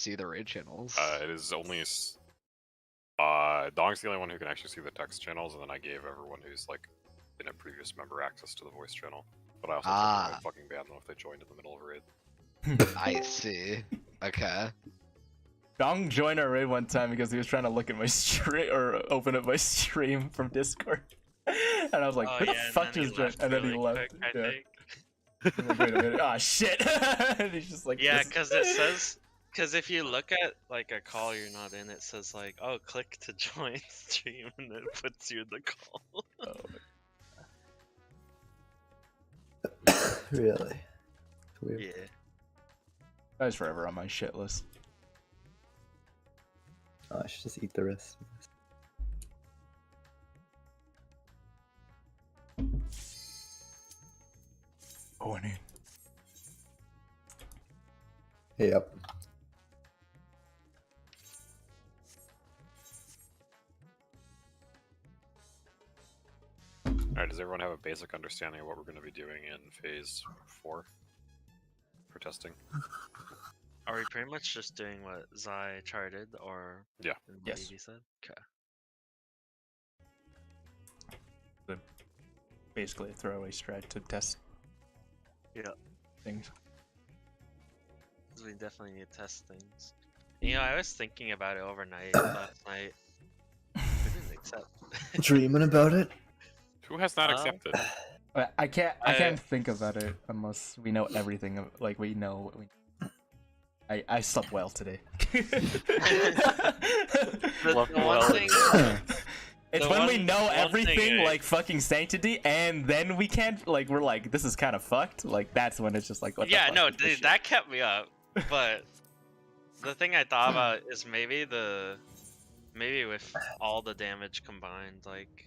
see the raid channels. It is only Dong's the only one who can actually see the text channels, and then I gave everyone who's like been a previous member access to the voice channel. But I also told them I'd fucking ban them if they joined in the middle of a raid. I see. Okay. Dong joined our raid one time because he was trying to look at my stream or open up my stream from Discord, and I was like, "Who the fuck just joined?" And then he left. Quick, Like, wait a minute. Ah, shit. And he's just like, yeah, because it says, because if you look at like a call you're not in, it says like, oh, click to join stream, and it puts you in the call. Really? Weird. Yeah. That was forever on my shit list. Oh, I should just eat the rest of this. Oh, I need. Hey, up. Alright, does everyone have a basic understanding of what we're going to be doing in phase 4 for testing? Are we pretty much just doing what Zai charted, or Yeah. what Yes. Evie said? Okay. Basically a throwaway strat to test Yeah. things. We definitely need to test things. You know, I was thinking about it overnight last night. I didn't accept. Dreaming about it? Who has not accepted? I can't think about it unless we know everything. Like we know what we. I slept well today. The one thing. It's when we know everything, like fucking Sanctity, and then we can't, like, we're like, this is kind of fucked. Like, that's when it's just like, what the Yeah, fuck no, is this dude, shit? that kept me up. But the thing I thought about is maybe with all the damage combined, like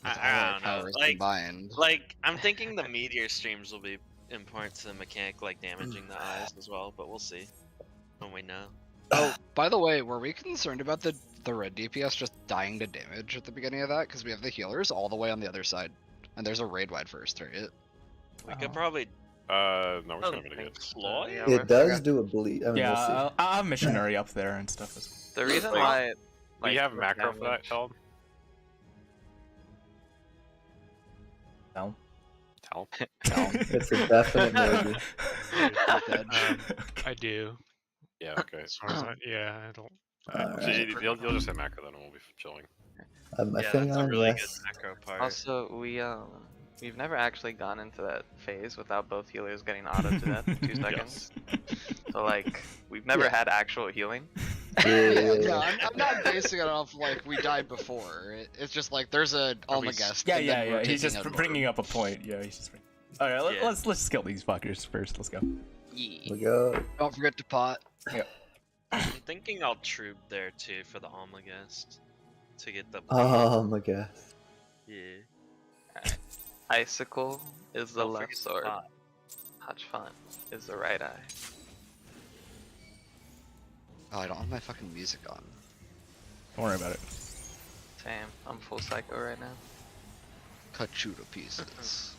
I don't know, Powers like combined. like I'm thinking the meteor streams will be important to the mechanic, like damaging the eyes as well. But we'll see when we know. Oh, by the way, were we concerned about the red DPS just dying to damage at the beginning of that? Because we have the healers all the way on the other side, and there's a raid wide first, right? We could probably No, we're just gonna mitigate. deploy. It does do a bleed. I mean, Yeah, we'll see. I'll have missionary up there and stuff as well. The reason Like, why, Do you like, have the macro for that, damage- Talon? No. Talon? It's a definite maybe. I do. Yeah, okay. As far as yeah, I don't. So Alright. you'll just say macro then, and we'll be chilling. My Yeah, thing that's a on really good yes. macro part. Also, we've never actually gone into that phase without both healers getting auto to death in 2 seconds. So like, we've never had actual healing. Yeah, I'm not basing it off like we died before. It's just like there's a Almagest. Yeah, and then we're He's taking just a bringing up a point. Yeah, he's just. All right, Yeah. let's kill these fuckers first. Let's go. We go. Don't forget to pot. I'm thinking I'll troop there too for the Almagest to get the. Oh my god. Yeah. Icicle is the Don't left forget to sword. pot. Hatchfont is the right eye. Oh, I don't have my fucking music on. Don't worry about it. Same. I'm full psycho right now. Cut you to pieces.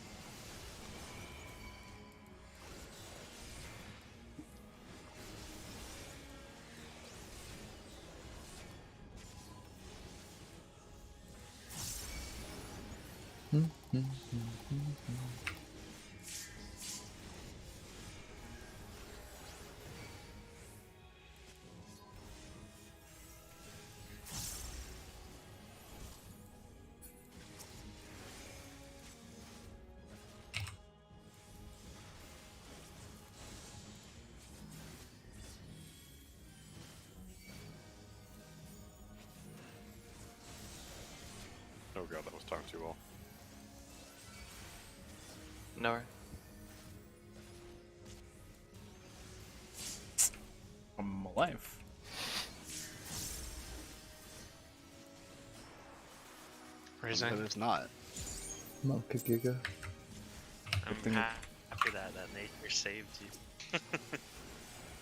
Oh god, that was timed too well. Nowhere. I'm alive. But Raising. it's not. Monkey Giga. I'm thing- happy that nature saved you.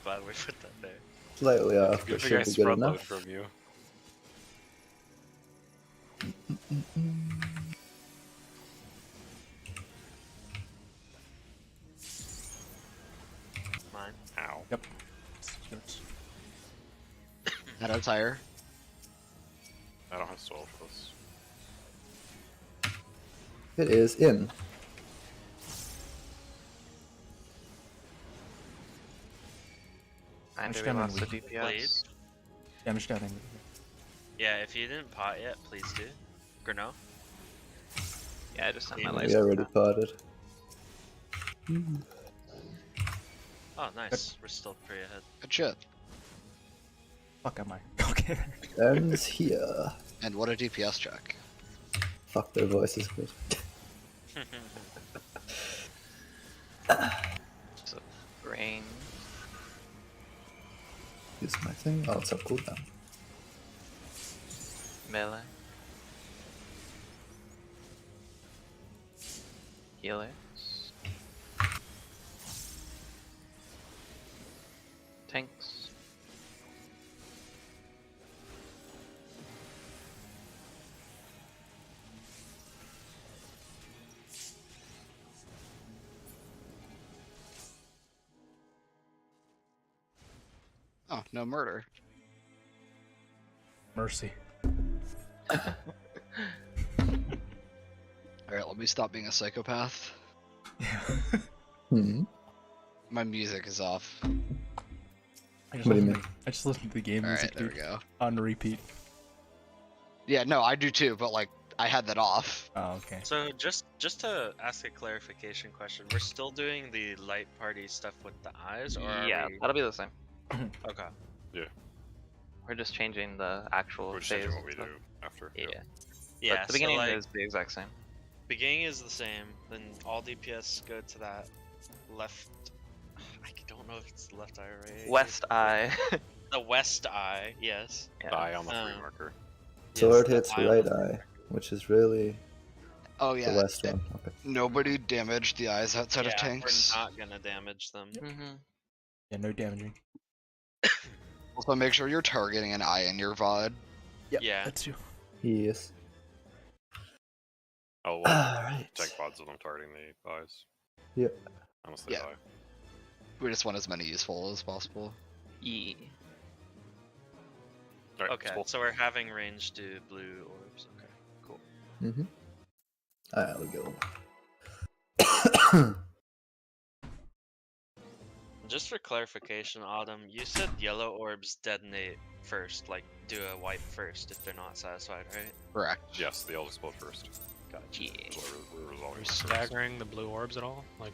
Glad we put that there. Slightly off, Good but thing I should be good spread load enough. from you. Mine. Ow. Yep. That out tire. I don't have soil for this. It is in. And we down lost the and DPS. Damage down. Yeah, if you didn't pot yet, please do. Grano? Yeah, I just sent my We life. We already potted. Oh, nice. We're still pretty ahead. Good shit. Fuck am I? Okay. Aaron's here. And what a DPS check. Fuck, their voice is good. So, rain. Use my thing. Oh, it's up cooldown. Melee. Healers. Tanks. Oh, no murder. Mercy. Alright, let me stop being a psychopath. Yeah. Hmm. My music is off. I just What do you listened mean? I just listened to the game Alright, music, there we dude, go. on repeat. Yeah, no, I do too, but like, I had that off. Oh, okay. So just to ask a clarification question, we're still doing the light party stuff with the eyes, or are Yeah, we... that'll be the same. Okay. We're just changing the actual We're just phase. changing what we stuff. do after. Yeah. Yeah. But the beginning so, like, is the exact same. beginning is the same. Then all DPS go to that left. I don't know if it's the left eye or right. West eye. The west eye. Yes. Yeah. Die on the Um, free marker. Sword Yes, hits the right on- eye, which is really Oh the yeah, west one. Okay. nobody damaged the eyes outside of Yeah, tanks. we're not gonna damage them. Mm-hmm. Yeah, no damaging. Also, make sure you're targeting an eye in your VOD. Yeah. That's you. Yes. Oh, well, Alright. tank pods of them targeting the eyes. Yep. Unless they Yeah. die. We just want as many useful as possible. Yeah. Alright, Okay, cool. so we're having range to blue orbs. Okay, cool. Mm-hmm. Alright, we go. Just for clarification, Autumn, you said yellow orbs detonate first, like do a wipe first if they're not satisfied, right? Correct. Yes, they'll explode first. Gotcha. Is what we're Are resolving we first. staggering the blue orbs at all? Like,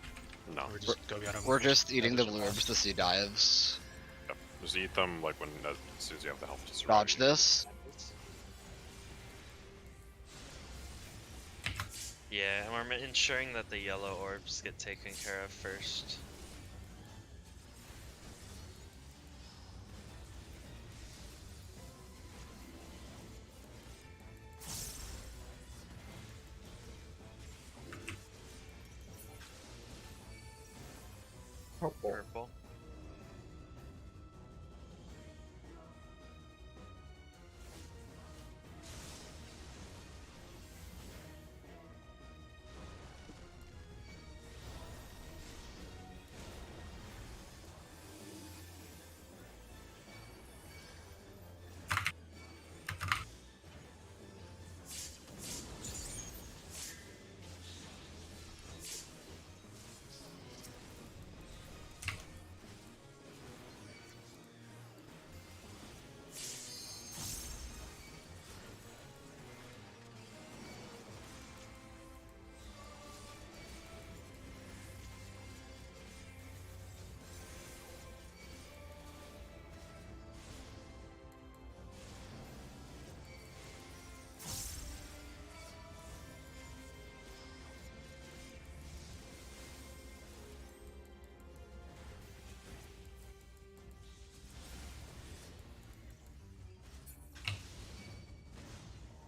No. or we just go get them? We're just eating the blue orbs to see dives. Yep. Just eat them like when as soon as you have the health to survive. Dodge this. Yeah, and we're ensuring that the yellow orbs get taken care of first. Purple.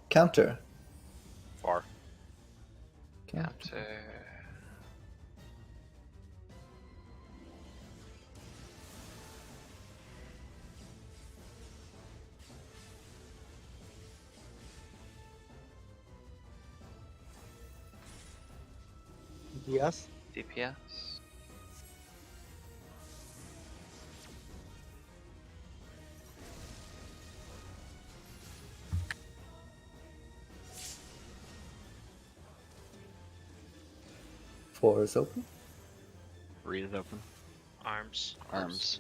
Counter. Far. Counter. Yes. DPS. 4 is open. Reed is open. Arms. Arms.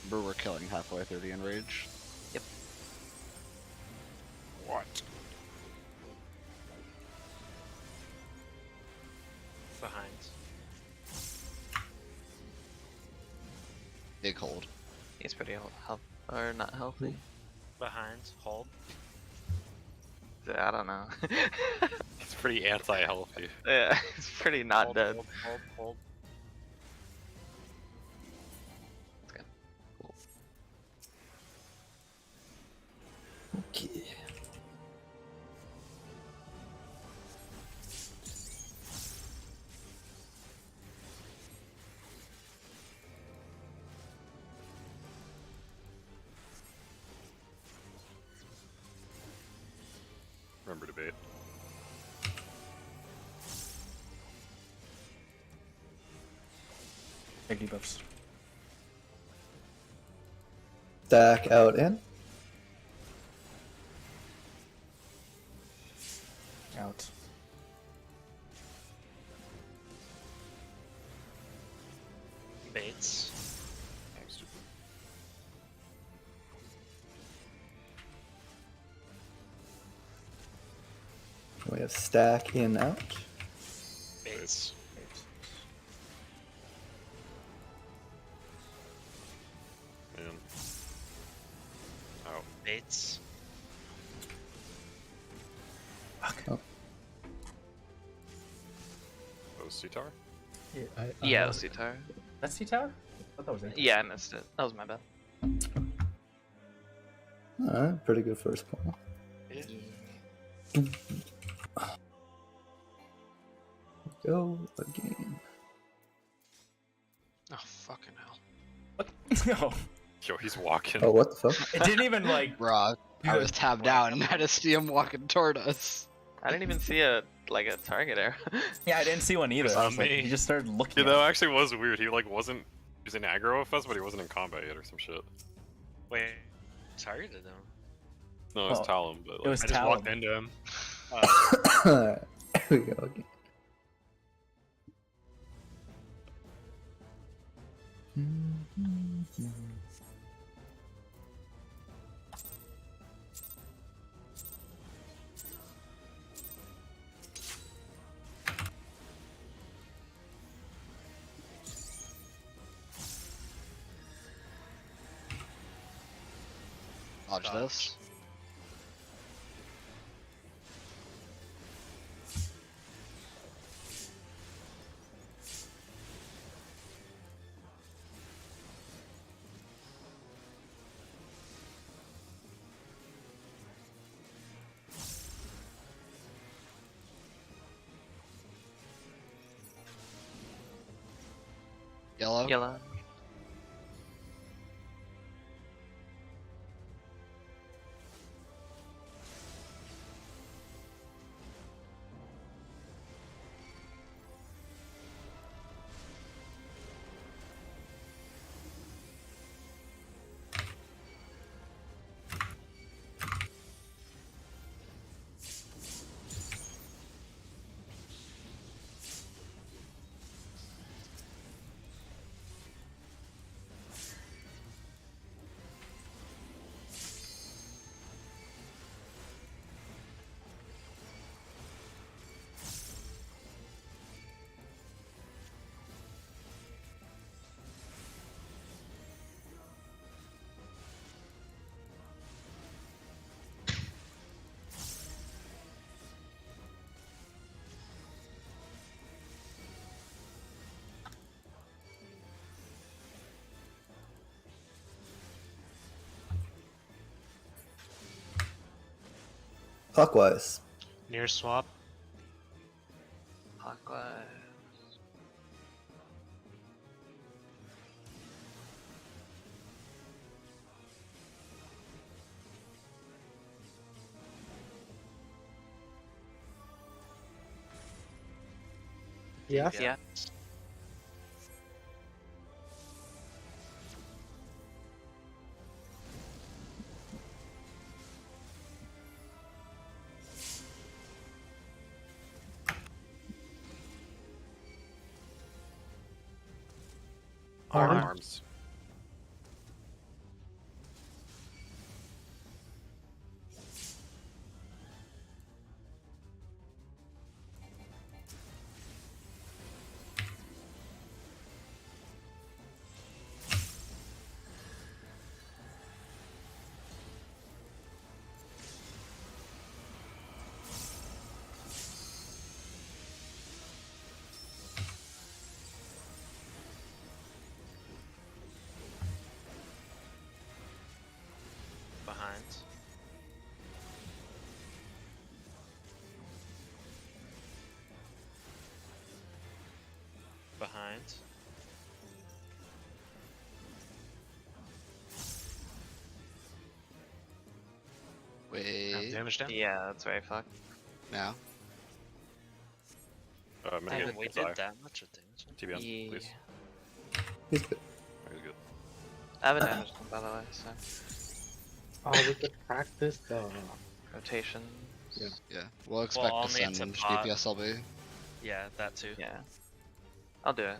Remember, we're killing halfway through the enrage. What? Behind. Big hold. He's pretty health or not healthy. Behind. Hold. I don't know. It's pretty anti-healthy. Yeah, it's pretty not Hold, dead. Hold, hold, hold. Okay. Remember to bait. Big debuffs. Stack out in. Out. Baits. I'm stupid. We have stack in out. Baits. Man. Out. Baits. Oh, That was C-Tower? Yeah, it was Sitar. That's C-Tower? I thought that was it. Yeah, I missed it. That was my bad. alright, pretty good first point. Go again. Oh, fucking hell. What? No. Yo, he's walking. Oh, what the fuck? It didn't even like. Bruh, I do was it. tabbed out and had to see him walking toward us. I didn't even see a target arrow. Yeah, I didn't see one either. It's I on was like, me. he just started looking. Yeah, at that me. actually was weird. He like wasn't using aggro with us, but he wasn't in combat yet or some shit. Wait. Targeted him. No, it was Oh, Talon, but like, It was I just Talon. walked into him. Alright, here we go again. Dodge Dodge. this. Yellow. Yellow. Clockwise. Near swap. Clockwise. Yeah. Yeah. Arm. Arms. Behind. Behind. Wait. Damage down. Yeah, that's very fucked. Now. I'm gonna Damn, get we his did eye. that much of damage. TBM, Yeah. please. He's good. He's good. I have a damage one, by the way, so. Oh, we could practice the. Rotation. Yeah. Yeah. We'll expect I'll to need to send pot. DPS LB. Yeah, that too. Yeah. I'll do it.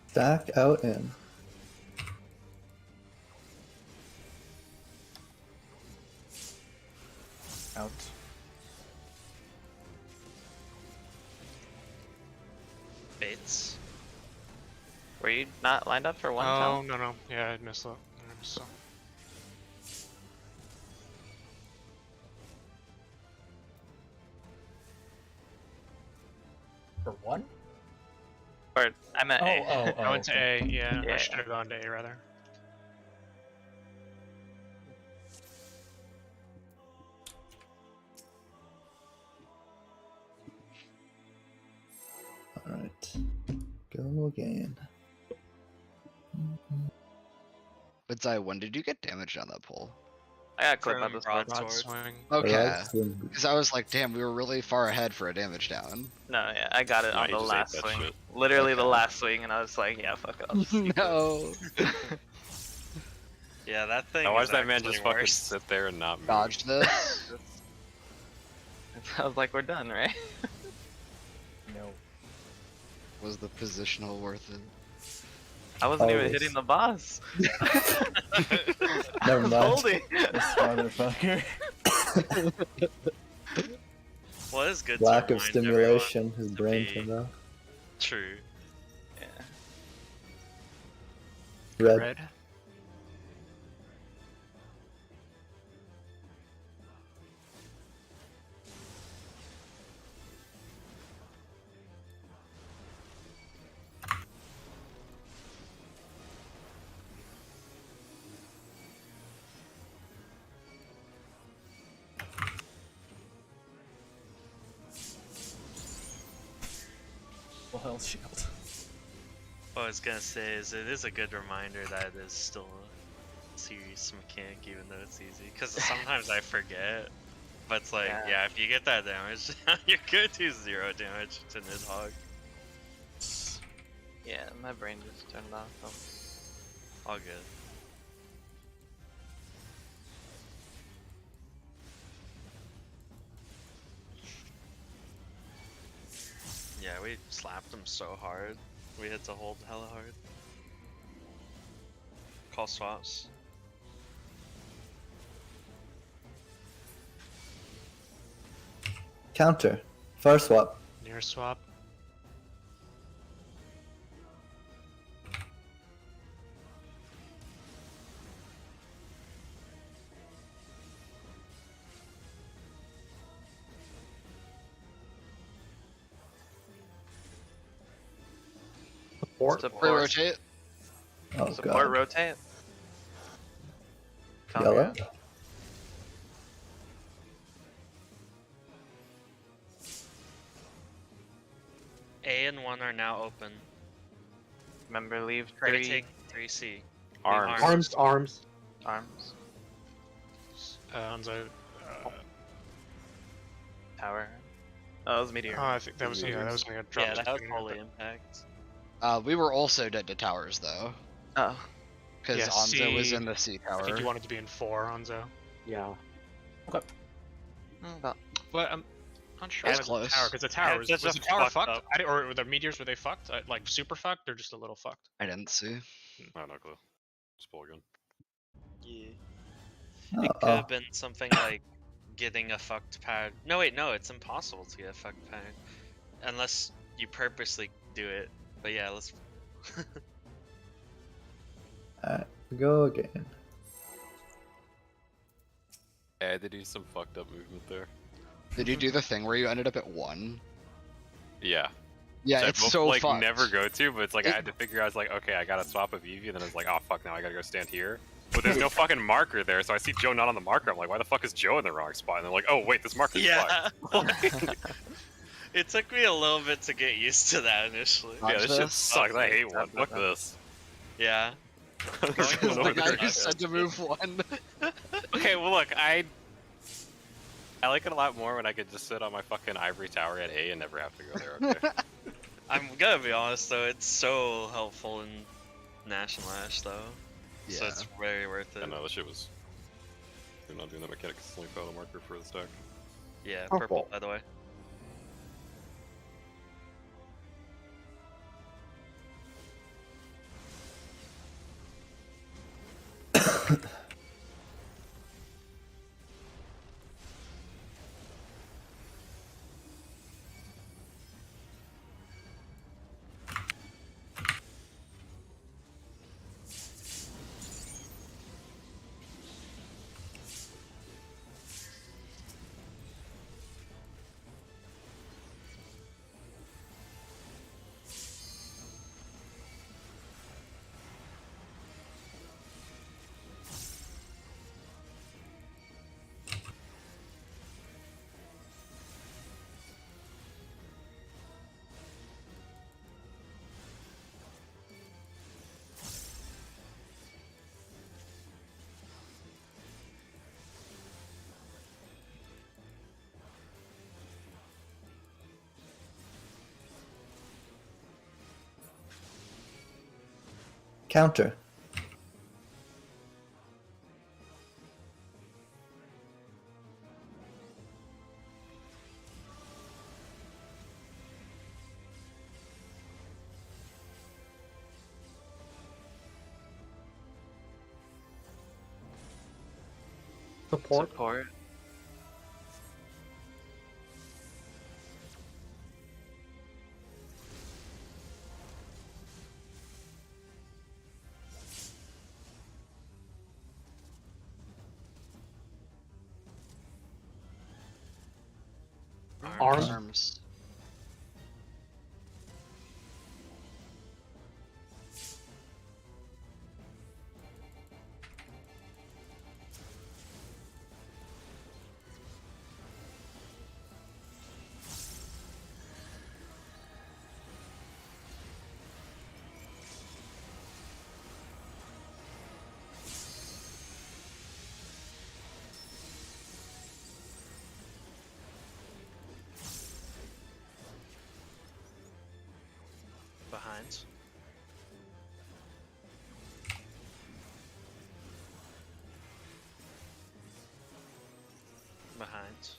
Stack out in. Out. Baits. Were you not lined up for one Oh tell? no. Yeah, I missed that. I missed that. For one? Or I meant A. I went to okay. A. Yeah, Yeah. I should have gone to A rather. Alright. Go again. But Zai, when did you get damaged on that pole? I got clipped by From the sword. broadsword. Swing. Okay. Right, swing. Because I was like, damn, we were really far ahead for a damage down. No, yeah, I got it Nah, on he the just ate last that swing. shit. Literally the Okay. last swing, and I was like, yeah, fuck it. I'll just keep it. No. Yeah, that thing. Now, why is does that man actually just fucking worse. sit there and not move? Dodged this. I was like, we're done, right? No. Was the positional worth it? I wasn't even Always. hitting the boss. Never I was mind. holding. This motherfucker. Well, it's good. Lack to of remind stimulation, his to brain be- turned off. True. Yeah. Red. Red. Full health shield. What I was gonna say is it is a good reminder that it is still a serious mechanic, even though it's easy. Because sometimes I forget. But it's like, Yeah. yeah, if you get that damage, you're gonna do 0 damage to Nidhogg. Yeah, my brain just turned off. So. All good. Yeah, we slapped him so hard. We had to hold hella hard. Call swaps. Counter. Fire swap. Near swap. Support. Re-rotate. Oh Support god. rotate. Yellow. A and 1 are now open. Remember, leave Try to 3. take 3C. Arms. Arms. Arms. Hanzo. Tower. Oh, that was Meteor. Oh, I think that was that was something I dropped. Yeah, just that was thinking about holy impact. We were also dead to towers though, Oh. because Yeah, Anzo was C- in the C I think tower. you wanted to be in 4, Hanzo. Yeah. About But I'm not sure That's about close. the tower, because the tower was that's the just tower fucked fucked? up. Or the meteors, were they fucked? Like super fucked or just a little fucked? I didn't see. I have no clue. Just pull again. Yeah. It could Uh-oh. have been something like getting a fucked pad. No, wait, no, it's impossible to get a fucked pad. Unless you purposely do it. But yeah, let's. Alright, go again. I had to do some fucked up movement there. Did you do the thing where you ended up at 1? Yeah. Yeah, So it's I both, so like fucked. never go to, but it's like I had to figure out. I was like, okay, I gotta swap a VV, and then I was like, oh fuck, now I gotta go stand here. But there's no fucking marker there, so I see Joe not on the marker. I'm like, why the fuck is Joe in the wrong spot? And they're like, oh wait, this marker's Yeah. fucked. It took me a little bit to get used to that initially. Watch Yeah, this shit this. sucks. I hate one. Fuck this. Yeah. Because Going the over guy there. who said to move 1. Okay, well look, I like it a lot more when I could just sit on my fucking ivory tower at A and never have to go there. Okay. I'm gonna be honest though, it's so helpful in National Ash though. So Yeah. it's very worth it. I know this shit was. You're not doing that mechanic. It's only found a marker for the stack. Yeah, Oh, purple cool. by the way. Counter. Support. support. Arms. Arms. Behind. Behind.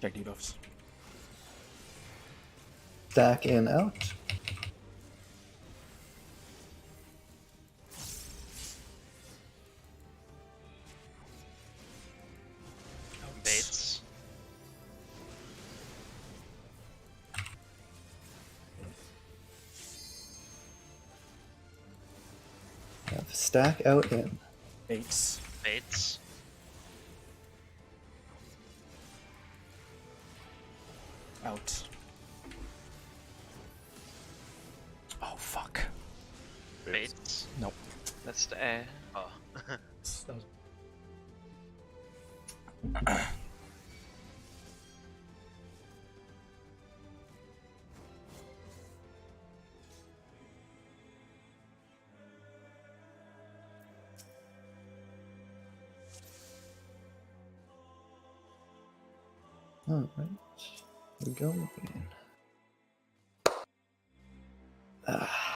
Check debuffs. Stack in out. Baits. Stack out in. Baits. Baits. Out. Oh fuck. Baits. Nope. Let's stay. Oh. That was- Alright. We go again. Ah.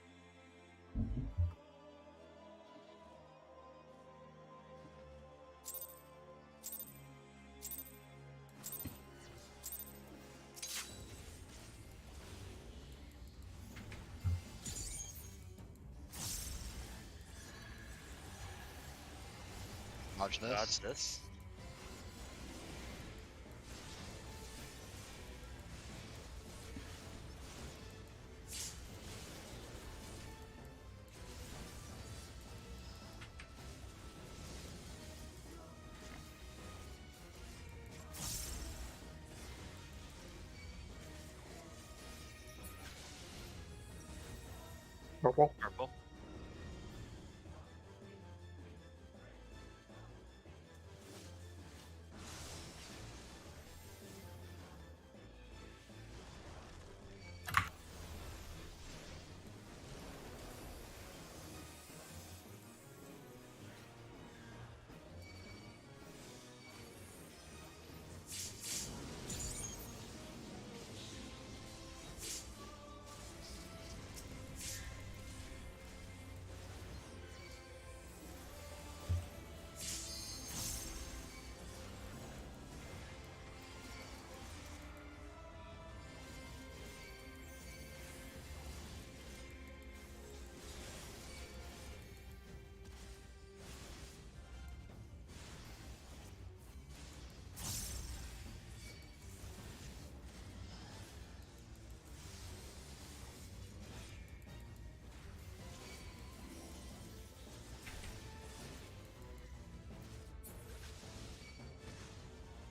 Dodge this. Dodge this. Purple. Purple.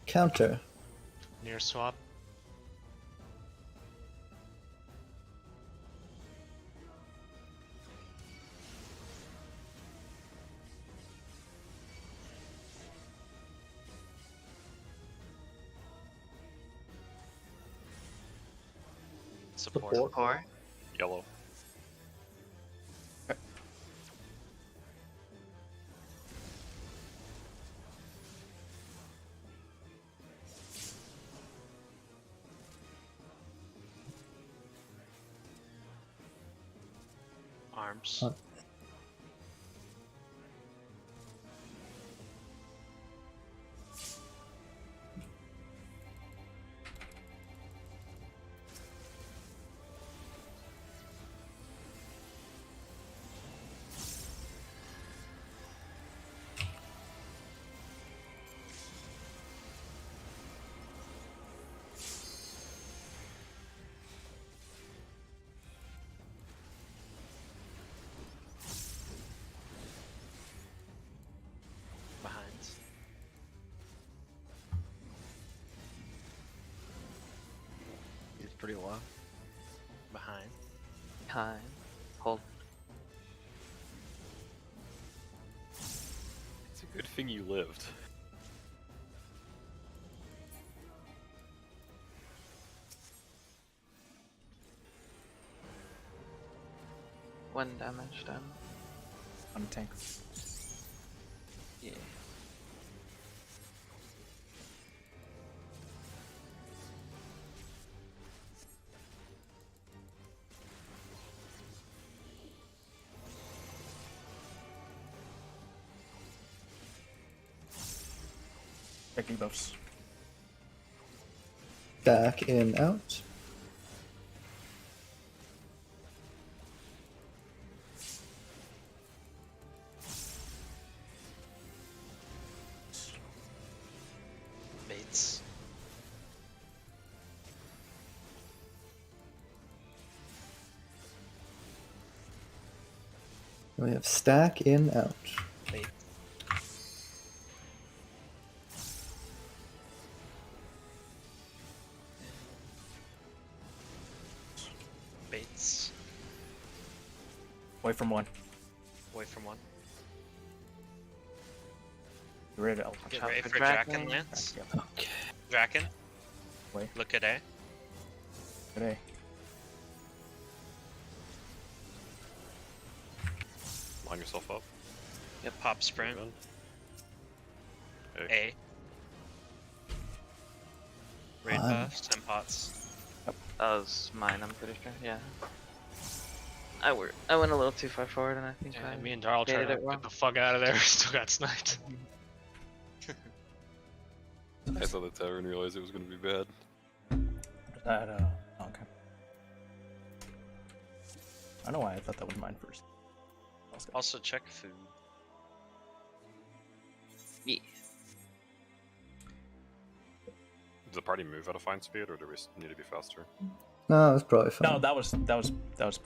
Counter. Near swap. Support. Support. Yellow. Arms. Huh. Behind. He's pretty low. Behind. Behind. Hold. It's a good thing you lived. One damage done. I'm a tank. Yeah. Check buffs. Back in out. Baits. We have stack in out. Baits. Away from one. Away from one. Get ready to Get out ready for for Draken. Draken Lance. Yep. Okay. Draken. Wait. Look at A. Today. Line yourself up. Yep. Pop sprint. Move in. Hey. A. Raid Fine. buffs, 10 pots. That was mine, I'm pretty sure. Yeah. I went a little too far forward, and I think Yeah, I me and Darl tried baited to it well. get the fuck out of there. Still got sniped. I saw the tower and realized it was gonna be bad. That, okay. I don't know why I thought that was mine first. Let's go. Also check food. Yeah. Does the party move at a fine speed, or do we need to be faster? No, it's probably fine. No, that was fine. That was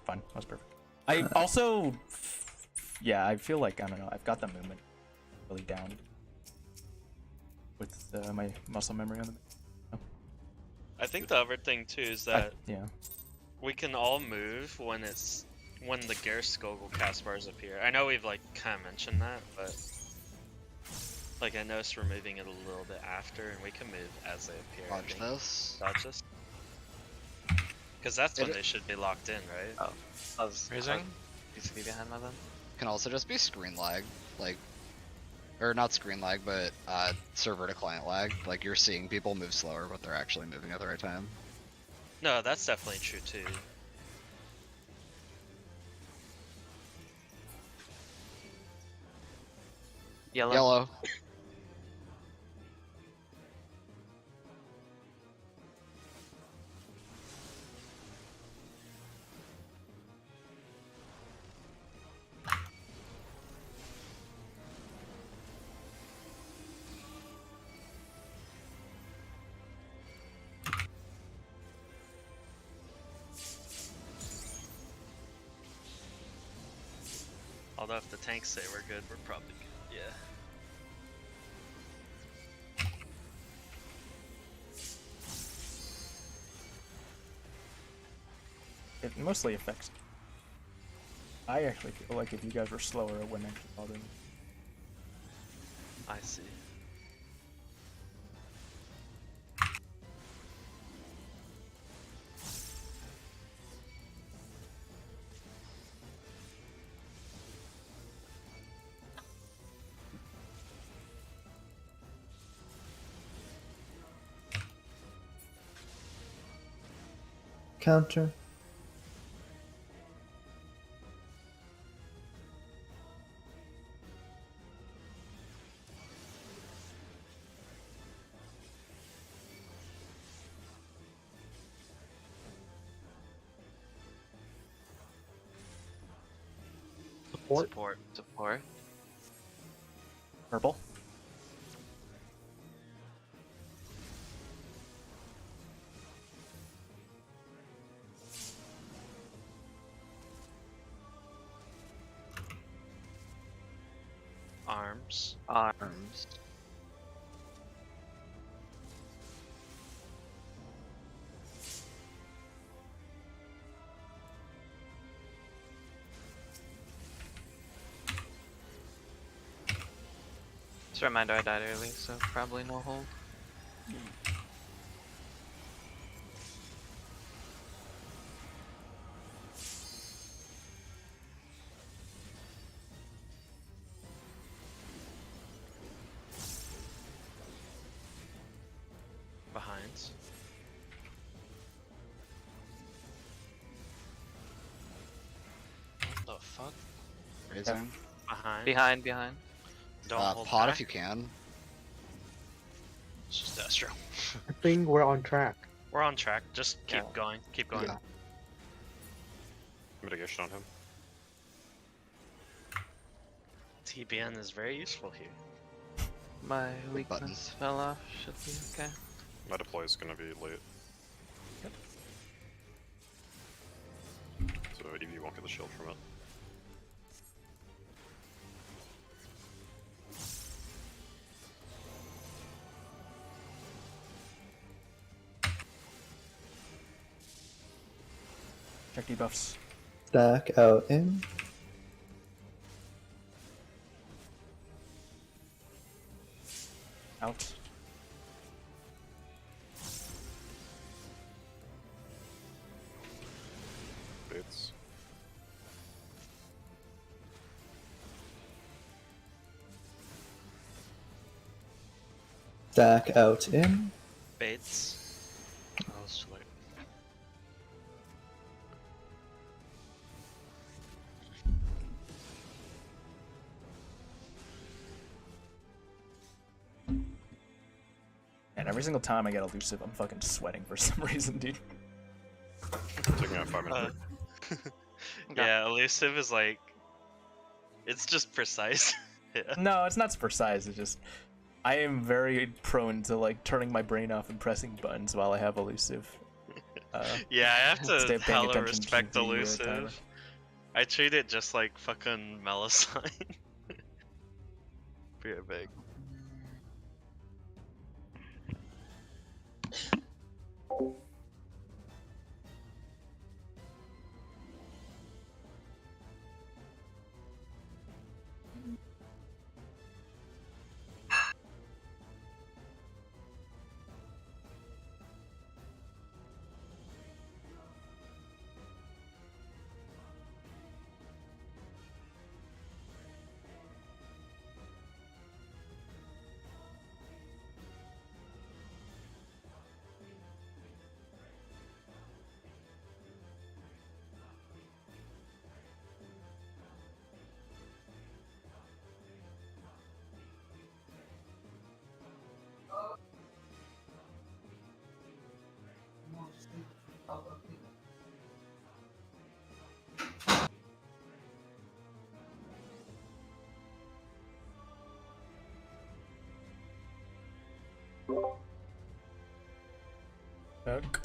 perfect. I also, yeah, I feel like I don't know. I've got the movement really down with my muscle memory on the. I think the other thing too is that Yeah. we can all move when the Garrus Gogol cast bars appear. I know we've like kind of mentioned that, but like I noticed we're moving it a little bit after, and we can move as they appear. I Dodge think. this. Dodge this. Because that's when they should be locked in, right? Oh, I was Raising? Used to be behind my then. Can also just be screen lag, like, or not screen lag, but server to client lag. Like you're seeing people move slower, but they're actually moving at the right time. No, that's definitely true too. Yellow. Yellow. Although if the tanks say we're good, we're probably good. Yeah. It mostly affects. I actually feel like if you guys were slower, it wouldn't actually bother me. I see. Counter. Support. Support. Purple. Arms. Arms. Just a reminder I died early, so probably no hold. Behinds. What the fuck? Raising. Behind. Behind. Don't hold Pot back. if you can. It's just Destro. I think we're on track. We're on track. Just keep Yeah. going. Keep going. Yeah. Mitigation on him. TBN is very useful here. My weakness buttons. fell off. Should be okay. My deploy is gonna be late. So EV won't get the shield from it. Check debuffs. Stack out in. Out. Boots. Stack out in. Baits. Oh, it's too late. And every single time I get elusive, I'm fucking sweating for some reason, dude. Taking out 5 minutes. Yeah, elusive is like, it's just precise. Yeah. No, it's not for size. It's just I am very prone to like turning my brain off and pressing buttons while I have elusive. Yeah, I have Stay to paying hella attention to respect the timer. elusive. I treat it just like fucking Melisine. Pretty big. Fuck.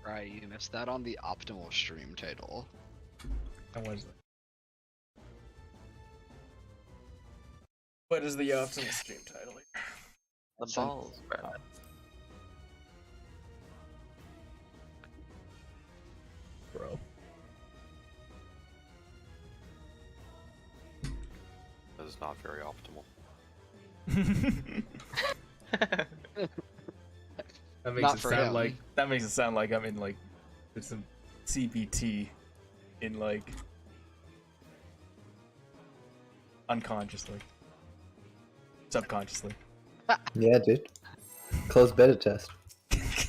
Right, you missed that on the optimal stream title. How was it? What is the optimal stream title? The balls, bro. Bro. That is not very optimal. That makes Not it for sound him. like I'm in like with some CBT in like unconsciously, subconsciously. Yeah, dude. Closed beta test.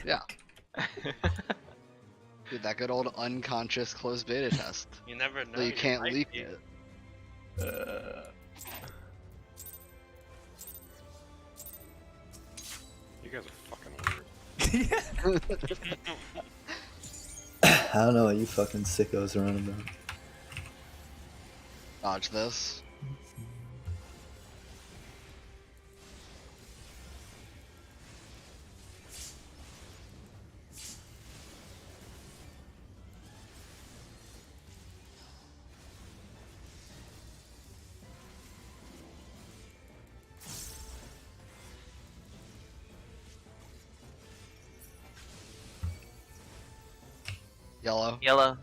Yeah. Dude, that good old unconscious closed beta test. You never know. So you can't might leak be. it. You guys are fucking weird. I don't know what you fucking sickos are on about. Dodge this. Yellow. Yellow.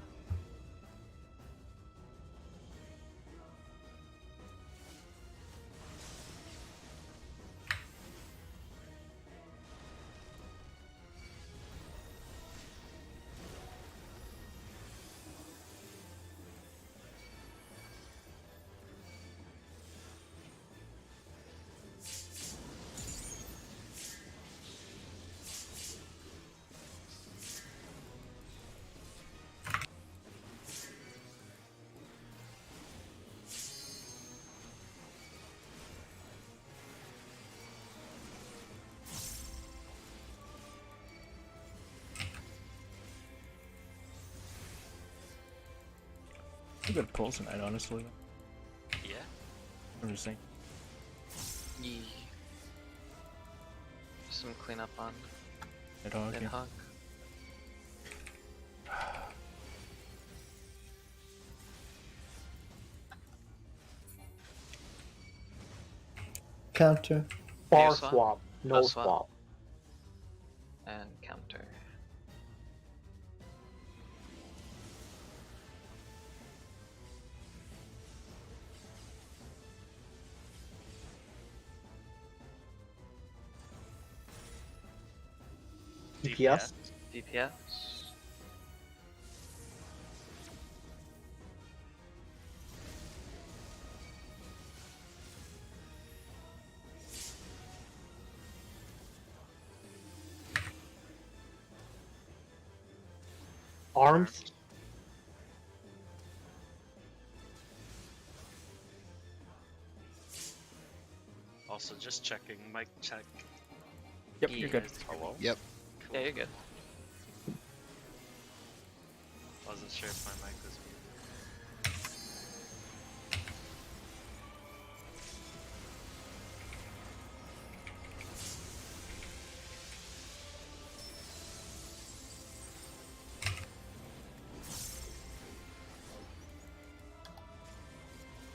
A good pull tonight, honestly. Yeah. I'm just saying. Yee. Some cleanup on Nidhogg, yeah. Nidhogg. Counter. Bar swap? swap. No No swap. swap. And counter. DPS. DPS. Arms. Also, just checking. Mic check. Yep, you're good. Hello? Yep. Yeah, you're good. Wasn't sure if my mic was muted.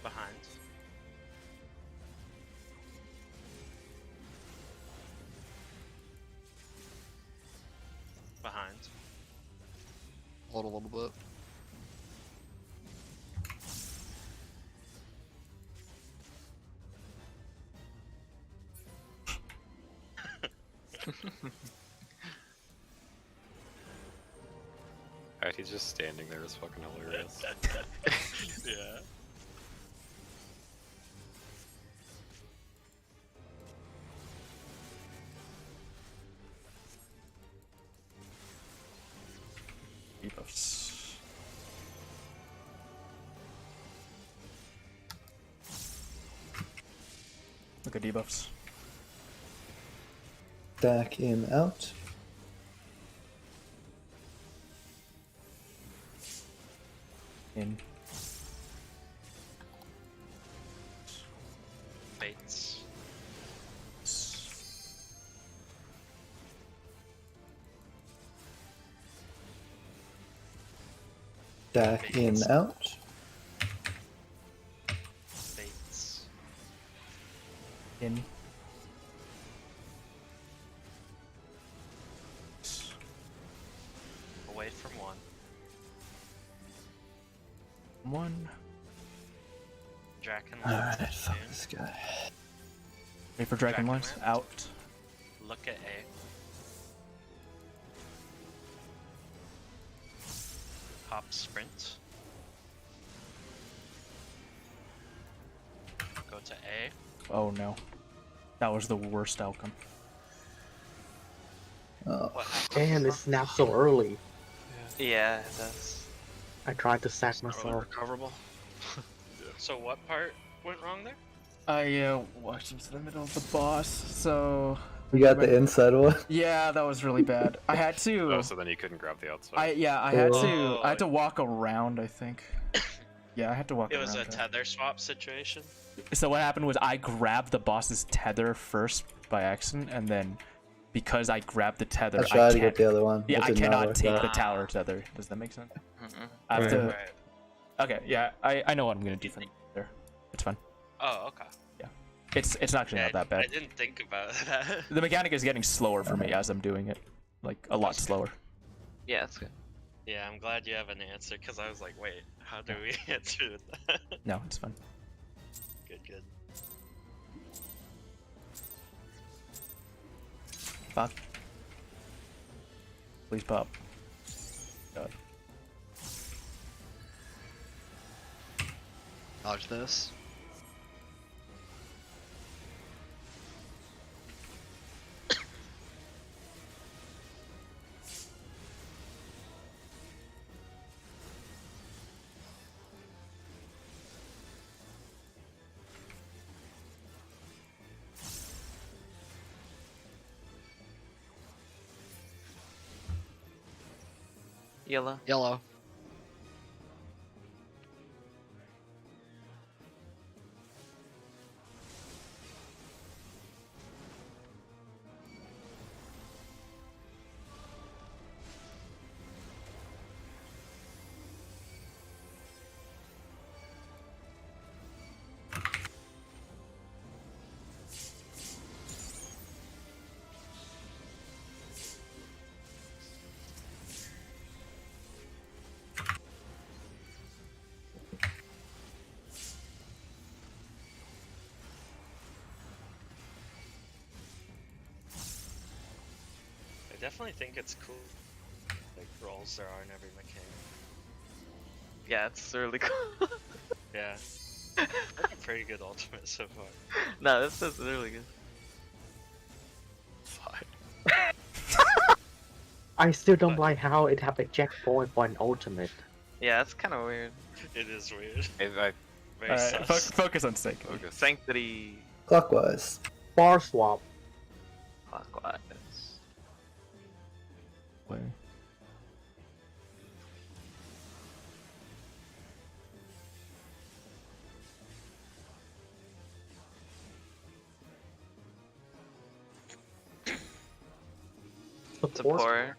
Behind. Behind. Hold a little bit. Alright, he's just standing there, it's fucking hilarious. Yeah. Debuffs. Look at debuffs. Back in, out. In. Baits. Back in, out. Baits. In. Away from one. One. Draken Alright, left fuck soon. this guy. Wait for Dragon Dragon Lance. Lance. Out. Look at A. Hop sprint. Go to A. Oh no. That was the worst outcome. Oh, What happened? Damn, it snapped so early. Yeah, it does. I tried to sack Not really myself. recoverable. So what part went wrong there? I walked into the middle of the boss, so you got the inside one? yeah, that was really bad. I had to. Oh, so then you couldn't grab the outside. I had to walk around. I think. Yeah, I had to walk It around. was a tether swap situation. So what happened was I grabbed the boss's tether first by accident, and then because I grabbed the tether, I tried to can't. get the other one. Yeah, It I did not cannot work take out. the tower tether. Does that make sense? Mm-mm. I have to. Right. Okay, yeah, I know what I'm gonna do from there. It's fine. Oh, okay. It's actually not that I bad. didn't think about that. The mechanic is getting slower for me as I'm doing it, like a lot slower. Yeah, it's good. Yeah, I'm glad you have an answer, because I was like, wait, how do we answer that? No, it's fine. Good, good. Fuck. Please pop. God. Dodge this. Yellow. Yellow. I definitely think it's cool, like, rolls there are in every mechanic. Yeah, it's really cool. Yeah. That's a pretty good ultimate so far. No, this is really good. I still don't like how it have a checkpoint for an ultimate. Yeah, that's kind of weird. It is weird. I Very Alright, sus. focus on Snake. focus. Sanctity Clockwise. Bar swap. clockwise. Wait. Support.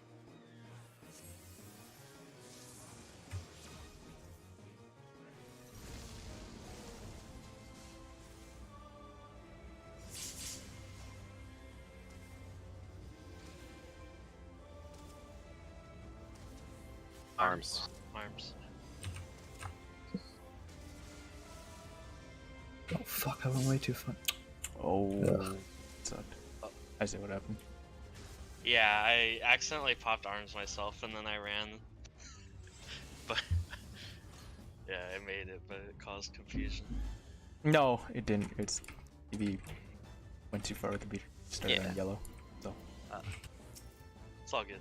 Arms. Arms. Oh fuck, I went way too far. Oh, Ugh. sucked. I see what happened. Yeah, I accidentally popped arms myself and then I ran. But yeah, I made it, but it caused confusion. No, it didn't. It's maybe went too far with the beater. Started Yeah. on yellow. So It's all good.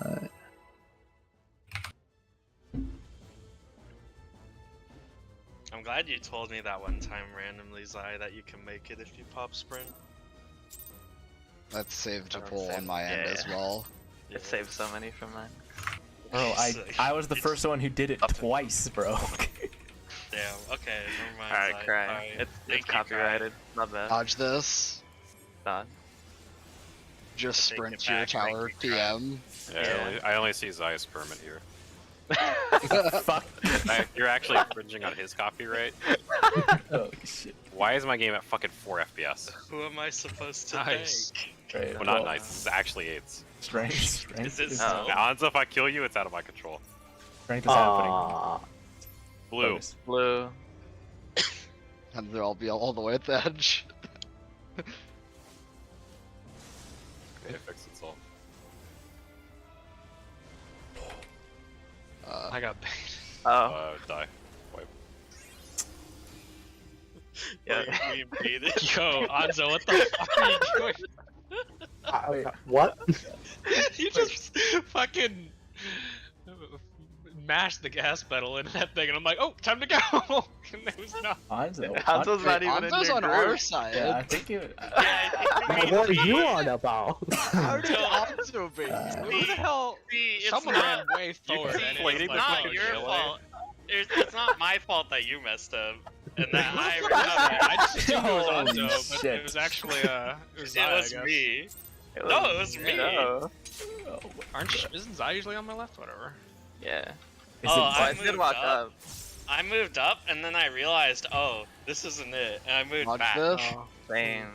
Alright. I'm glad you told me that one time randomly, Zai, that you can make it if you pop sprint. That's saved to That'll pull save- on my end yeah, as yeah. well. It saved so many from mine. bro, Sick. I was the It's- first one who did it twice, bro. Damn, okay, never mind. Alright, Zai. cry. Alright, It's thank you, Cry. copyrighted. Not bad. Dodge this. Dodge. Just Take sprint it to your back, thank tower you, Cry. PM. Yeah, I only see Zai's permit here. Fuck. You're actually infringing on his copyright. Oh shit. Why is my game at fucking 4 FPS? Who am I supposed to Nice. thank? Right, Well, not nice. This is actually AIDS. Strength. Is it is- still? Hanzo, if I kill you, it's out of my control. Strength is happening. Ah, Blue. Focus. Blue. And they'll all be all the way at the edge. It fixed itself. I got bait. Oh. Die. Wipe. Yeah. We beat it. Yo, Anzo, what the fuck are you doing? what? You just fucking mashed the gas pedal into that thing, and I'm like, oh, time to go. And it was not. Hanzo. Hanzo's not even in Hanzo's your on group. our side. Yeah, I think you. What are you on about? How did Hanzo be? Who the hell? See, it's Someone not, ran way forward. and it was inflating like, the not fucking your melee. fault. It's not my fault that you messed up. And that I Yeah, recovered. I just assumed it was Holy Anzo, but shit. it was actually it was Zai, I It was guess. me. No, it was me. No. Isn't Zai usually on my left? Whatever. Yeah. Is Oh, it- I I did moved walk up. up. I moved up, and then I realized, oh, this isn't it, and I moved Watch back. this. Same.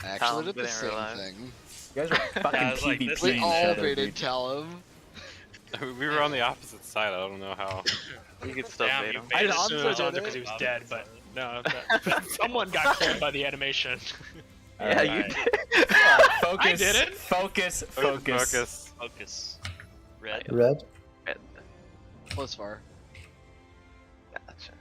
I actually Callum did the didn't same realize. thing. You guys are fucking I was like, PvP this We each is- all other, baited dude. Callum. We were on the opposite side. I don't know how. You could still Damn, bait you him. I baited just assumed it was Anzo Anzo did because he it. was dead, but no, someone got killed by the animation. Yeah, you Alright. did. Focus. I didn't. Focus. Focus. Focus. Red. Red. Red. Close far. Gotcha.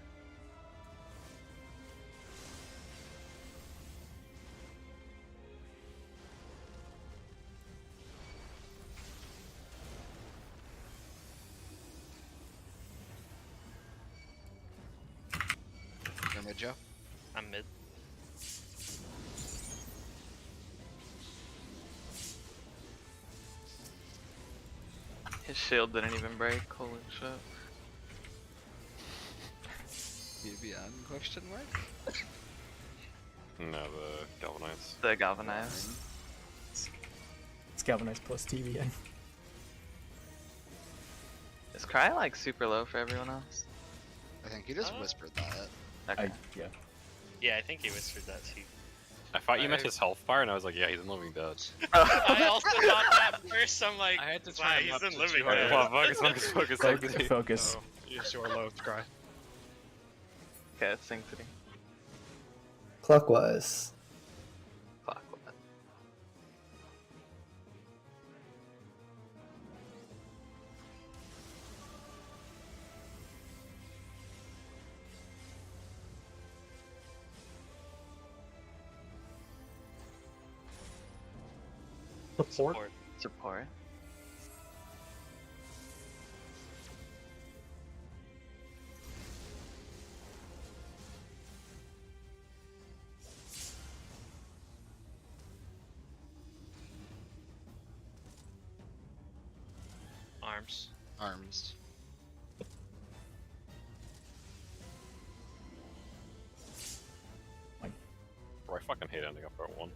You're mid, Joe. I'm mid. His shield didn't even break. Holy shit. BBN question mark? No, the Galvanites. The galvanized. It's galvanized plus TVN. Is Cry like super low for everyone else? I think you just whispered that. Okay. Yeah. Yeah, I think he whispered that too. I thought you meant his health bar, and I was like, yeah, he's in Living Dead. I also thought that first. I'm like, I had to wow, turn him he's up in to living 200. dead. Well, focus. Focus. Focus. So, yes, you are low, cry. Okay, it's Sanctity. Clockwise. Fuck what? Support? Support. Arms. Arms. Bro, I fucking hate ending up at 1.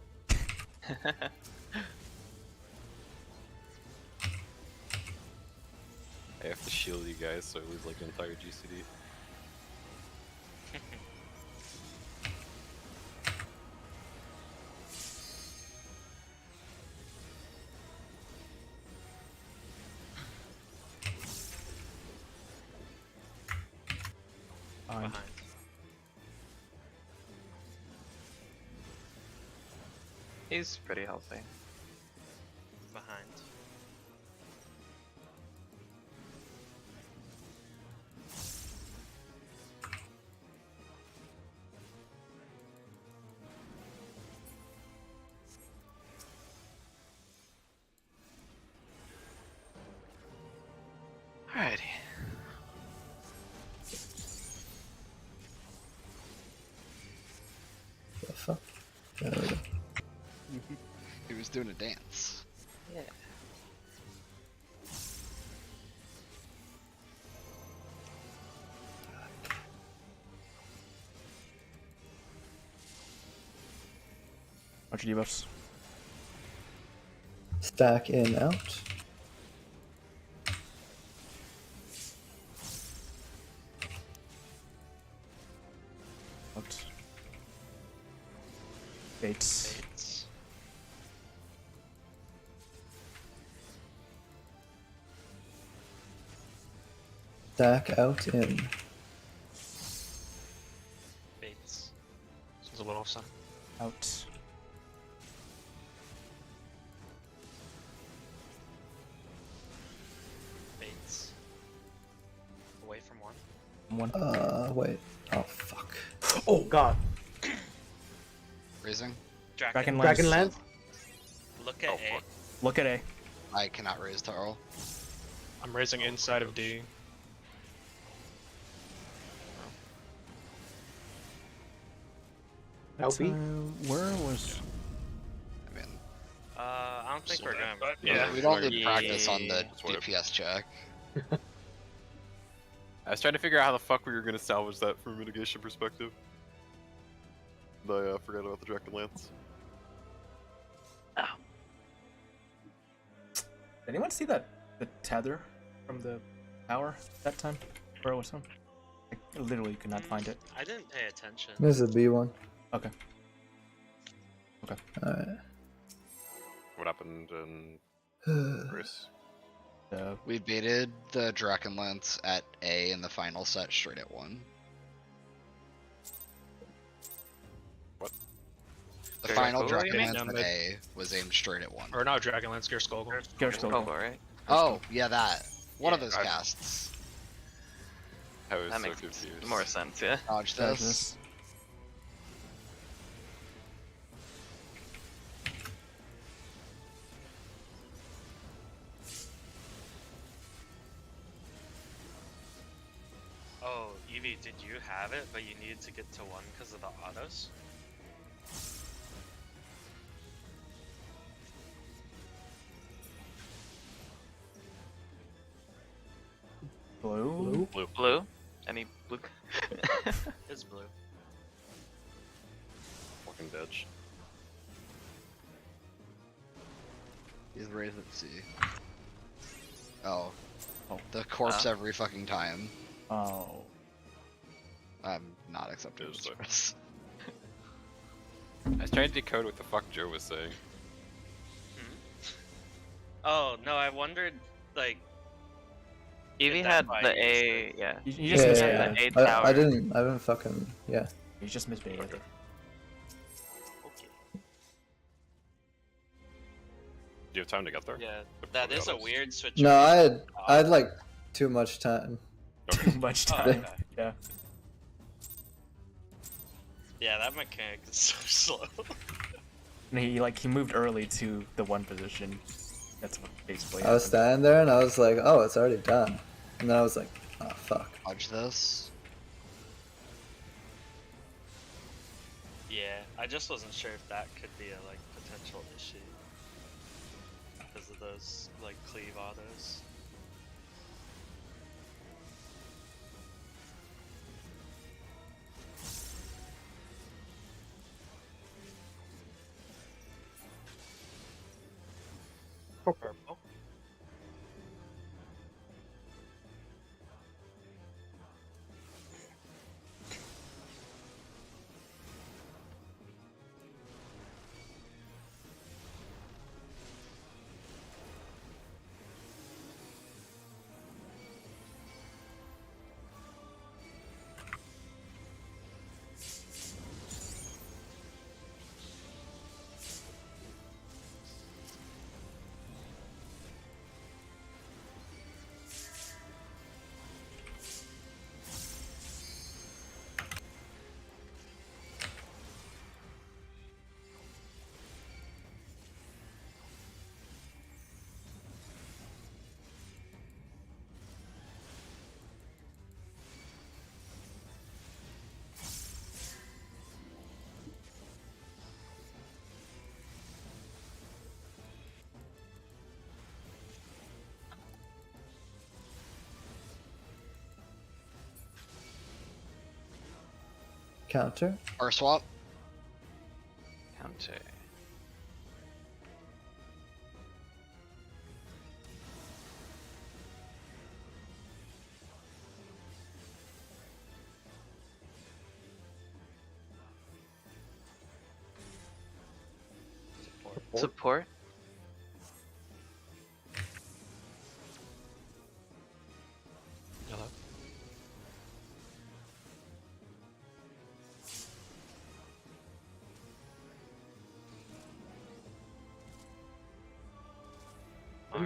I have to shield you guys so I lose like the entire GCD. Fine. Behind. He's pretty healthy. Behind. Alrighty. The fuck? There we go. He was doing a dance. Yeah. Watch your debuffs. Stack in, out. Bates. Bates. Stack out in. Bates. This is a little center. Out. Bates. Away from one. One. Wait. Oh, fuck. Oh god. Raising. Dragon Dragon Lance. Lance? Look at Oh, A. fuck. Look at A. I cannot raise Tarl. I'm raising inside of D. LB? Where was? I mean, I don't think we're going. but Yeah. we don't need practice on the That's what it- DPS check. I was trying to figure out how the fuck we were gonna salvage that from a mitigation perspective. But I forgot about the Dragon Lance. Did anyone see the tether from the tower that time? Where was some? I literally could not find it. I didn't pay attention. There's a B one. Okay. Alright. What happened in Chris? We baited the Dragonlance at A in the final set straight at 1. What? The Gear final Skogul, you mean? Dragonlance at A was aimed straight at 1. Or not Dragonlance, Gear Skogul. Garrett's still Kobo, right? Oh, yeah, that. One of Yeah, those I- casts. I was That so makes confused. more sense, yeah. Dodge this. Oh, Evie, did you have it, but you needed to get to 1 because of the autos? Blue. Blue. Blue? Any blue? It's blue. Fucking bitch. He's raised at C. Oh. Oh. The corpse every fucking time. Oh. I'm not accepting Just this like- service. I was trying to decode what the fuck Joe was saying. Oh, no, I wondered, like, Evie that's had why the you A, used yeah. You just Yeah, missed yeah, baited. yeah. yeah. tower. I didn't fucking, yeah. You just missed baited. okay. Do you have time to get there? Yeah, Before that the is a autos? weird switch. No, I had like too much time. Too much Oh, time. okay. Yeah. Yeah, that mechanic is so slow. And he moved early to the 1 position. That's what basically I was happened. standing there and I was like, oh, it's already done. And then I was like, oh, fuck. Dodge this. Yeah, I just wasn't sure if that could be a, like, potential issue. Because of those, like, cleave autos. Purple. Counter. Or swap. Counter. Support. Yellow.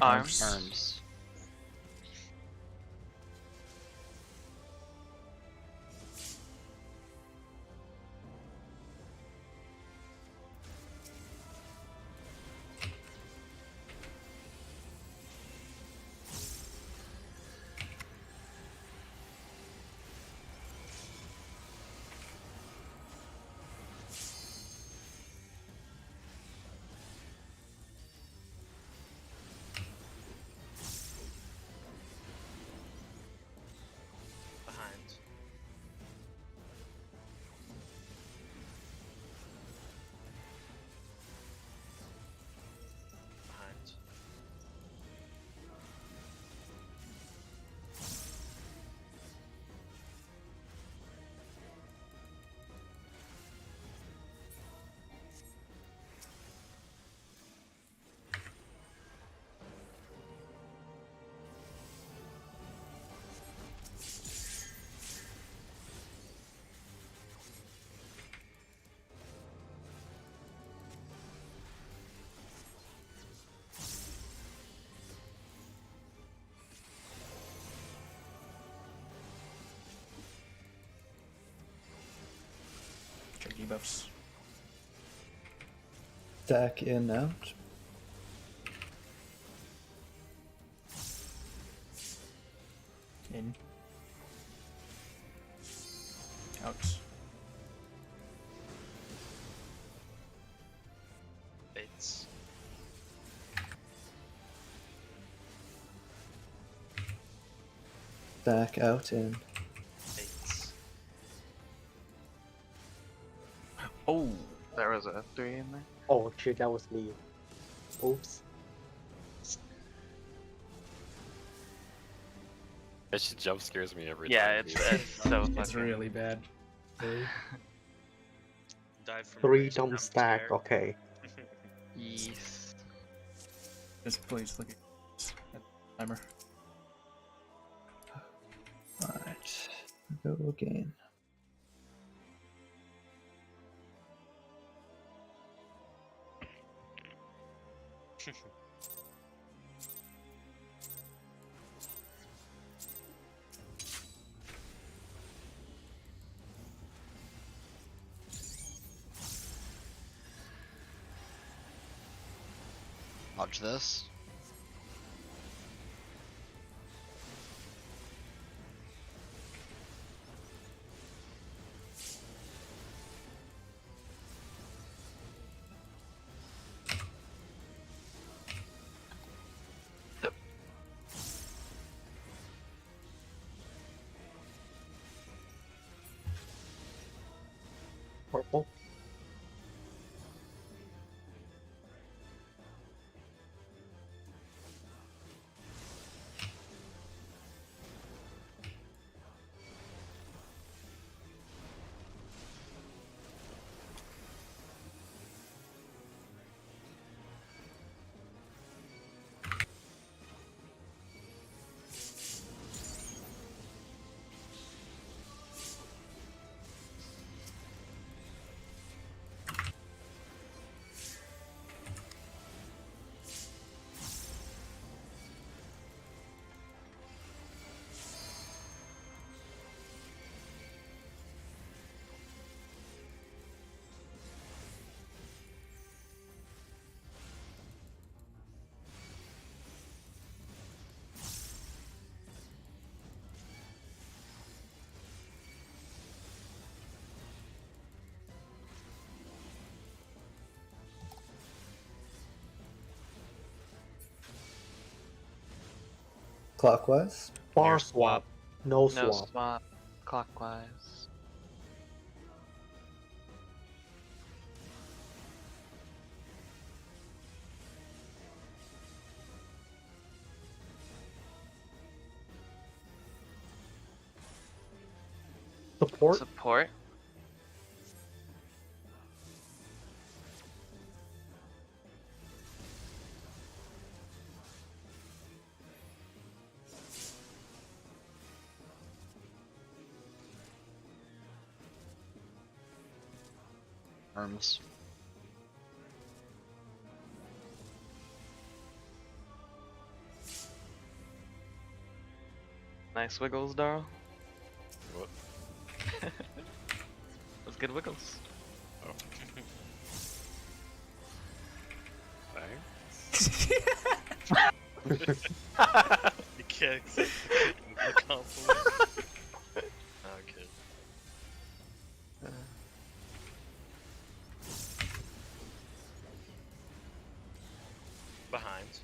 Arms. Arms. Behind. Behind. Check debuffs. Stack in out. In. Out. Baits. Stack out in. Baits. Oh. There was a 3 in there. Oh shit, that was me. Oops. That shit jump scares me every Yeah, time. it's so It's fucking. really bad. Dive from 3 base, don't jump stack, chair. okay. Yes. Just please look at the timer. Alright. Go again. Watch this. Purple. Clockwise. Bar Air swap. No No swap. swap. Clockwise. Support. Support. arms. Nice wiggles, Darl. What? That's good wiggles. Oh. Thanks. You can't accept the compliment. Okay. Behind.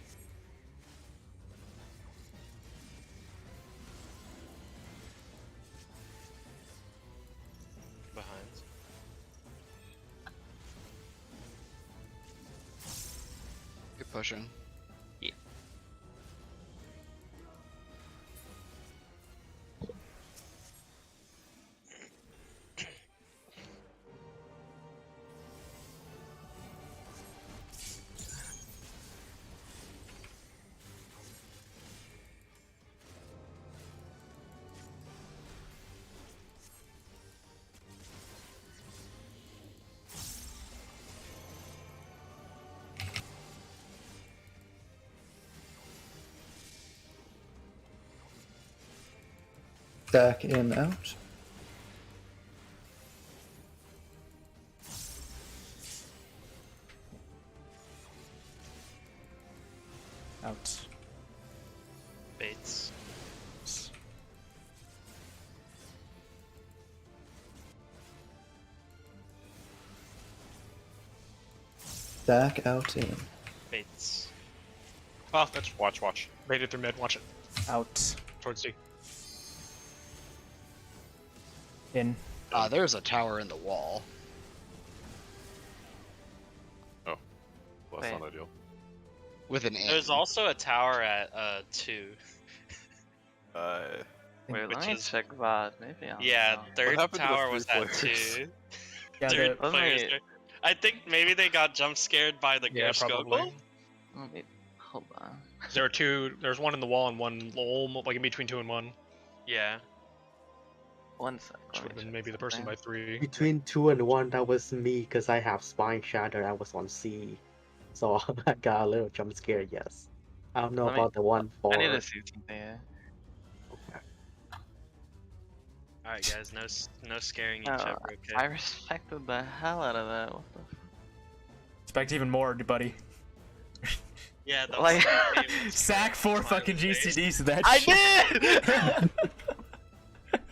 Behind. Keep pushing. Stack in, out. Out. Bates. Stack out in. Bates. Oh, that's Watch. made it through mid. Watch it. Out. Towards D. In. There's a tower in the wall. Well, that's Wait. not ideal. With an ant. There's also a tower at 2. Wait, Which let me is- check VOD. Maybe I'll Yeah, know. third happened to the tower three was at players? 2. Yeah, Third Let players. me- I think maybe they got jump scared by the Yeah, Gerskogel. probably. Let me hold on. There are two. There's one in the wall and one like in between 2 and 1. Yeah. 1 sec. Which let would have me been check maybe the person something. by 3. Between 2 and 1, that was me because I have Spine Shatter. I was on C. So I got a little jump scared, yes. I don't know Let me- about the one for. I need to see something. Yeah. Alright, guys, no scaring each Oh, other, okay? I respected the hell out of that. What the f- Expect even more, buddy. Yeah, that Like- was Sack 4 Smiley fucking face. GCDs to that I shit.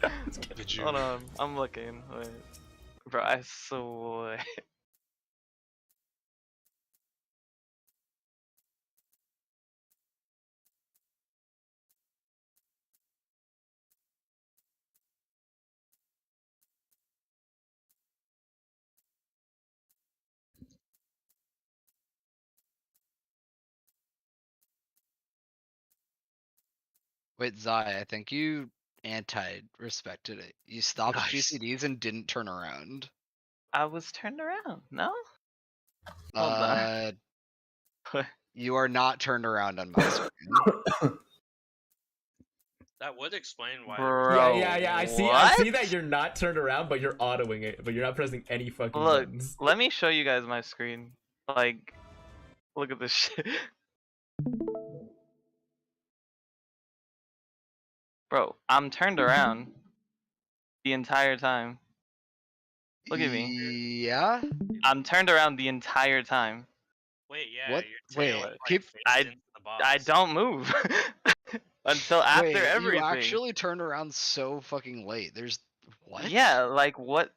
did! Did you? Hold on, I'm looking. Wait. Bro, I swear. Wait, Zai, I think you anti-respected it. You stopped Nice. GCDs and didn't turn around. I was turned around. No? Hold on. You are not turned around on my screen. That would explain why. Bro, Yeah. I see what? that you're not turned around, but you're autoing it, but you're not pressing any fucking Look, buttons. let me show you guys my screen. Like, look at this shit. Bro, I'm turned around the entire time. Look at me. Yeah? I'm turned around the entire time. Wait, yeah, What? your Wait, tail is, like, keep- faced I- into the box. I don't move until after Wait, everything. you actually turned around so fucking late. There's what? Yeah, like what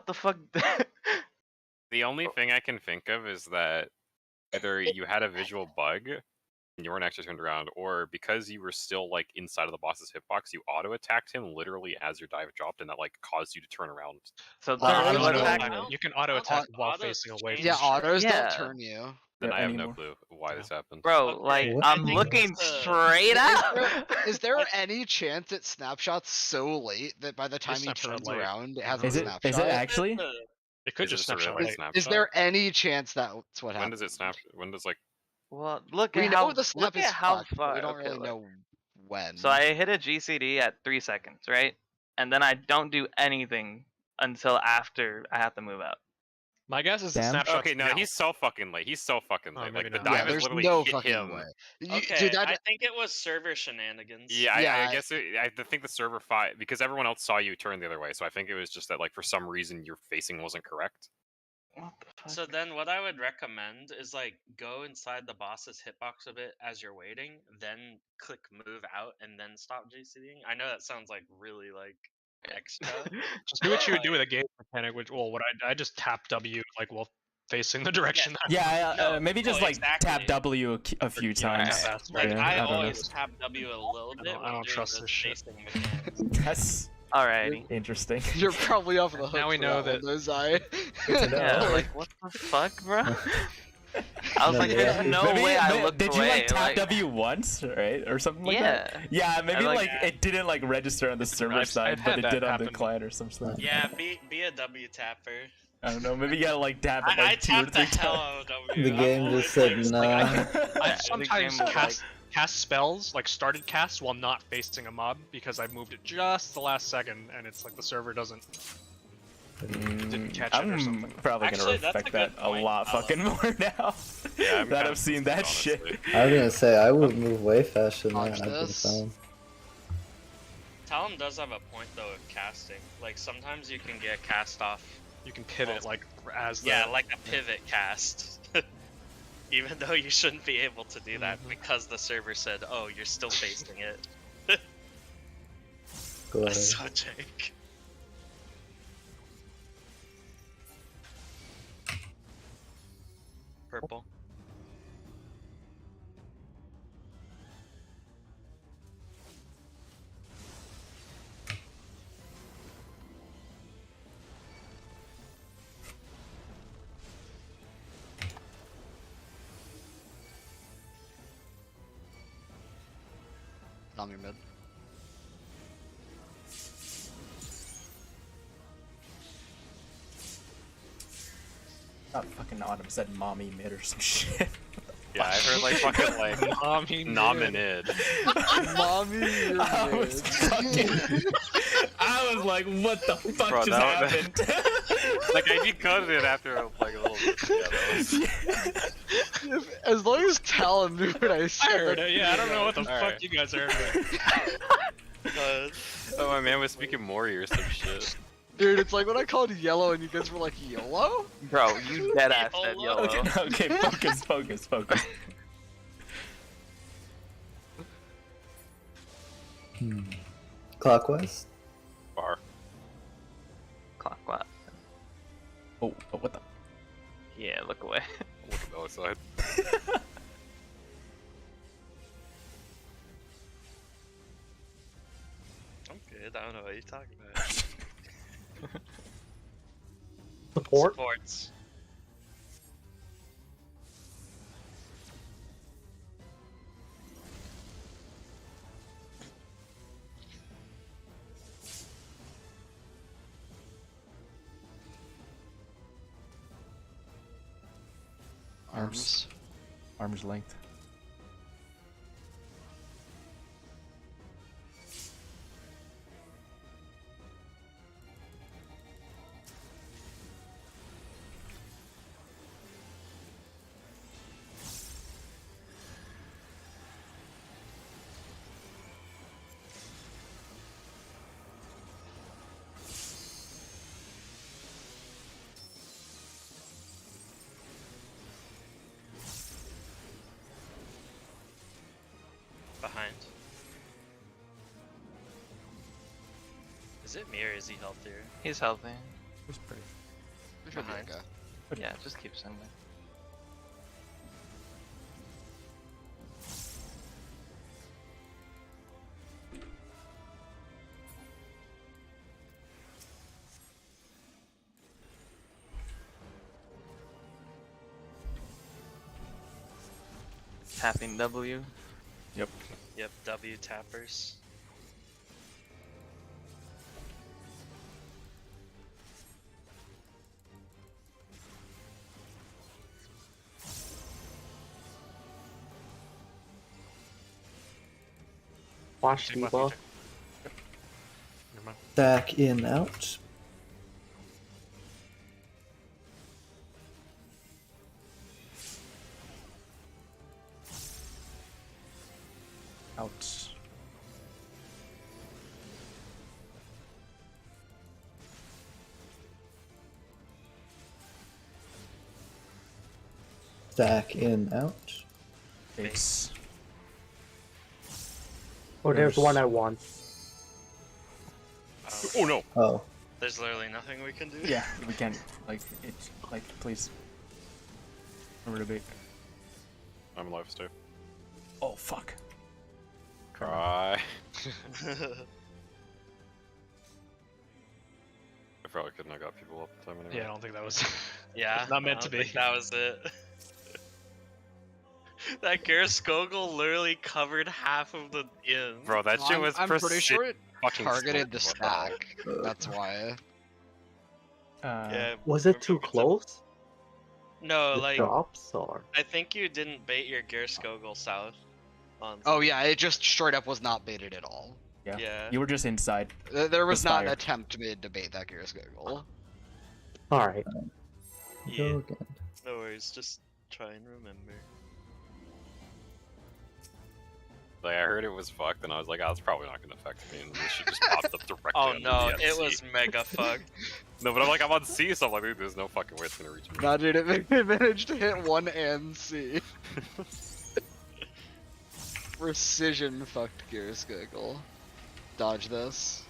the fuck? The only thing I can think of is that either you had a visual bug and you weren't actually turned around, or because you were still like inside of the boss's hitbox, you auto attacked him literally as your dive dropped, and that like caused you to turn around. So There don't is auto no- attack. You can auto attack while Autos facing away from Yeah, the stream. autos Yeah. don't turn you. Then Yeah, I have anymore. no clue why this happened. Bro, Okay, like What? I'm I think looking it's, straight out. Is there any chance it snapshots so late that by the time he snapshot turns late. around, it has Is a it? snapshot? Is it actually? It could Is it just a snapshot really late. snapshot? Is there any chance that's what When happened? does it snap? When does like? Well, look We at know how the snap look is at how fucked, but far. we don't okay, really look. know when. So I hit a GCD at 3 seconds, right? And then I don't do anything until after I have to move out. My guess is the Damn. snapshot. Okay, no, he's so fucking late. He's so fucking late. maybe Like the not. dive Yeah, has there's literally no hit fucking him. way. Okay, Dude, I think it was server shenanigans. Yeah, Yeah, I guess I think the server fought because everyone else saw you turn the other way. So I think it was just that like for some reason your facing wasn't correct. What the fuck? So then what I would recommend is like go inside the boss's hitbox a bit as you're waiting, then click move out and then stop GCDing. I know that sounds like really like extra. Just do what you would do with a game mechanic, which what I just tap W like while facing the direction. Yeah, No, maybe just no, like tap exactly. W a few Yeah, times. that's Like Yeah, I I don't know. always tap W a little bit. I don't trust this shit. That's Alrighty. interesting. You're probably off the hook. Now we for know that that- one, Zai. Good to know. Yeah, like what the fuck, bro? I was No, like, yeah. there's no Maybe- way I may- looked Did you away. like tap W once, right, or something like that? Yeah. Yeah, maybe like- like it didn't like register on the server I've side, had but it that did on the happen. client or something. Yeah, be a W tapper. I don't know. Maybe you gotta like tap it I like 2 or tapped the 3 hell times. out of W. The game I'm just always, said like, nah. I Yeah, the sometimes game was cast spells, like started casts while not facing a mob because I moved it just the last second, and it's like the server didn't catch it or I'm something. probably Actually, gonna that's a respect good that a point. lot fucking more now. Yeah, I'm that kind I've of seen that honestly. shit. I was gonna say I would move way faster than Watch that. I've been this. fine. Talon does have a point though with casting. Like sometimes you can get cast off. You can pivot like as the Yeah, like a pivot cast. Even though you shouldn't be able to do that because the server said, "Oh, you're still facing it." Go ahead. That's so Jake. Purple. On your mid. Not fucking Autumn said mommy mid or some shit. Yeah, I heard like fucking like Mommy nominid. Mommy, you're I was mid. fucking. I was like, what the fuck Bro, just that- happened? Like I decoded it after like a little bit. Yeah, that was... As long as Talon knew what I I said. heard it. Yeah, I don't know what the Alright. fuck you guys heard. Oh, my man was speaking Mori or some shit. Dude, it's like when I called yellow and you guys were like, YOLO? Bro, you dead ass said Yolo. yellow. Okay, focus. Clockwise. Bar. Clockwise. Oh, what the? Yeah, look away. Look at the other side. I'm good. I don't know what you're talking about. Support. Supports. Arms. Arm's length. Behind. Is it me or is he healthier? He's healthy. It's pretty. We should be Behind. okay. Yeah, just keep sending. Tapping W. Yep. Yep, W tappers. Watch Take left, Diva. take- Never mind. Back in out. Out. Stack in, out. Base. Oh, there's one I want. Oh no! Oh, There's literally nothing we can do. Yeah, we can. Like, please. Remember to bait. I'm alive still. Oh, fuck. Try. I probably couldn't have got people up in time anyway. Yeah, I don't think that was. Yeah, Not meant I to don't be. think that was it. That Gerskogel literally covered half of the inn. Bro, that shit was I'm pretty sure it fucking targeted the stupid. stack. That's why. Yeah. Was it too remember the- close? No, The like drops or? I think you didn't bait your Gerskogel south. On Oh yeah, it just straight up was not baited at all. Yeah. Yeah. You were just inside. There was not an Spire. attempt made to bait that Gears Goggle. Alright. Yeah. go again. No worries, just try and remember. Like, I heard it was fucked, and I was like, oh, it's probably not gonna affect me, and this shit just popped up directly Oh under no, the it NC. was mega fucked. No, but I'm like, I'm on C, so I'm like, dude, there's no fucking way it's gonna reach me. Nah, dude, it managed to hit 1 and C. Precision fucked Gears Goggle. Dodge this.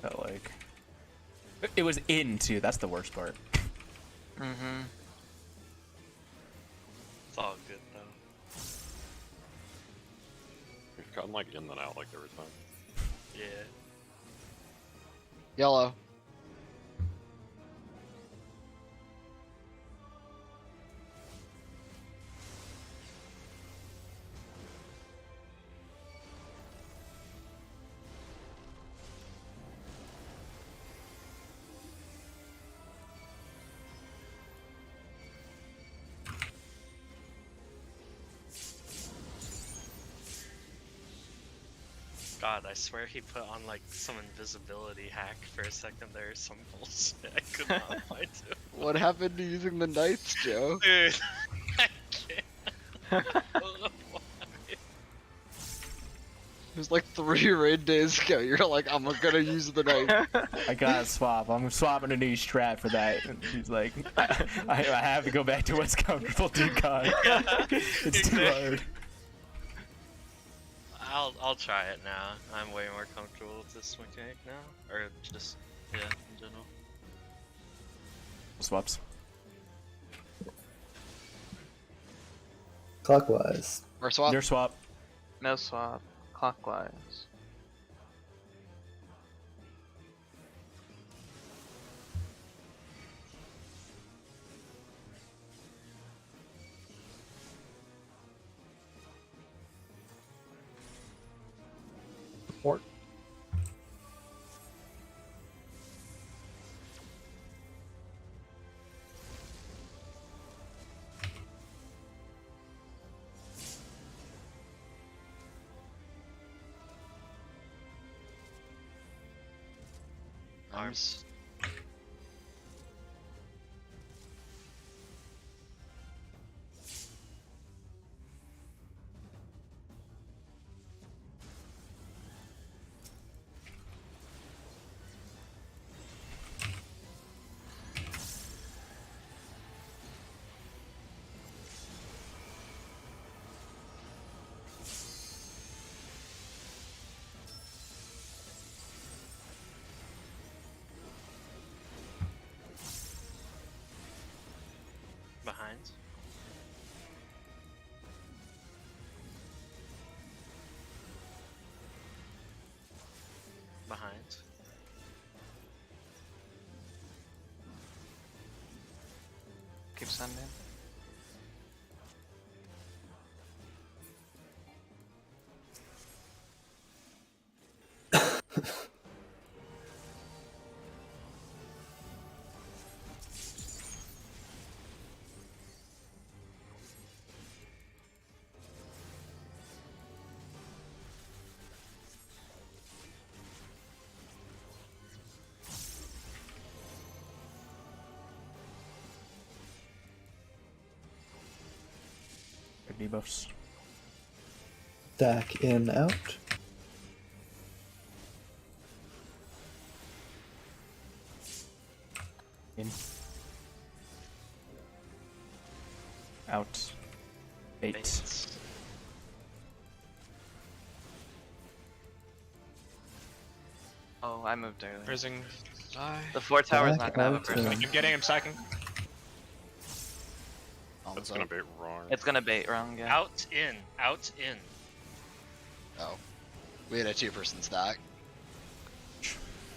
But like, it was in too. That's the worst part. Mm-hmm. It's all good though. We've gotten like in and out like every time. Yeah. Yellow. God, I swear he put on like some invisibility hack for a second there or some bullshit. I could not find it. What happened to using the knights, Joe? Dude, I can't. It was like 3 raid days ago. You're like, I'm gonna use the knight. I gotta swap. I'm swapping a new strat for that. And he's like, I have to go back to what's comfortable, dude. God, it's too hard. I'll try it now. I'm way more comfortable with this mechanic now, or just yeah, in general. Swaps. Clockwise. Or swap. Near swap. No swap. Clockwise. Port. Arms. Behind. Behind. Keep sending. debuffs. Stack in, out. In. Out. 8. Baits. Oh, I moved early. Rising. Die. The 4 tower's Back not gonna have a out, burst. I'm getting him second. That's gonna be wrong. It's gonna bait wrong, yeah. Out in. Out in. Oh. We had a 2-person stack.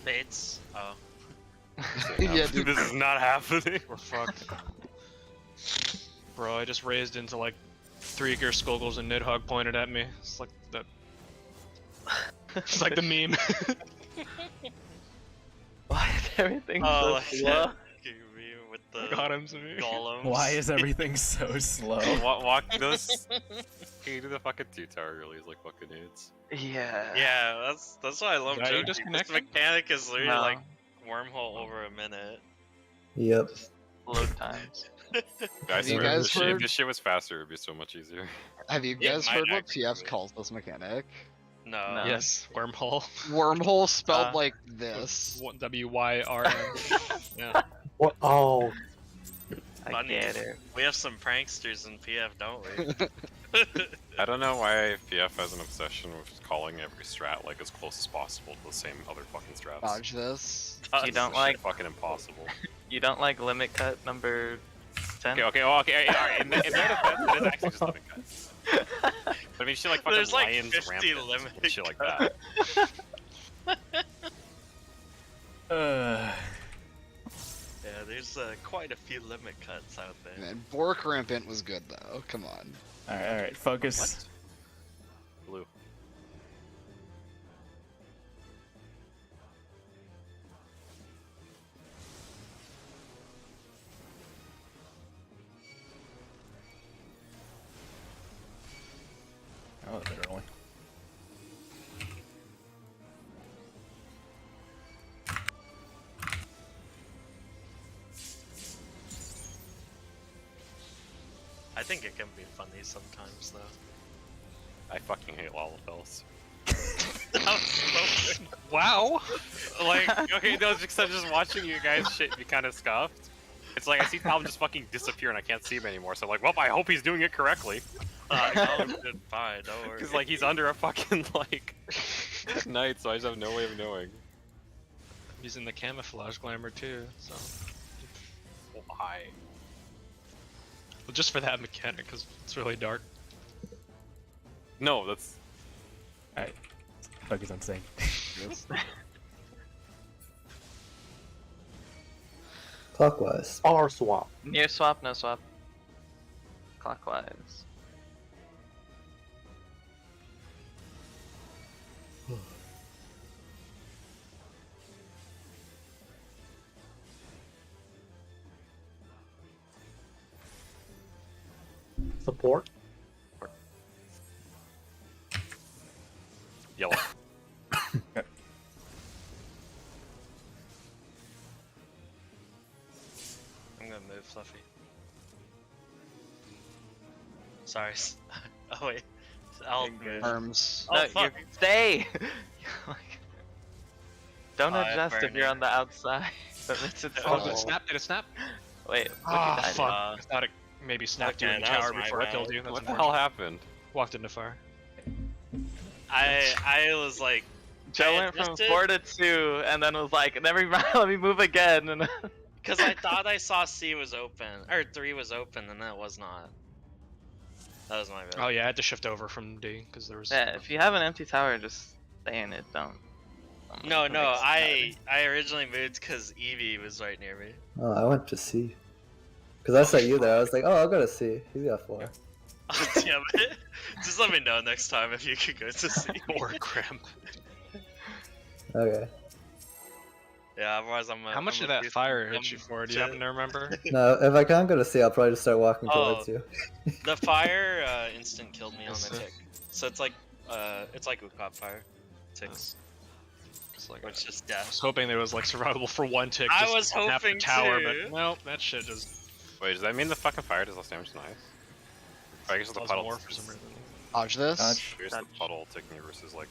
Baits. Oh. Yeah, dude. This is not happening. We're fucked. Bro, I just raised into like 3 Gear Skogels and Nidhogg pointed at me. It's like the. It's like the meme. Why is everything Oh, so slow? with the Got him to me. golems. Why is everything so slow? Walk those. Can you do the fucking 2 tower release like fucking idiots? Yeah. Yeah, that's why I love Are you Joking. This disconnected? mechanic is literally No. like wormhole over a minute. Yep. Load times. Guys, you if guys this shit- heard- if this shit was faster, it'd be so much easier. Have you Yeah, guys might heard what actually PF be. calls this mechanic? No. No. Yes, wormhole. Wormhole spelled Uh, like this. WYRM. Yeah. What? Oh, I Funny. get it. We have some pranksters in PF, don't we? I don't know why PF has an obsession with calling every strat like as close as possible to the same other fucking strats. Dodge this. You don't This like shit fucking impossible. you don't like limit cut number 10? Okay, alright. In their defense, it is actually just limit cut. But I mean, shit like fucking There's like lions, 50 rampants, limit and shit like cut. that. Yeah, there's quite a few limit cuts out there. Man, Bork Rampant was good though. Come on. Alright, focus. Blue. Oh, a bit early. I think it can be funny sometimes, though. I fucking hate Lalafels. That was so good. Wow. Like, okay, no, just 'cause I'm just watching you guys shit be kind of scuffed. It's like I see Tom just fucking disappear and I can't see him anymore, so I'm like, well, I hope he's doing it correctly. Y'all did fine, don't worry. Because, like, he's under a fucking, like, knight, so I just have no way of knowing. Using the camouflage glamour too, so. Why? Well, just for that mechanic, because it's really dark. No, that's... Alright. Focus on saying. Clockwise. R swap. Near swap, no swap. Clockwise. Support. Yellow. I'm gonna move, Fluffy. Sorry. Oh wait. I'll move. Arms. Oh, No, fuck. stay! Don't I adjust if burned you're it. on the outside. That makes it Oh, so- did it snap? Did it snap? Wait, Ah, died. fuck. Uh, I thought it maybe snapped you okay, in the that was tower my before I bad. killed you. That's What the unfortunate. hell happened? Walked into fire. I was like, Joe I went from adjusted- 4 to 2, and then was like, never mind, let me move again. And because I thought I saw C was open, or 3 was open, and that was not. That was my bad. Oh yeah, I had to shift over from D because there was. yeah, if you have an empty tower, just stay in it. Don't. No, don't no, make I originally moved because Eevee was right near me. Oh, I went to C. Because I saw you there. I was like, oh, I'll go to C. He's got 4. Damn it. Just let me know next time if you could go to C. Or cramp. Okay. Yeah, otherwise I'm. How much I'm did that do fire some hit you dumb for? Do you shit. happen to remember? No, if I can't go to C, I'll probably just start walking Oh. towards you. The fire instant killed me on Is the it? tick. So it's like Ukop fire ticks, It's like, which is I death. was hoping there was like survivable for one tick. I just was snap the hoping tower, too. but no, that shit just. Wait, does that mean the fucking fire does less damage than ice? I guess the Does puddle more for some reason. Dodge this. Dodge. Here's the puddle taking you versus like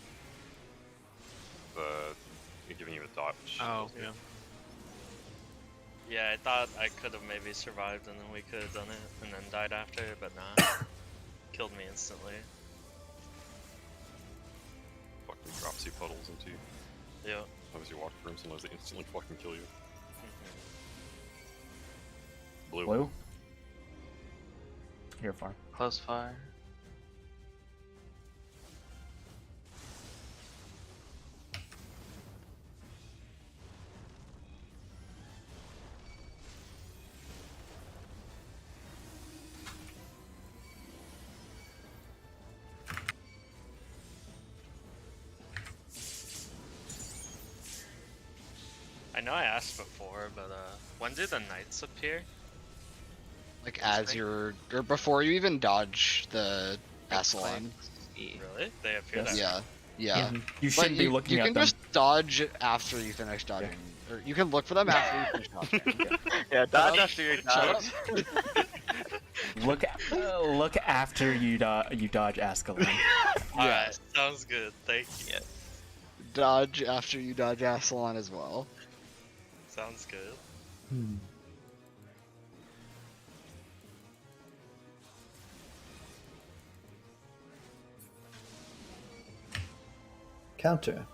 the giving you a dodge. Oh, yeah. Yeah, I thought I could have maybe survived and then we could have done it and then died after, but nah. Killed me instantly. Fucking drops you puddles into you. Yeah. Sometimes you walk through them, sometimes they instantly fucking kill you. Blue. Blue. Here, farm. Close fire. I know I asked before, but when do the knights appear? Like as you're, or before you even dodge the Assalan. Really? They appear Yes. that Yeah, yeah. You But shouldn't be looking you at can them. just dodge after you finish dodging, or you can look for them after you finish dodging. Yeah, dodge after your dodge. Look after you dodge Ascalon. Alright, sounds good. Thank you. Dodge after you dodge Assalan as well. Sounds good. Hmm. Counter.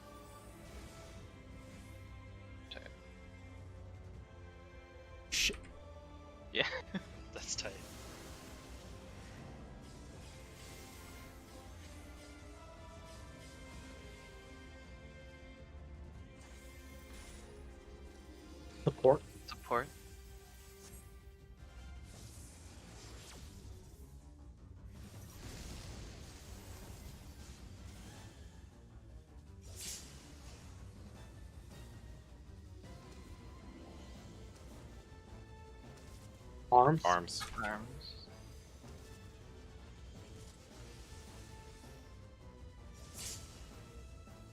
Shit. Yeah. That's tight. Support. Support. Arms. Arms. Arms.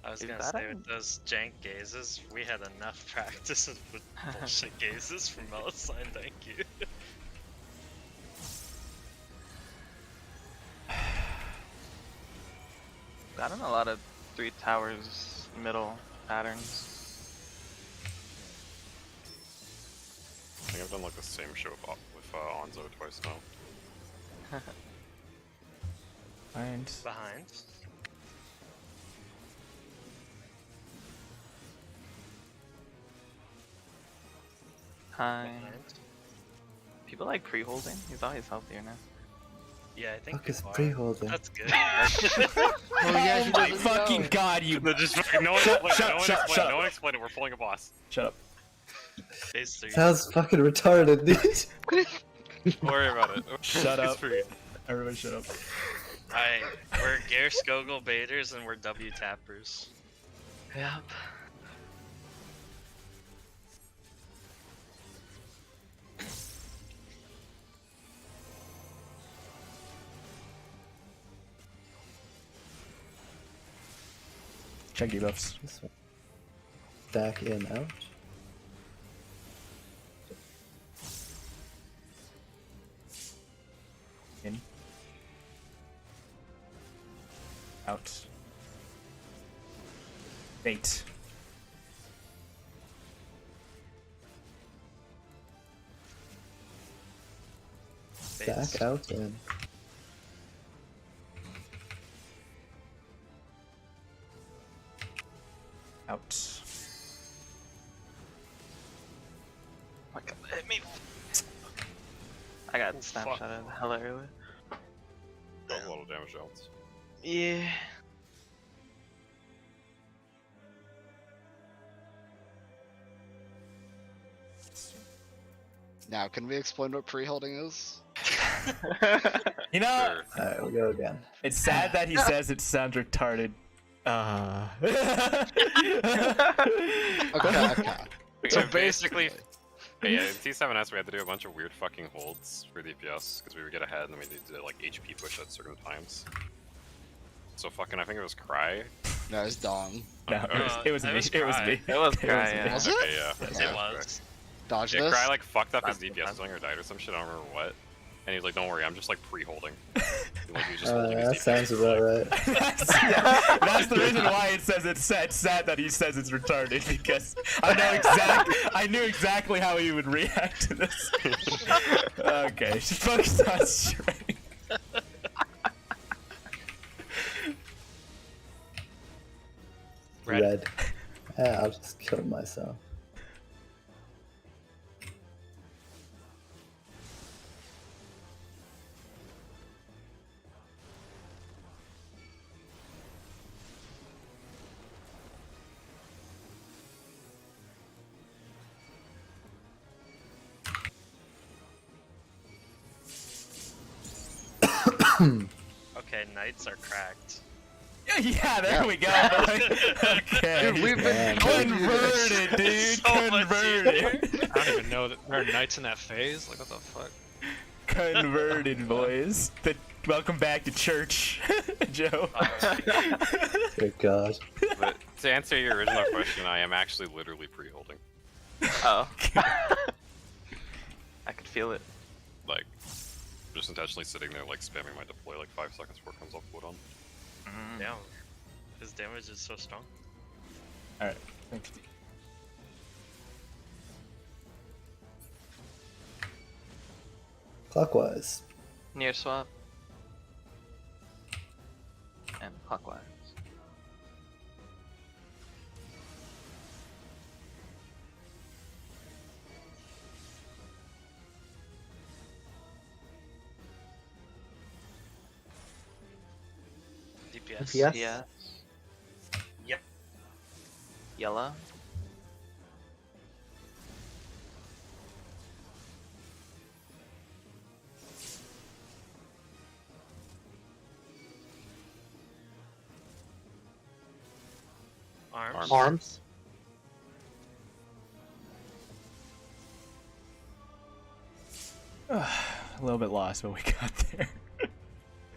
I was Is gonna that say a- with those jank gazes, we had enough practice with bullshit gazes from Melisine, thank you. Gotten a lot of 3 towers middle patterns. I think I've done like the same show with Onzo twice now. And Behind. Time. Behind. People like pre-holding. He's always healthier now. Yeah, I think Fuck is people are. pre-holding? That's good. Oh yeah, he my doesn't fucking know. god, you! No, just no one explain it. shut- No one shut- explain shut it. up. No one explain it. We're pulling a boss. Shut up. Phase 3. Sounds fucking retarded, dude. Don't worry about it. Shut It's up. free. Everybody, shut up. Alright, we're Gear Skogul baiters and we're W tappers. Yep. Check debuffs. This one. Back in, out. In. Out. Bait. Back out in. Out. Oh, hit me. I got Oh, snapshot fuck. of the hella early. Got a lot of damage out. Yeah. Now, can we explain what pre-holding is? You know, Sure. Alright, we'll go again. it's sad that he says it sounds retarded. Okay, okay. So So basically, Hey, yeah, in T7S we had to do a bunch of weird fucking holds for DPS because we would get ahead and then we needed to like HP push at certain times. So fucking, I think it was Cry. no, it's Dong. No, it was it me. was It was Cry. me. It was It Cry, was me. yeah. Was it? Okay, yeah. Yes. It was. Dodge Yeah, this. Cry like fucked up his That's DPS fine. swing or died or some shit, I don't remember what. And he's like, don't worry, I'm just like pre-holding. Like, he was just holding his That DPS sounds for, about like, right. That's the reason why it says it's sad that he says it's retarded, because I knew exactly how he would react to this. Okay, just focus on strength. Red. Yeah, I'll just kill myself. Okay, knights are cracked. Yeah, there we go. Okay. Dude, we've been converted, dude. So much Converted. I don't even know that there are knights in that phase. Like what the fuck? Converted, boys. Welcome back to church, Joe. Good God. But to answer your original question, I am actually literally pre-holding. Oh. I could feel it. Like, just intentionally sitting there, like, spamming my deploy like 5 seconds before it comes off cooldown. Damn. His damage is so strong. Alright, thanks. Clockwise. Near swap. And clockwise. DPS. Yes. Yes. Yep. Yellow. Arms. Arms. A little bit lost, but we got there.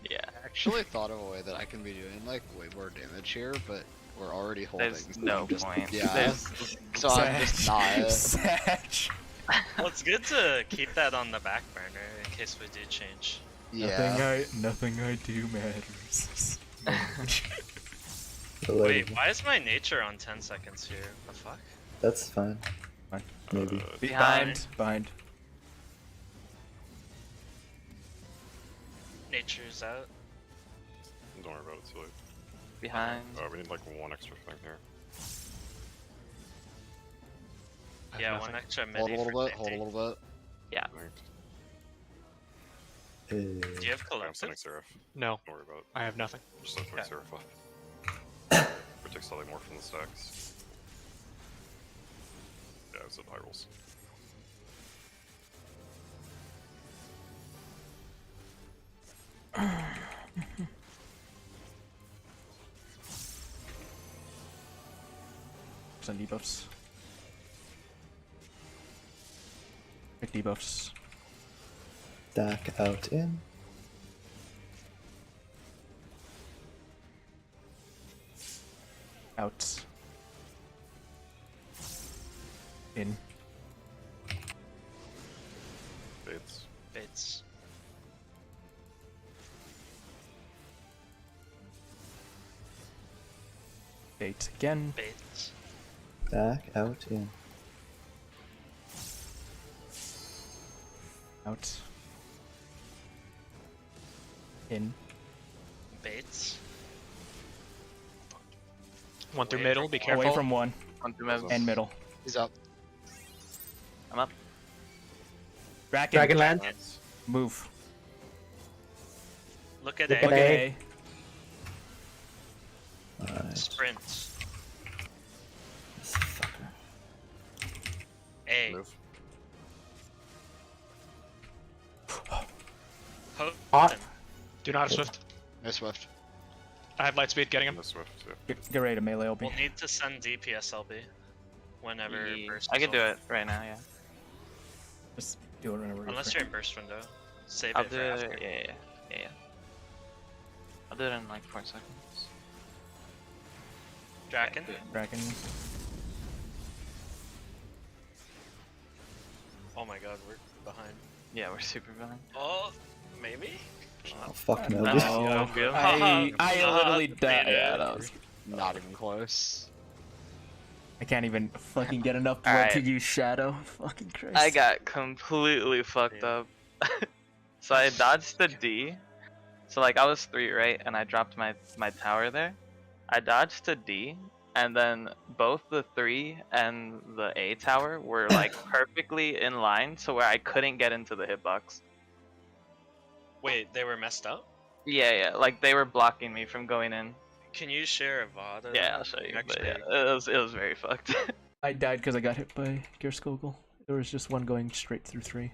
Yeah. I actually thought of a way that I can be doing like way more damage here, but we're already holding. There's so no I'm just, point. Yeah. So I'm just not. Satch. Well, it's good to keep that on the back burner in case we do change. Yeah. Nothing I do matters. Wait, why is my nature on 10 seconds here? The fuck? That's fine. Fine. Maybe. Behind. Bind. Nature's out. Don't worry about it, too late. Behind. We need like one extra thing here. I have Yeah, nothing. one extra midi Hold a little for bit. Hold a safety. little bit. Yeah. Do you have I'm collective? sending Seraph. No, Don't worry about it. I have nothing. Just send Okay. Seraph up. Protect slightly more from the stacks. Yeah, it's at high rolls. Some debuffs. Big debuffs. Stack out in. Out. In. Baits. Baits. Bait again. Baits. Back out in. Out. In. Baits. One through Away middle. from Be wall. careful. Away from one. On through mid. And middle. He's up. I'm up. Dragon. Dragonland. Move. Look at Look A. at Look at A. A. Alright. Sprint. This fucker. A. Move. Hot. Do not swift. No swift. I have light speed. Getting him. No Swift, yeah. Get ready to melee LB. We'll need to send DPS LB whenever burst. I is can do over. it right now, yeah. Just do it whenever. Unless you're in burst window. Save I'll it do for it. after. Yeah. I'll do it in like 4 seconds. Draken. Dragon. Oh my god, we're behind. Yeah, we're super villain. Oh, maybe. Oh, fuck no. No. This- I literally died. Beta. Yeah, that was. Not even close. I can't even fucking get enough blood Alright. to use Shadow. Fucking Christ. I got completely fucked Yeah. up. So I dodged the D. So like I was 3, right? And I dropped my tower there. I dodged to D, and then both the 3 and the A tower were like perfectly in line to where I couldn't get into the hitbox. Wait, they were messed up? Yeah, like they were blocking me from going in. Can you share a VOD? Yeah, I'll show you. But Actually, yeah, it was very fucked. I died because I got hit by Gearskogel. There was just one going straight through 3.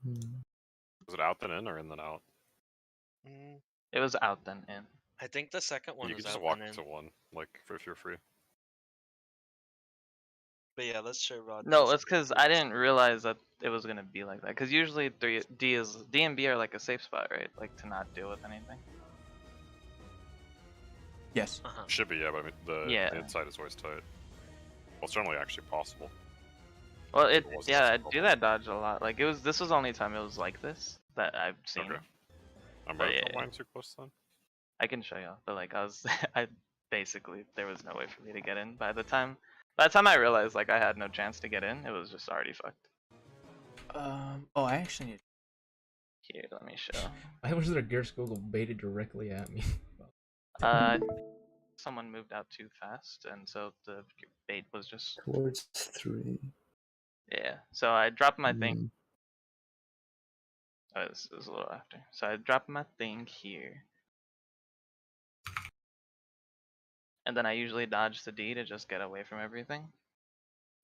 Was it out then in or in then out? Mm, It was out then in. I think the second one You was could just out walk and in. to one, like if you're free. But yeah, let's share VOD. No, it's because I didn't realize that it was gonna be like that. Because usually D and B are like a safe spot, right? Like to not deal with anything. Yes. Uh-huh. Should be, yeah, but I mean the Yeah. inside is always tight. Well, it's certainly actually possible. Well, It wasn't yeah, I such a do that dodge a lot. Like this was the only time it was like this that I've seen. Okay. I'm But right yeah. line too close then. I can show you, but like I basically there was no way for me to get in. By the time I realized like I had no chance to get in, it was just already fucked. Oh, I actually need. Here, let me show. Why was there a Gearskogel baited directly at me? Someone moved out too fast, and so the bait was just Towards 3. yeah. So I dropped my thing. Mm. Oh, this is a little after. So I dropped my thing here. And then I usually dodge the D to just get away from everything.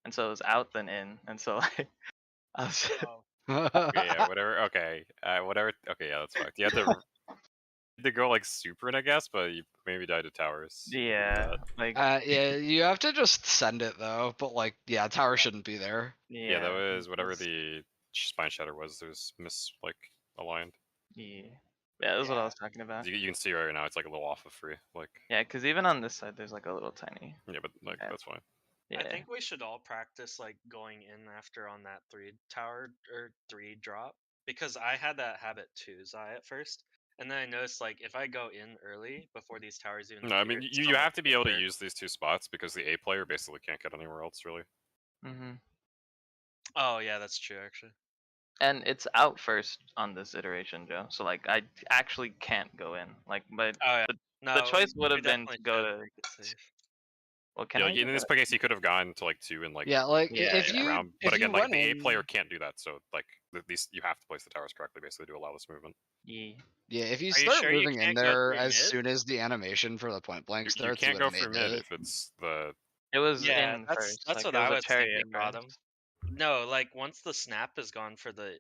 And so it was out then in. And so like I was Okay, yeah, whatever. Okay, whatever. Okay, yeah, that's fucked. You had to go like super in, I guess, but you maybe died to towers. yeah, like Yeah, you have to just send it though. But like, yeah, tower shouldn't be there. Yeah, that was whatever it's- the spine shatter was. It was aligned. Yeah. Yeah, that's what I was talking about. You can see right now it's like a little off of free. Like Yeah, because even on this side there's like a little tiny. yeah, but like Yeah. that's fine. Yeah. I think we should all practice like going in after on that 3 tower or 3 drop, because I had that habit too, Zai, at first, and then I noticed like if I go in early before these towers even No, I mean appear, it's you so much have to be able to quicker. use these 2 spots because the A player basically can't get anywhere else really. Mm-hmm. Oh yeah, that's true actually. And it's out first on this iteration, Joe. So like I actually can't go in. Like but Oh yeah. the No, choice would we have been to definitely go should to break it safe. well can Yeah, I like, in do this that? case, he could have gone to like 2 and like Yeah, like Yeah, if you around. if But again, you like went the A in, player can't do that. So like these you have to place the towers correctly basically to allow this movement. Yeah. yeah, if you Are you start sure you moving in can't go there through as mid? soon as the animation for the point blank You starts, can't you go would have through made mid it. if it's the It was Yeah, in that's first. that's like, what it I a was chariot thinking, Bottom. first. No, like once the snap is gone for the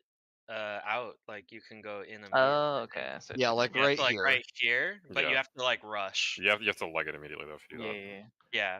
out, like you can go in immediately. Oh, okay. I see what Yeah, you like mean. You have right to, like here. right here, but you Yeah. have to like rush. you have to leg it immediately though if you do that. Yeah. Yeah,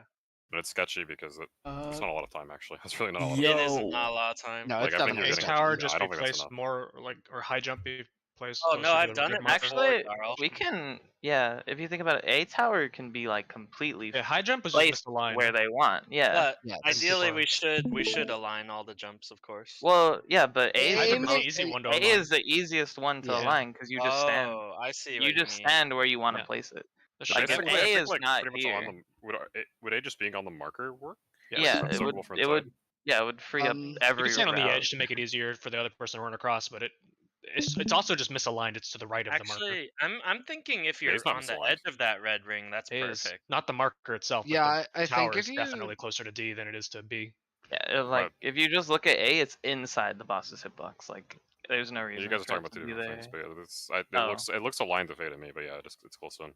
And it's sketchy because it's Uh, not a lot of time actually. It's really not a lot of Yo. time. it is not a lot of time. No, Like, it's I think definitely you're A getting sketchy. tower Yeah, just I be don't think that's placed enough. more like, or high jump be placed. Oh closer no, to I've the done red it marker. before, Actually, Carl. we can. Yeah, if you think about it, a tower can be like completely Yeah, high jump is placed just misaligned. where they want. Yeah. But Yeah, ideally, super- we should align all the jumps, of course. Well, yeah, but A High It is, jump is the may- easy one to A align. is the easiest one to Yeah. align because you just stand. Oh, I see. You what just you mean. stand where you want to Yeah. place it. That's Like, just if it. A I think, is like, not pretty much on here. would A just being on the marker work? Yeah, that's it so would. cool for It inside. would. Yeah, it would free up You every. You can stand on the route. edge to make it easier for the other person to run across, but it's also just misaligned. It's to the right of the marker. Actually, I'm thinking if Yeah, you're it's not on the misaligned. edge of that red ring, that's It is perfect. not the marker itself. But Yeah, the I tower think is if you definitely closer to D than it is to B. Yeah, like if you just look at A, it's inside the boss's hitbox. Like, there's no reason. You guys are for talking it about to two be different there. things, but yeah, Oh. it looks aligned to fade to me, but yeah, it's close in.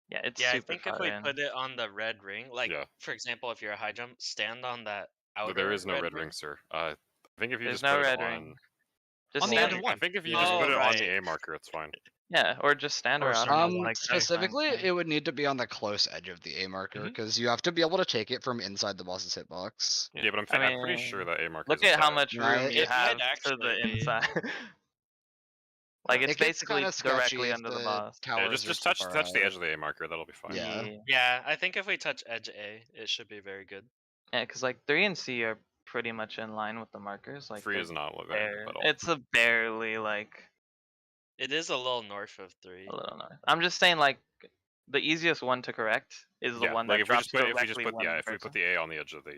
Yeah, it's Yeah, I super think if far we in. put it on the red ring, like Yeah. for example, if you're a high jump, stand on that outer. There is no red ring, sir. I think if you There's just no put it red on, ring. Just On the stand. edge of one. I think if you Yeah. just put it on right. the A marker, it's fine. Yeah, or just stand Or around. circle and, one. like specifically, stand. it would need to be on the close edge of the A marker Mhm. because you have to be able to take it from inside the boss's hitbox. Yeah, but I'm pretty sure that A marker. Look is at how inside. much Yeah, room you it might have to actually the be. inside. Like, it's It gets basically kinda sketchy directly if under the the boss. Yeah, towers just are touch too far the out. edge of the A marker. That'll be fine. Yeah. Yeah, I think if we touch edge A, it should be very good. Yeah, because like 3 and C are pretty much in line with the markers. Like Free they're is not what at all. It's a barely like It is a little north of 3. a little north. I'm just saying like the easiest one to correct is the Yeah, one like that if we drops just put directly one if we put person. the A on the edge of the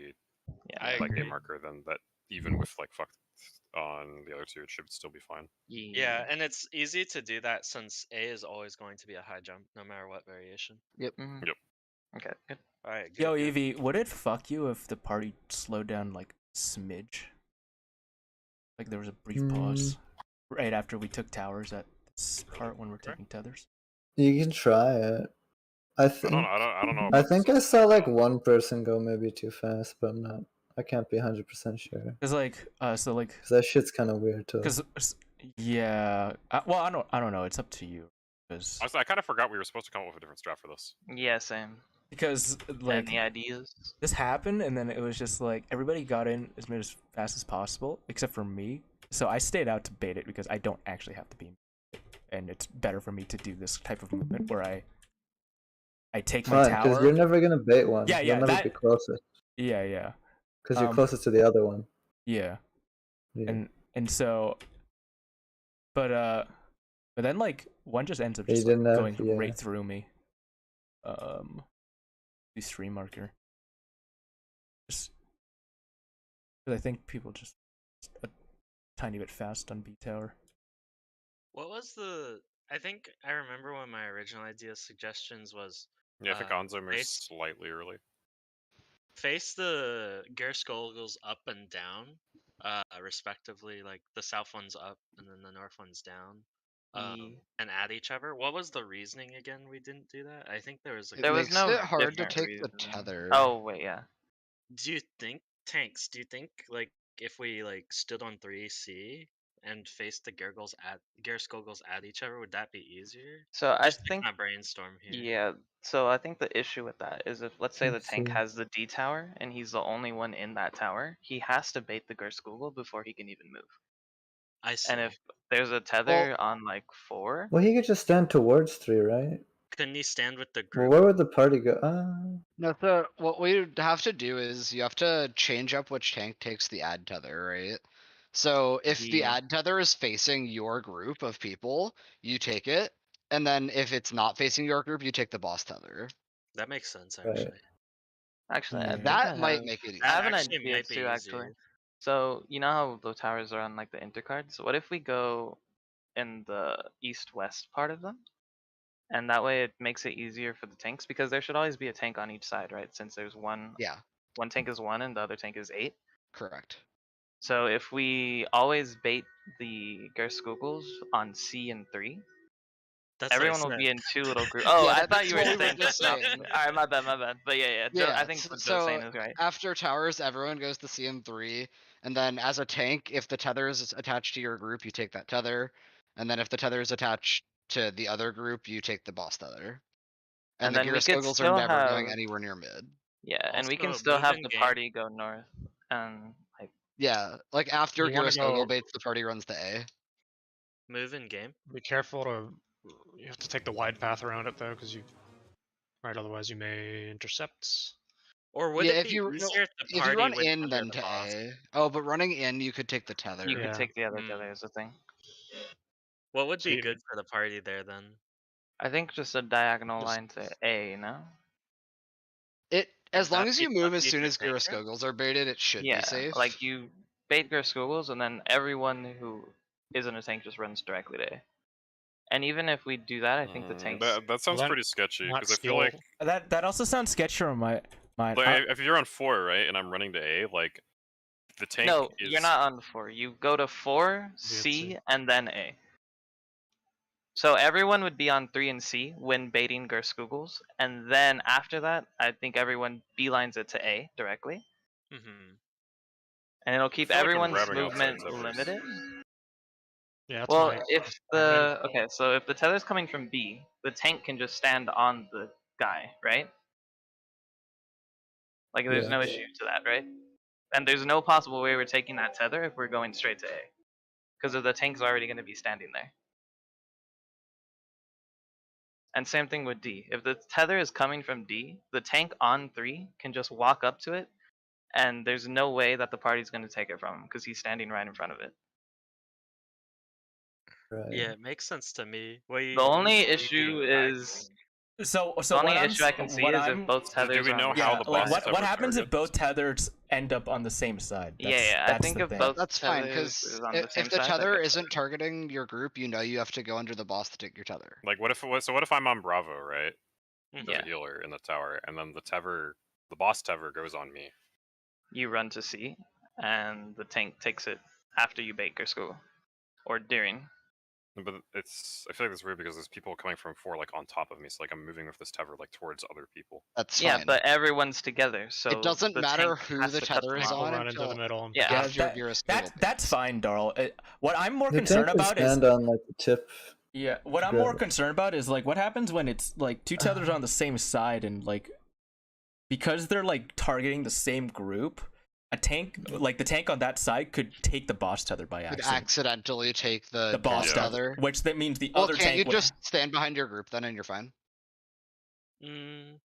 Yeah. I like A agree. marker, then that even with like fuck on the other two, it should still be fine. Yeah, and it's easy to do that since A is always going to be a high jump, no matter what variation. Mhm. Yep. Okay, good. Alright, good. Yo, good. Evie, would it fuck you if the party slowed down like smidge? Like there was a brief pause right after we took towers at this part when we're taking tethers. You can try it. I think. I don't know. I about think this. I saw like one person go maybe too fast, but I'm not. I can't be 100% sure. Cause like, so like, Cause that shit's kind of weird too. cause yeah, well, I don't know. It's up to you. Cause Honestly, I kind of forgot we were supposed to come up with a different strat for this. Yeah, same. because like Any ideas? this happened and then it was just like everybody got in as fast as possible except for me. So I stayed out to bait it because I don't actually have to be, and it's better for me to do this type of movement where I take my Fine, tower. because you're never gonna bait one. Yeah, You'll never be closest. Yeah. Because you're closest to the other one. Yeah. Yeah. And so, but then like one just ends up You just like, didn't have- going yeah. right through me. The stream marker. Just, 'cause I think people just a tiny bit fast on B tower. What was the... I think I remember one of my original idea suggestions was Yeah, I think Onzo moves face- slightly early. face the Gerskogels up and down, respectively. Like the south one's up and then the north one's down, and add each other. What was the reasoning again? We didn't do that. I think there was like. There was makes no it hard to different take the reason. tether. Oh wait, yeah. Do you think tanks? Do you think like if we like stood on 3C and faced the Gerskogels at each other, would that be easier? So I Just think my brainstorm here. yeah. So I think the issue with that is if let's say the Let's tank see. has the D tower and he's the only one in that tower, he has to bait the Gerskogel before he can even move. I see. And if there's a tether on like 4, Well, he could just stand towards 3, right? Couldn't he stand with the Well, group? where would the party go? No, so what we have to do is you have to change up which tank takes the ad tether, right? So if the Yeah. ad tether is facing your group of people, you take it, and then if it's not facing your group, you take the boss tether. That makes sense Right. actually. Actually, I Yeah. think That I might have- make it easier. I have an actually idea might be too, actually. easier. So you know how the towers are on like the intercards? What if we go in the east-west part of them? And that way it makes it easier for the tanks because there should always be a tank on each side, right? Since there's one Yeah, tank is 1 and the other tank is 8. correct. So if we always bait the Gerskogels on C and 3, That's what I everyone will said. be in 2 little groups. Oh, Yeah, I that's thought you were what we were saying just something else. saying. Alright, my bad. But yeah. Yeah, I think what Joe's so saying is right. after towers, everyone goes to CM3, and then as a tank, if the tether is attached to your group, you take that tether, and then if the tether is attached to the other group, you take the boss tether. And the then we could Gerskogels are still never have going anywhere near mid. yeah, and we can Also, still have move in the game. party go north and like Yeah, like after You wanna Gerskogel go- baits, the party runs to A. Move in game. Be careful to. You have to take the wide path around it though, because you. Right, otherwise you may intercept. Or would Yeah, it if be you easier if the if party you run went in, under then the to boss? A. Oh, but running in, you could take the tether. you could Yeah. take the other Mm. tether is the thing. What would So be you- good for the party there then? I think just a diagonal Just- line to A, you know? It as long that as be you move as tough soon to as tank it? Gerskogels are baited, it should Yeah, be safe. like you bait Gerskogels and then everyone who isn't a tank just runs directly to A. And even if we do that, I think the tanks. That sounds then pretty sketchy not because I feel like That also sounds sketchy on my mind. like, if you're on 4, right, and I'm running to A, like the tank No, is you're not on 4. You go to 4, C, C. and then A. So everyone would be on 3 and C when baiting Gerskogels, and then after that, I think everyone beelines it to A directly, Mm-hmm. and it'll keep feel like we're everyone's grabbing outside movement tethers. limited. Yeah. That's Well, my- if the okay, so if the tether's coming from B, the tank can just stand on the guy, right? Like there's Yeah. no issue to that, right? And there's no possible way we're taking that tether if we're going straight to A, because the tank's already going to be standing there. And same thing with D. If the tether is coming from D, the tank on 3 can just walk up to it and there's no way that the party's going to take it from him because he's standing right in front of it. Right. Yeah, it makes sense to me. The only issue is So the only what I'm issue I can see what is I'm if both So do tethers we are know on how yeah, the like boss what tether happens if targets? both tethers end up on the same side? Yeah, I that's think the if thing. both That's fine, tethers because is on the same if the side, I tether guess isn't targeting your group, you know you have to go under the boss to take your tether. Like, what if it was? So what if I'm on Bravo, right? Mhm. As Yeah. a healer in the tower, and then the boss tether goes on me. you run to C, and the tank takes it after you bait your school, or during. But I feel like it's weird because there's people coming from 4 like on top of me, so like I'm moving with this tether like towards other people. That's Yeah, fine. but everyone's together, so it doesn't the matter tank who has the to cut tether them is off. on Run into until the middle. Yeah. you have your Geras Goggle That's base. fine, Darl. What I'm more The concerned tank can about is stand on like the tip. yeah. What to I'm grab more it. concerned about is like what happens when it's like two tethers on the same side and like because they're like targeting the same group. A tank like the tank on that side could take the boss tether by Could accident. accidentally take the The boss Yeah. tether, which that means the Well, other can't tank you would just stand behind your group then and you're fine? Mm,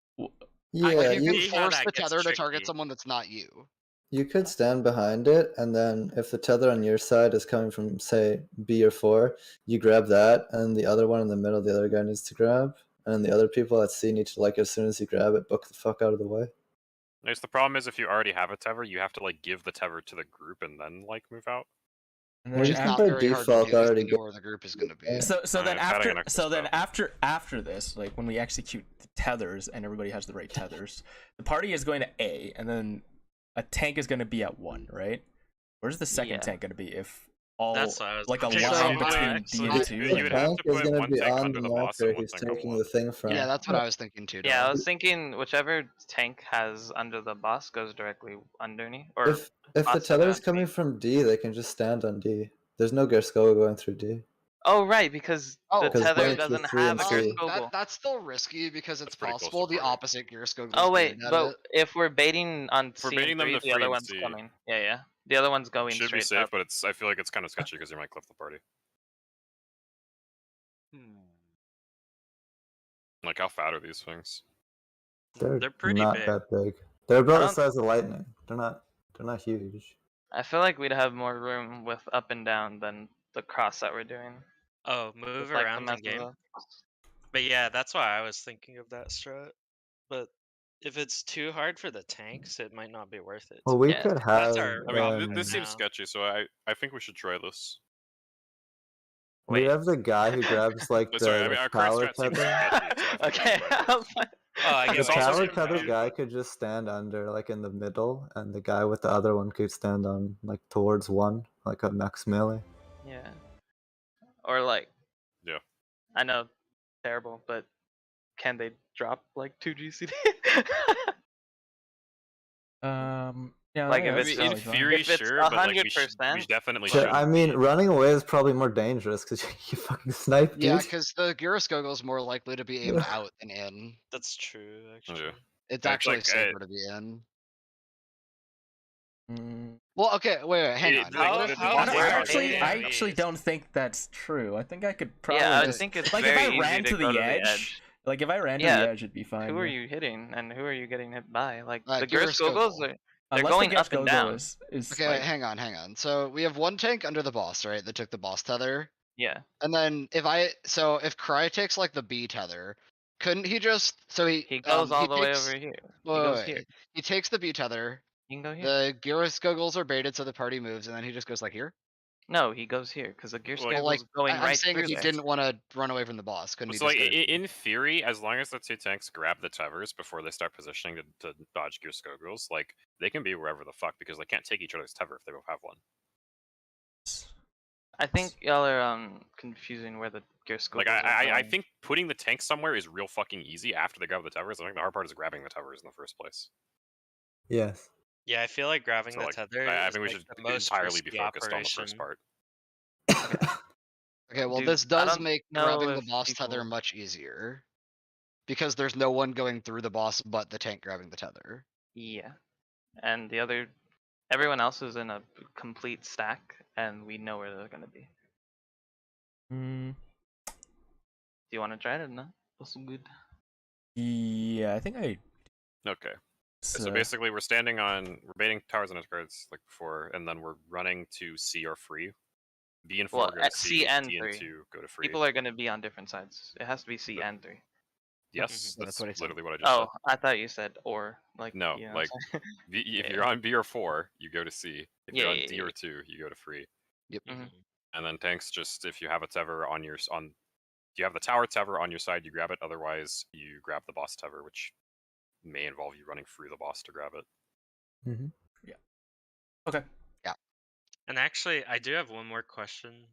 Yeah, Like you can see how force that the gets tether to target tricky. someone that's not you. you could stand behind it, and then if the tether on your side is coming from, say, B or 4, you grab that, and the other one in the middle, the other guy needs to grab, and the other people at C need to, like, as soon as you grab it, book the fuck out of the way. Nice. The problem is if you already have a tether, you have to like give the tether to the group and then like move out. and Well, Which you is can not by very hard to default do because already you know where the group is going to be. So then Adding an after extra step. after this, like when we execute the tethers and everybody has the right tethers, the party is going to A, and then a tank is going to be at 1, right? Where's the second Yeah. tank going to be if all That's what I was like a thinking. line So, between so D I- and 2? You The would have tank to is put going to one be tank on under the the boss and marker one he's tank on taking one. the thing from. Yeah, that's what I was thinking too. Yeah, I Darl. was thinking whichever tank has under the boss goes directly underneath. Or If the boss tether is underneath. coming from D, they can just stand on D. There's no Gerskoga going through D. Oh right, because Oh, the 'Cause tether then it's doesn't the 3 have and a C. Gerskogel. That's still risky because it's That's pretty close to possible the party. opposite Geras Oh is wait, good at but it. if we're baiting on If we're C baiting and them 3, to the 3 other and one's C. coming. Yeah. The other one's going Should be straight safe, up. but I feel like it's kind of sketchy because you might clip the party. Like how fat are these things? They're pretty not big. that big. They're about I the don't- size of lightning. They're not huge. I feel like we'd have more room with up and down than the cross that we're doing. Oh, move With, like, the around in massive game. up. But yeah, that's why I was thinking of that strat. But if it's too hard for the tanks, it might not be worth it. Well, we Yeah, could That's have. our I mean, problem this right seems now. sketchy, so I think we should try this. We Wait. have the guy who grabs like Oh, the, sorry, I mean, our current power strat seems tether. sketchy, so I think we Okay. should try this. I was like- Oh, I The get It's what you're also power saying. tether sketchy, guy but- could just stand under, like in the middle, and the guy with the other one could stand on, like towards 1, like a max melee. Yeah. Or like. Yeah. I know, terrible, but can they drop like 2 GCD? Yeah, Like, yeah, if that's it's probably In fine. theory, If it's sure, but like we 100%, definitely But, shouldn't. I mean, be. running away is probably more dangerous because you fucking snipe, dude. Yeah, because the Geras Goggle is more likely to be aimed out than in. That's true, actually. Yeah. It's It's actually like, safer to be in. Mm, Well, okay, wait, hang It- on. like, What the- if the the I, boss don't- We're I tether- actually, dating I at actually least. don't think that's true. I think I could probably yeah, I just think it's like if very I ran easy to to go the to edge, the edge. like if I ran to Yeah, the edge, it'd be fine. Who are yeah. you hitting, and who are you getting hit by? Like the Geras Geras Gogos, Goggle. they're Unless going the up and Goggle down. is Okay, like- hang on. So we have one tank under the boss, right? That took the boss tether. Yeah. And then if Cry takes like the B tether, couldn't he just He goes all the way takes- over here. He wait, goes wait, here. He takes the B tether. You can go here. The Geras Goggles are baited, so the party moves, and then he just goes like here. No, he goes here because the Gears Well, Goggle's Well, like going I'm right saying through if he there. didn't want to run away from the boss, couldn't he So just like go to- in theory, as long as the 2 tanks grab the tethers before they start positioning to dodge Gear Skogos, like they can be wherever the fuck because they can't take each other's tether if they both have one. I think y'all are confusing where the Gears Like Goggles are I going. think putting the tank somewhere is real fucking easy after they grab the tethers. I think the hard part is grabbing the tethers in the first place. Yes. Yeah, I feel like grabbing So the like, tether I is think we like should the most entirely be risky focused operation. on the first part. Okay, well Dude, this I does don't make know grabbing the if boss tether people- much easier. Because there's no one going through the boss but the tank grabbing the tether. Yeah, and everyone else is in a complete stack, and we know where they're gonna be. Mm, Do you want to try it or not? That's good. yeah, I think I Okay. So basically, we're baiting towers and edgeguards like before, and then we're running to C or free. B and 4 Well, go to at C and D and 3. 2 go to free. People are gonna be on different sides. It has to be C But- and 3. Yes, That's that's what he said. literally what I just Oh, said. I thought you said or. Like, No, you know like what if Yeah. you're on B or 4, you go to C. If Yeah, you're on yeah, D yeah. or 2, you go to free. Yep. Mhm. And then tanks, just if you have a Tever if you have the tower Tever on your side, you grab it. Otherwise, you grab the boss Tever, which may involve you running through the boss to grab it. Mm-hmm. Okay. And actually, I do have one more question.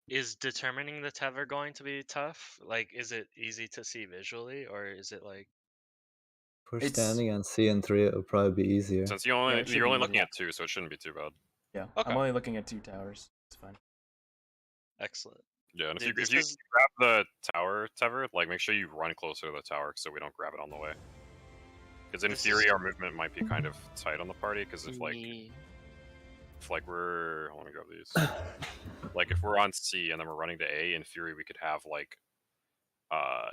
Is determining the tether going to be tough? Like, is it easy to see visually, or is it like? If we're It's- standing on C and 3, it would probably be easier. Since it should you're be only looking easier. at 2, so it shouldn't be too bad. Yeah. Okay. I'm only looking at 2 towers. It's fine. Excellent. Yeah, and Dude, if this you is- grab the tower Tever, like make sure you run closer to the tower so we don't grab it on the way. Because in This theory, is- our movement might be kind of tight on the party. Because if Yeah. we're, let me grab these. Like if we're on C and then we're running to A, in theory we could have like a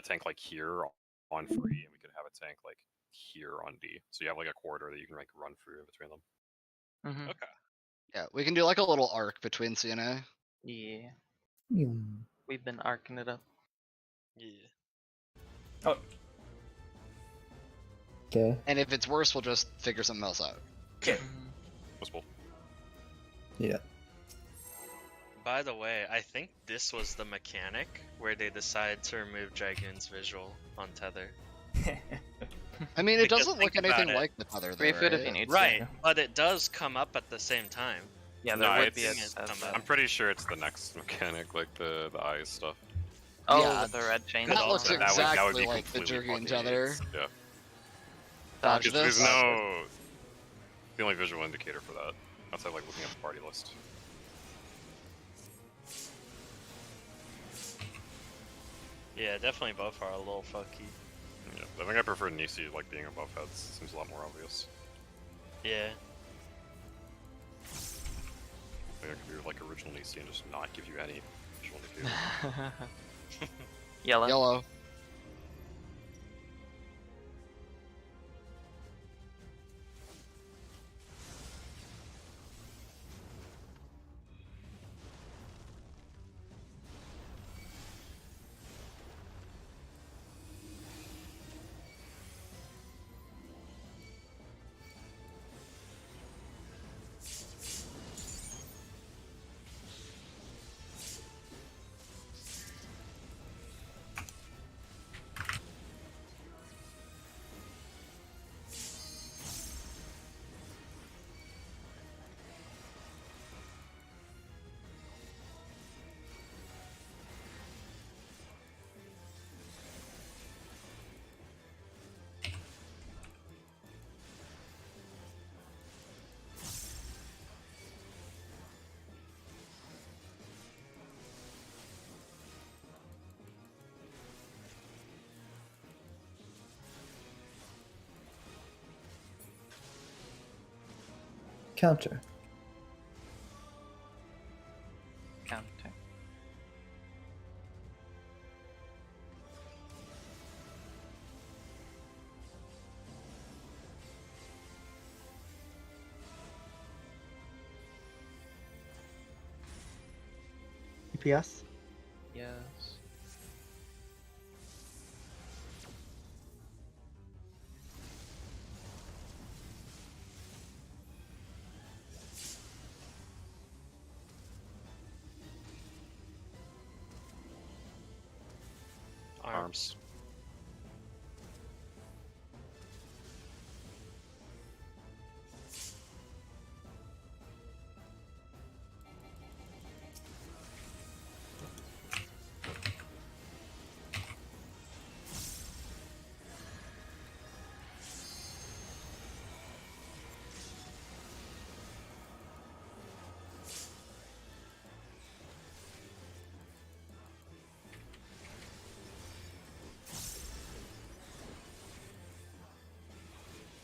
tank like here on free, and we could have a tank like here on D. So you have like a corridor that you can like run through in between them. Mhm. Okay. Yeah, we can do like a little arc between C and A. Yeah. Hmm. We've been arcing it up. Yeah. Oh, Okay. And if it's worse, we'll just figure something else out. okay. Possible. Yeah. By the way, I think this was the mechanic where they decided to remove Dragoon's visual on tether. I mean, it Because doesn't look think about anything it. like the tether, though, 3 foot if you right? need Right, Yeah. but it does come up at the same time. Yeah, No, there would be a it's- test. I'm I'm pretty sure it's the next mechanic, like the eyes stuff. Oh, Yeah, with the red chain. That Could looks also- exactly be like the completely Dragoon fucking tether. idiots. Yeah. Dodge Dodge There's this. no. The only visual indicator for that, outside like looking at the party list. Yeah, definitely both are a little fucky. Yeah, I think I prefer Nisi like being above heads. Seems a lot more obvious. Yeah. I think I could do like original Nisi and just not give you any visual indicator. Yellow. Yellow. Counter. Counter. DPS. Yes. Arms.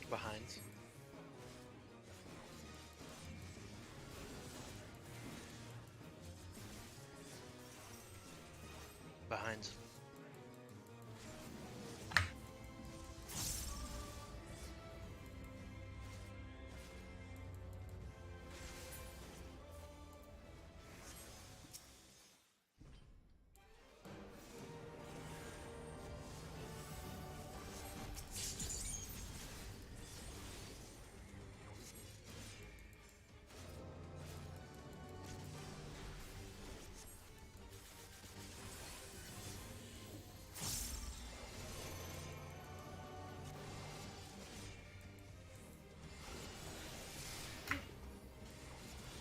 Behind. Behind.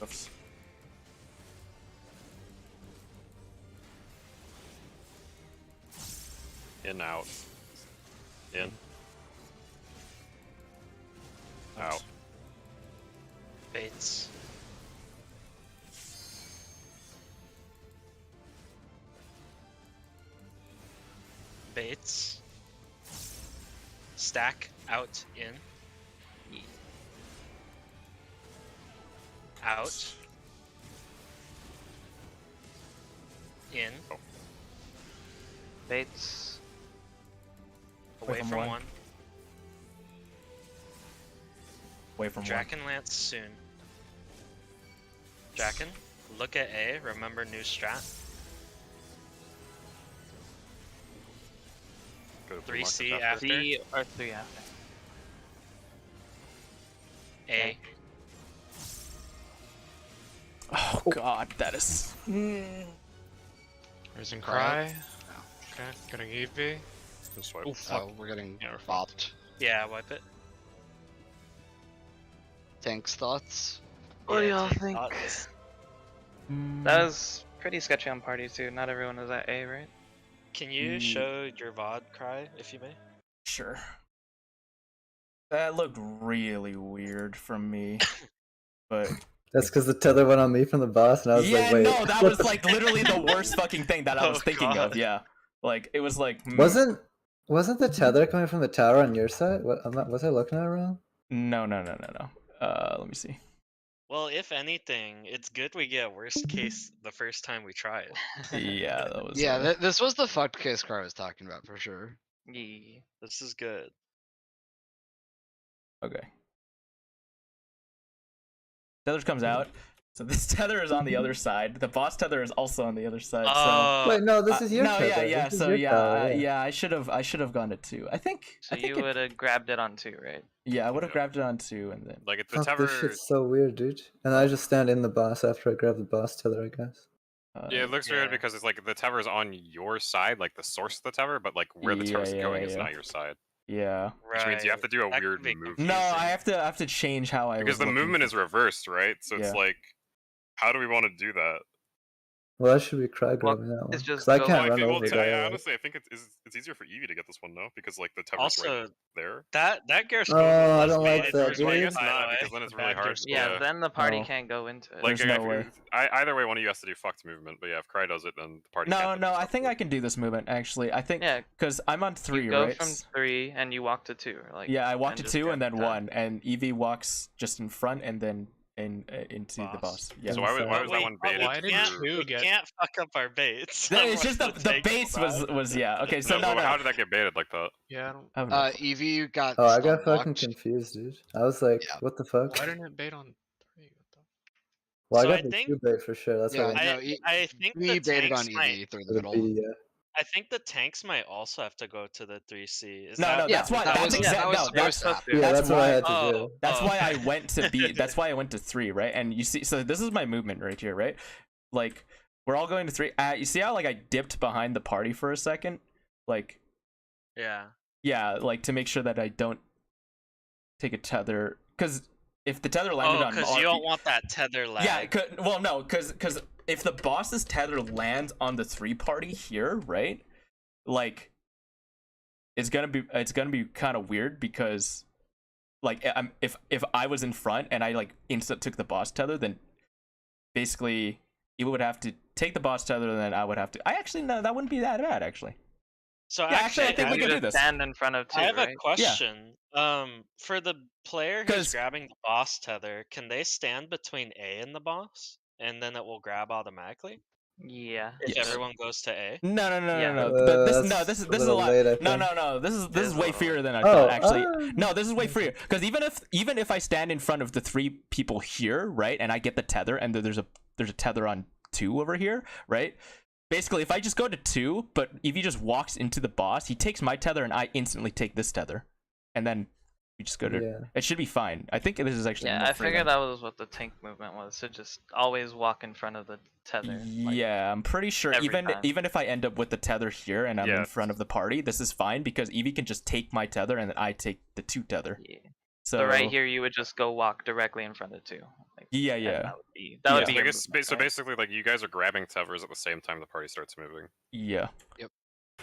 buffs. In, out. In. Out. Baits. Baits. Stack, out, in. Out. In. Baits. Away from one. Away from one. Draken Lance soon. Draken, look at A, remember new strat. Go to 3C after. C or 3 after. A. Oh god, that is. Raising Cry. cry. Okay, getting EV. Just swipe. Oh fuck. Oh, we're getting Yeah, we're fucked. bopped. Yeah, wipe it. Tanks thoughts? What do Yeah, y'all take think? thoughts. That was pretty sketchy on party too. Not everyone was at A, right? Can you show your VOD cry, if you may? Sure. That looked really weird from me, but That's because the tether went on me from the boss, and I was yeah, like, wait. no, that was like literally the worst fucking thing that I was Oh, thinking God. of. Yeah, like it was like Wasn't the tether coming from the tower on your side? What? Was I looking at it wrong? no. Let me see. Well, if anything, it's good we get worst case the first time we try it. Yeah, that was. Yeah, this was the fucked case car I was talking about for sure. Yeah. This is good. Okay. Tether comes out. So this tether is on the other side. The boss tether is also on the other side. Wait, no, this is your no, tether. yeah. This is So your yeah, tower, yeah. I should have gone to 2. I think. So I think you would have grabbed it on 2, right? Yeah, I would have grabbed it on 2 and then. Like, if the Fuck, tether... this shit's so weird, dude. And I just stand in the boss after I grab the boss tether, I guess. Yeah, it looks weird Yeah. because it's like the tower is on your side, like the source of the tower, but like where the tower's going is not your side. Yeah. Which means you have to do a That weird could be move. No, I have to change how I. Because was the looking movement for- is reversed, right? So it's Yeah. like, how do we want to do that? Well, I should be cry grabbing that one. it's just 'Cause I go can't like run it- over that. honestly, I think it's easier for Eevee to get this one, though, because like the tower's Also, right there. that Garrus Oh, I was don't like made that, for Well, I dude. guess by the not, way. because then it's The really bad hard. Gears Yeah, then the party No. can't go into it. Like, There's no way. Either way, one of you has to do fucked movement, but yeah, if Cry does it, then the party can't. No, I think I can do this movement actually. I think Yeah, because I'm on 3, you go right? from 3 and you walk to 2. Like Yeah, I walk to just 2 grab and then the time. 1, and Eevee walks just in front and then into the boss. Yeah. So why was that Wait, one but baited? why did through- you get- Can't fuck up our baits. No, it's just the Take base was yeah. Okay, so No, no. how did that get baited like that? Yeah, I don't. I have no clue. Eevee got. Oh, I stun got fucking blocked. confused, dude. I was like, Yeah. what the fuck? Why didn't it bait on 3? What the... Well, So I I got the think- 2 bait for sure. That's Yeah, why I no, I think the Eevee baited on tanks might. Eevee through the the middle. B, yeah. I think the tanks might also have to go to the 3C. Is No, that... no, that's why. that That's was- exact. that was No, supposed that's to Yeah, Yeah, that's that's what I why- had to Oh, do. That's oh. why I went to B. That's why I went to 3, right? And you see, so this is my movement right here, right? Like we're all going to 3. You see how like I dipped behind the party for a second, like Yeah. yeah, like to make sure that I don't take a tether, because if the tether landed Oh, on because you don't want that tether lag. yeah, well no, because if the boss's tether lands on the 3 party here, right? Like it's gonna be kind of weird because like if I was in front and I like instant took the boss tether, then basically it would have to take the boss tether, and then I would have to. I actually no, that wouldn't be that bad actually. So Yeah, actually, I think we you can do just this. stand in front of 2, I have right? a question. For the player 'Cause- who's grabbing the boss tether, can they stand between A and the boss, and then it will grab automatically Yeah. if Yes. everyone goes to A? No. Yeah. But this That's is a a little lot. late, I No. think. This It is is a way little freer late. than I Oh, thought. Actually, ah. no, this is way freer because even if I stand in front of the 3 people here, right, and I get the tether, and there's a tether on 2 over here, right? Basically, if I just go to 2, but if he just walks into the boss, he takes my tether, and I instantly take this tether, and then we just go to. Yeah. It should be fine. I think this is actually. Yeah, more I free figured than- that was what the tank movement was. To just always walk in front of the tether. like- Yeah, I'm pretty sure every even time. if I end up with the tether here and I'm Yeah. in front of the party, this is fine because Eevee can just take my tether and then I take the 2 tether. Yeah. So So right here, you would just go walk directly in front of 2. Like Yeah, And yeah, that would be Yeah. a So, I guess, movement, so right? basically, like you guys are grabbing tethers at the same time the party starts moving, yeah. Yep.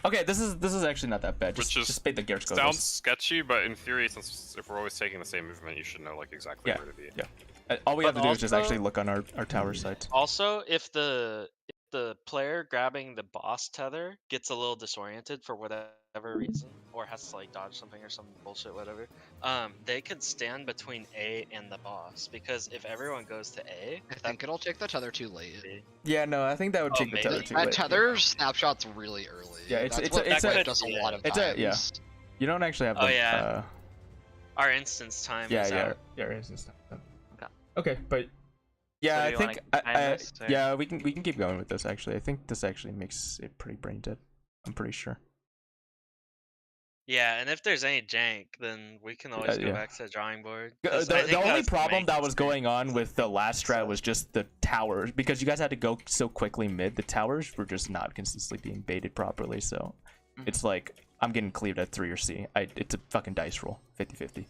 Okay, this is actually not that bad. which is Just bait the Gears sounds goggles. sketchy, but in theory, since if we're always taking the same movement, you should know like exactly Yeah, where to be. yeah. All we But have to do is just actually also- look on our tower sites. Also, if the player grabbing the boss tether gets a little disoriented for whatever reason, or has to like dodge something or some bullshit, whatever, they could stand between A and the boss, because if everyone goes to A, I think it'll take the tether too late. Yeah, no, I think that would Oh, take the maybe. tether too That late. tether snapshot's really early. Yeah, it's- That's it's what a- it's Black a- does a yeah. lot of It's times. a- yeah. You don't actually have Oh, the. yeah. Our instance time is out. Yeah, it's just Okay. Okay, but yeah, So do I you wanna think keep trying this, or- yeah, we can keep going with this. Actually, I think this actually makes it pretty brain dead. I'm pretty sure. Yeah, and if there's any jank, then we can always go yeah. back to the drawing board. 'cause I The think only that's the problem main that was concern. going on with the last strat was just the towers, because you guys had to go so quickly mid. The towers were just not consistently being baited properly, so it's like I'm getting cleaved at 3 or C. It's a fucking dice roll, 50-50.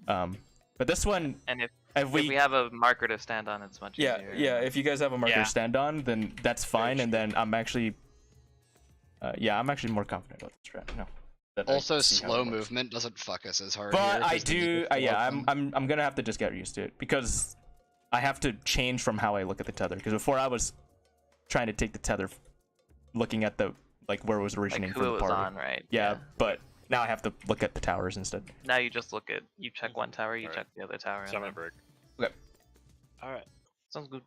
But this one, And if if we have a marker to stand on, it's much yeah, easier. yeah. If you guys have a marker Yeah. to stand on, then that's fine. And then I'm actually, I'm actually more confident about this strat. No. that I Also, see how it slow works. movement doesn't fuck us as hard. But here, I 'cause then you do, get yeah. slow I'm gonna have to just get used to it, because I have to change from how I look at the tether. Because before I was trying to take the tether, looking at the like where it was originating Like who for it the was party. on, right? Yeah, but now I have to look at the towers instead. Now you just look at, you check one tower, you Alright. check the other tower. and 7 then- break. All right. Sounds good.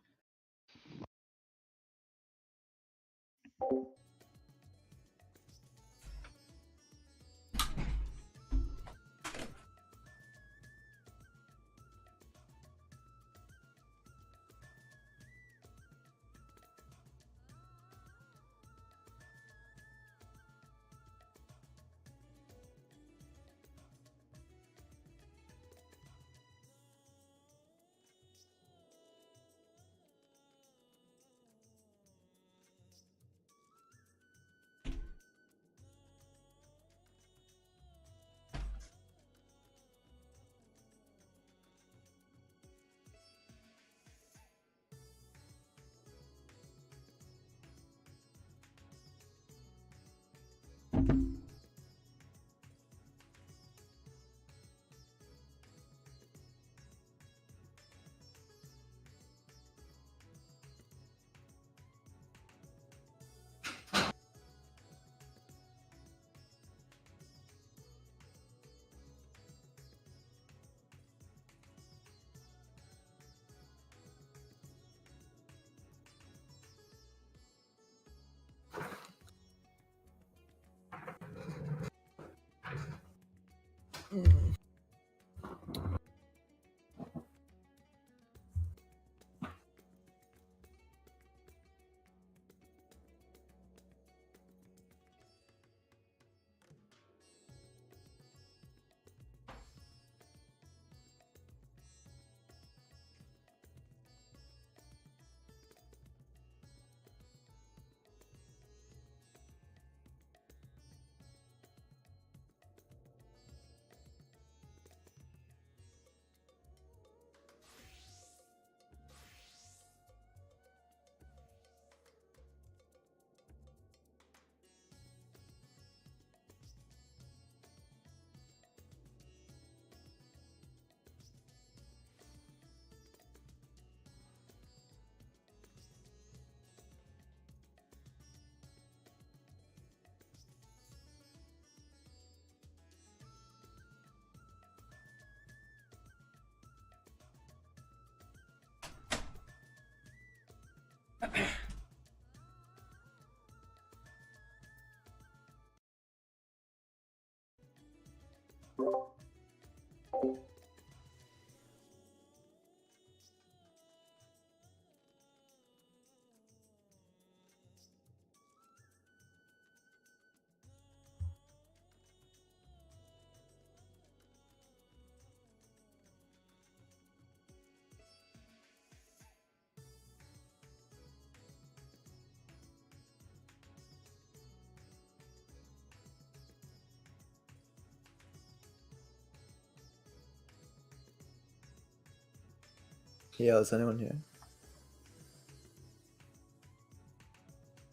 Yeah, is anyone here?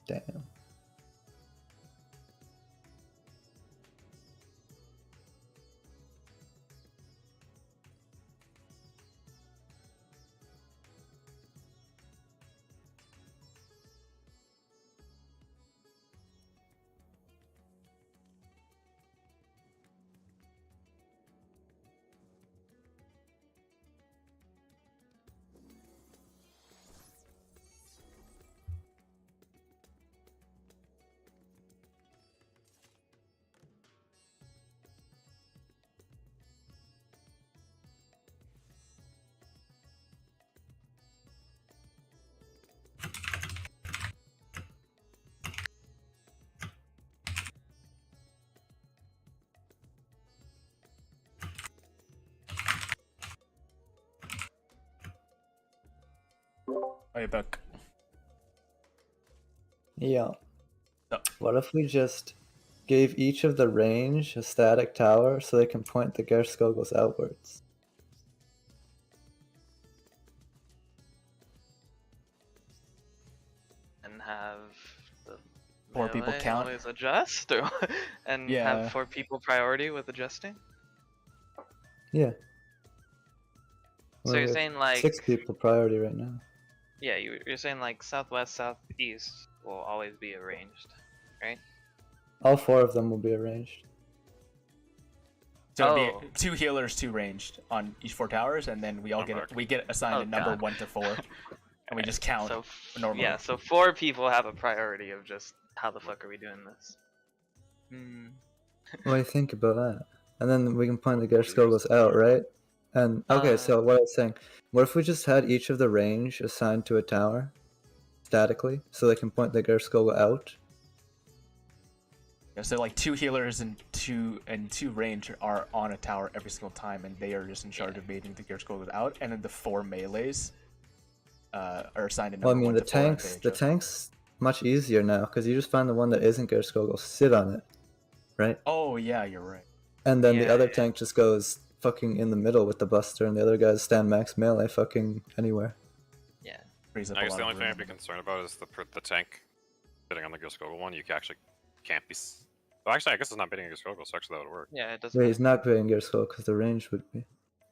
Damn. Are you back? Yeah. No. What if we just gave each of the range a static tower so they can point the Gerskogels outwards? And have the 4 people melee count? always adjust, or and Yeah. have 4 people priority with adjusting. Yeah. So Well, you're we have saying like 6 people priority right now. yeah, you're saying like southwest, southeast will always be arranged, right? All 4 of them will be arranged. So it'd Oh. be 2 healers, 2 ranged on each 4 towers, and then we all get assigned Oh, a number God. 1 to 4, and we just count So normally. yeah, so 4 people have a priority of just how the fuck are we doing this? What do you think about that? And then we can point the Gerskogels out, right? And okay, so what I was saying, what if we just had each of the range assigned to a tower statically, so they can point the Gerskogel out? Yeah, so like 2 healers and 2 range are on a tower every single time, and they are just in charge of baiting the Gerskogels out, and then the 4 melees are assigned a number Well, I mean, 1 the to 4. and tanks, they the adjust. tanks much easier now because you just find the one that isn't Gerskogel, sit on it, right? Oh yeah, you're right. And then the Yeah, other yeah. tank just goes fucking in the middle with the Buster, and the other guys stand max melee fucking anywhere. Yeah. Frees up I a guess lot the of only thing room I'd be in the concerned about is the tank bidding on the Gilskogel one. You actually can't be. Well, actually, I guess it's not bidding a Gilskogel, so actually that would work. Yeah, it doesn't Yeah, matter. he's not playing Gerskogel because the range would be.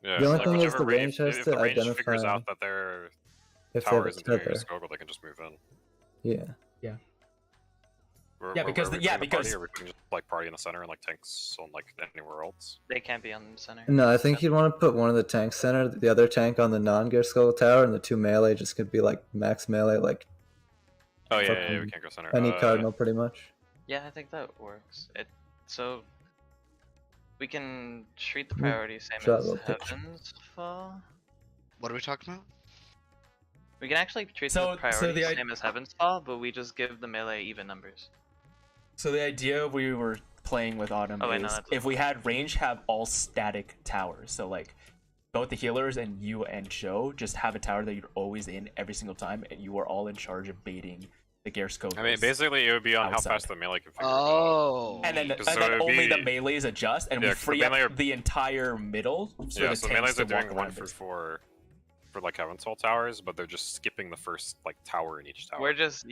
Yeah. The only so thing is whichever the range, range has if to the range figures identify out that their if they have tower a isn't bidding a tether. Gilskogel, they can just move in. Yeah. Yeah, because where are we yeah, putting the party? because- Are we putting just like party in the center and like tanks on like anywhere else? They can't be on the center. No, I think you'd want to put one of the tanks center, the other tank on the non-Gerskogel tower, and the 2 melee just could be like max melee, like Oh yeah, Fucking we can't go center. any cardinal pretty much. Yeah, I think that works. So we can treat the Mm, priority same draw a as little picture. Heaven's Fall. What are we talking about? We can actually treat So- the priority the i- same as Heaven's Fall, but we just give the melee even numbers. So the idea we were playing with Autumn Oh, wait, no, is that's- if we had range have all static towers, so like both the healers and you and Joe just have a tower that you're always in every single time, and you are all in charge of baiting the Gerskogels. I mean, basically, it would be on outside. how fast the melee can figure it out. Oh. And then, So it would only the be- melees adjust, and Yeah, we 'cause the free up melee are- the entire middle. So Yeah, the so tanks melees to are doing walk 1 around for it. 4 for like Heaven's Soul towers, but they're just skipping the first like tower in each tower. We're just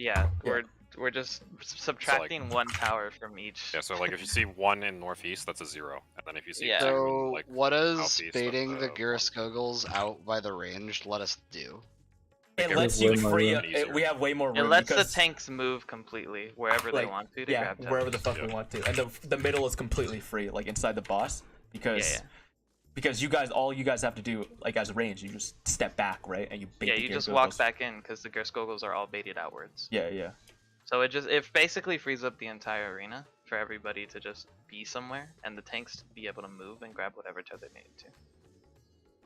we're just subtracting 1 tower from each. Yeah, so like if you see 1 in northeast, that's a 0, and then if you see Yeah. 2 in So like what does southeast, baiting that's the a 1. Gerskogels out by the range let us do? It Make lets way you more free room. up. Easier. We have way more room. It lets because, the tanks move completely wherever they like, want to yeah, grab wherever the towers. fuck we Yeah. want to, and the middle is completely free, like inside the boss, because Yeah, yeah. because all you guys have to do, like as range, you just step back, right, and you bait Yeah, the you just Gerskogels. walk back in because the Gerskogels are all baited outwards. Yeah, yeah. So it basically frees up the entire arena for everybody to just be somewhere, and the tanks to be able to move and grab whatever tether they need to.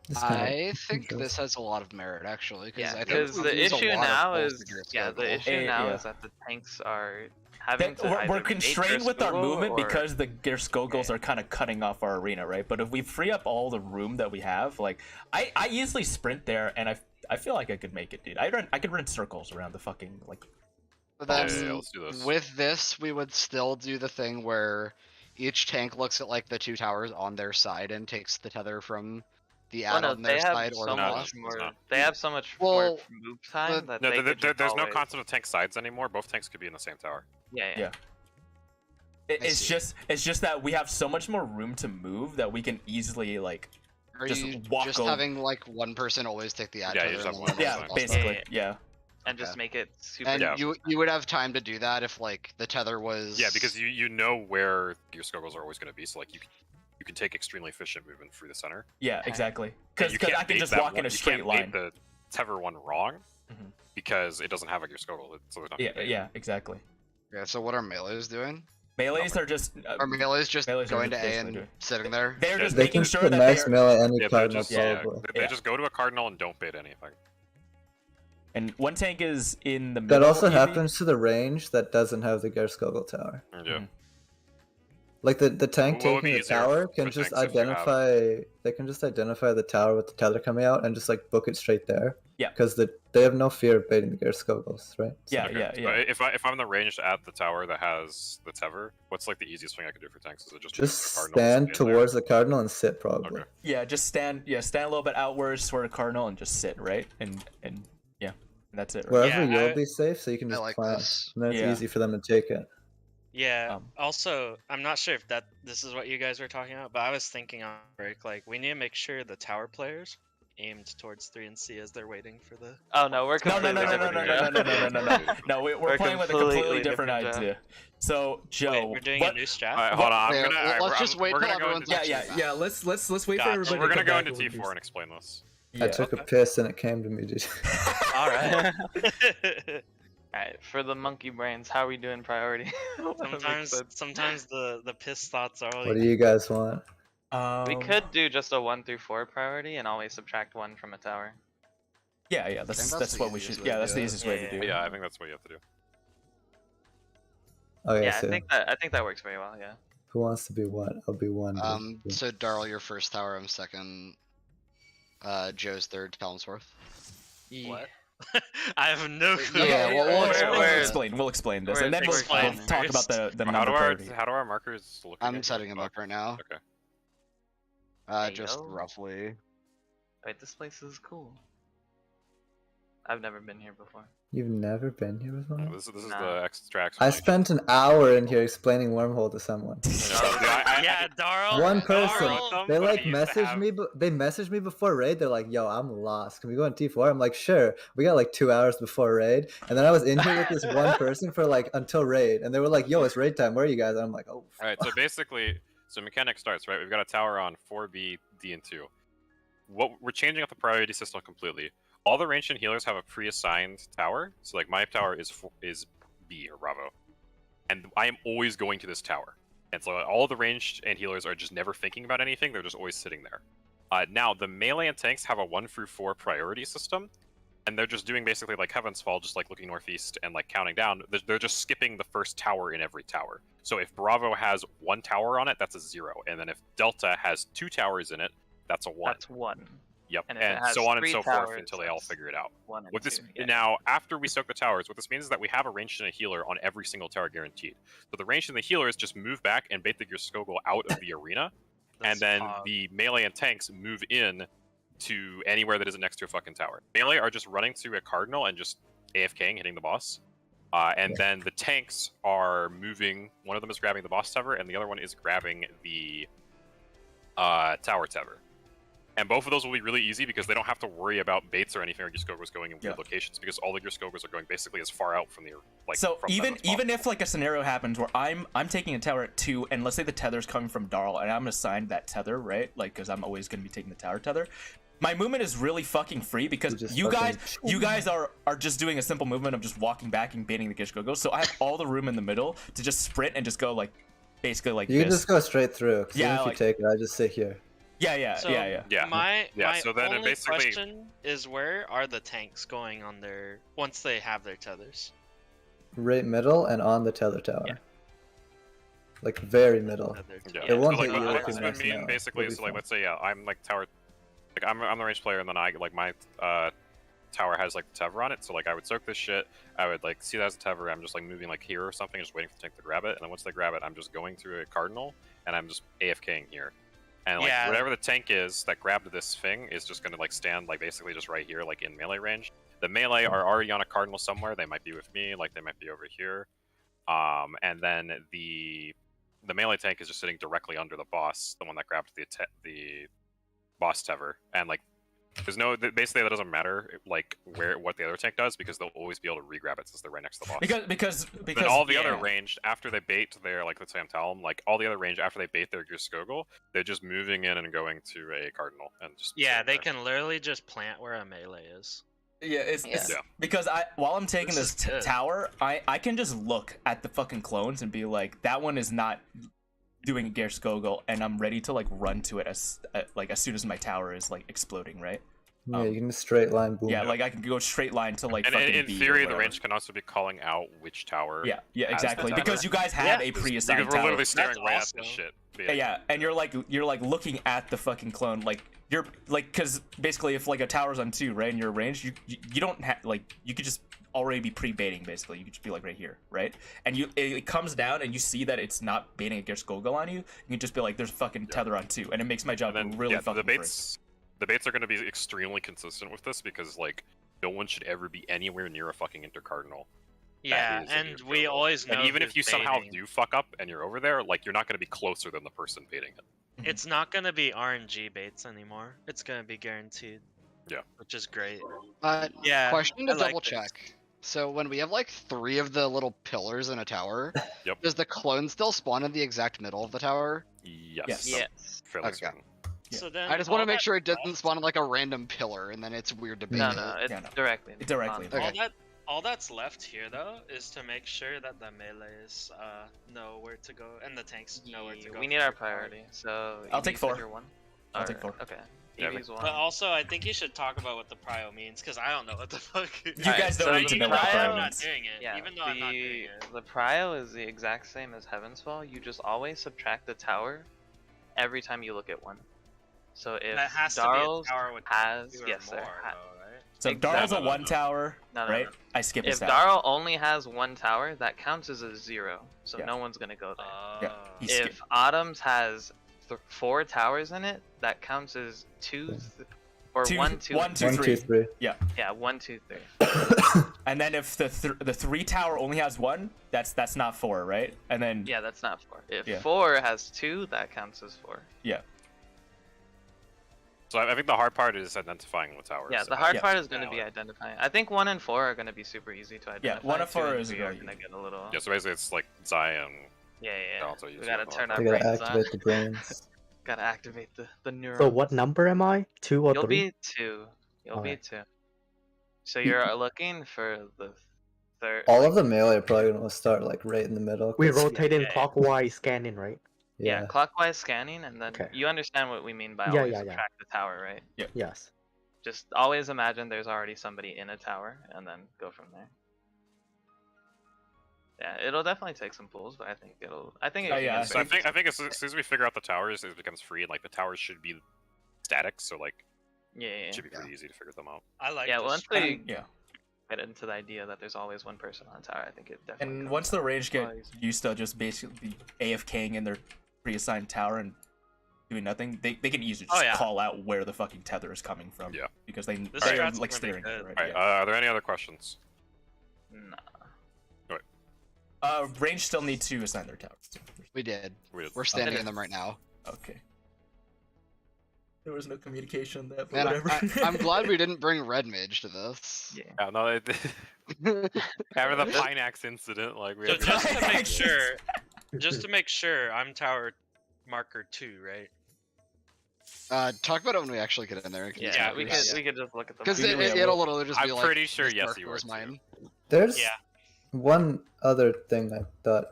It's kinda I think interesting. this has a lot of merit actually, because Yeah, I think because we the use a issue lot of now pulls is to the issue Eh, now yeah. is that the tanks are having to We're either bait constrained with our Gerskogel movement or- because the Gerskogels Yeah. are kind of cutting off our arena, right? But if we free up all the room that we have, like I easily sprint there, and I feel like I could make it, dude. I could run circles around the fucking like. But Yeah, then yeah, let's do this. with this, we would still do the thing where each tank looks at like the 2 towers on their side and takes the tether from the Well, add no, on they their have side or so the No, much boss? more. not. They have so much Well, more move time that No, they could just there's no always- concept of tank sides anymore. Both tanks could be in the same tower. Yeah. Yeah. I It's see. just that we have so much more room to move that we can easily like Are just you walk just over. having like one person always take the ad Yeah, you tether just and have then one the Yeah, boss tether? basically. Yeah. And just Okay. make it super. And Yeah. you would have time to do that if like the tether was. Yeah, because you know where your Skogos are always going to be, so like you can take extremely efficient movement through the center. Yeah, Okay. exactly. And Because you I can't can bait just that walk one- in a you straight can't line. bait the tether one wrong Mhm. because it doesn't have like your Skogel, so there's nothing. Yeah, to bait. yeah, exactly. Yeah. So what are melees doing? Melees are just Are melees just Melees are going just to A basically and doing- sitting there? they're Yeah, just They making can sure put that nice they're melee any Yeah, they're cardinal just probably. they Yeah. just go to a cardinal and don't bait anything. and one tank is in the middle. That also EV. happens to the range that doesn't have the Gerskogel tower. Yeah. Mhm. Like the tank What would taking be the easier tower for can just tanks if you have- identify. They can just identify the tower with the tether coming out and just like book it straight there. Yeah. Because they have no fear of baiting the Gerskogels, right? Yeah, Okay, yeah, so yeah. if I'm in the range at the tower that has the tether, what's like the easiest thing I can do for tanks? Is it just move Just the cardinal and stand stay in there? towards the cardinal and sit probably. Okay. Yeah, just stand. Yeah, stand a little bit outwards toward a cardinal and just sit right, and yeah, that's it. Right? Wherever Yeah, you'll I- be safe, so you can I just like plant, this. and then it's Yeah. easy for them to take it. Yeah. Um, Also, I'm not sure if this is what you guys were talking about, but I was thinking on break, like we need to make sure the tower players aimed towards 3 and C as they're waiting for the. Oh no, we're No, completely no, no, no, no, different. no, Joe. no, no, no, no, no, no. No, we're We're playing with a completely completely different different, Joe. idea. So, Joe, Wait, we're doing what- a new strat. Alright, hold on. Yeah, I'm gonna. let's alright, just wait we're till gonna go everyone's into Yeah, actually yeah, yeah. Let's wait for Gotcha. everybody. We're to gonna come go back into and we'll T4 do- and explain this. Yeah. I took okay. a piss and it came to me, dude. All right. Alright, for the monkey brains, how are we doing priority? That makes sense. sometimes the piss thoughts are all. What do you guys want? We could do just a 1 through 4 priority and always subtract 1 from a tower. Yeah, yeah. That's that's the what we easiest should. way Yeah, to that's do the it. easiest way to do. But yeah, I think that's what you have to do. Okay, Yeah, so I think that works very well. Yeah. who wants to be what? I'll be one. dude. So Darl, your first tower, I'm second. Joe's third, Talonsworth. What? I have no clue. Yeah, well, we'll We're- We'll explain this, we're and then we'll explaining talk about first. the How number do priority. how do our markers look? I'm again? setting him up right now. Okay. Just Heyo. roughly. Wait, this place is cool. I've never been here before. You've never been here before? This is Nah. the extract. I spent an hour in here explaining wormhole to someone. Yeah, Darl. One person. Darl. They like Somebody used to messaged have- me. They messaged me before raid. They're like, "Yo, I'm lost. Can we go on T4?" I'm like, "Sure." We got like 2 hours before raid, and then I was in here with this one person for like until raid, and they were like, "Yo, it's raid time. Where are you guys?" And I'm like, "Oh." Alright, so basically, mechanic starts, right? We've got a tower on 4B, D, and 2. We're changing up the priority system completely. All the ranged and healers have a pre-assigned tower. So like my tower is B or Bravo. And I am always going to this tower. And so all the ranged and healers are just never thinking about anything, they're just always sitting there. Now, the melee and tanks have a 1 through 4 priority system. And they're just doing basically like Heaven's Fall, just like looking northeast and like counting down. They're just skipping the first tower in every tower. So if Bravo has 1 tower on it, that's a 0. And then if Delta has 2 towers in it, that's a 1. That's 1. Yep, and and, if it has so on and 3 so forth towers, until they all that's figure it out. 1 and What this 2. Yeah. now, after we soak the towers, what this means is that we have a ranged and a healer on every single tower guaranteed. So the ranged and the healers just move back and bait the Skogel out of the arena, and then the melee and tanks move in to anywhere that isn't next to a fucking tower. Melee are just running through a cardinal and just AFKing, hitting the boss. And then the tanks are moving. One of them is grabbing the boss tether, and the other one is grabbing the tower tether. And both of those will be really easy because they don't have to worry about baits or anything or Skogos going in weird locations because all of your Skogos are going basically as far out from the So from them as even possible. if like a scenario happens where I'm taking a tower at 2, and let's say the tether's coming from Darl, and I'm assigned that tether, right? Like, because I'm always going to be taking the tower tether. My movement is really fucking free because you guys are just doing a simple movement of just walking back and baiting the Gishgogo. So I have all the room in the middle to just sprint and just go like basically like You this. can just go straight through. 'Cause even Yeah, if like- you take it, I just sit here. Yeah. My so then it only basically- question is where are the tanks going on their once they have their tethers? Right middle and on the tether tower. Yeah. Like very middle. Yeah. It won't so, hit like, you what if this you would miss mean now. basically It'll is be like fine. let's say I'm like tower, like I'm the range player and then I like my tower has like the tether on it, so like I would soak this shit. I would like see that as a tether. I'm just like moving like here or something, just waiting for the tank to grab it, and then once they grab it, I'm just going through a cardinal and I'm just AFKing here. And like Yeah. whatever the tank is that grabbed this thing is just gonna like stand like basically just right here, like in melee range. The melee are already on a cardinal somewhere. They might be with me, like they might be over here. And then the melee tank is just sitting directly under the boss, the one that grabbed the boss tether. And like there's no basically that doesn't matter like what the other tank does because they'll always be able to re-grab it since they're right next to the boss. Because But all the other ranged after they bait their like let's say I'm Talum, like all the other range after they bait their Gurskogel, they're just moving in and going to a cardinal and just Yeah, sitting they there. can literally just plant where a melee is. Yeah, it's Yeah. because while I'm taking This this is good. tower, I can just look at the fucking clones and be like, that one is not doing a Gurskogel, and I'm ready to like run to it as soon as my tower is like exploding, right? Yeah, you can just straight line boom. Yeah, like I can go straight line to like And fucking in B or theory, the whatever. range can also be calling out which tower. Yeah, has exactly. the Because tower. you guys have Yeah, a Because pre-assigned we're tower. literally staring That's right at awesome. this shit. Yeah, and you're like looking at the fucking clone, like you're like because basically if like a tower's on 2, right, and you're ranged, you don't have like you could just already be pre-baiting basically. You could just be like right here, right, and it comes down and you see that it's not baiting a Gurskogel on you. You can just be like, there's fucking tether on 2, and it makes my job And then really yeah, fucking the baits are going to be extremely consistent with this because like no one should ever be anywhere near a fucking intercardinal. Yeah, is a and we Gurskogel. always know And even who's if you somehow baiting. do fuck up and you're over there, like you're not going to be closer than the person baiting it. It's not gonna be RNG baits anymore. It's gonna be guaranteed. Yeah. Which is great. Yeah. Question to I like double this. check. So when we have like 3 of the little pillars in a tower, Yep. does the clone still spawn in the exact middle of the tower? Yes. Yes. Fairly Okay. certain. Yeah. So then I just want to all make that sure it doesn't left- spawn in like a random pillar, and then it's weird to bait No, it. no, it's Yeah, no. directly. Directly. on. Okay. All that's left here though is to make sure that the melees know where to go and the tanks know where to go. We need for our the priority. priority. So I'll take EVs 4. are your 1. I'll take 4. Okay. Yeah, EV's 1. But also, I think you should talk about what the prio means because I don't know what the fuck. You Alright, guys don't so need to the know what prio- prio I'm not means. doing it. Yeah, Even though I'm not doing it. the prio is the exact same as Heaven's Fall. You just always subtract the tower every time you look at one. So if That has Darl's to be a tower with has 2 or yes, sir. more, ha- though, right? So Exactly. Darl's a No, no, 1 no. tower, No, no, right? no. I skip his If tower. Darl only has 1 tower, that counts as a 0. So Yeah. no one's gonna go there. Yeah, he's skip. If Autumn's has 4 towers in it, that counts as 2 or 1, 2, 1, 2, 1, 3. 2, 3. Yeah, 1, 2, 3. And then if the 3 tower only has 1, that's not 4, right? And then Yeah, that's not 4. If Yeah. 4 has 2, that counts as 4. So I think the hard part is identifying the towers. Yeah, so the hard Yeah. part is going to Yeah, be well. identifying. I think 1 and 4 are going to be super easy to identify. 1 and 2 4 and is 3 are really going to get a little. Yeah, so basically it's like Zion. Yeah. Also We use gotta one turn more. our They gotta brains on. activate the brains. Gotta activate the neurons. So what number am I? 2 or You'll 3? be 2. You'll be Alright. 2. So you're looking for the third. All of the melee are probably gonna start like right in the middle. We 'cause- rotate in yeah. clockwise scanning, right? Yeah, clockwise scanning, and then Okay. you understand what we mean by Yeah, always yeah, yeah. subtract the tower, right? Yes. Just always imagine there's already somebody in a tower, and then go from there. Yeah, it'll definitely take some pulls, but I think it Oh, can yeah, be So I very think as soon as we figure out the towers, it becomes free, and like the towers should be static, so like Yeah. it should be pretty easy to figure them out. I like. Yeah, this once strat. we yeah. get into the idea that there's always 1 person on tower, I think it definitely. And comes once the out. range get Always. used to just basically AFKing in their pre-assigned tower and doing nothing, they can easily just Oh, yeah. call out where the fucking tether is coming from. Yeah. Because they This are strat's like gonna be staring at it, good. right? Alright, Yeah. are there any other questions? Nah. Range still need to assign their towers. We did. Weird. We're standing in them right now. Okay. There was no communication on that, but Man, whatever. I'm glad we didn't bring Red Mage to this. Yeah. Yeah, no, after the Pinax incident, like we So had just to make Thanks. sure, I'm tower marker 2, right? Talk about it when we actually get in there. Yeah, we could just look at the. Because map. it'll literally just be I'm like. pretty sure this yes, marker you were was too. mine. There's Yeah. one other thing I thought.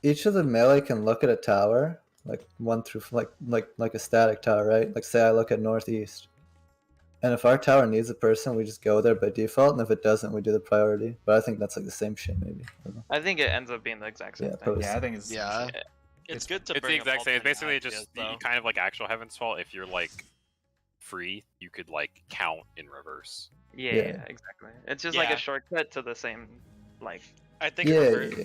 Each of the melee can look at a tower, like 1 through like a static tower, right? Like say I look at northeast, and if our tower needs a person, we just go there by default, and if it doesn't, we do the priority. But I think that's like the same shit, maybe. I don't know. I think it ends up being the exact same Yeah, thing. probably. Yeah, I think it's Yeah. It's good to It's the bring up exact same. It's alternate basically ideas, just though. kind of like actual Heaven's Fall. If you're like free, you could like count in reverse. Yeah, Yeah. exactly. It's just like Yeah. a shortcut to the same, like. I think Yeah, reverse yeah.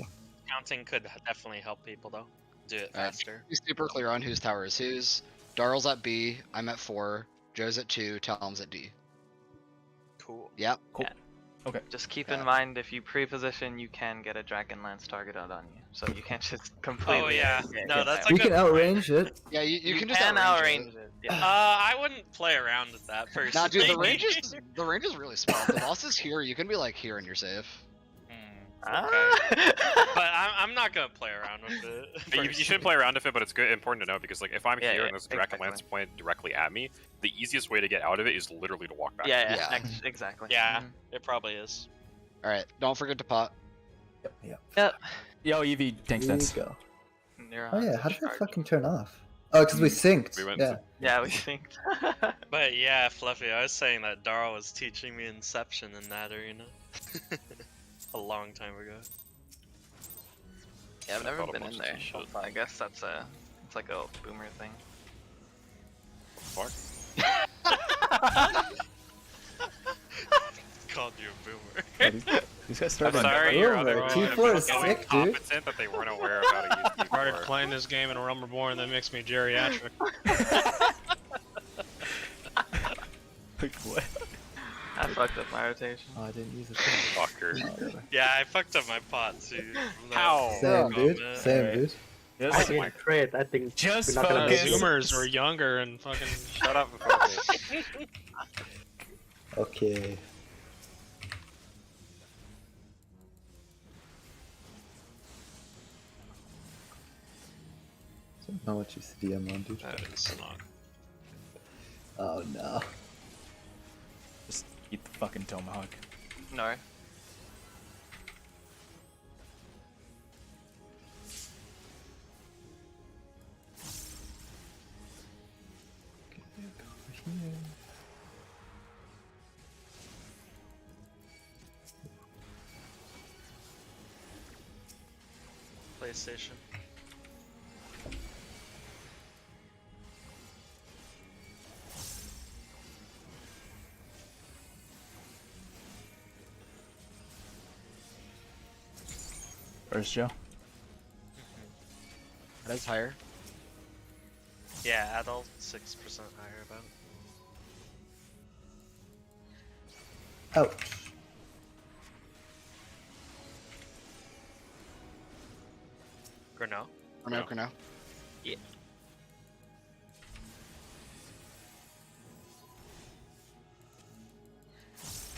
counting could definitely help people though. Do it Alright. faster. Be super clear on whose tower is whose. Daryl's at B, I'm at 4, Joe's at 2, Talon's at D. Cool. Yep. Cool. Yeah. Okay. Just keep Yeah. in mind if you pre-position, you can get a Dragonlance targeted on you, so you can't just completely. Oh yeah. No, that's a We good can point. outrange it. Yeah, you can just outrange outrange it. it. Yeah. I wouldn't play around with that personally. Nah, dude, the range is really small. If the boss is here, you can be like here and you're safe. Okay. But I'm not gonna play around with it. You should play around with it, but it's good, important to know because like if I'm Yeah, here yeah, and there's a Dragonlance exactly. pointed directly at me, the easiest way to get out of it is literally to walk back. Yeah, Yeah. exactly. Yeah, Mhm. it probably is. Alright, don't forget to pot. Yep. Yo, Eevee, tank There you sense. go. You're Oh on yeah, to how did that charge. fucking turn off? Oh, because we synced. We went yeah. to- Yeah, we synced. But yeah, Fluffy, I was saying that Darl was teaching me Inception in that arena. A long time ago. Yeah, I've I never thought a been bunch in of there. shit. I guess it's like a boomer thing. Fuck. Called you a boomer. Yeah, these guys started I'm on sorry, Oh, your my other T4 is so sick, dude. incompetent that they weren't aware of how to use Started T4. playing this game in a Realm Reborn that makes me geriatric. Like, what? I fucked up my rotation. Oh, I didn't use it. Fucker. Yeah, I fucked up my pot too. How? Same, dude. Comment. Same, Alright. dude. I Just, didn't trade. I think just we're not gonna focus. make it. Zoomers were younger and fucking. Shut up and focus. Okay. Don't know what you CDM on, dude. That is not. Oh no. Just eat the fucking tomahawk. No. PlayStation. Where's Joe? That is higher. Yeah, adult 6% higher about. Ouch. Grinnell. Grinnell.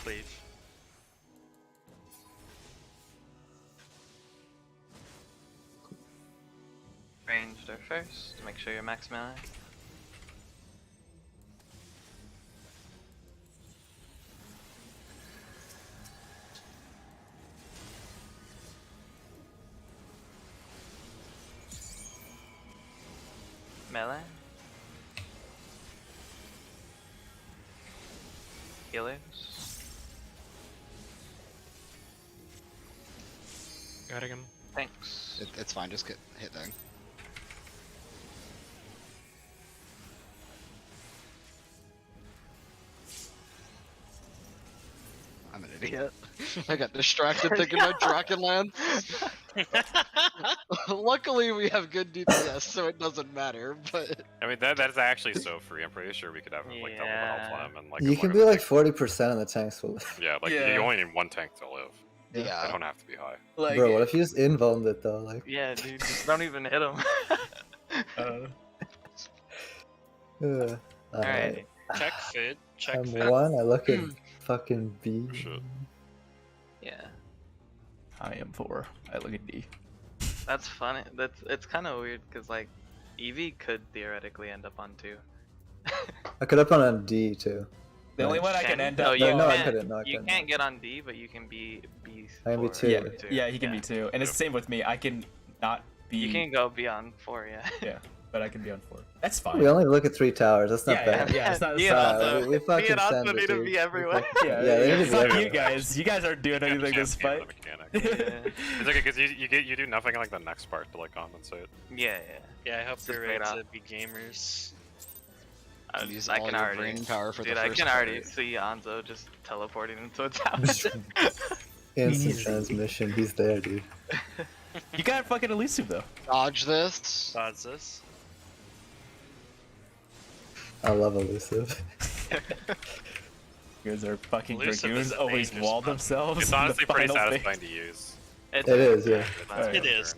Cleave. Ranged her first to make sure you're max melee. Melee. Healers. Got him. Thanks. It's fine, just get hit thing. I'm an idiot. I got distracted thinking about Dragonlance. Luckily, we have good DPS, so it doesn't matter. But I mean, that is actually so free. I'm pretty sure we could have like double the Yeah. health lamp and like. You a can fucking be like tank. 40% of the tanks will. Yeah, like Yeah. you only need one tank to live. They yeah, don't have to be high. Like, Bro, what if you just invulned it though? Like, Yeah, dude, just don't even hit him. uh, Alright. Check fit. Check I'm fit. 1, I look at fucking B. Shit. Yeah, I am 4. I look at D. that's funny. It's kind of weird because like Eevee could theoretically end up on 2. I could up on D too. The only Nice. one I can end No, up. you No, I can't. couldn't, no, I You couldn't. can't get on D, but you can be B. I can be 4 2. Yeah, or 2. yeah, he can be 2, and it's the same with me. I can not be. You can go beyond 4, yeah. Yeah, but I can be on 4. That's fine. We only look at 3 towers. That's not Yeah, bad. yeah, it's not. Me it's and not- Aldo- we fucking me and Aldo send it, need to dude. be everywhere. Yeah, Yeah, they yeah, need to be fuck you everywhere. guys. You guys aren't doing anything this fight. It's okay because you do nothing like the next part to like compensate. Yeah, Yeah, I hope Just you're wait ready to out. be gamers. yeah. use I all can your already. brain power for Dude, the I first can already part. see Anzo just teleporting into a tower. Instant transmission. He's there, dude. You got fucking elusive though. Dodge this. Dodge this. I love elusive. You guys are fucking Elusive dragoons. is a Always dangerous wall button. themselves. It's in the honestly pretty final phase. satisfying to use. It's It is, yeah. It is.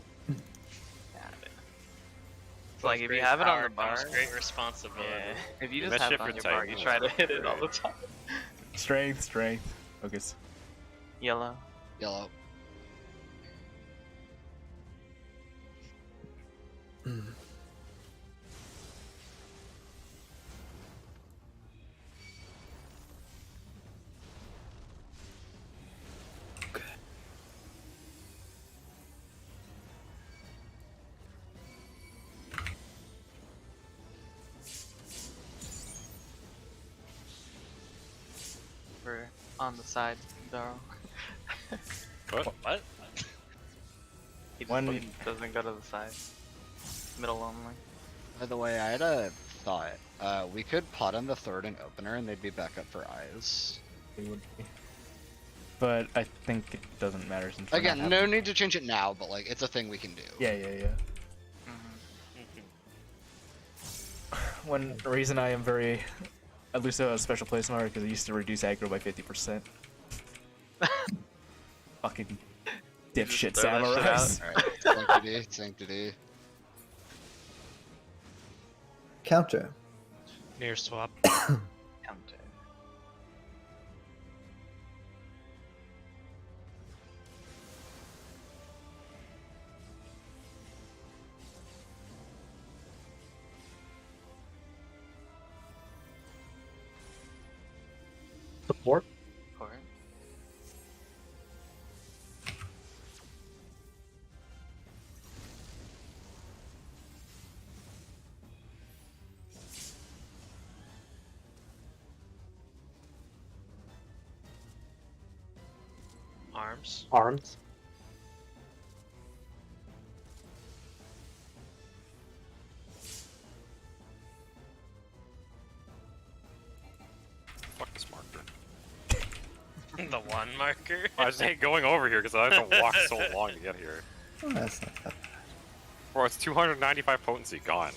It's like if you Great have it on power the bar. comes great responsibility. Yeah. If you You just mess have it shit on for your bar, you Titan, try to it's hit it all the great. time. Strength. Focus. Yellow. Yellow. We're on the side, Daro. What? He just One- doesn't go to the side. Middle only. By the way, I had a thought. We could pot on the third and opener, and they'd be back up for eyes. They would be. But I think it doesn't matter since we're not Again, no having- need to change it now, but like it's a thing we can do. Yeah. Mm-hmm. One reason I am very elusive as special place mark because it used to reduce aggro by 50%. Fucking dipshit throw that shit samurais. Alright, sanctity, sanctity. Counter. Near swap. Counter. Support. Court. Arms. Arms. Fuck this marker. The one marker. I just hate going over here because I have to walk so long to get here. Oh, that's not that Bro, it's 295 potency gone.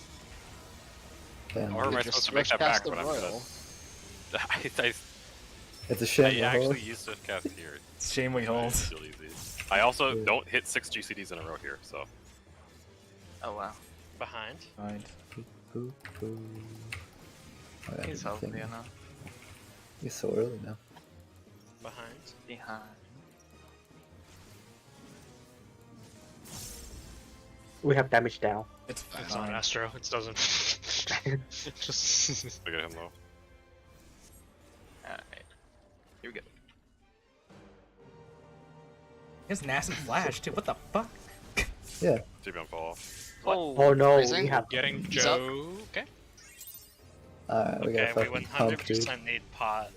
bad. Or am I Just supposed to make switch that past back the when I'm royal. I It's a shame. I the actually whole- used to cast here. Shame we hold. It's still easy. I also don't hit 6 GCDs in a row here, so. Oh wow. Behind. Mind. Ooh, ooh. Oh, yeah, He's good healthy thing. enough. He's so early now. Behind. Behind. We have damage down. It's It's on fine. Astro. It doesn't. Just. Look at him low. Alright. Here we go. He has nasty flash too. What the fuck? Yeah. TP on fall. Oh no, Raising? we have Getting What's up? Joe. Okay. Alright, we Okay, got we fucking pumped, dude. 100% need pot.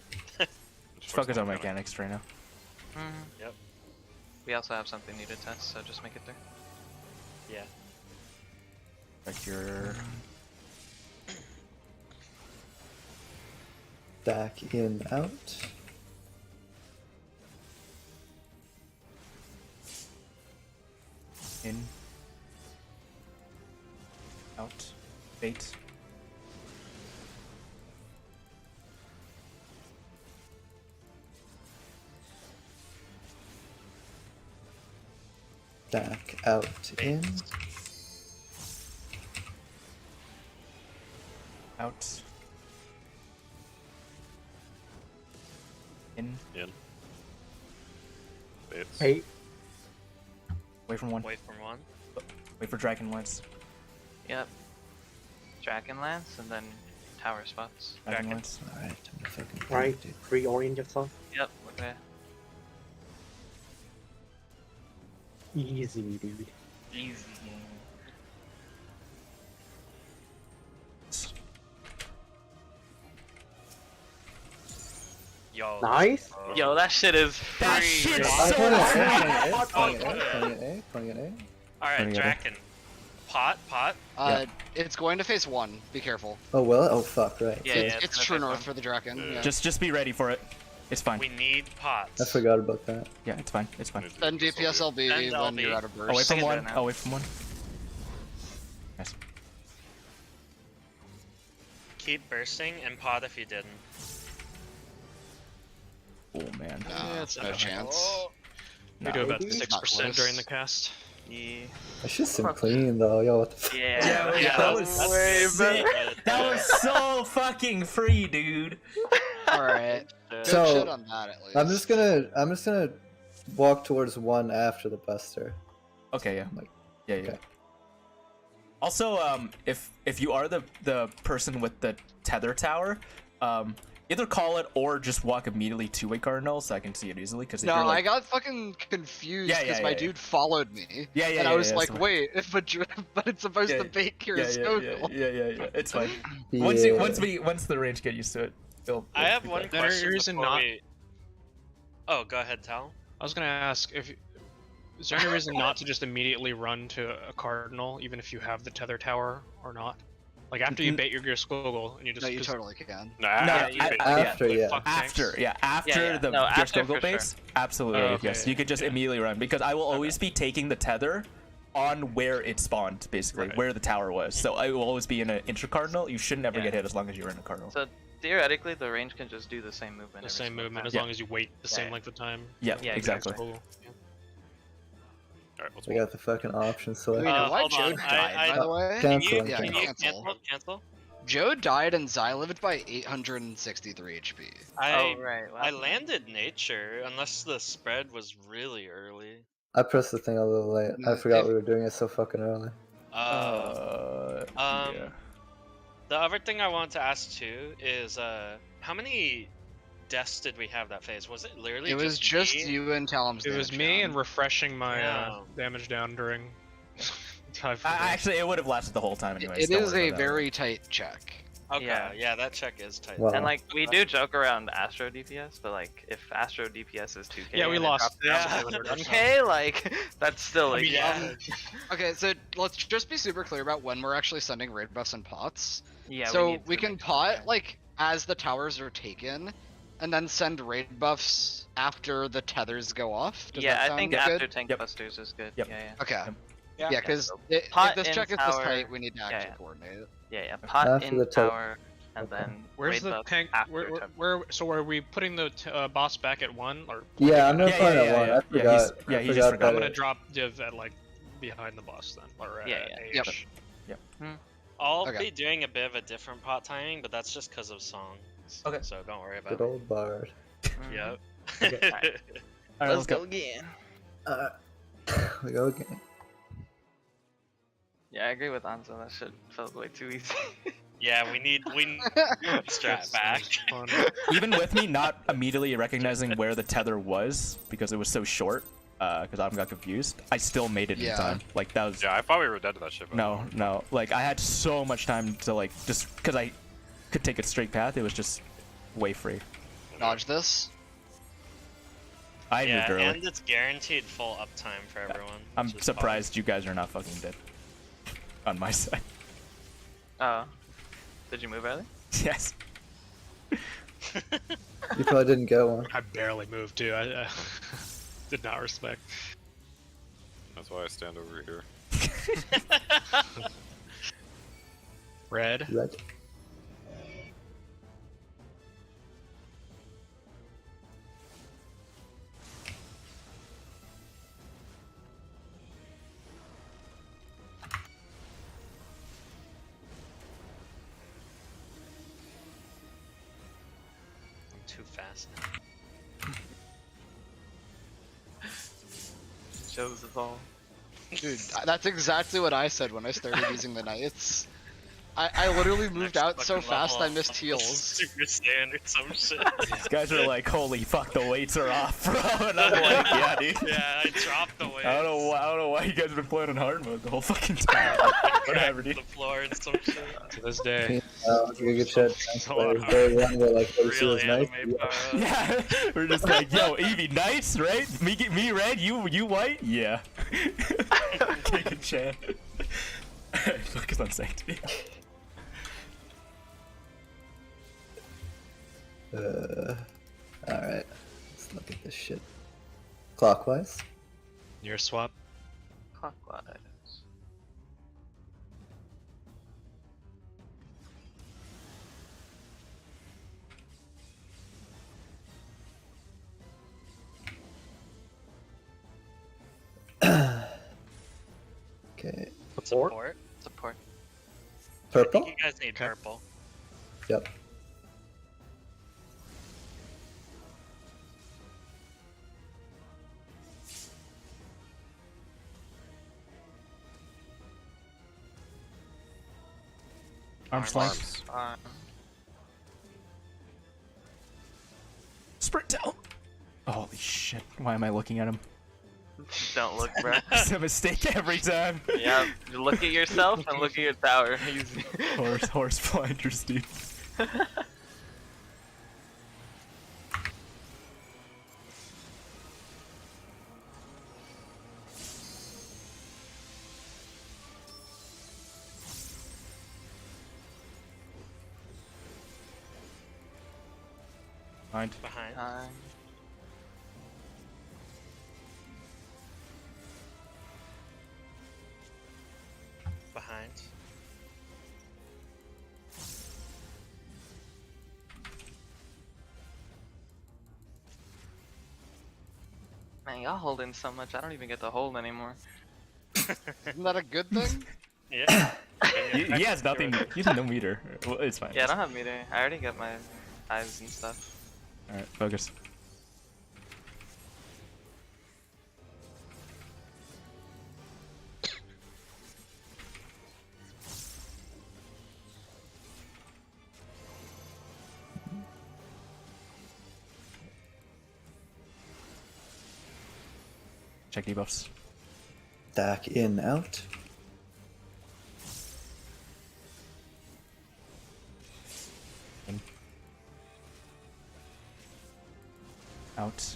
Just focus on mechanics right now. Mm-hmm. Yep. We also have something new to test, so just make it there. Yeah. Like your Back in, out. in, out, bait. Back, out, in. Out. In. In. It's Hey, Wait from one. Wait for one. Wait for Dragon Lance. Yep. Dragonlance and then tower spots. Dragon Dragon. Lance. Alright, I'm gonna fucking right, dude. reorient yourself. Yep. Okay. Easy, dude. Easy. Yo. Nice. Yo, that shit is free. That shit's bro. so Playing hard. it, playing it, playing it. Alright, Putting it in. Draken. Pot. It's going to face one. Be careful. Oh well, oh fuck, right. Yeah, it's yeah, it's gonna true face north one. for the Draken. Yeah. Yeah. Just be ready for it. It's fine. We need pots. I forgot about that. Yeah, it's fine. It's fine. Then DPSLB Send when LB. you're out of burst. Away from can do one. it now. Away from one. Nice. Keep bursting and pod if you didn't. Oh man. Nah, it's no not chance. Oh, We Nah. do about Maybe. 6% during the cast. Yeah. I should seem clean though. Yo, what the fuck? Yeah. Yeah, that was that's way sick. better. That was so fucking free, dude. Alright. Good So, shit on that at least. I'm just gonna walk towards one after the buster. Okay, yeah. Like, Yeah, yeah. okay. Also, if you are the person with the tether tower, either call it or just walk immediately to a cardinal so I can see it easily. Because No, you're like, I got fucking confused Yeah, because yeah, my yeah, dude followed me. Yeah, yeah, And I yeah, was yeah, like, so- wait, but it's supposed Yeah, to bait yeah, Kira's Skogul. yeah. It's fine. Yeah. Once the range get used to it, it'll I have be one better. There question is before not- we... Oh, go ahead, Tal. I was gonna ask if is there any reason not to just immediately run to a cardinal, even if you have the tether tower or not? Like after you bait your Skogul and you just No, you 'cause totally can. No, After, the yeah. fuck tanks. After yeah. the No, Gear after Skogul for base, absolutely, Oh, okay, yes. You could just yeah. immediately run because I will always be taking the tether on where it spawned, basically, Right. where the tower was. So I will always be in an intra-cardinal. You should never Yeah. get hit as long as you're in a cardinal. So theoretically, the range can just do the same movement. The every same single movement time. as Yeah. long as you wait the same Yeah. length of time. Yeah, Yeah, exactly. Skogul. Alright, let's We move. got the fucking option Wait, select. why hold on, Joe died, by the way? Can- Can you, Cancel, can you cancel. cancel? Joe died and Zai lived by 863 HP. Oh right. I landed nature, unless the spread was really early. I pressed the thing a little late. I Mm, forgot if- we were doing it so fucking early. Yeah. The other thing I wanted to ask too is, how many deaths did we have that phase? Was it literally It was just me? you and Talum's It was damage me down. and refreshing my Yeah. damage down during. Actually, it would have lasted the whole time anyways. It don't is worry a about that. very tight check. Okay, Yeah. yeah, that check is tight. Wow. And like we do joke around Astro DPS, but like if Astro DPS is 2K, Yeah, we and it lost. drops down Yeah. to 1K, like that's still like Yeah. Okay, so let's just be super clear about when we're actually sending raid buffs and pots. yeah. so need we to can make sure pot that- like as the towers are taken, and then send raid buffs after the tethers go off. Does yeah, that I sound think good? after tank Yep. busters is good. Yep. Yeah, Okay. Yep. Yeah, because so if pot this in check is this tower- tight, we need to actually yeah. coordinate. yeah. Pot After in the tower. tower, and then Where's raid the buff tank? after tower. So are we putting the boss back at 1 or? Yeah, I'm gonna Yeah, find yeah, that yeah, one. yeah. I Yeah, forgot. he's- yeah, I he just forgot forgot. I'm that gonna drop div at like behind the boss then, or Yeah, at yeah. H. Yep. I'll Okay. be doing a bit of a different pot timing, but that's just because of songs. Okay. So don't worry about Good it. old bard. Mhm. Yep. All Okay. right, Let's go again. We go again. Yeah, I agree with Anzo. That shit felt way too easy. Yeah, we need Strat back. Fun. Even with me not immediately recognizing where the tether was because it was so short, because I got confused, I still made it in Yeah. time. Like that was Yeah, I thought we were dead to that shit. but- no. Like I had so much time to like just because I could take a straight path. It was just way free. Dodge this. I Yeah, moved early. and it's guaranteed full uptime for everyone. I'm which is surprised you guys are not fucking dead on my side. Oh, did you move early? Yes. You probably didn't get one. I barely moved too. I did not respect. That's why I stand over here. Red. Red. I'm too fast now. Shows us all. Dude, that's exactly what I said when I started using the knights. I literally moved Next out so fucking fast level I missed up. heals. Super standard, some shit. These guys are like, holy fuck, the weights are off, bro. And I'm like, yeah, dude. Yeah, I dropped the weights. I don't know why you guys have been playing on hard mode the whole fucking time. Whatever, dude. The floor and some shit. To this day. Good shit. a lot of Day one, we're like, oh, she Real was nice. anime power. Yeah, we're just like, yo, Evie, nice, right? Me red, you white? Yeah. Take a chance. Focus on sanctity. Alright, let's look at this shit. Clockwise. Your swap. Clockwise. Okay. Support? Support. I Purple? think you guys need purple. Yep. Arms length. Sprint down. Holy shit! Why am I looking at him? Don't look, bro. It's a mistake every time. Yeah, look at yourself and look at your tower. Easy. Horse blinders, dude. Mind. Behind. Behind. Man, y'all holding so much, I don't even get to hold anymore. Isn't that a good thing? Yeah. He has nothing. He's no meter. Well, it's fine. Yeah, I don't have meter. I already got my eyes and stuff. Alright, focus. Check debuffs. Stack in, out. In. Out.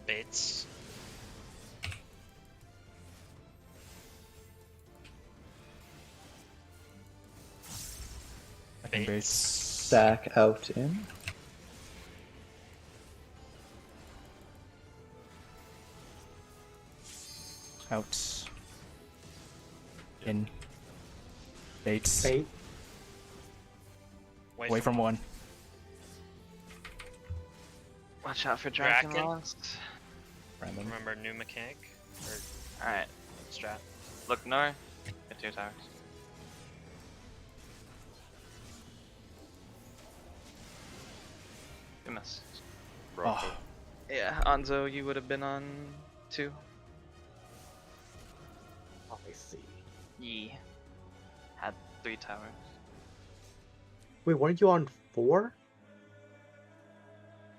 Baits. Second base. Stack out, in. Out. In. Baits. Bait. Away from one. Watch out for Draken. Dragonsong. Random. Remember new mechanic? Or Alright, strat? look north. Get to your towers. You missed. Oh, Yeah, Anzo, you would have been on 2. I see. Ye. Had 3 towers. Wait, weren't you on 4?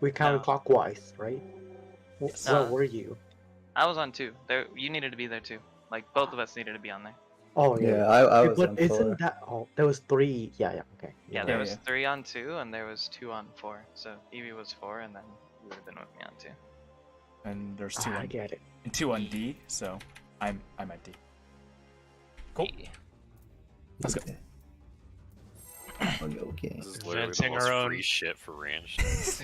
We counted No. clockwise, right? Yes. Where were you? I was on 2. There, you needed to be there too. Like both of us needed to be on there. Oh Yeah, yeah. I Wait, was but on isn't 4. that? Oh, there was 3. Yeah, okay. Yeah, there Yeah, was yeah. 3 on 2, and there was 2 on 4. So Evie was 4, and then you would have been with me on 2. and there's two I on get it. and two on D, so I'm at D. Cool. Yeah. Let's go. Okay. This is literally the Inventing most our own- free shit for range.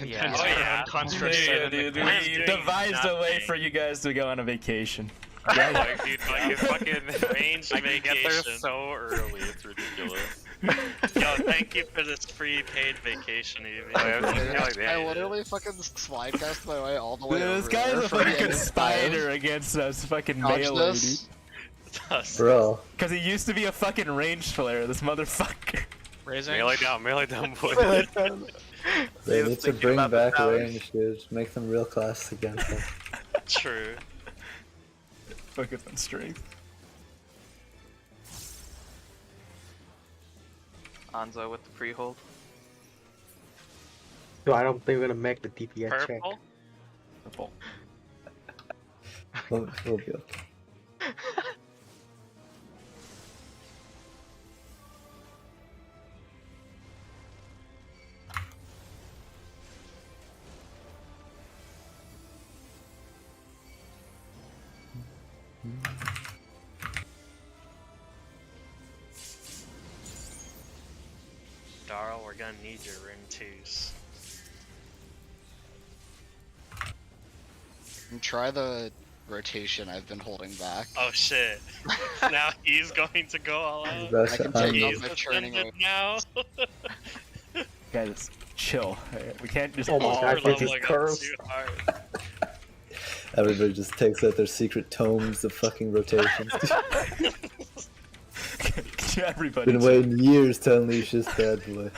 Yeah. Oh, yeah. Constructs Yeah, set in the dude, plan. we doing devised a way nothing. for you guys to go on a vacation. Like, dude, like a fucking range I can get there vacation. so early, it's ridiculous. Yo, thank you for this free paid vacation, Evie. I was thinking like that. I literally fucking slide cast my way all the way This over guy's there a for the fucking end of spider time. against us fucking Dodge melee, dude. this. Bro, Because he used to be a fucking ranged player, this motherfucker. Raising. Melee down, boy. they was need to thinking bring about the back towers. range, dude. Make them real class again. True. Focus on strength. Anzo with the pre-hold. So I don't think we're gonna make the DPS check. Purple? Purple. We'll be okay. Darl, we're gonna need your rune twos. And try the rotation I've been holding back. Oh shit. Now he's going to go all out. That's I can the take onion. off He's my churning offended away. now. Guys, chill. We can't just Oh my all God, We're this is leveling up cursed. too hard. Everybody just takes out their secret tomes of fucking rotations. Everybody. Been waiting years to unleash this bad boy.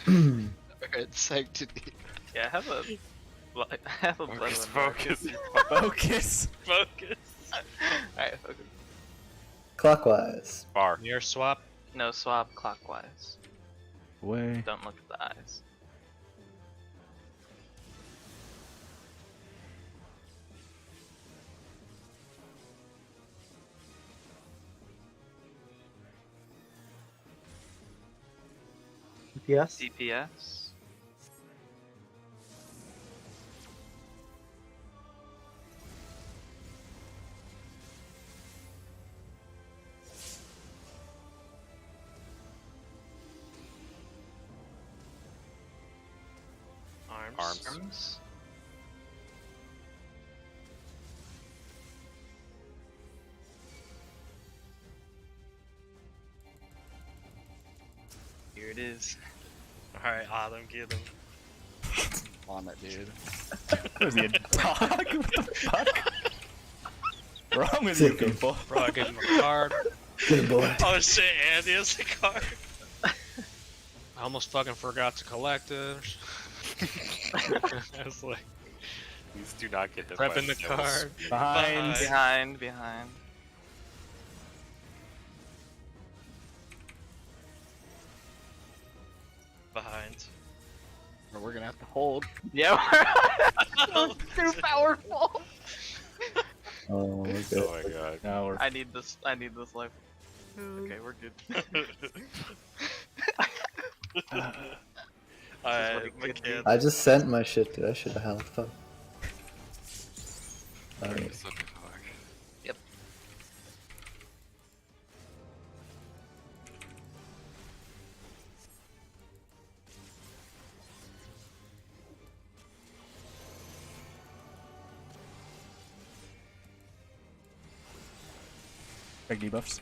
Alright, sanctity. Yeah, have a blood Focus, one. focus. Focus. Focus. Alright, focus. Clockwise. Bar. Mirror swap. No swap clockwise. Way. Don't look at the eyes. Yes. DPS. Arms. Arms. Here it is. Alright, Adam, get him. On it, dude. Was he a dog? What the fuck? What's wrong with you Sick him. people? Bro, I gave him a card. Good boy. Oh shit, Andy has a card. I almost fucking forgot to collect it. I was like, Please do not get hit by prepping the skills. card. Behind. Behind. Behind. Or we're gonna have to hold. Yeah, Too powerful! Oh my Oh god. my god. Now we're I need this life. Okay, we're good. Alright, McKin. I just sent my shit, dude. I should have held. Fuck. Alright. Such a fuck. big debuffs.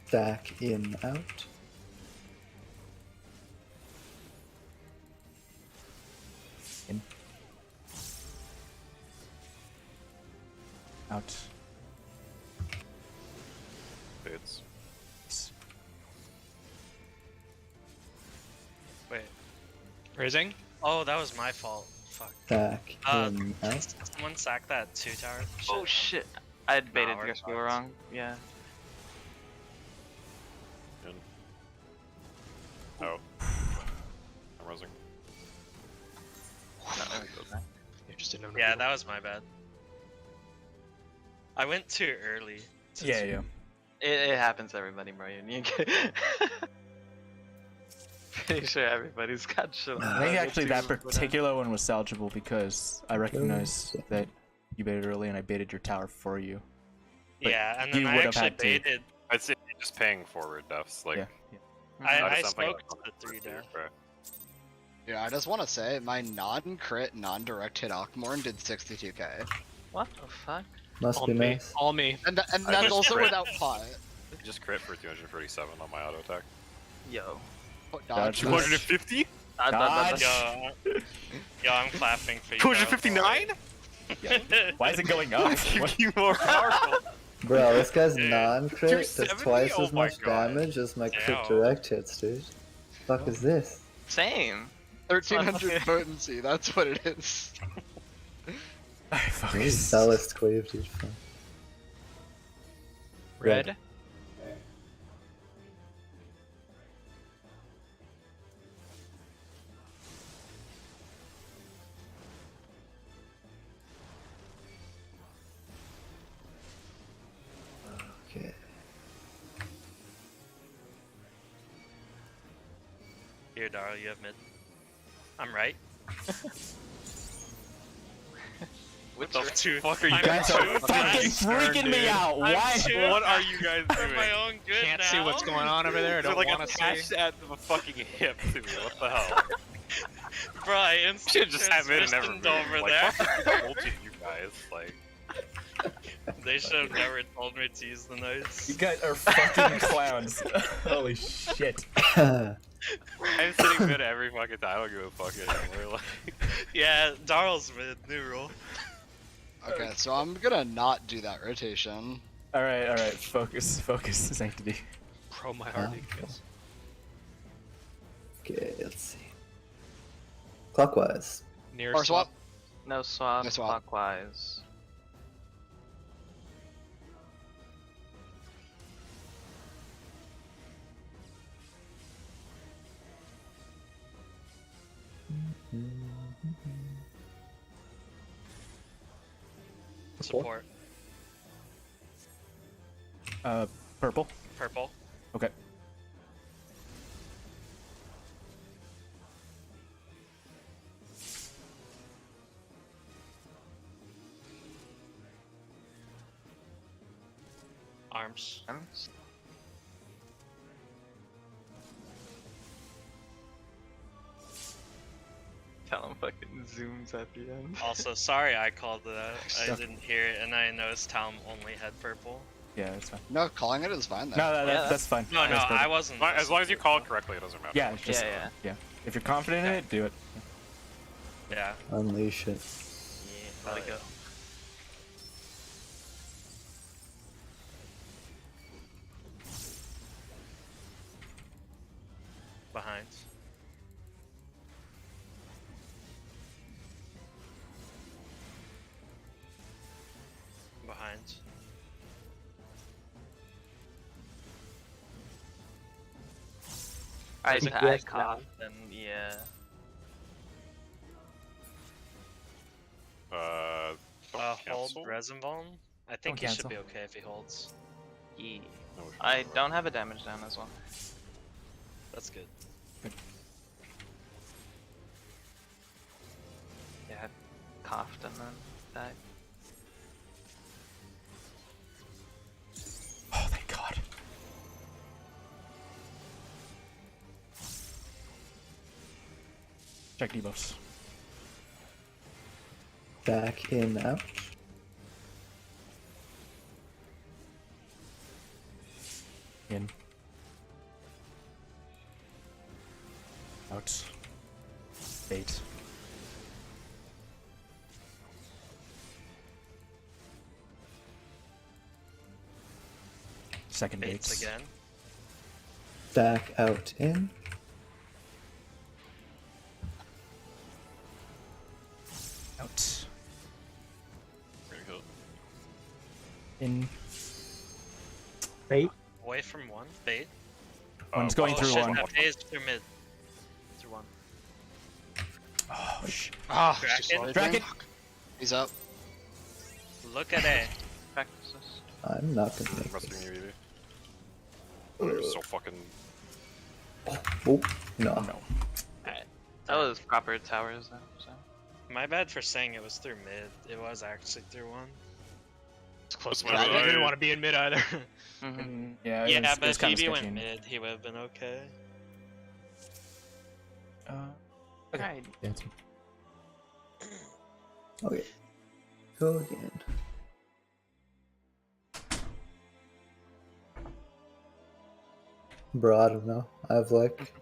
Stack in, out. In. Out. Boots. Wait. Raising? Oh, that was my fault. Fuck. Stack Uh, in, out. Someone sack that 2 tower? Oh shit. I had baited we're your skill fucked. wrong. Yeah. Oh. I'm rising. No, let me go back. You just didn't know. Yeah, that was my bad. I went too early. to Yeah, swing. yeah. It happens to everybody, bro. You get... Pretty sure everybody's got shit. I think actually that particular one was salvageable because I recognized that you baited early and I baited your tower for you. But Yeah, and then you I would have actually had to- baited. I'd say just paying forward deaths. Like, Yeah. yeah. I something spoke like to the 3 there. bro. Yeah, I just want to say, my non-crit, non-direct hit Akmorn did 62k. What the fuck? Must All be me. nice. All me. And, and I that's just also crit. without pot. Just crit for 237 on my auto attack. Yo. Oh, Dodge. dodge. 250? Dodge. Yo, I'm clapping for you. 259? Why is it going up? What? You more powerful. Bro, this guy's Dude, non-crit does 270? twice Oh as my much God. damage as my crit Damn. direct hits, dude. Fuck is this? Same. 1300 potency, that's what it is. Alright, This focus. is Ballast Quave, dude. Fuck. Red. Okay. Here, Dara, you have mid. I'm right. Which The two. fuck are you I'm guys too are fast. fucking freaking me out. I'm Why? too What are fast you guys for doing? my own good Can't now. see what's going on over there. I They're don't like want to attached see. at the fucking hip to me. What the hell? Bro, I Should instant just have it and never transitioned moved. over Like, there. fucking told you guys. Like, They should have never told me to use the You notes. guys are fucking clowns. Holy shit. I'm sitting mid every fucking time. I don't give a fuck anymore. Like, Yeah, Darl's mid, new rule. Okay, so I'm gonna not do that rotation. Alright. Focus, Sanctity. Pro my heart aches. Okay, let's see. Clockwise. Near Or swap. No swap, No swap. clockwise. Support. Purple. Purple. Okay. Arms. Tell him fucking zooms at the end. Also, sorry I called that. I Stuck. didn't hear it, and I noticed Tom only had purple. Yeah, that's fine. No, calling it is fine. No, Then. that's fine. No, That's perfect. I wasn't. as long as you call it correctly, it doesn't matter. Yeah, just, Yeah. If you're confident in it, do it. Yeah. Unleash it. Let it go. Behind. Behind. I think I yes coughed and yeah. Don't Hold cancel. resin vuln. I think Don't he should cancel. be okay if he holds. E. No, we should I go don't have a damage down as well. That's good. Yeah, I coughed and then died. Oh, thank God. Check debuffs. Back in, out. In. Out. Bait. Second Baits baits. again. Back out in. Out. Pretty good. In. Bait. Away from one. Bait. One's going Oh through shit, one. that phase through mid. Through one. Oh, shit. Ah, Draken? just slow. Draken! He's up. Look at A. Practices. I'm not gonna make Must be this. you either. You're so fucking. Oh, no. No. That was proper towers though, so. My bad for saying it was through mid. It was actually through one. It's close. That's But what I I- didn't want to be in mid either. Mm-hmm. Yeah, it Yeah, was, it but was if kinda Phoebe sketchy. went mid, he would have been okay. Okay. Alright. Yeah, Okay. Go again. Bro, I don't know. I have like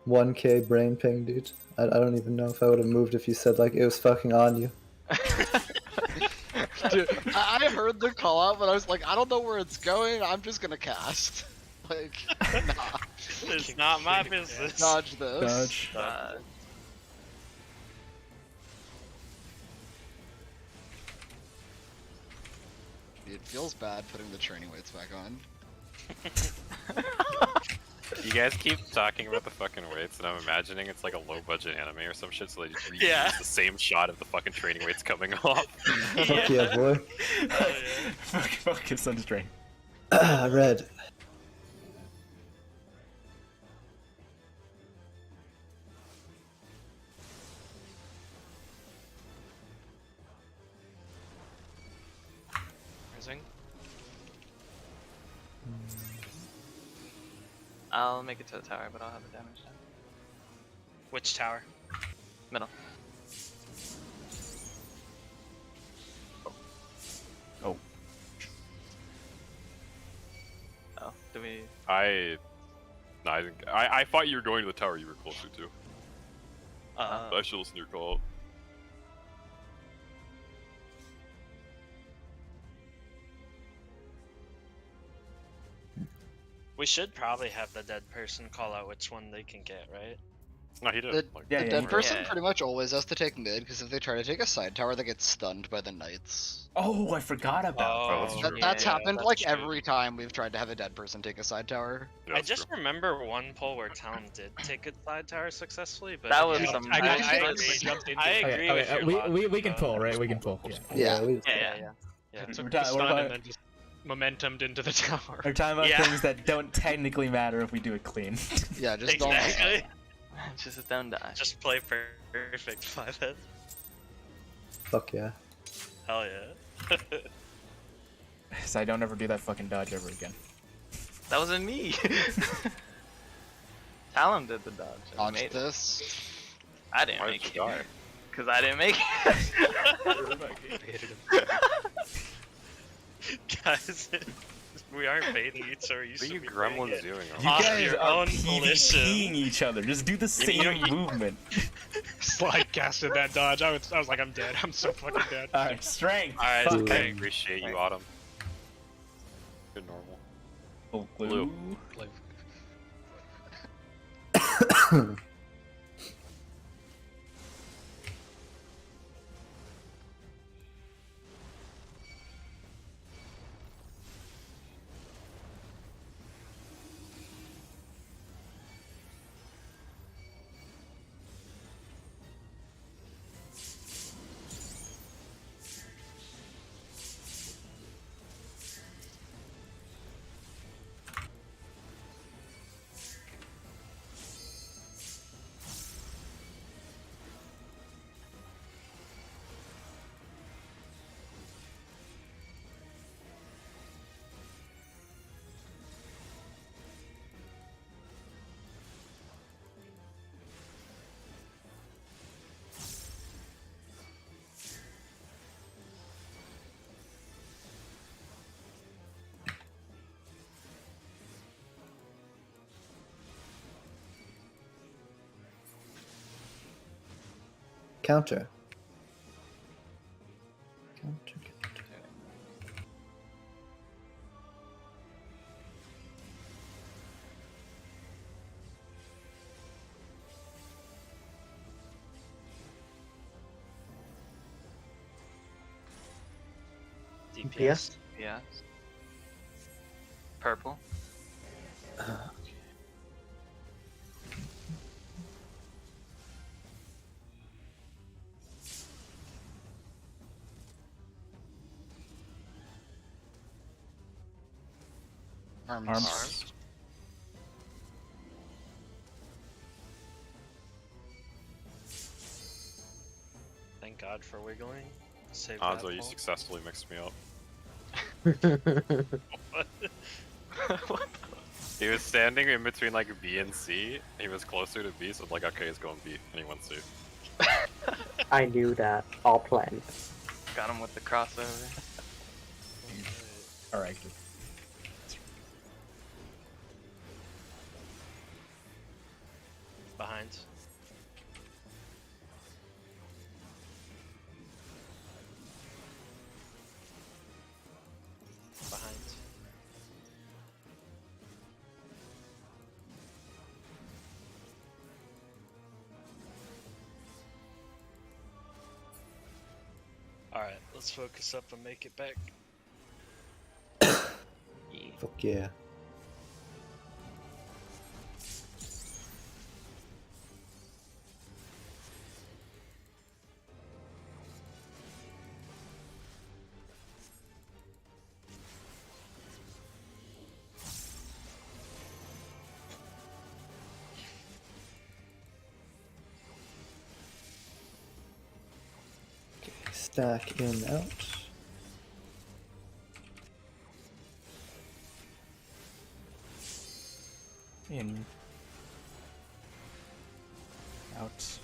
1k brain ping, dude. I don't even know if I would have moved if you said like it was fucking on you. Dude, I heard the call out, but I was like, I don't know where it's going. I'm just gonna cast. Like, nah. It's not my business. Dodge this. Dodge. It feels bad putting the training weights back on. You guys keep talking about the fucking weights, and I'm imagining it's like a low budget anime or some shit, so they just reuse Yeah. the same shot of the fucking training weights coming off. Fuck yeah, boy. Fuck his son's drain. Red. Rising. I'll make it to the tower, but I'll have the damage down. Which tower? Middle. Oh. Oh, do we? No, I didn't. I thought you were going to the tower you were closer to. I should listen to your call. We should probably have the dead person call out which one they can get, right? No, he did. The, Like, Yeah, the yeah, dead yeah. person Yeah. pretty much always has to take mid, because if they try to take a side tower, they get stunned by the knights. Oh, I forgot about Oh, that's that. true. That's Yeah, happened that's like true. every time we've tried to have a dead person take a side tower. yeah, I that's just true. remember one pull where Talon did take a side tower successfully, but That was yeah, some. I nice got I started, shit. but jumped into I it. agree with your we can logic, pull, though. right? We can pull. Yeah. Yeah. we, Yeah, yeah. Yeah. I We're took ta- the we're stun talking- and then just momentumed into the tower. We're talking about Yeah. things that don't technically matter if we do it clean. Yeah, just Exactly. Just don't die. Just play perfect 5-head. fuck yeah. Hell yeah. So I don't ever do that fucking dodge ever again. That wasn't me. Talon did the dodge. and dodge made it. this. I didn't Why make did you die? it. Cause I didn't make it. Guys, we aren't baiting each other. What are you gremlins doing? You Off guys your are own volition. PvPing each other. Just do the same movement. Slide casted that dodge. I was like, I'm dead. I'm so fucking dead. Alright, strength. Alright, Fuck. I appreciate you, Autumn. Good normal. Full Blue. glue. Counter. Counter. DPS. Yeah. Purple. Arms. Thank God for wiggling. Save Hanzo, that you pull. successfully mixed me up. What? He was standing in between like B and C. He was closer to B, so I'm like, okay, he's going B, and he went C. I knew that. All planned. Got him with the crossover. Alright. Behind. Behind. Alright, let's focus up and make it back. Fuck yeah. Okay, stack in out. In. Out.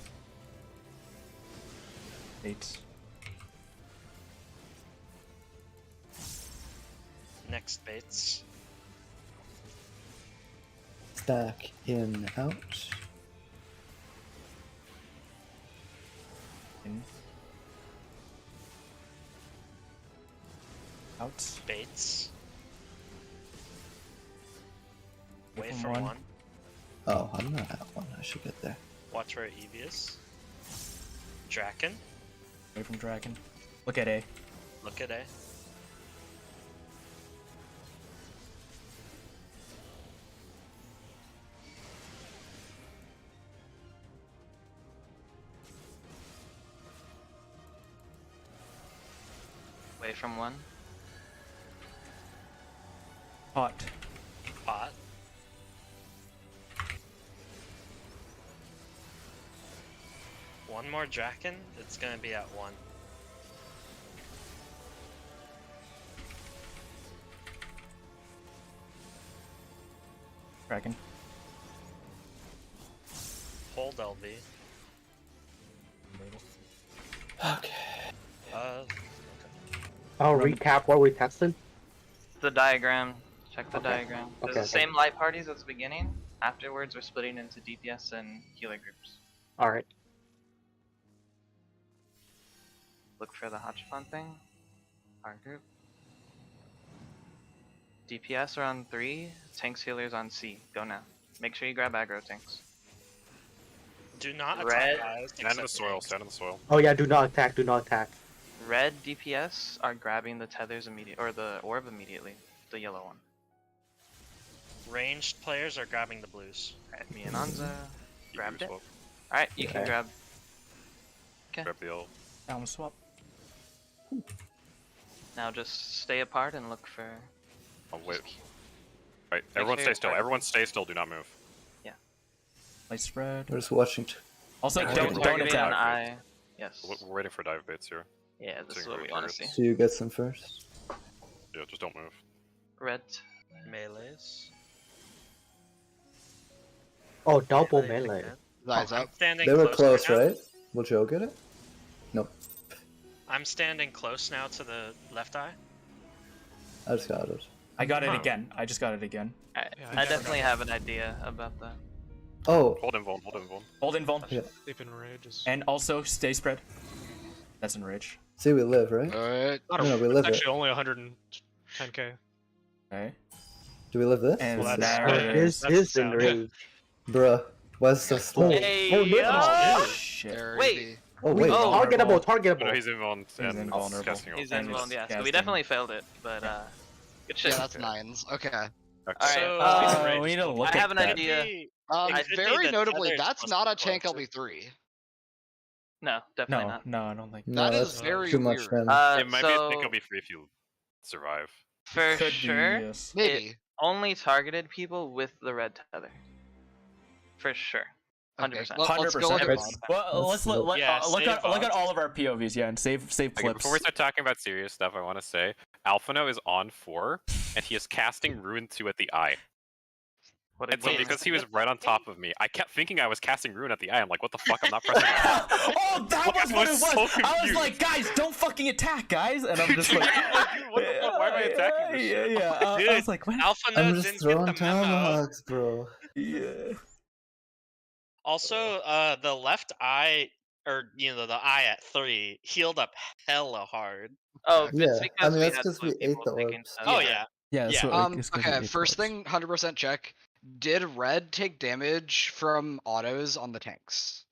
8. Next baits. Stack in, out. In. Out. Baits. Away Wait from for one. one. Oh, I'm not at one. I should get there. Watch where Eevee is. Draken. Away from Dragon. Look at A. Look at A. Away from one. Hot. Pot. One more Draken, it's gonna be at 1. Dragon. Hold LV. Okay. I'll recap what we tested. The diagram. Check the Okay. diagram. There's Okay, the same light parties as the beginning. Afterwards, we're splitting into DPS and healer groups. Alright. Look for the Hachifan thing. Our group. DPS are on 3. Tanks healers on C. Go now. Make sure you grab aggro tanks. Do not Red. attack guys. Stand in the except soil. tanks. Stand in the soil. Oh yeah, do not attack, do not attack. Red DPS are grabbing the tethers immediately, or the orb immediately. The yellow one. Ranged players are grabbing the blues. Alright, me and Anza grabbed it. Swap. Alright, you can Okay. grab. Grab the ult. Down swap. Now just stay apart and look for. Oh wait. Right, everyone sure stay you're still. targeting. Everyone stay still. Do not move. Light spread. We're just watching. Also, Make don't sure don't you're attack. I. Yes. We're waiting for dive baits here. Yeah, this is Seeing what red we want to targets. see. So you get some first. Yeah, just don't move. Red. Melees. Oh, double Melee melee. again. Eyes I'm up. standing They were close close, now. right? Will Joe get it? Nope. I'm standing close now to the left eye. I just got it. I got it Huh. again. I just got it again. I, Yeah, I I never definitely got have an idea about that. Oh, Hold invuln. Hold invuln. Hold invuln. Yeah. Sleep in rage is And also stay spread. That's enrage. see, we live, right? Alright. not a, No, we it's live it. actually only 110k. Okay. Do we live this? And Well, there that's- it This is. That's is the sound. enraged. Bruh, why is it so slow? Hey, oh, look at yo! Shit. There Wait. he- Oh, wait. Oh. Targetable, No, targetable. he's invuln and invulnerable. casting ult. He's And invuln, it's yeah. So we casting. definitely failed it, but good shit. Yeah, that's nines. Okay. Alright, We need to look I at have an that. idea. It could be Very the notably, tethers that's plus not the a tank closer. LB3. No, definitely No, not. no, I don't think. No, That that's is very too much weird. then. It might be a So tank LB free if you survive. for Could be, sure, yes. Maybe. only targeted people with the red tether. For sure. 100%. Let's go look at 100%. mod. Well, let's look Yeah, look save at VODs. all of our POVs, yeah, and save Okay, clips. before we start talking about serious stuff, I want to say Alphino is on 4, and he is casting Ruin 2 at the eye. What a And so game. because he was right on top of me, I kept thinking I was casting Ruin at the eye. I'm like, what the fuck? I'm not pressing it. Oh, that Like, was I what it was was. so I was confused. like, guys, don't fucking attack, guys, and I'm just like, What the fuck? Why am I attacking this shit? Yeah. I Dude, was like, what? Alpha I'm Node just didn't throwing get the memo. tomahawks, bro. Yeah. Also, the left eye, or the eye at 3 healed up hella hard. Oh, Yeah, it's I because mean, we that's had 'cause blue we ate people the taking orbs. stuff. Oh yeah. Yeah. Yeah. So Okay, first thing, 100% check. Did red take damage from autos on the tanks?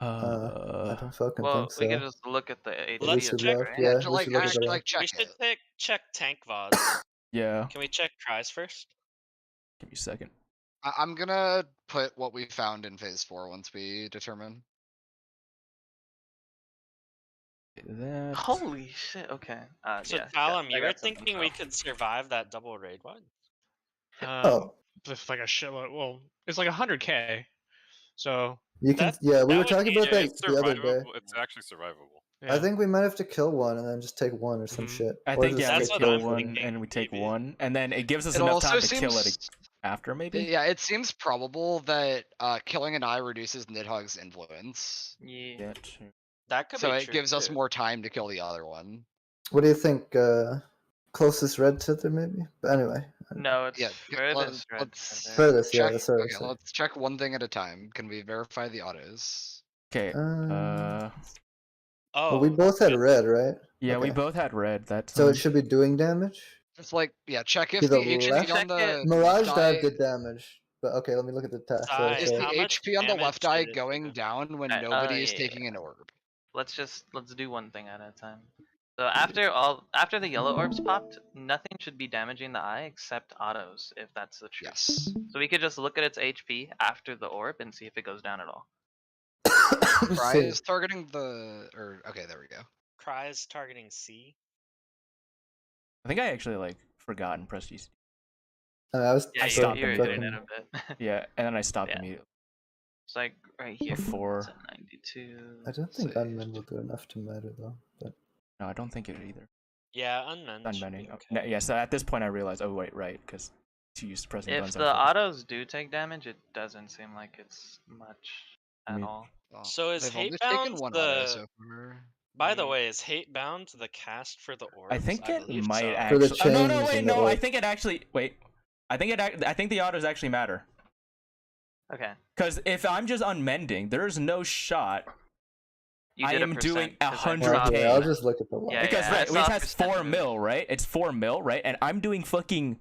I don't fucking Well, think so. we could just look at the AD. Let's should check- look, right? yeah, to, we like, should look at actually, that. like, check We should it. check tank VODs. yeah. Can we check tries first? Give me a second. I'm gonna put what we found in phase 4 once we determine. That. Holy shit, okay. So yeah, Callum, I you were got some thinking we info. could survive that double raid one? Oh, With like a shitload. Well, it's like 100k. So you can. that- Yeah, we that were would talking be- about Yeah, that it's the other day. survivable. It's actually survivable. yeah. I think we might have to kill one and then just take one or some Mhm. shit. I Or think just yeah, we That's take what kill I'm one thinking, and we take maybe. one, and then it gives us It enough also time to seems kill it after maybe. Yeah, it seems probable that killing an eye reduces Nidhogg's influence. Yeah. Yeah, true. That could So be it true gives us too. more time to kill the other one. What do you think? Closest red tether, maybe. But anyway, No, it's Yeah, furthest red let's tether. furthest. Yeah, check. that's what I Okay, said. let's check one thing at a time. Can we verify the autos? Okay. Well, we Oh, both had red, right? Yeah, we Okay. both had red that time. So it should be doing damage. Just like, yeah, check if To the the HP left? on Check the it. Mirage left dive eye did damage, but okay, let me look at the task. Sai, is the how much HP on the damage left eye did it going do? down when Right, nobody is yeah, taking an orb. Let's do one thing at a time. So after the yellow orbs popped, nothing should be damaging the eye except autos, if that's the truth. Yes. So we could just look at its HP after the orb and see if it goes down at all. Cry See. is targeting the okay, there we go. Cry is targeting C. I think I actually like forgot and pressed EC. I was Yeah, stopped you're immediately. hitting it a bit. Yeah, and then I stopped Yeah. immediately. It's like right here. Before. It's at 92. I don't think Saved. unmen will do enough to matter though. But No, I don't think it either. Yeah, unmanned. should be Unbending. Okay. okay. Yeah, so at this point I realized, oh wait, right, because too used to pressing If buttons. the autos do take damage, it doesn't seem like it's much at Me- all. Well, So is they've only hate taken bound one auto the? so far. By the Yeah. way, is hate bound the cast for the orbs? I think it believe might so. For the actually. Oh, no, chains wait, and the no. I orb. think it actually. Wait. I think the autos actually matter. Okay. Because if I'm just unmending, there's no shot. You I did am a percent, doing 'cause I 100K. saw- yeah, I'll just look at the log. Yeah, Because I right, saw it a has percent 4 move. mil, right? It's 4 mil, right? And I'm doing fucking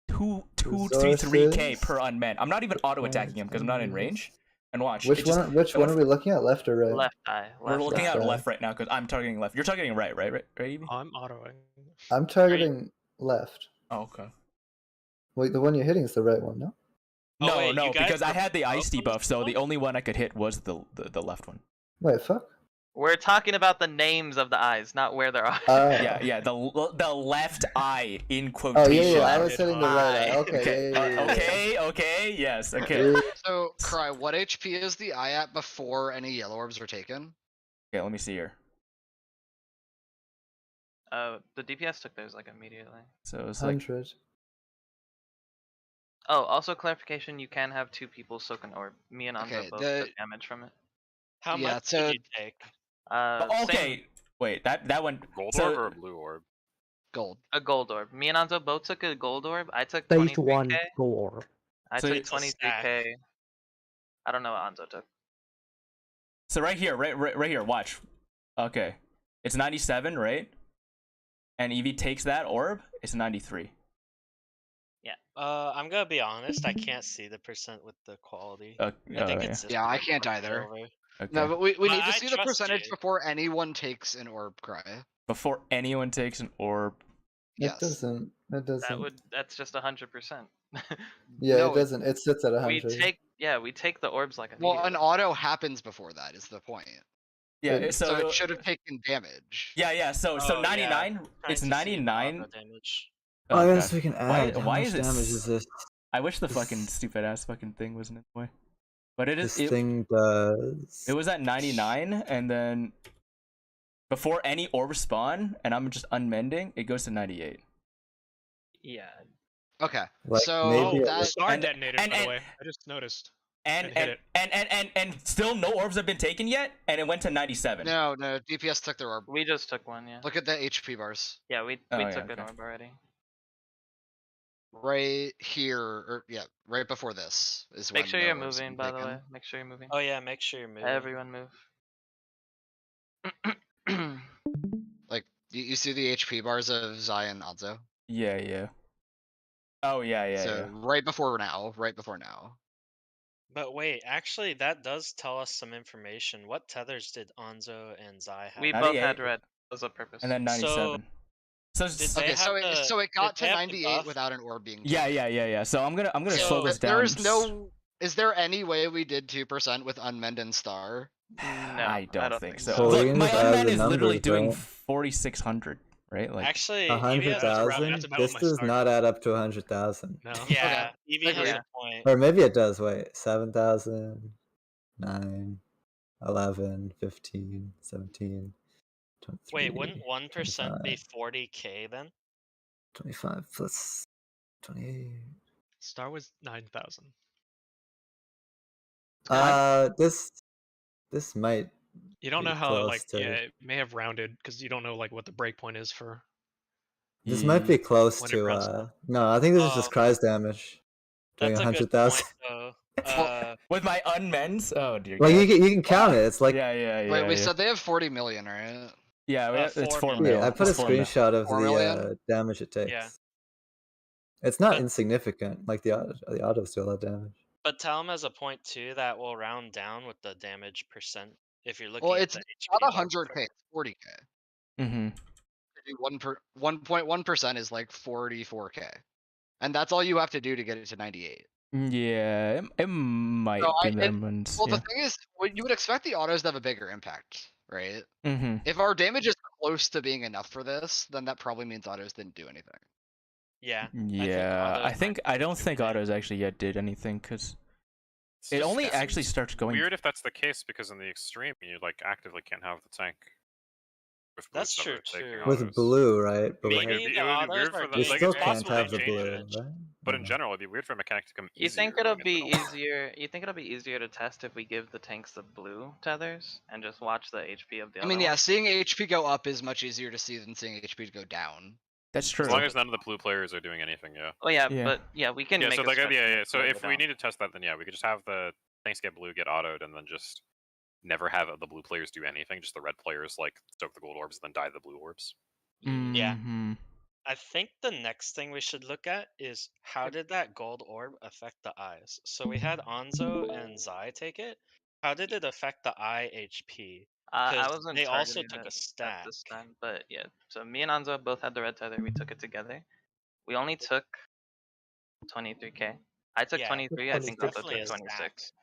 3K per unmend. I'm not even auto attacking him because I'm not in range. And watch. Which it just- one? Which one are we looking at? Left or right? Left eye. We're Left looking eye. at eye. left right now because I'm targeting left. You're targeting right, right, Evie? I'm autoing. I'm targeting left. Oh, okay. Wait, the one you're hitting is the right one, no? Oh, No, wait, no, you guys because I were had the both ice on debuff, so the this only one I could hit was the left one. Wait, fuck. We're talking about the names of the eyes, not where they are. Yeah, the left eye in Oh quotation. yeah, I Left was hitting the right eye. Okay, Okay, yeah, yeah, yeah. okay, yes, okay. Yeah. So, Cry, what HP is the eye at before any yellow orbs are taken? Okay, let me see here. The DPS took theirs like immediately. So it's like 100. Oh, also clarification: you can have two people soak an orb. Me and Anzo Okay, both the- took damage from it. How Yeah, much so- did you take? okay. Wait, that one. Gold so, orb or a blue orb? Gold. A gold orb. Me and Anzo both took a gold orb. I took Stage 1 23k. gore. I So took it's a stack. 23k. I don't know what Anzo took. So right here, right here. Watch. Okay, it's 97, right? And Evie takes that orb. It's 93. I'm gonna be honest. I can't see the percent with the quality. I think yeah. it's just Yeah, I like can't over either. over. Okay. No, but we But need to I see the trust percentage you. before anyone takes an orb, Cry. Before anyone takes an orb. Yes. It doesn't. It doesn't. That's just 100%. Yeah, No, it doesn't. It sits at we 100. take the orbs like Well, immediately. an auto happens before that, is the point. Yeah, Wait, So it should have taken damage. Yeah. So Oh, yeah. 99. Trying It's to see 99. auto damage. Oh, I God. guess we can add. How why much is it damage is this? I wish the This- fucking stupid ass fucking thing wasn't in the way. But it is. This thing does. It was at 99, and then before any orb spawn, and I'm just unmending, it goes to 98. Yeah. Okay. Like, So maybe it that was- Star and- detonated, and- by and- the way. I just noticed. And hit and still no orbs have been taken yet, and it went to 97. no, DPS took their orb. We just took one, yeah. Look at the HP bars. Yeah, we Oh, yeah, took an okay. orb already. Right here, or yeah, right before this is Make when sure no you're orbs have moving, been by the taken. way. Make sure you're moving. Oh yeah, make sure you're moving. Everyone move. Like, you see the HP bars of Zai and Anzo? Yeah. Oh yeah. So right before now. But wait, actually, that does tell us some information. What tethers did Anzo and Zai have? We 98. both had red. That was a purpose. And then 97. So, Did they Okay, have so the- it got did they to have the 98 buff? without an orb being yeah. taken. So I'm gonna So slow this down. There is no. Is there any way we did 2% with Unmend and Star? No, I don't think so. so. Look, We're my gonna add unmen the is literally numbers, doing right? 4,600, right? Like, Actually, Evie has a 100,000. That's about This what my does start- not add up to 100,000. No. Yeah, Evie has Agreed. a point. Or maybe it does. Wait, 7,000, 9, 11, 15, 17, 23. Wait, wouldn't 1% be 25. 40k then? 25 plus 28. Star was 9,000. This might You don't be know how close like to. yeah, it may have rounded because you don't know like what the breakpoint is for. This might be close When it rounds to. down. No, I think this is just Kry's damage. Doing That's a good 100,000. point, though. With my unmens? Oh dear Like God. you can count it. It's like Wait, we said they have 40 million, right? Yeah, it's 4 4 mil. I put a It's 4 mil. screenshot of 4 the million? damage it takes. Yeah. It's not But- insignificant. Like the auto still have damage. But tell him as a point too that will round down with the damage percent if you're looking Well, at it's the not HP bar 100k, before. it's 40k. Mm-hmm. 1.1% is like 44k, and that's all you have to do to get it to 98. Yeah, it might So be lemons. Well, Yeah. the thing is, you would expect the autos to have a bigger impact, right? Mm-hmm. If our damage is close to being enough for this, then that probably means autos didn't do anything. Yeah. Yeah, I think I don't think autos actually yet did anything because It's it just only actually starts going. weird if that's the case because in the extreme you like actively can't have the tank. With blue That's cover true, taking too. With autos. blue, right? But Like, with- it'd be the weird autos for are the- we doing like, still it's can't possible have they the change blue, it, right? But in general, it'd be weird for a mechanic to come You easier. think it'll going be into the- easier? You think it'll be easier to test if we give the tanks the blue tethers and just watch the HP of the I other mean, yeah, one? seeing HP go up is much easier to see than seeing HP go down. That's true. As long as none of the blue players are doing anything, yeah. Oh yeah, Yeah. but yeah, we can Yeah, make so a like, stretch to yeah. make So blue if go we down. need to test that, then yeah, we could just have the tanks get blue, get autoed, and then just never have the blue players do anything. Just the red players like soak the gold orbs, and then die the blue orbs. Yeah. Mhm. I think the next thing we should look at is how did that gold orb affect the eyes? So we had Anzo and Zai take it. How did it affect the eye HP? I 'Cause wasn't they also targeting took it a at stack. this time, but yeah. So me and Anzo both had the red tether. We took it together. We only took 23k. I took Yeah, 23. I think it's Otho definitely took a stack. 26.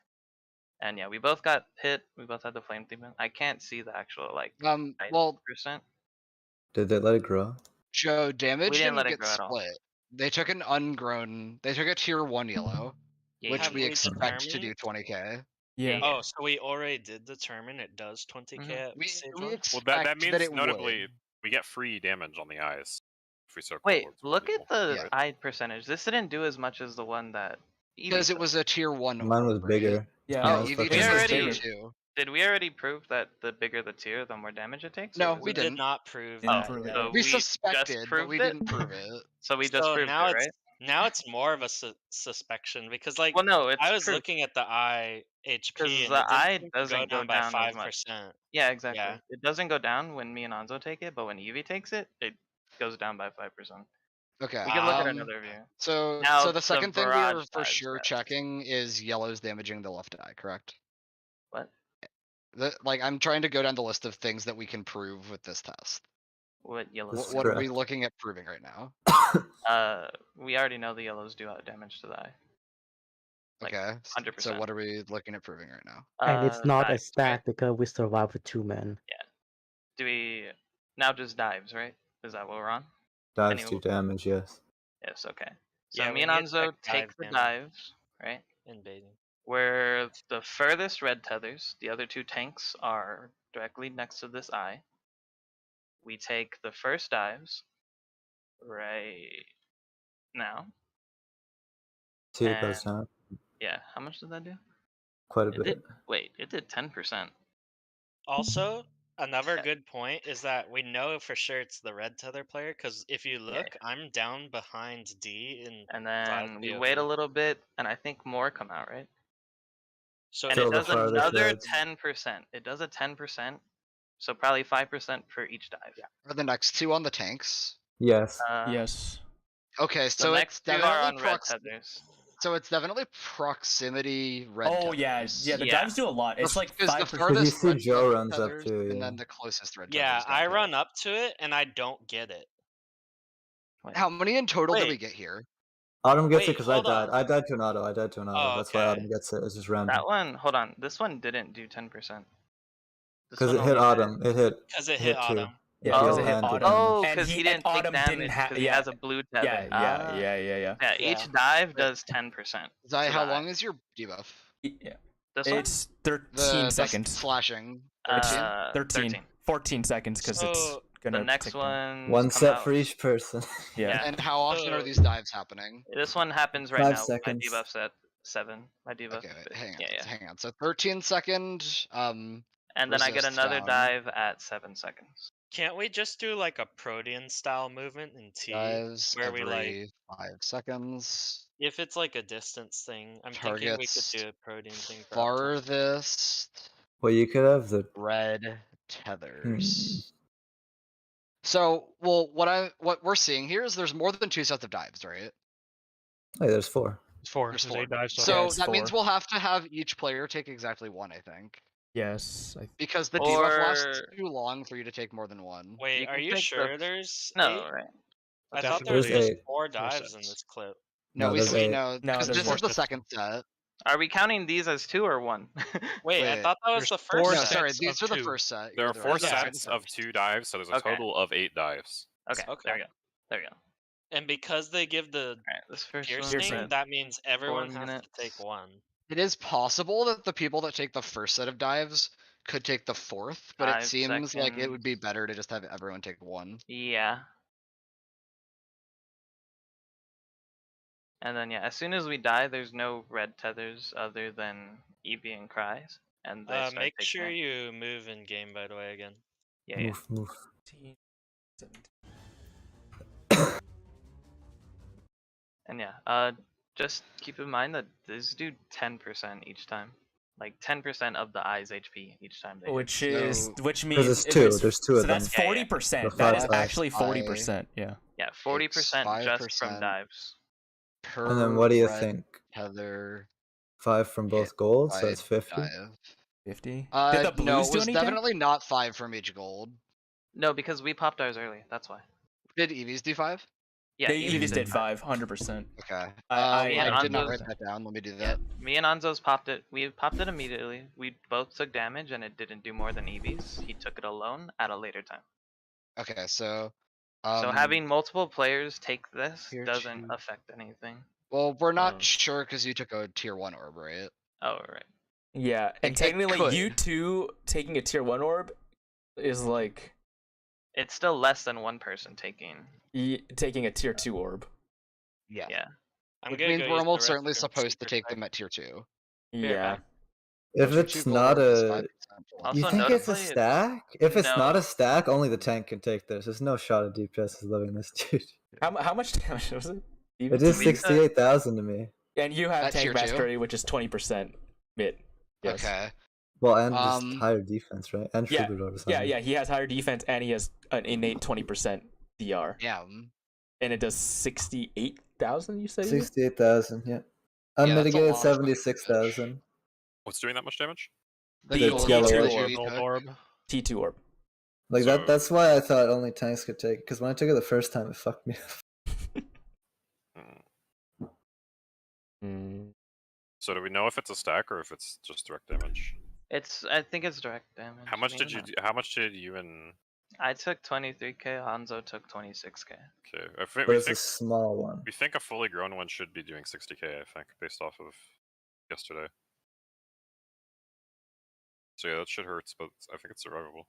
And yeah, we both got hit. We both had the flame demon. I can't see the actual like Well, percent. Did they let it grow? Joe, damage We didn't didn't let it get grow at all. split. They took an ungrown. They took a tier 1 yellow, Yeah, which Have we we expect to determined- do 20k. Yeah. Oh, so we already did determine it does 20k at We stage we 1? expect Well, that means it notably would. we get free damage on the eyes if we soak the Wait, orbs. look at the Yeah. eye percentage. This didn't do as much as the one that Eevee Because it took. was a tier 1 Mine was orb, right? bigger. Yeah. Oh, Mine was Eevee fucking took we a already- tier bigger. 2. Did we already prove that the bigger the tier, the more damage it takes? No, or was we it- did didn't. not prove Didn't that. prove it. yet. So We just suspected, but proved we it? didn't prove it. So we just So proved now it, right? Now it's more of a suspicion because like Well, no, it's I was proof. looking at the eye HP 'Cause and the it didn't eye seem to doesn't go go down by down as much. 5%. Yeah, exactly. Yeah. It doesn't go down when me and Anzo take it, but when Eevee takes it, it goes down by 5%. Okay. We can look at another view. So, Now, so the the second thing we are barrage for dives, sure yes. checking is yellows damaging the left eye, correct? What? Like, I'm trying to go down the list of things that we can prove with this test. What yellows? This is What are we correct. looking at proving right now? We already know the yellows do out damage to the eye. Like, Okay. So 100%. what are we looking at proving right now? And it's not a Dives, stack right? because we survived with 2 men. Do we now just dives, right? Is that what we're on? Dives Anyway. do damage, yes. Yes, okay. So Yeah, me we and need, Anzo like, take dive the damage. dives, right? In baiting. Where the furthest red tethers, the other 2 tanks are directly next to this eye. We take the first dives right now. See it goes And- down Yeah, how much did that do? quite a It bit. did. Wait, it did 10%. Also, another Yeah. good point is that we know for sure it's the red tether player because if you look, I'm down behind D in And then we POV. wait a little bit, and I think more come out, right? So And Till it the does farthest another reds. 10%. It does a 10%, so probably 5% for each dive. Are the next 2 on the tanks? Yes. Yes. Okay, The so it's next 2 are on definitely red tethers. so it's definitely proximity red Oh yeah, tethers. yeah. The Yeah. dives do a lot. It's like Because 5%. the farthest see red Joe tether runs up tethers, too, and yeah. then the closest red yeah, tethers don't I do it. run up to it and I don't get it. Wait, How many in total did Wait. we get here? Autumn gets it Wait, because I hold died. on. I died to an auto. Oh, That's why okay. Autumn gets it. It's just random. that one, hold on. This one didn't do 10%. This Because one it hit only did- Autumn. It hit. Because it hit hit two. Autumn. Yeah, because it hit and Autumn. Oh, And because he didn't take Autumn damage didn't have. because he Yeah, has a blue tether. yeah, yeah. Yeah, each Yeah. dive does 10%. Zai, to how the long is your debuff? Yeah. This one? It's 13 The seconds. slashing. It's 13? 13. 14 seconds because it's So, gonna next take them. one. One set for each person. Yeah. And how often are So- these dives happening? This one happens right 5 now. seconds. My debuff's at 7. My debuff. Okay, wait, hang on, Yeah, yeah. hang on. So 13 second, And then I get resist another down. dive at 7 seconds. Can't we just do like a Protean style movement in T? dives where we, like- every 5 seconds. If it's like a distance thing, I'm thinking we could Targets do a Protean thing for up time. farthest Well, you could have the. red tethers. So, well, what we're seeing here is there's more than 2 sets of dives, right? Hey, there's 4. It's 4. There's There's 4. 8 dives. So Yeah, it's that means 4. we'll have to have each player take exactly 1, I think. Yes. Because the debuff lasts Or- too long for you to take more than 1. Wait, You are can you take the- sure there's No, 8? right? I Definitely thought there was there's just 8. 4 4 dives in sets. this clip. No, No, we there's see 8. no, No, because there's this is the 4. second set. Are we counting these as 2 or 1? Wait, I Wait, thought that was there's the four first No, set. sorry, sets these of are the 2. first set. There you're are the 4 right. Yeah. sets of 2 dives, so there's a Okay. total of 8 dives. Okay, Okay. there we go. There we go. And because they give the Alright, this first piercing, one. that means everyone has minutes. to take 1. It is possible that the people that take the first set of dives could take the 4th, but it 5 seems like it would be seconds. better to just have everyone take 1. Yeah. And then yeah, as soon as we die, there's no red tethers other than Eevee and Cries, and they start Make taking sure it. you move in game, by the way, again. Yeah, yeah. Move. 17. And yeah, just keep in mind that these do 10% each time, like 10% of the eye's HP each time they hit. Which Because means it's it 2. is- There's 2 so of them. that's Yeah, yeah. 40%. The That 5 is dives. actually 40%. Yeah. Yeah, 40% just from 5% dives. Per And then what do you red think? tether 5 from hit both gold, so by it's 50. dive. 50. No, Did the blues it do was anything? definitely not 5 from each gold. No, because we popped ours early. That's why. Did Eevees do 5? Yeah, They Eevees Eevees did 5, 100%. Okay. I I did not Anzo's- write that down. Let me do Yeah, that. me and Anzo's popped it. We popped it immediately. We both took damage, and it didn't do more than Eevees. He took it alone at a later time. Okay, so. So having multiple players take this tier doesn't 2. affect anything. Well, we're not Oh. sure because you took a tier 1 orb, right? Oh, right. Yeah, and It technically, could. you two taking a tier 1 orb is like It's still less than one person taking. taking a tier 2 orb. Yeah. Yeah. I'm Which gonna means go we're use the almost certainly restroom supposed to super take quick. them at tier 2. Yeah. back. If Tier it's 2 not gold is a. 5% Also You think it's a notably, stack? If it's not no. a stack, only the tank can take this. There's no shot of DPS is living this, dude. How much damage was it? It is We took- 68,000 to me. And you have At tier tank 2? mastery, which is 20% mid. Yes. Okay. Well, and just Um, higher defense, right? And Yeah, Fubu or Yeah, yeah, he has higher defense and he has an innate 20% DR. Yeah. And it does 68,000, you say? 68,000, yeah. Yeah, that's a Unmitigated lot of fucking 76,000. What's doing that much damage? The gold yellow tier orb. 2 you Gold took. orb. T2 orb. Like So- that's why I thought only tanks could take it, because when I took it the first time, it fucked me up. Hmm. Mm. So do we know if it's a stack or if it's just direct damage? I think it's direct damage. How much did maybe you? not. How much did you and? I took 23k. Hanzo took 26k. Okay, But we it's a think small one. we think a fully grown one should be doing 60k. I think based off of yesterday. So yeah, that shit hurts, but I think it's survivable.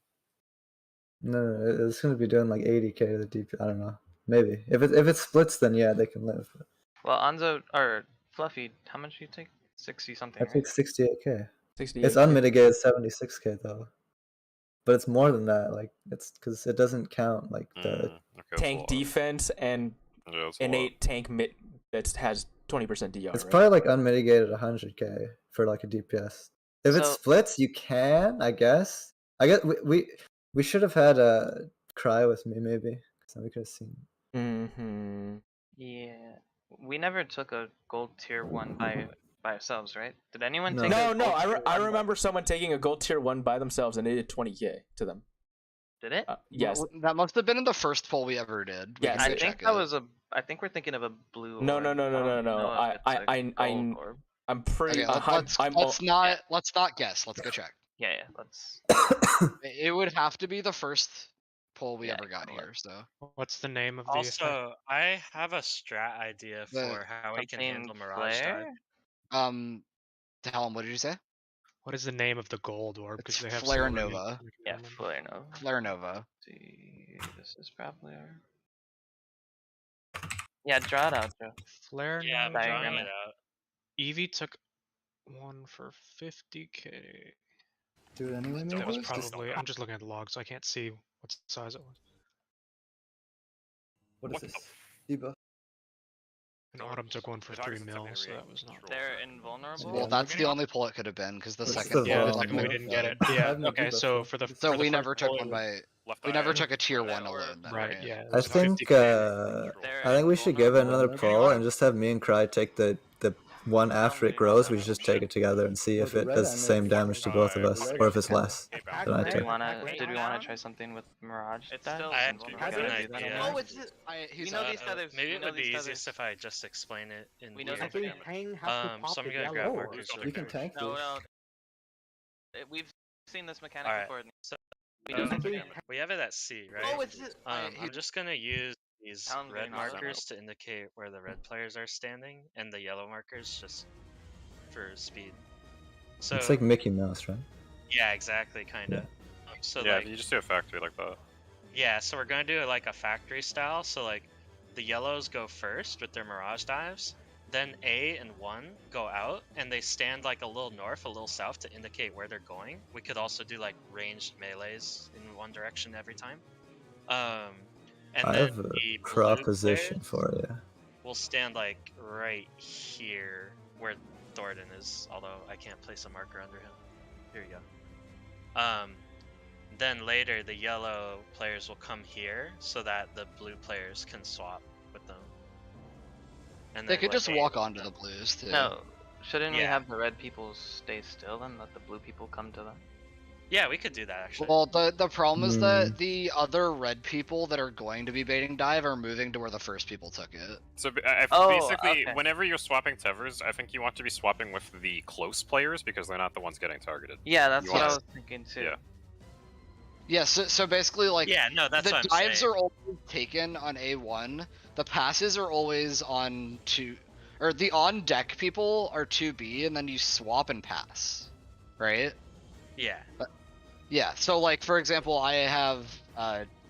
No, it's going to be doing like 80k to the DP. I don't know. Maybe. If it splits, then yeah, they can live. But Well, Anzo or Fluffy, how much do you take? 60 something. I Right? took 68k. 68. It's unmitigated 76k though. But it's more than that. Like it's because it doesn't count like the. Okay, that's a Tank lot. defense and Yeah, that's a lot. innate tank mid that has 20% DR. It's right? probably like unmitigated 100k for like a DPS. If it So- splits, you can. I guess. We should have had a cry with me maybe, so we could have seen. Mm-hmm. Yeah. We never took a gold tier 1 by ourselves, right? Did anyone No. take No, a no, gold I tier 1 remember someone taking a gold tier 1 by themselves and it did 20k to them. Did it? Yes. That must have been in the first poll we ever did. We Yes. can I go think check that it. was I think we're thinking of a blue No, orb. no, no, no, I don't no, no. know if it's a gold orb. I'm pretty. Okay, let's not guess. Let's go check. Yeah, yeah, let's. It would have to be the first poll we Yeah, ever got come on. here. So What's the name of the effect? Also, I have a strat idea The for how we can Something handle Mirage Dive. flare? Tell him, what did you say? What is the name of the gold orb? Because It's they have Flare similar names, Nova. I can Yeah, remember. Flare Nova. Flare Nova. See, this is probably our. Yeah, draw it out, Joe. Flare Yeah, I'm Nova. Diagram drawing it. it out. Eevee took one for 50k. Do it anyway, That was maybe? probably. I'm just looking at the log, so I can't see what size it was. What What is the this? Debuff. And Autumn took one for It talks 3 to mil, something so to that was not. control. They're invulnerable. Well, Yeah. that's the only pull it could have been, because the What's second the Yeah, the pull second we would didn't have get been- it. Yeah. have no Okay, debuff, so though. for the So for the we first never took pull, one it was- by. Left We eye. never took a tier That 1 orb. alone, then, Right. right? Yeah. It I was think 50k. They're I think we should give it another invulnerable. pull and just have me and Cry take the one after it grows. We should just take it together and see if it does the same damage to both of us, or if it's less than I Did took. we wanna try something with Mirage? It's dive? still I Since actually we're got gonna an do that idea. anyway? Oh, it's We know these feathers. Maybe we it know would be these easiest feathers. if I just explain it in We know weird. I think damage. Hang has to pop So I'm the gonna grab yellow markers. orb. You can tank No, this. no. We've seen this mechanic Alright. before. So We know I this think damage. we have it at C, right? Oh, it's. I'm just gonna use these Sounds red very markers to indicate where the red players are standing, and the yellow markers just for speed. So It's like Mickey Mouse, right? yeah, exactly, kind of. So Yeah, like you just do a factory like that. yeah, so we're gonna do it like a factory style. So like the yellows go first with their mirage dives, then A and 1 go out, and they stand like a little north, a little south to indicate where they're going. We could also do like ranged melees in one direction every time. And I then have a the blue proposition players for you. will stand like right here where Thornton is, although I can't place a marker under him. Here you go. Then later the yellow players will come here so that the blue players can swap with them. And They then could let just A walk with onto them. the blues too. No, shouldn't we Yeah. have the red people stay still and let the blue people come to them? Yeah, we could do that actually. Well, the problem is that the other red people that are going to be baiting dive are moving to where the first people took it. So Oh, basically, okay. whenever you're swapping tethers, I think you want to be swapping with the close players because they're not the ones getting targeted. Yeah, that's You what I want- was thinking too. Yeah. Yeah, so basically, like, yeah, no, that's the what I'm dives saying. are always taken on A1. The passes are always on 2, or the on deck people are 2B, and then you swap and pass, right? Yeah. Yeah. So like for example, I have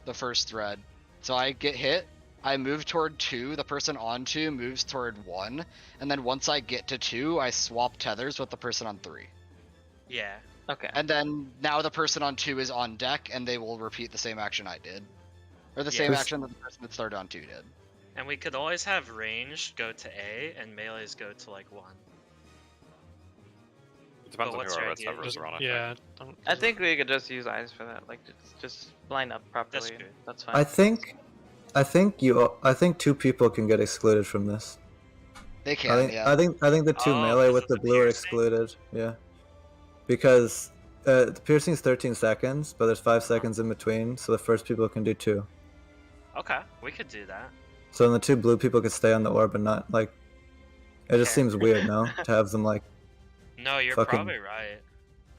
the first thread, so I get hit. I move toward 2. The person on 2 moves toward 1, and then once I get to 2, I swap tethers with the person on 3. Yeah. Okay. And then now the person on 2 is on deck, and they will repeat the same action I did, or the Yeah. same action that the person that started on 2 did. And we could always have range go to A and melees go to like 1. It depends on what's who our your red idea? tethers Just- are on. I yeah. I think we could just use eyes for that. Like just line up properly. good. That's fine. I think 2 people can get excluded from this. They can, I think yeah. I think the 2 Oh, melee because with of the the blue are piercing? excluded. Yeah. Because the piercing is 13 seconds, but there's 5 seconds in between, so the first people can do 2. Okay, we could do that. So then the 2 blue people could stay on the orb and not like. It just Okay. seems weird, no, to have them like. No, you're Fucking- probably right.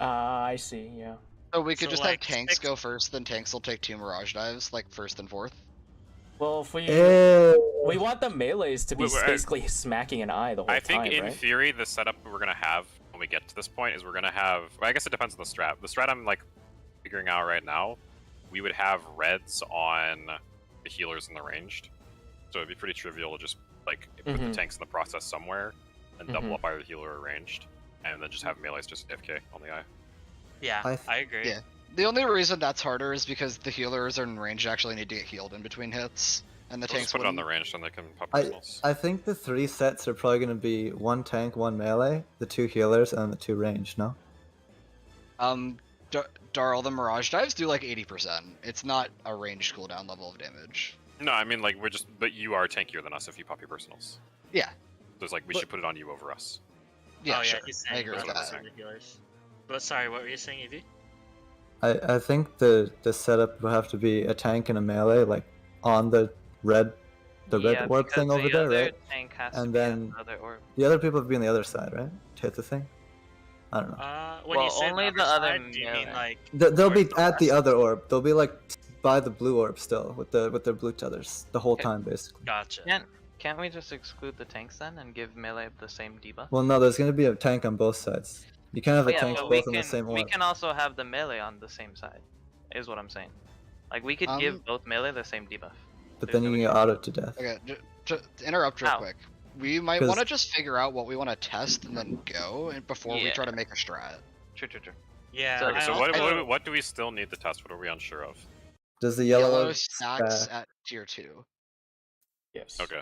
I see. Yeah. So we could So, just like, have tanks 6 go first, then tanks will take 2 mirage dives, like first and fourth. Well, if we Ew. want the melees to be Wait, basically smacking an eye the whole I think time, in right? theory, the setup we're gonna have when we get to this point is we're gonna have. Well, I guess it depends on the strat. The strat I'm like figuring out right now, we would have reds on the healers and the ranged. So it'd be pretty trivial to just like put the Mhm. tanks in the process somewhere and double Mhm. up either healer or ranged, and then just have melees just FK on the eye. Yeah, I I agree. Yeah. The only reason that's harder is because the healers in range actually need to get healed in between hits, and the We'll tanks just put it on the wouldn't. ranged and they can pop I personals. I think the 3 sets are probably gonna be 1 tank, 1 melee, the 2 healers, and the 2 range. No. Darl, the mirage dives do like 80%. It's not a ranged cooldown level of damage. No, I mean like we're just, but you are tankier than us if you pop your personals. Yeah. So it's like we But- should put it on you over us. Yeah, oh, sure. yeah, he's I saying agree with that's what that. I'm saying. the healers. But sorry, what were you saying, Evie? I think the setup will have to be a tank and a melee, like on the red Yeah, orb because thing over the there, other right? tank has And to be on then- the other orb. The other people would be on the other side, right? To hit the thing. I don't know. When you Well, say only the the other other side, do you mean melee. like They'll be towards the at the west? other orb. They'll be like by the blue orb still with their blue tethers the whole Okay. time, basically. Gotcha. Can't we just exclude the tanks then and give melee the same debuff? Well, no, there's gonna be a tank on both sides. You can't have the Yeah, tanks but both on the same we orb. can also have the melee on the same side, is what I'm saying. Like we could give both melee the same debuff. But There's then no you issue. get autoed to death. Okay, to interrupt real How? quick. We might 'Cause- want to just figure out what we want to test and then go before we try to Yeah. make a strat. True. Yeah. So- Okay, I so also- what do we still need to test? What are we unsure of? Does the yellow Yellow orb stacks stack? at tier 2. Yes. Okay.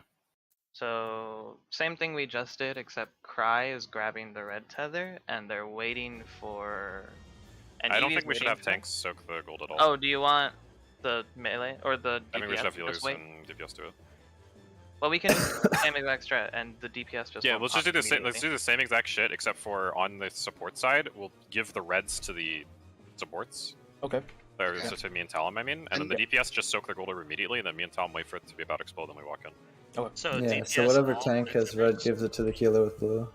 So same thing we just did, except Cry is grabbing the red tether, and they're waiting for. And I don't Eevee's think we should waiting have for- tanks soak the gold at all. Oh, do you want the melee or the DPS? I think we should have to healers just wait? and DPS do it. Well, we can do the same exact strat, and the DPS just. Yeah, won't let's just pop do the same. Let's immediately. do the same exact shit, except for on the support side, we'll give the reds to the supports. Okay. Or Okay. to me and Talon, I mean, and then the DPS just soak the gold orb immediately, and then me and Talon wait for it to be about to explode, then we walk in. So Yeah, DPS so whatever all tank the has red tethers? gives it to the healer with blue.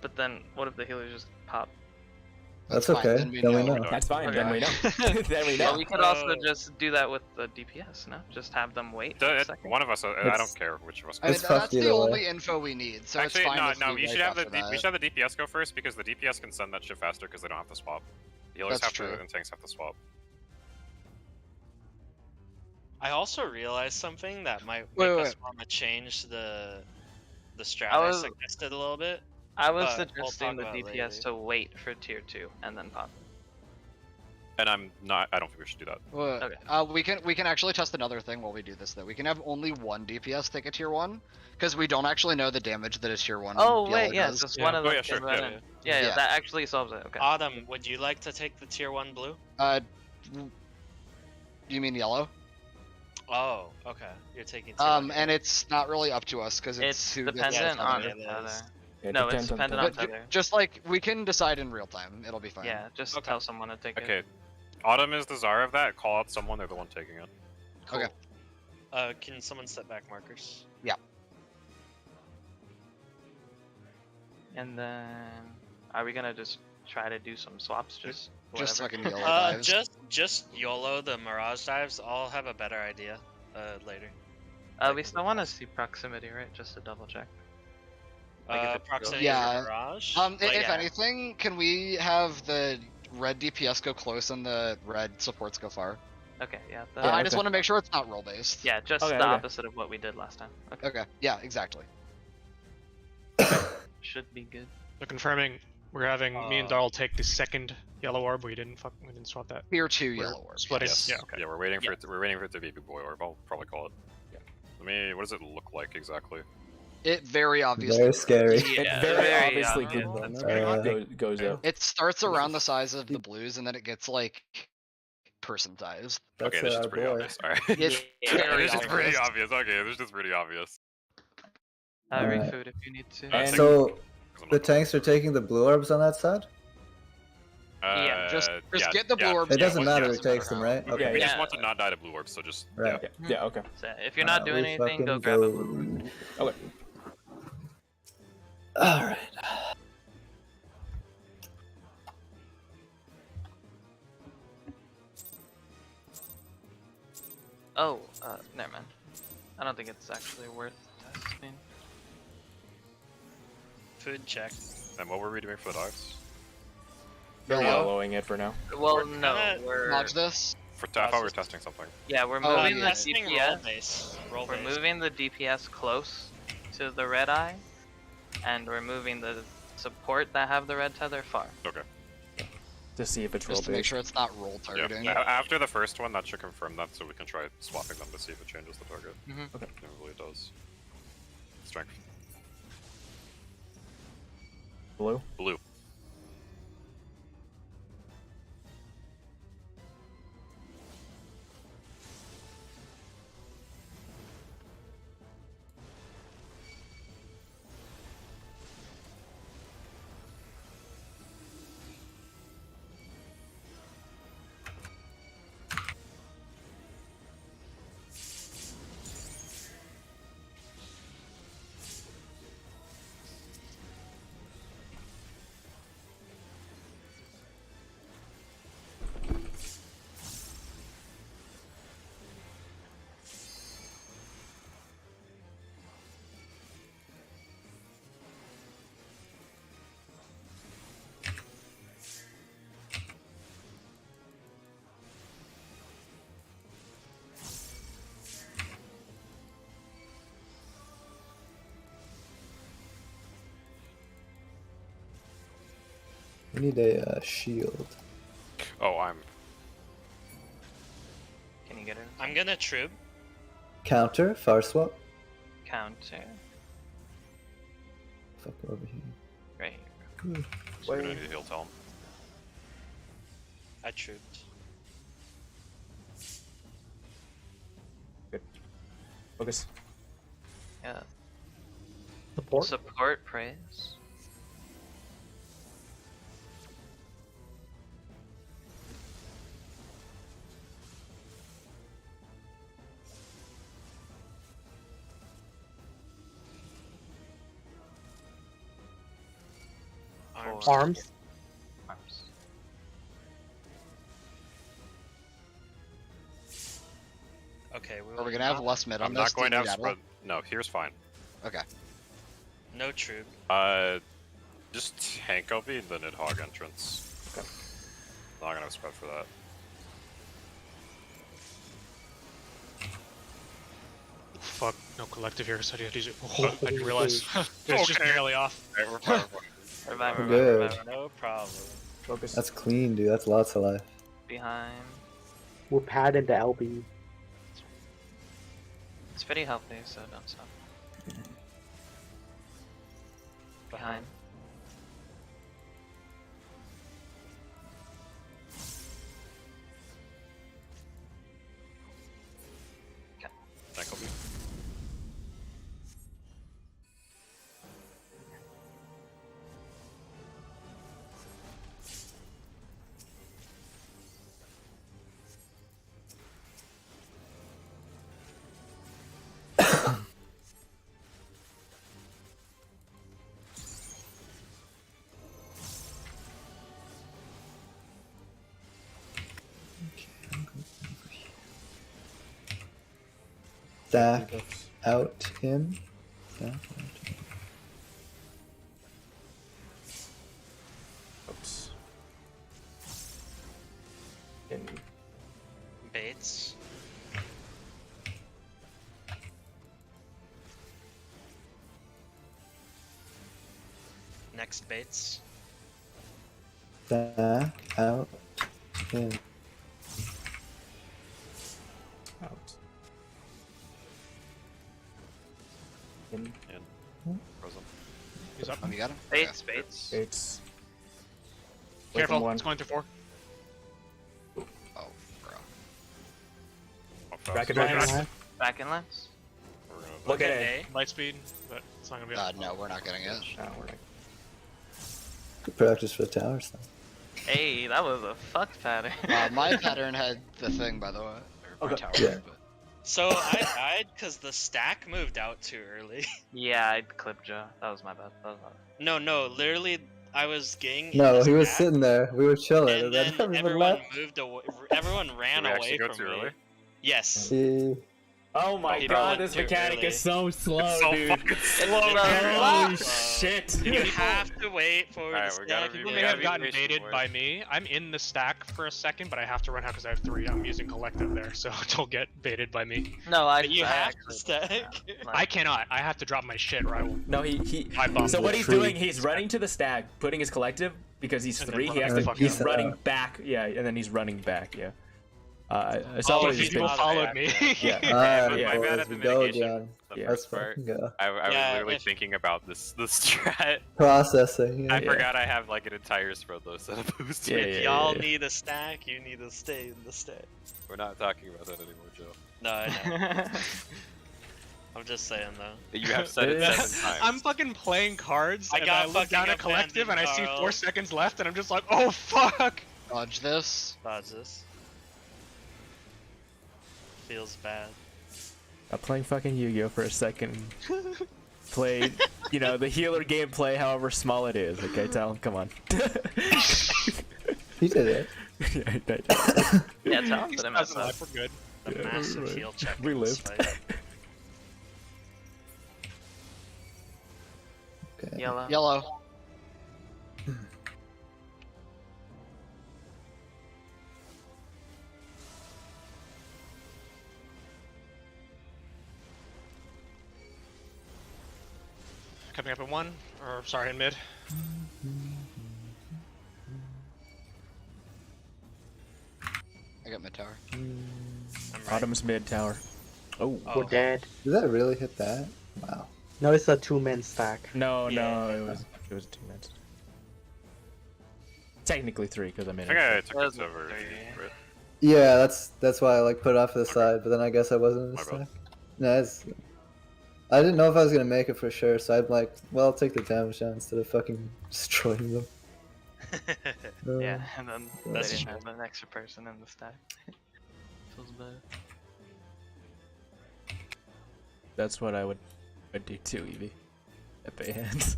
But then, what if the healers just pop? That's fine, okay. then we Then we know. know. That's fine. Then Okay. we know. Then we Well, know. we could also Oh. just do that with the DPS, no? Just have them wait for a second. One of us, I It's- don't care which of us. I mean, It's that's fucked the either way. only info we need, so Actually, it's fine. no, if we you should wait have the after that. we should have the DPS go first because the DPS can send that shit faster because they don't have to swap. The healers That's have true. to, and tanks have to swap. I also realized something that might Wait, make wait, us want to change the strat I I was- suggested a little bit. I was but we'll suggesting talk the about it DPS later. to wait for tier 2 and then pop. And I'm not. I don't think we should do that. Well, Okay. we can actually test another thing while we do this though. We can have only one DPS take a tier 1 because we don't actually know the damage that a tier 1. Oh yellow wait, yeah, does. just Yeah. one of Oh, them yeah, came sure, right yeah. in. Yeah, Yeah. that actually solves it. Okay. Autumn, would you like to take the tier 1 blue? You mean yellow? Oh, okay. You're taking tier 1. And it's not really up to us because It's who gets dependent the on tether. the It tether. is. It No, it's depends on dependent the- on But tether. just like we can decide in real time, it'll be fine. Yeah, just Okay. tell someone to take it. Okay, Autumn is the czar of that. Call out someone; they're the one taking it. Cool. Okay. Can someone set back markers? And then, are we gonna just try to do some swaps? Just Just whatever? fucking yellow dives. Just YOLO the Mirage dives. I'll have a better idea later. We still want to see proximity, right? Just to double check. Like if it's Proximity Yeah. for Mirage. If yeah. anything, can we have the red DPS go close and the red supports go far? Okay, yeah. Yeah, I just okay. want to make sure it's not roll based. Yeah, just Okay, the okay. opposite of what we did last time. Okay, Okay. Yeah. Exactly. should be good. So confirming, we're having me and Uh, Darl take the second yellow orb. We didn't swap that. Tier 2 We're yellow orb. splitting. yes. Yeah. Okay. Yeah, we're waiting for it. We're waiting for it to be Big Boy Orb. I'll probably call it. Yeah. Let me. What does it look like exactly? It very obviously. Very scary. It very obviously obvious. goes up. It starts around the size of the blues and then it gets like person sized. That's Okay, this is our pretty boy. obvious. All right. It's very This is pretty obvious. obvious. Okay, this is pretty obvious. Alright. Refood if you need to. And- So 'Cause I'm the not- tanks are taking the blue orbs on that side? Yeah, Just yeah, get the blue yeah. orbs. It doesn't well, matter yeah, who doesn't takes them, right? how. Okay. We Yeah. just want to not die to blue orbs, so just Right. Yeah, okay. So if you're not doing we anything, go fucking grab a go. blue. Okay. Alright. Oh, never mind. I don't think it's actually worth testing. Food check. And what were we doing for the dives? We're Yellow. yellowing it for now. Well, We're no, gonna we're Dodge this. I thought we were testing something. yeah, we're Oh, moving yeah. the Testing roll DPS. base. Roll We're base. moving the DPS close to the red eye, and we're moving the support that have the red tether far. Okay. To see if it's Just to roll make based. sure it's not roll Yeah. targeting. After the first one, that should confirm that, so we can try swapping them to see if it changes the target. Mhm. Okay. Usually it does. Strength. Blue. Blue. We need a shield. Oh, I'm. Can you get it? I'm gonna troop. Counter, far swap. Counter. Fuck over here. Right here. So we're gonna need to heal tell him. I trooped. Focus. Yeah. Support. Support praise. Arms. Arms. Arms. Okay, Are we gonna have less mid on I'm this? not going to Do you have need Adel? spread. No, here's fine. Okay. No troop. Just tank LV the Nidhogg entrance. Okay. Not gonna have spread for that. Fuck, no collective here, so I had to use it. Oh, I didn't realize. It was just Okay. barely off. Alright, we're fine. We're back, We're we're good. back, we're back. No problem. Focus. That's clean, dude. That's lots of life. Behind. We're padding the LB. It's pretty healthy, so don't stop. Behind. Tank LV. Stack out in. Stack out in. Oops. In. Baits. Next baits. Stack out in. Out. In. Frozen. He's up. You got him? Baits, baits. It's. Careful, one. it's going through 4. Oh, bro. Up Back fast. in Back in lines. line. Back in lines. We're gonna Look at Okay. A. Light speed, but it's not gonna be up. No, we're not getting it. No, we're not. Good practice for the towers, though. Hey, that was a fucked pattern. My pattern had the thing, by the way. Or my Okay. tower, Yeah. but So I died because the stack moved out too early. Yeah, I clipped Joe. That was my bad. That was my bad. No, literally, I was getting. in No, the he was stack, sitting there. We were chilling, and and then then everyone everyone left. moved away. Everyone ran Did we actually away go from too me. early? Yes. He- Oh my People god, went this too mechanic early. is so slow, It's so dude. fucking slow. Holy slow. shit. You have to wait for Alright, the we gotta stack. be- People we may gotta have be gotten patient, baited boys. by me. I'm in the stack for a second, but I have to run out because I have 3. I'm using collective there, so don't get baited by me. No, I. But you I have to actually- stack. I cannot. I have to drop my shit or I will. No, he. I bumped So what he's Tree. doing, he's running to the stack, putting his collective because he's And then 3. He running has the to. fuck He's out. running back. Yeah, and then he's running back. Yeah. I Oh, saw what if he you was do doing. a Followed me. Yeah. Alright, Yeah. My bad boys, at the we go mitigation. again. The Yeah. Let's first part. fucking go. I was Yeah, literally if- thinking about the strat. Processing. I Yeah. forgot I have like an entire spread though set of boosts. Yeah, If y'all need a stack, you need to stay in the stack. We're not talking about that anymore, Joe. No, I know. I'm just saying though. You have said it Yeah. 7 times. I'm fucking playing cards, I and got I look fucking down at collective, and I see abandoned, 4 Carl. seconds left, and I'm just like, oh fuck! dodge this. Dodge this. Feels bad. I'm playing fucking Yu-Gi-Oh for a second. Play, the healer gameplay, however small it is. Okay, tell him, come on. He did it. Yeah, I did. Yeah, tell him that I messed Doesn't up. life, we're good. The Yeah, massive right. heal check. We in this lived. fight. Okay. Yellow. Yellow. Coming up at 1, or sorry, in mid. at mid tower. I'm right. Autumn's mid tower. Oh. We're dead. Did that really hit that? Wow. No, it's a 2-man stack. No, Yeah. no, it was 2 minutes. Technically 3 because I'm in I think I it. took That's this over. three. Right? Yeah, that's why I like put it off to the side, but then I guess I wasn't in the My bad. stack. No, I didn't know if I was gonna make it for sure, so I'm like, well, I'll take the damage down instead of fucking destroying them. Yeah, and then That's they didn't true. have an extra person in the stack. Feels bad. That's what I'd do too, Evie. At the hands.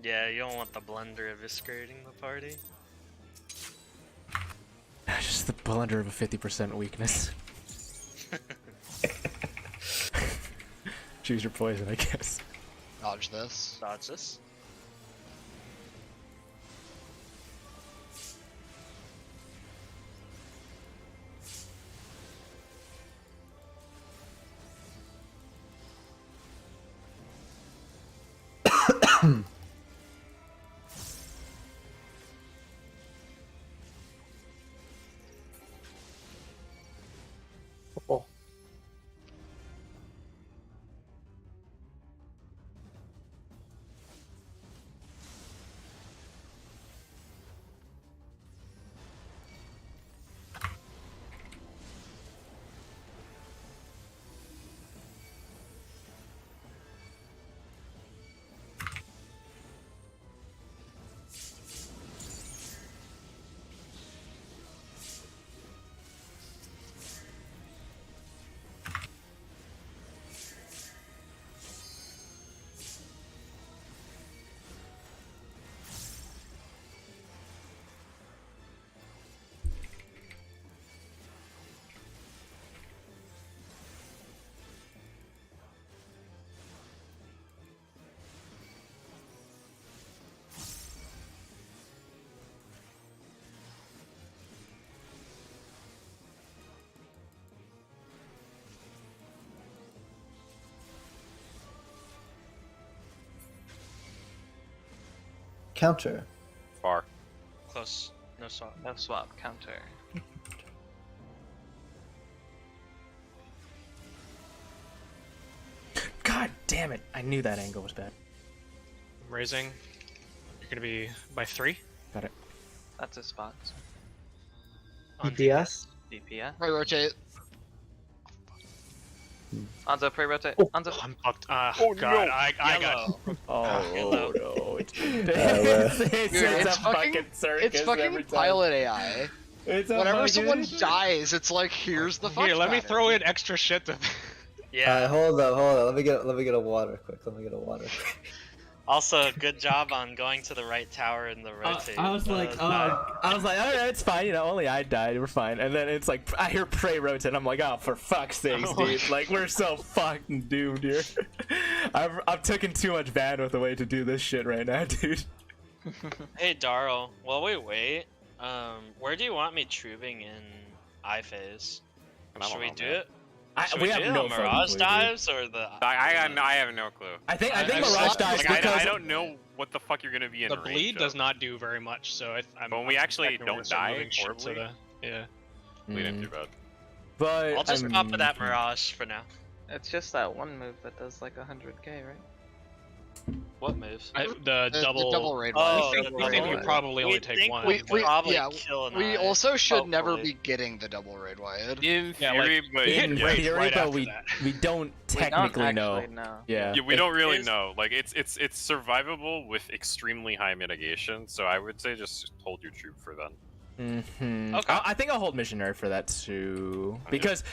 Yeah, you don't want the blunder eviscerating the party. Just the blunder of a 50% weakness. Choose your poison, I guess. Dodge this. Dodge this. Oh, Counter. Far. Close. No swap. No swap counter. God damn it! I knew that angle was bad. I'm raising. You're gonna be by 3. Got it. That's a spot. On DPS? DPS. Right, rotate. Anzo, pre-rotate. Oh. Anzo. I'm fucked. God, no. I got. Oh Hello. no! It's Dude, a fucking- fucking circus. It's fucking every time. pilot AI. It's a Whenever fucking- someone dies, it's like, here's the fuck Here, let me pattern. throw in extra shit to. Yeah. Hold on. Let me get a water quick. Let me get a water. Also, good job on going to the right tower in the rotate. I was like, alright, it's fine. You know, only I died. We're fine. And then it's like, I hear pray rotate. I'm like, oh, for fuck's sakes, dude! Like, we're so fucking doomed here. I've taken too much bandwidth away to do this shit right now, dude. Hey, Darl. While we wait, where do you want me trooping in I phase? And I Should don't we know, do man. it? Should We we have do no the fucking Mirage clue, dude. dives or the? I have no clue. I think I Mirage slapped- dives Like, because I don't know what the fuck you're gonna be in The range bleed of. does not do very much, so I'm. But when we I'm actually expecting we're don't gonna start die moving shit to horribly? yeah. Bleed ain't too bad. But I'll just I pop to mean, that Mirage for now. It's just that one move that does like 100k, right? What moves? The double. raid Oh, one. the I think we double- probably only We take think one. we We- probably yeah, kill an We eye, also should never hopefully. be getting the double raid wide. In Yeah, theory, like, but in yeah, raid theory, right but after we that. we don't We don't technically know. actually know. Yeah. yeah, we don't really is- know. Like, it's survivable with extremely high mitigation. So I would say just hold your troop for then. Mm-hmm. Okay. I think I'll hold missionary for that too, because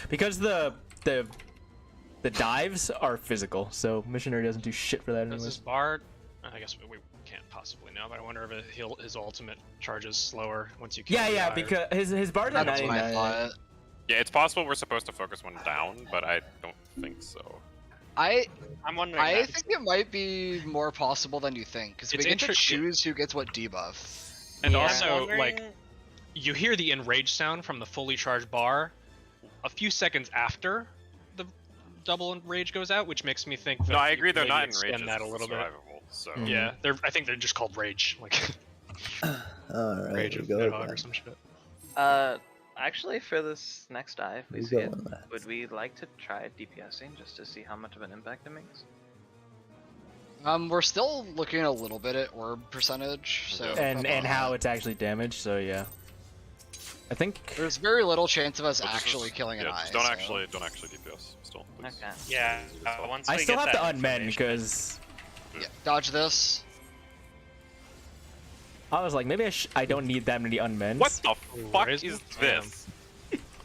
the dives are physical, so missionary doesn't do shit for that Does anyways. this bard? I guess we can't possibly know, but I wonder if his ultimate charges slower once you kill Yeah, the yeah, eye or- because his bard's at That's what I 99. thought. Yeah, it's possible we're supposed to focus one down, but I don't think so. I I'm wondering. I that. think it might be more possible than you think, because we It's get to interesting- choose who gets what debuff. And I'm also, wondering- like, you hear the enrage sound from the fully charged bar a few seconds after the double enrage goes out, which makes me think that No, I you agree. could They're maybe not extend enraged. that a little bit. Survivable. So Mm. Yeah, I think they're just called rage, like All right, rage here of we go Nidhogg again. or some shit. I Actually, for this next dive, if we You see go it, on that. would we like to try DPSing just to see how much of an impact it makes? We're still looking a little bit at orb percentage, so And probably how not. it's actually damaged. So yeah, I think There's very little chance of us But just- actually killing an yeah, eye. just don't so- actually DPS. Still, please. Okay. Yeah, Use it yourself. once I we still get have to that unmend information- because Yeah, dodge this. I was like, maybe I don't need that many unmends. What the fuck raise is the fam. this?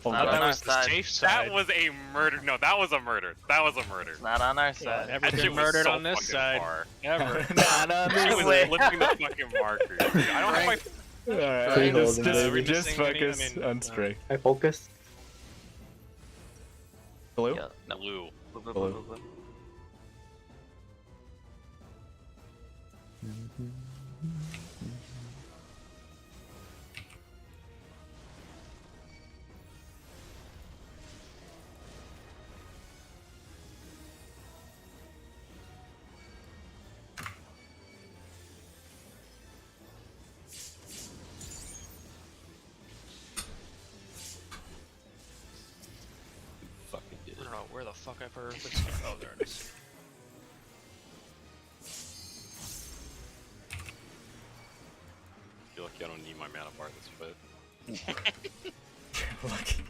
Oh, Not God. on That our was the side. safe side. That was a murder. No, that was a murder. That was a murder. It's not on our Yeah, side. never That been shit was murdered so on this fucking side far. ever. Not on She this was way. flipping the fucking marker. Dude. I don't have my. Alright, Free just, holding, just, baby. just Missing any- I focus mean, on spray. I focus. Blue? Yeah, no. Blue. Blue, blue, Blue. blue, blue, blue. Fucking did I it. don't know where the fuck I've heard this. Oh, there it is. I feel like I don't need my mana bar this fight. Lucky.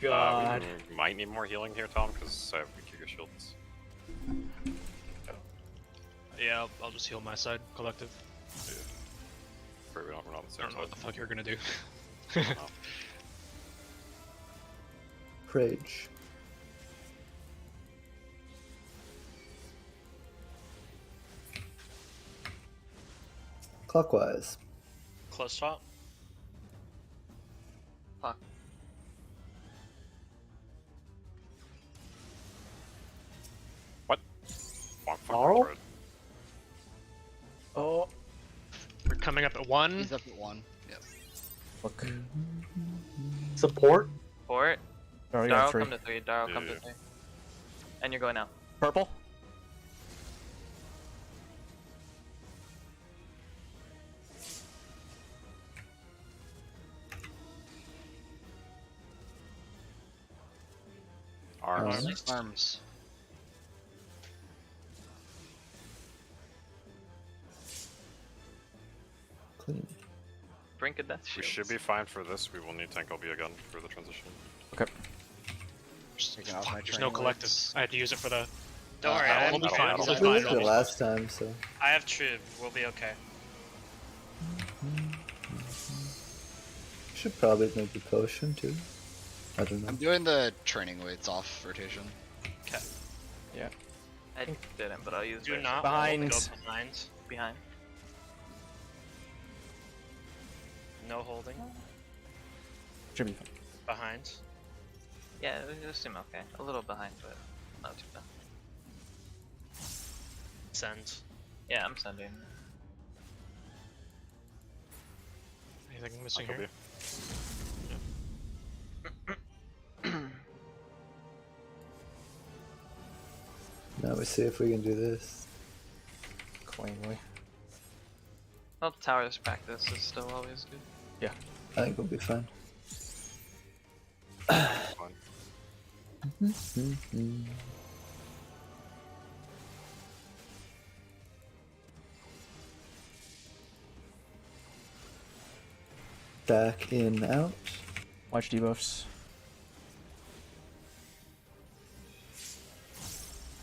We God. might need more healing here, Tom, because I have weaker shields. Yeah, I'll just heal my side, collective. We're not on the I same don't know what the side. fuck you're gonna do. No. Rage. Clockwise. Close swap. Fuck. Wrong fucking Carl? thread. Oh, We're coming up at 1. He's up at 1. Yep. look. Support. Port. Oh, we got Darl, three. come to 3. Darl, come to Yeah. 3. And you're going out. Purple? Arms. Arms. Clean. Brink of death We shield. should be fine for this. We will need tank LB again for the transition. Just taking off my Fuck, there's no training collective. weights. I had to use it for the. Don't worry, I we'll have, be fine, We'll we'll be be We fine. did We'll it be last time, so I have Trib. We'll be okay. should probably make the potion too. I don't know. I'm doing the training weights off rotation. I didn't, but I'll use Do it. not Behind. go behind. Behind. No holding. Should be fine. Yeah, Behind. it just seem okay. A little behind, but not too bad. Send. Yeah, I'm sending. Anything missing Tank here? LB. Now we see if we can do this. Cleanly. Well, towers practice is still always good. I think we'll be fine. Fine. Back in, out. Watch debuffs.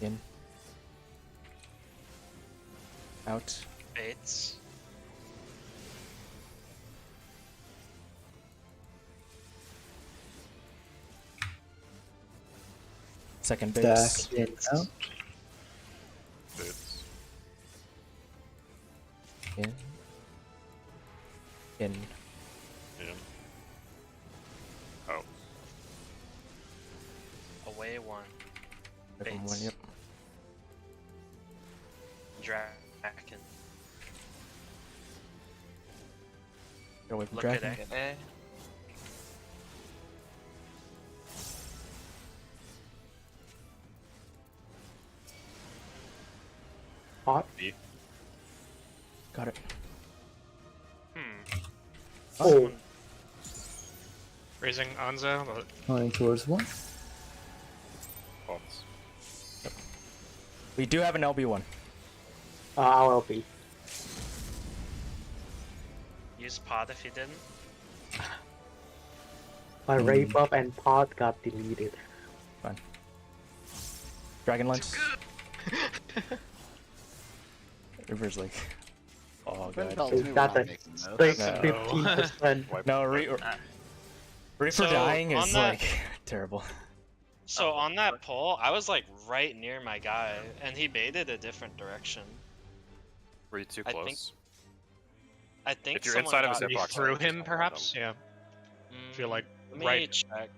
In. Out. Baits. Second base. Back in, out. Bits. In. In. In. Oh. Away 1. Second one, Baits. yep. Draken. Get away from Look at Draken. it. Get A. Hot. B. Got it. Hmm. Oh, Raising Anzo, but Going towards one. Faults. We do have an LB1. I'll LP. Use pod if you didn't. My Ray buff and pod got deleted. Fine. Dragon Lance. River's like, oh Friend god. tells me Is we're that not a making this. like No. 15%? No, Reaper So, dying on is that- like terrible. So on that pole, I was like right near my guy, and he baited a different direction. Were you too I think close? I think If you're someone inside of his got- you hitbox, threw just him, don't perhaps. let Yeah. Feel like Let me right check. I'm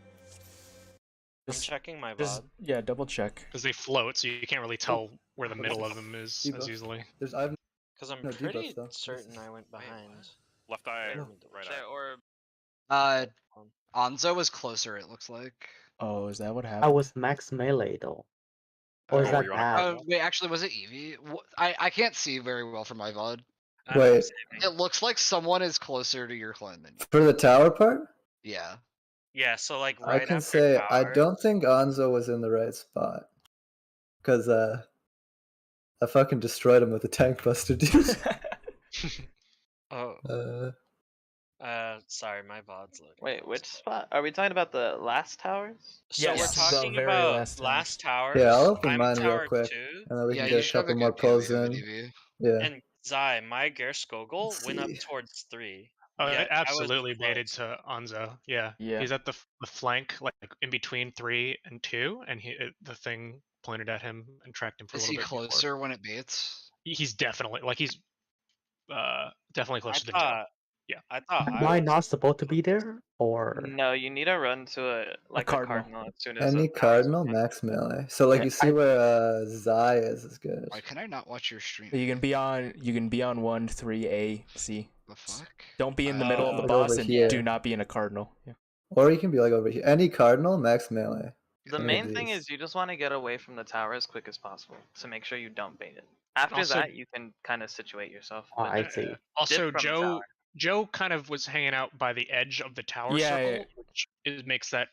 Just- checking my Just VOD. yeah, double check. because they float, so you can't really tell where the middle of them is Debuff. as easily. There's I've Because I'm No, debuff, pretty though. This certain is- I went behind. Left eye, Let me double right check. eye. Or Anzo was closer, it looks like. Oh, is that what I happened? was max melee though. Or is Oh, that you're on a bad? card. Wait, actually, was it Eevee? I can't see very well from my VOD. I'm Wait. saving. It looks like someone is closer to your clone than you. for the tower part. Yeah. Yeah, so like I right can after say I tower- don't think Anzo was in the right spot. Cause I fucking destroyed him with a tank buster, dude. Oh, sorry, my VOD's loading. wait, which spot? Are we talking about the last towers? So Yes, we're the talking very about last last towers. Yeah, I'll open I'm mine real tower quick. 2, And then we Yeah, can you get a should have couple a more good view of pulls it, in. Eevee. Yeah. and Zai, my Gerskogel Let's went up see. towards 3. Oh, Yet it I was absolutely baited close. to Anzo. Yeah. Yeah. He's at the flank, like in between 3 and 2, and the thing pointed at him and tracked him for a Is little he bit. before. closer when it baits? He's definitely definitely I closer than thought. Yeah. I thought. Am I not supposed to be there? Or No, you need to run to a cardinal. as soon as Any the powers cardinal open. max melee. So like Yeah, you see where Zai is good. Why can I not watch your stream? You can be on 1, 3, A, C. The fuck? Don't be in the middle of the Like boss over and here. do not be in a cardinal. Yeah. Or you can be like over here. Any cardinal max melee. The Any main of thing these. is you just want to get away from the tower as quick as possible to make sure you don't bait it. After Also- that, you can kind of situate yourself. Oh, with I it. see. Also, from the Joe tower. Joe kind of was hanging out by the edge of the tower Yeah, circle, yeah. which makes that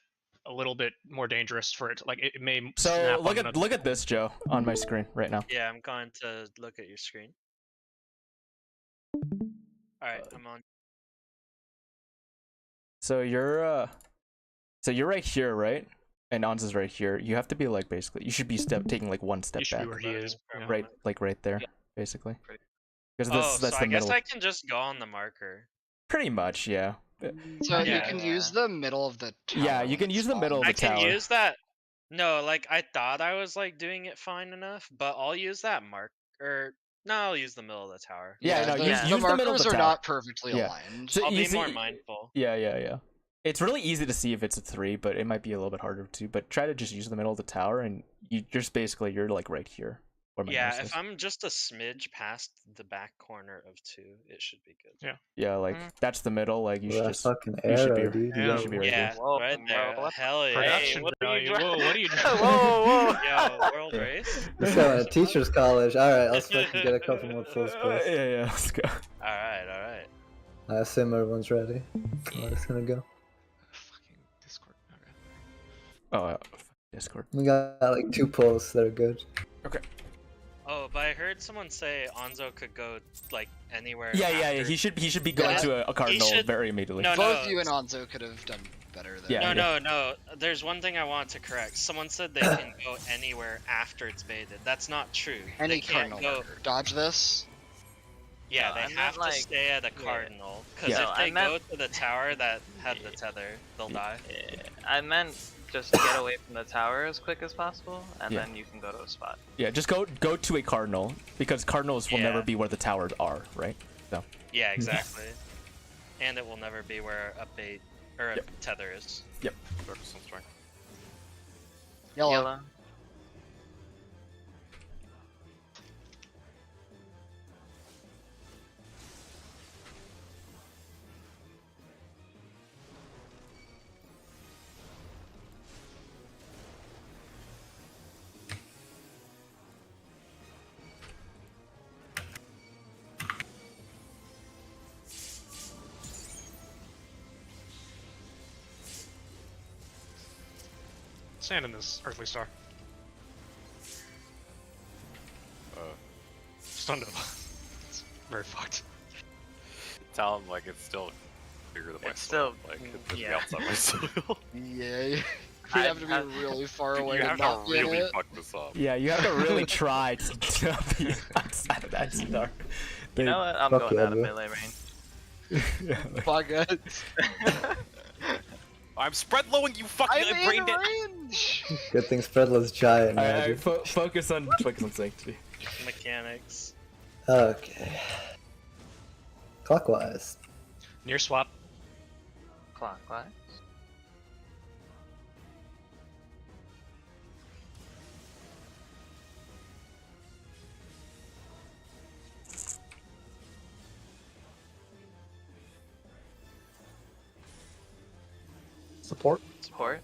a little bit more dangerous for it. Like it may So snap look on at another- this, Joe, on my screen right now. Yeah, I'm going to look at your screen. Alright, I'm on. So you're right here, right? And Anza's right here. You have to be like basically. You should be taking like one step You should back. be where he is. Yeah. Right, like right there, Yeah. basically. Pretty- Because Oh, that's so the I guess middle. I can just go on the marker. Pretty much, yeah. So you Yeah. can use the middle of the tower. Yeah, you when can it's use the middle of spawned. the I can tower. use that. No, like I thought I was like doing it fine enough, but I'll use that marker. No, I'll use the middle of the tower. Yeah, no, the, use the the middle of markers the are tower. not perfectly Yeah. aligned. So I'll you be more see- mindful. Yeah. It's really easy to see if it's a 3, but it might be a little bit harder to. But try to just use the middle of the tower, and you're like right here. Where my Yeah, mouse if is. I'm just a smidge past the back corner of 2, it should be good. Yeah, like that's the middle. Like you should That just. fucking you should arrow, be- dude. Yeah. You You got should be right Yeah, here. Whoa, right there. bro, what Hell yeah. Production what are you value. doing? Whoa, what are you doing? Whoa, whoa. Yo, world Yeah. race? This guy went to teacher's college. Alright, let's fucking get a couple more pulls first. Yeah, let's go. Alright. I assume everyone's ready. I'm just gonna go. Fucking Discord. Okay. Oh, Discord. We got like 2 pulls that are good. Oh, but I heard someone say Anzo could go like anywhere. Yeah. after- He should be going Yeah. to a cardinal should- very immediately. No, Both you and Anzo could have done better there. Yeah. No. There's one thing I want to correct. Someone said they can go anywhere after it's baited. That's not true. Any They can't cardinal go. marker. Dodge this. Yeah, No, they I meant, have to like- stay at a cardinal. Because Yeah. No, if I they meant- go to the tower that had the tether, they'll die. I meant just get away from the tower as quick as possible, and Yeah. then you can go to a spot. Yeah, just go to a cardinal because cardinals will Yeah. never be where the towers are, right? So Yeah, exactly. And it will never be where a bait or a Yep. tether is. Focus on strength. Yellow. Stand in this earthly star. Just under the It's very fucked. Tell him like it's still bigger than my It's soil. still- Like it's yeah. outside my soil. Yeah, we have to be really far away. You have not to get really it. fuck this up. Yeah, you have to really try to be outside of that star. You know what? I'm Fuck going yeah, out of bro. melee range. Yeah, like- Fuck it. I'm spread lowing you fucking I'm in brain dead. range. Good thing Spreadless giant. Alright, magic. focus on sanctity. Mechanics. Okay. Clockwise. Near swap. Clockwise. Support. Support.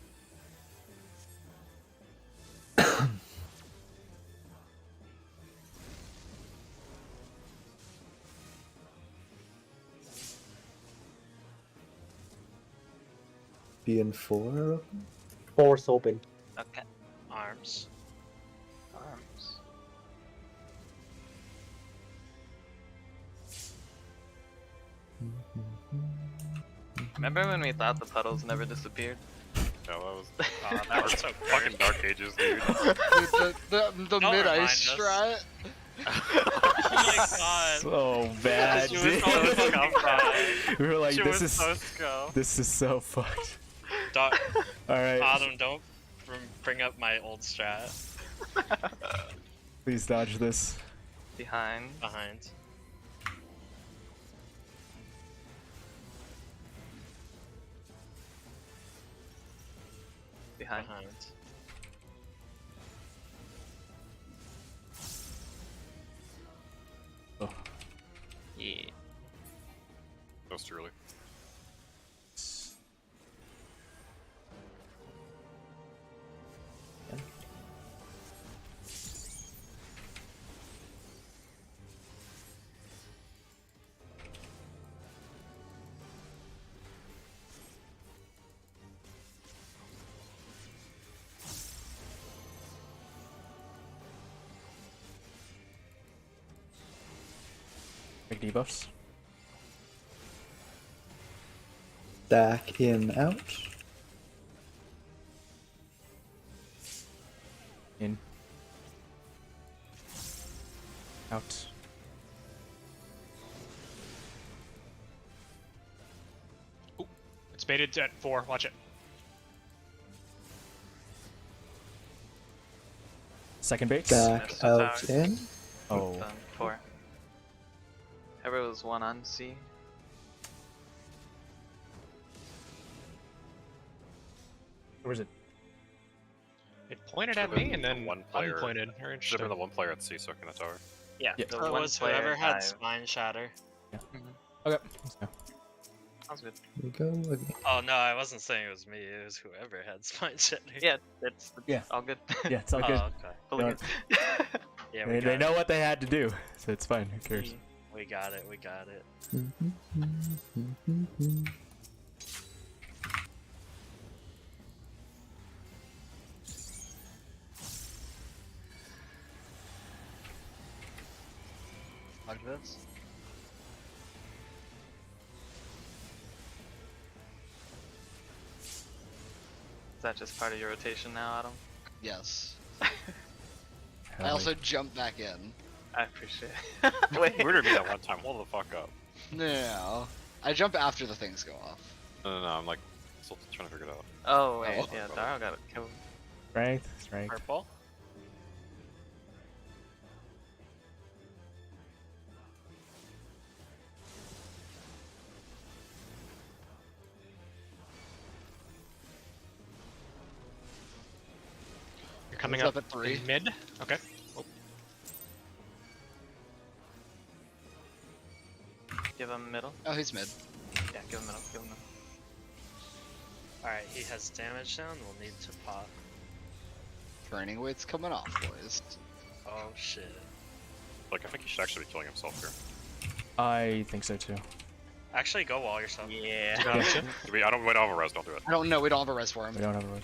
B and 4. Force open. Okay. Arms. Arms. Remember when we thought the puddles never disappeared? No, that was so fucking Dark Ages, dude. Dude, the Don't mid remind ice us. strat. Oh my god. So bad, She was dude. so fucking We were like, She this was is so skull. this is so fucked. Doc, Alright, Autumn, don't bring up my old strat. please dodge this. Behind. Behind. Behind. Behind. Oh. Yeah. That was too early. Big debuffs. Back in, out. In. Out. It's baited at 4. Watch it. Second bait. Back Missed the out tower. in. Oh. Done. 4. Ever was 1 on C. Where's it? It pointed Should've at me been and then one player. unpointed. Very Should have interesting. been the one player at C soaking the tower. Yeah. Yeah. The It one was player whoever had dive. Spine Shatter. Okay. Let's go. Sounds good. We go again. Oh no, I wasn't saying it was me, it was whoever had Spine Shatter. Yeah, it's Yeah. all good. Yeah, it's all good. Oh, okay. Fully No, good. Yeah, we They got know it. what they had to do, so it's fine. Who cares? We got it, we got it. Like this. Is that just part of your rotation now, Adam? Yes. Hell, I also jump back in. I appreciate it. Wait. We ordered me that one time. Hold the fuck up. No. I jump after the things go off. No, I'm like still trying to figure it out. Oh, wait. Oh. Yeah, Daro got it killed. Strength. Strength. Purple? You're coming It's up up at 3. in mid. Okay. Oh, Give him middle. Oh, he's mid. Yeah, give him middle. Give him middle. Alright, he has damage down, we'll need to pop. Training weight's coming off, boys. Oh shit. Like I think he should actually be killing himself here. I think so too. Actually, go wall yourself. Yeah. you got it. I don't have a res. Don't do it. I don't know. We don't have a res for him. We don't have a res.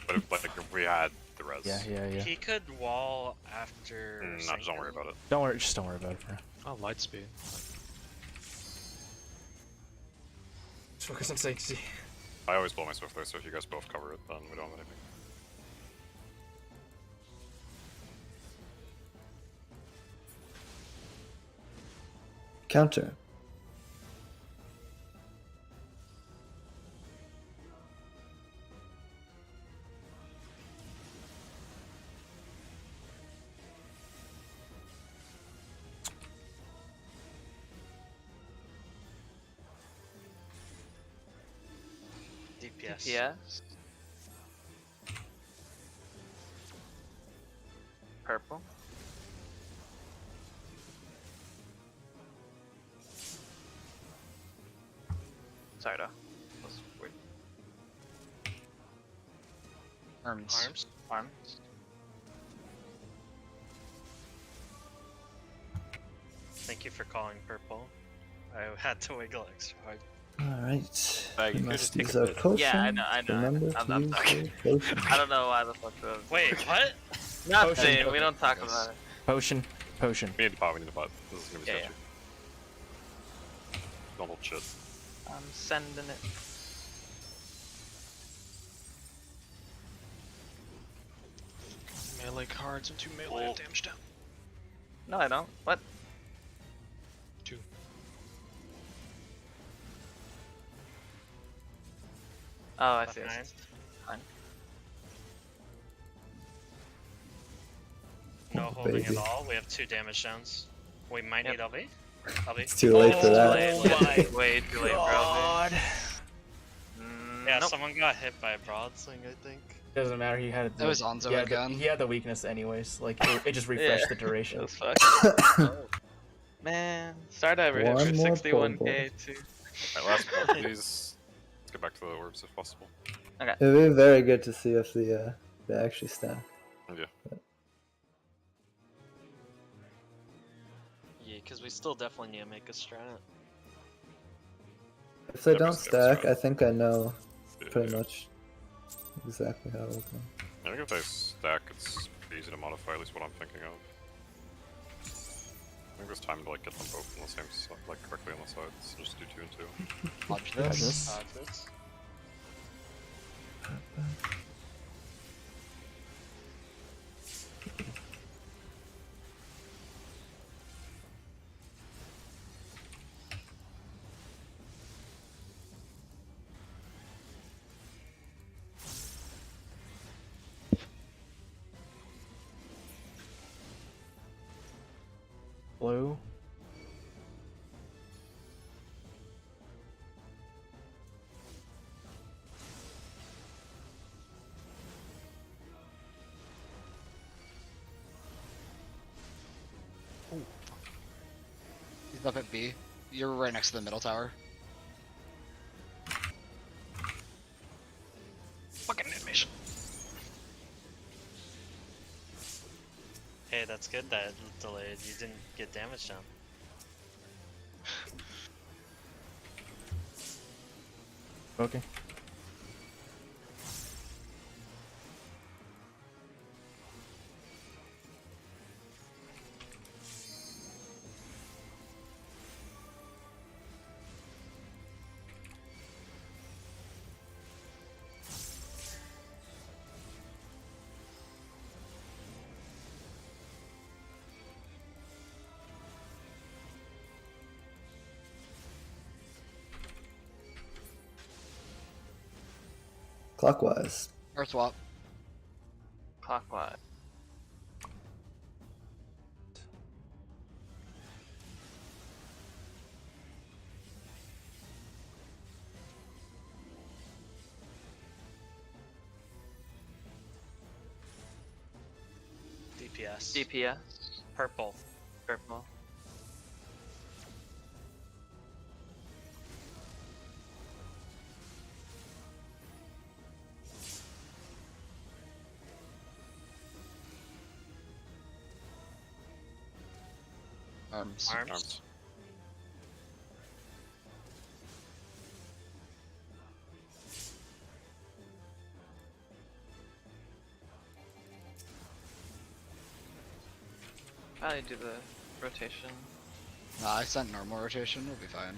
But if we had the res. Yeah. He could wall after. No, just don't worry about it. Just don't worry about it, bro. Oh, light speed. Just focus on safety. I always blow my swift there, so if you guys both cover it, then we don't have anything. Counter. DPS. Yes. Purple. Sorry, though. That was weird. Arms. Arms. Arms. Thank you for calling purple. I had to wiggle extra hard. Alright. You We could must just take use a our bit. potion. Yeah, I know. Remember I'm to use sorry. your potion. I don't know why the fuck that was. Wait, what? Nothing. Potion. We don't talk about it. Potion. Potion. We need to pot, we need to pot. This is gonna be Yeah, sketchy. Don't hold shit. I'm sending it. Melee cards and 2 melee damage down. No, I don't. What? 2. Oh, I see. I Behind. see. Fine. No Oh, holding baby. at all. We have 2 damage downs. We might Yep. need LB. LB. It's too late for Too that. late. Yeah, way too late, bro. Yeah, Nope. someone got hit by a broadswing, I think. Doesn't matter. He had. That was Onzo again. He had the weakness anyways. Like it just refreshed the It duration. was fucked. Man, Stardiver hit One for more 61k too. Alright, last pull, please. Let's get back to the orbs if possible. It'd be very good to see if they actually stack. Yeah. Yeah, because we still definitely need to make a strat. If they Yeah, don't but it's stack, good. I think I know pretty Yeah. much exactly how it will go. I think if they stack, it's pretty easy to modify, at least what I'm thinking of. I think there's time to like get them both on the same side, like correctly on the sides. So just do 2 and 2. Dodge Dodge this. this. Dodge this. Blue. He's up at B. You're right next to the middle tower. Fucking animation. Hey, that's good that delayed. You didn't get damage down. Okay. Clockwise. Or swap. Clockwise. DPS. DPS. Purple. Purple. Arms. Arms. Probably do the rotation. Nah, I sent normal rotation, we'll be fine.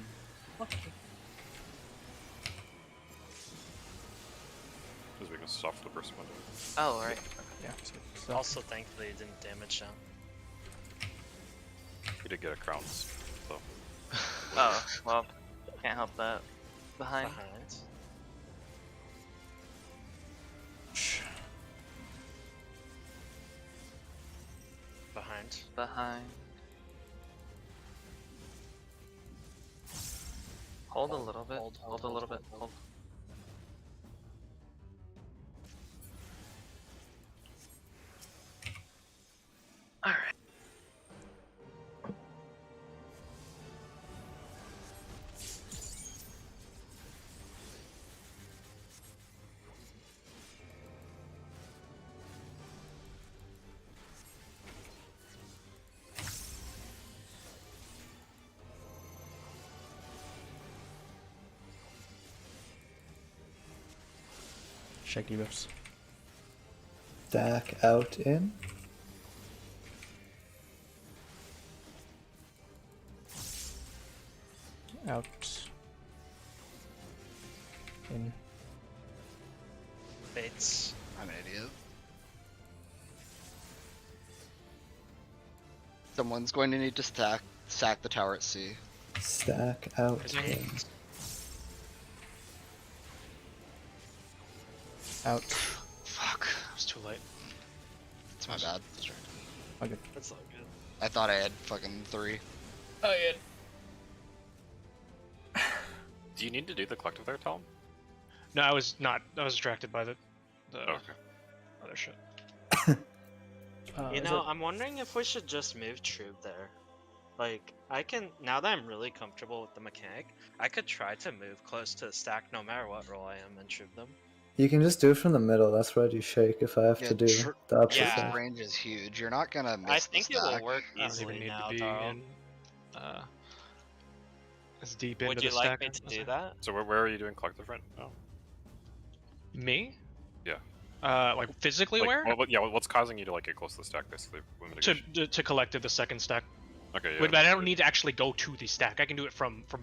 Because we can soft the first one. Oh, right. Yeah. So, Also, thankfully, it didn't damage down. We did get a crown, so. Oh, well, can't help that. Behind. Behind. Hold a little bit. Hold, Hold a little bit. Hold. Alright. shaky whips. Stack out in. Out. In. Baits. I'm an idiot. Someone's going to need to sack the tower at C. Stack out Is there- in. Out. Fuck, it was too late. It's my bad. Okay. That's all good. I thought I had fucking 3. Oh yeah. Do you need to do the collective there, Tom? No, I was not. I was distracted by the Oh, okay. other shit. You is know, it- I'm wondering if we should just move Troop there. Like, I can, now that I'm really comfortable with the mechanic, I could try to move close to the stack no matter what role I am and troop them. You can just do it from the middle. That's where I do shake if I have Yeah, to do the opposite Yeah. side. Range is huge. You're not gonna miss I the think it will stack. work I don't easily even need now, to be Darl. in as deep Would into you the like stack. me as to I- do that? So where are you doing collective right now? Me? Yeah. Like physically Like, where? what's causing you to like get close to the stack, basically? with mitigation? To collected the second stack. Okay, yeah. Wait, but I don't need to actually go to the stack. I can do it from the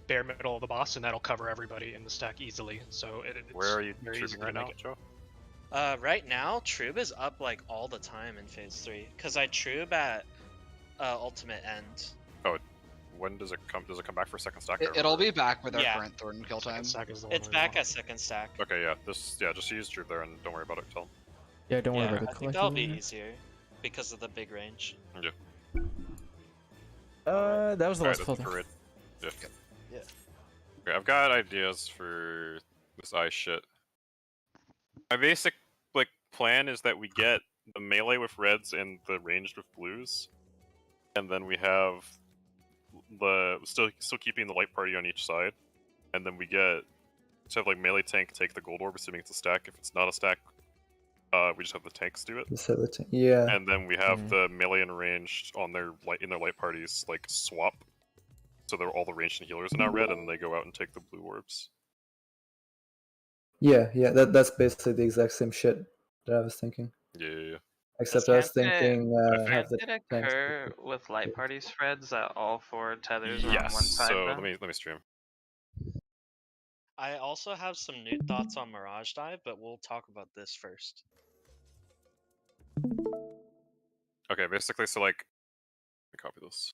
bare middle of the boss, and that'll cover everybody in the stack easily. So it's Where are you very easy trooping to right now, make it. Joe? Right now, Troob is up like all the time in phase 3. Cause I Troob at ultimate end. When does it come? Does it come back for second stack? It'll be back with our Yeah. current Thornton kill time. Second stack is the one It's we back want. at second stack. Okay, yeah. Just use troop there and don't worry about it. Tell Yeah, don't worry Yeah, about I the think that'll be collective. easier because of the big range. That was the Alright, last that's full thing. parade. Yeah. Yeah. Okay, I've got ideas for this ice shit. My basic plan is that we get the melee with reds and the ranged with blues, and then we have the still keeping the light party on each side, and then we get to have melee tank take the gold orb, assuming it's a stack. If it's not a stack, we just have the tanks do it. Just have the yeah. And then we have the melee and ranged on their light parties swap, so they're all the ranged and healers are now red, and then they go out and take the blue orbs. Yeah. That's basically the exact same shit that I was thinking. Yeah. Except I was Can't it- thinking have Can't the it tanks. occur with light party spreads that all 4 tethers are on one Yes. side? So then? let me stream. I also have some new thoughts on Mirage Dive, but we'll talk about this first. Okay, basically, so let me copy this.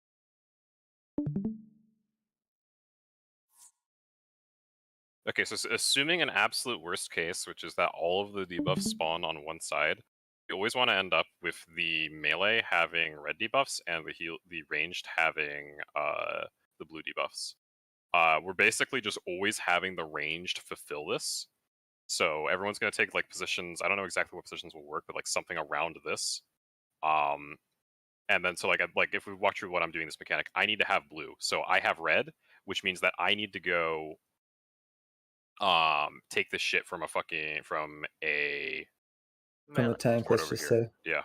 Okay, so assuming an absolute worst case, which is that all of the debuffs spawn on one side, you always want to end up with the melee having red debuffs and the ranged having the blue debuffs. We're basically just always having the ranged fulfill this. So everyone's gonna take positions. I don't know exactly what positions will work, but something around this. And then so if we walk through what I'm doing this mechanic, I need to have blue. So I have red, which means that I need to go take this shit from a From Melee. the tank, port let's over just here. say. Yeah.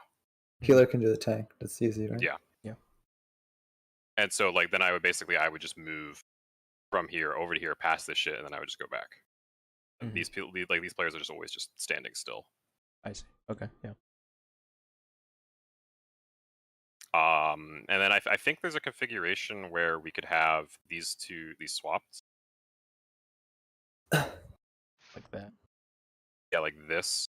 Healer can do the tank. That's easy, right? Yeah. Yeah. And so then I would just move from here over to here past this shit, and then I would just go back. And Mhm. these people these players are just always just standing still. I see. Okay, yeah. And then I think there's a configuration where we could have these swapped. Like that. Yeah, like this.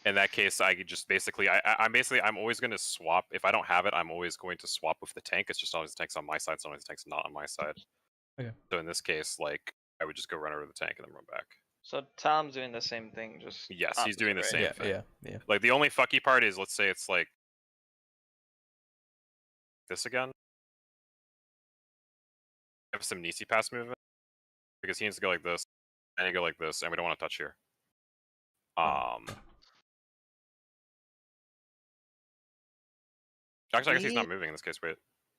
In that case, I could just basically, I'm always going to swap. If I don't have it, I'm always going to swap with the tank. It's just always the tank's on my side, so always the tank's not on my side. Okay. So in this case, like, I would just go run over the tank and then run back. So Tom's doing the same thing, just Yes, he's doing the opposite, same right? thing. Yeah. Like, the only fucky part is, let's say it's like this again. Have some Nisi pass movement because he needs to go like this, and you go like this, and we don't want to touch here. Actually, I guess he's not moving in this case. Wait.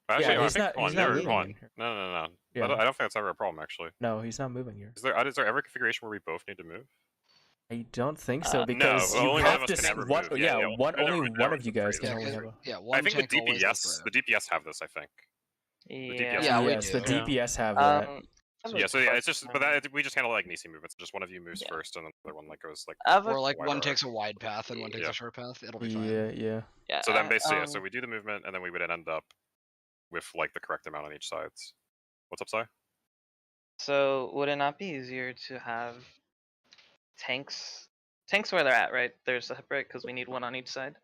Actually, he's I think, not moving come on. here. No. Yeah. I don't think that's ever a problem, actually. No, he's not moving here. Is there ever a configuration where we both need to move? I don't think so No, because well, you only one have of us to. can ever One, move. yeah, Yeah, one never- only never one of you guys can separated. only Yeah, have a. 'cause- yeah, one I think the tank always DPS, does the DPS have this. I think. Yeah. DPS Yeah, we yes, the do. DPS have that. Yeah, so yeah, it's just, but that, we just handle like Nisi movements. Just one of you moves Yeah. first, and then the other one like goes like. I have a- Or like wide one arc. takes a wide path and one takes Yeah. a short path. It'll be fine. Yeah. yeah, So then I- basically, so we do the movement, and then we would end up with like the correct amount on each side. What's up, Si? So would it not be easier to have tanks where they're at, right? They're separate because we need one on each side.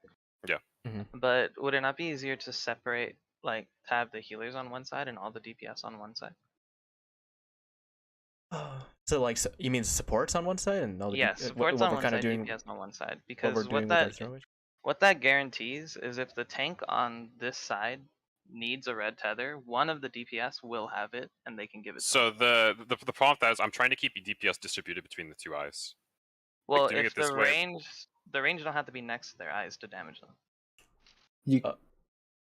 Yeah. Mhm. But would it not be easier to separate, like, to have the healers on one side and all the DPS on one side? So like, you mean supports on one side and all the Yeah, what supports we're on one kind side, of doing, DPS on one side. what Because we're doing with our throw mage? what that guarantees is if the tank on this side needs a red tether, one of the DPS will have it, and they can give it to So them. the problem with that is I'm trying to keep DPS distributed between the two eyes. Well, doing if it this the way- range don't have to be next to their eyes to damage them. You Uh,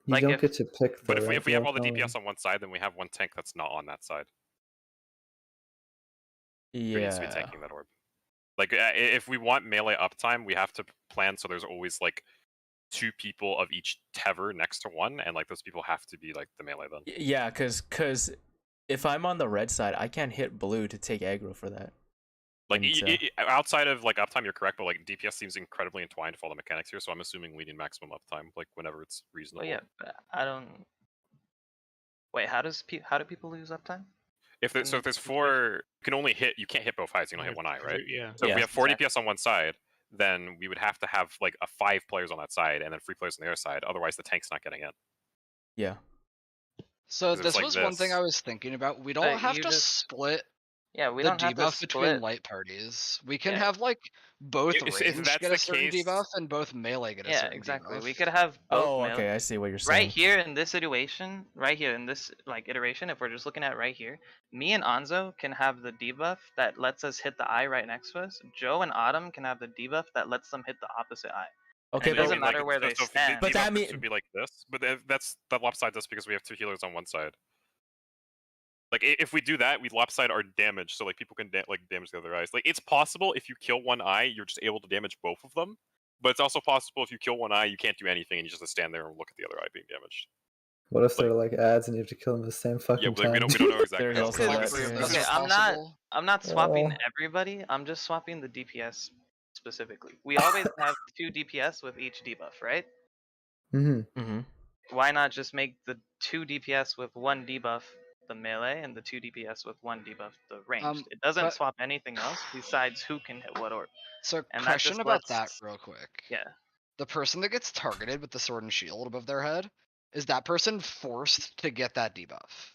you like don't if- get to pick. But though, if right? we You have all the only- DPS on one side, then we have one tank that's not on that side. Who needs to be Yeah. tanking that orb. Like, if we want melee uptime, we have to plan so there's always like 2 people of each tether next to one, and like those people have to be like the melee then. Yeah, cause if I'm on the red side, I can't hit blue to take aggro for that. Like, And, outside of like uptime, you're correct, but like DPS seems incredibly entwined with all the mechanics here, so I'm assuming we need maximum uptime, like whenever it's reasonable. Well, yeah, but I don't. Wait, how do people lose uptime? If there's, so if there's 4, you can't hit both eyes. You can only hit one eye, right? Yeah. So if Yeah. we have 4 Exactly. DPS on one side, then we would have to have like 5 players on that side and then 3 players on the other side. Otherwise, the tank's not getting in. Yeah. So 'Cause it's this like was one thing this. I was thinking about. We don't But have you to just- split Yeah, we the don't have to debuff between split. light parties. We can Yeah. have like both If range that's get the a certain case- debuff and both melee get a Yeah, certain exactly. debuff. We could have both. Oh, melee- okay. I see what you're saying. Right here in this situation, right here in this like iteration, if we're just looking at right here, me and Anzo can have the debuff that lets us hit the eye right next to us. Joe and Autumn can have the debuff that lets them hit the opposite eye. Okay, it but doesn't matter where they if the stand. But that debuff mean- would be like this. But that's that lopside us because we have 2 healers on one side. Like, if we do that, we lopside our damage, so like people can damage the other eyes. Like, it's possible if you kill one eye, you're just able to damage both of them. But it's also possible if you kill one eye, you can't do anything, and you just have to stand there and look at the other eye being damaged. What if they're like ads and you have to kill them at the same fucking Yeah, but, like, time? we don't know exactly. There's how also it's that, like, Three of yeah. those Okay, is I'm not- possible. I'm not swapping Oh. everybody. I'm just swapping the DPS specifically. We always have 2 DPS with each debuff, right? Mm-hmm. Why not just make the 2 DPS with 1 debuff the melee and the 2 DPS with 1 debuff the ranged? It doesn't but- swap anything else besides who can hit what orb. So And that question just about that lets- real quick. Yeah. The person that gets targeted with the sword and shield above their head, is that person forced to get that debuff?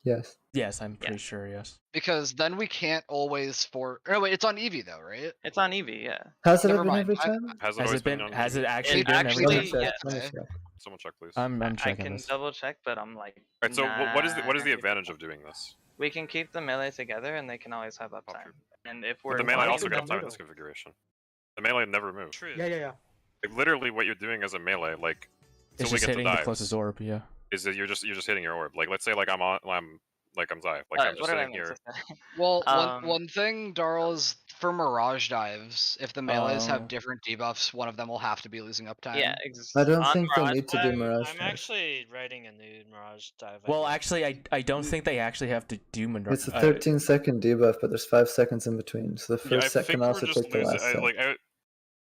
Yes. Yes, I'm Yeah. pretty sure. Yes. Because then we can't always no wait, it's on Eevee though, right? It's on Eevee, yeah. Has it Never been mind. every time? Has it Has always it been? on Has it Eevee? actually It been actually- every Let me time? yeah. check, let me Okay. check. Someone check, please. I'm I checking can this. double check, but I'm like. Alright, so what is the nah, advantage of doing this? We can keep the melee together, and they can always have uptime. And if we're But the melee wanting also to- gets uptime in this configuration. The melee never moves. True. Yeah. Like, literally, what you're doing as a melee, like, It's till we just get to hitting the dives, closest orb. Yeah. is that you're just hitting your orb. Like, let's say like I'm Zai. Like I'm just what did I sitting mean to here. say? Well, Um, one thing, Darl, is for Mirage dives, if the melees Oh. have different debuffs, one of them will have to be losing uptime. Yeah, I don't on think they Mirage need to do Dive, Mirage I'm Dive. actually writing a new Mirage dive. Well, idea. actually, I don't think they actually have to do Mirage. It's a 13-second debuff, but there's 5 seconds in between, so the Yeah, I first set think can we're also just take the losing. last set.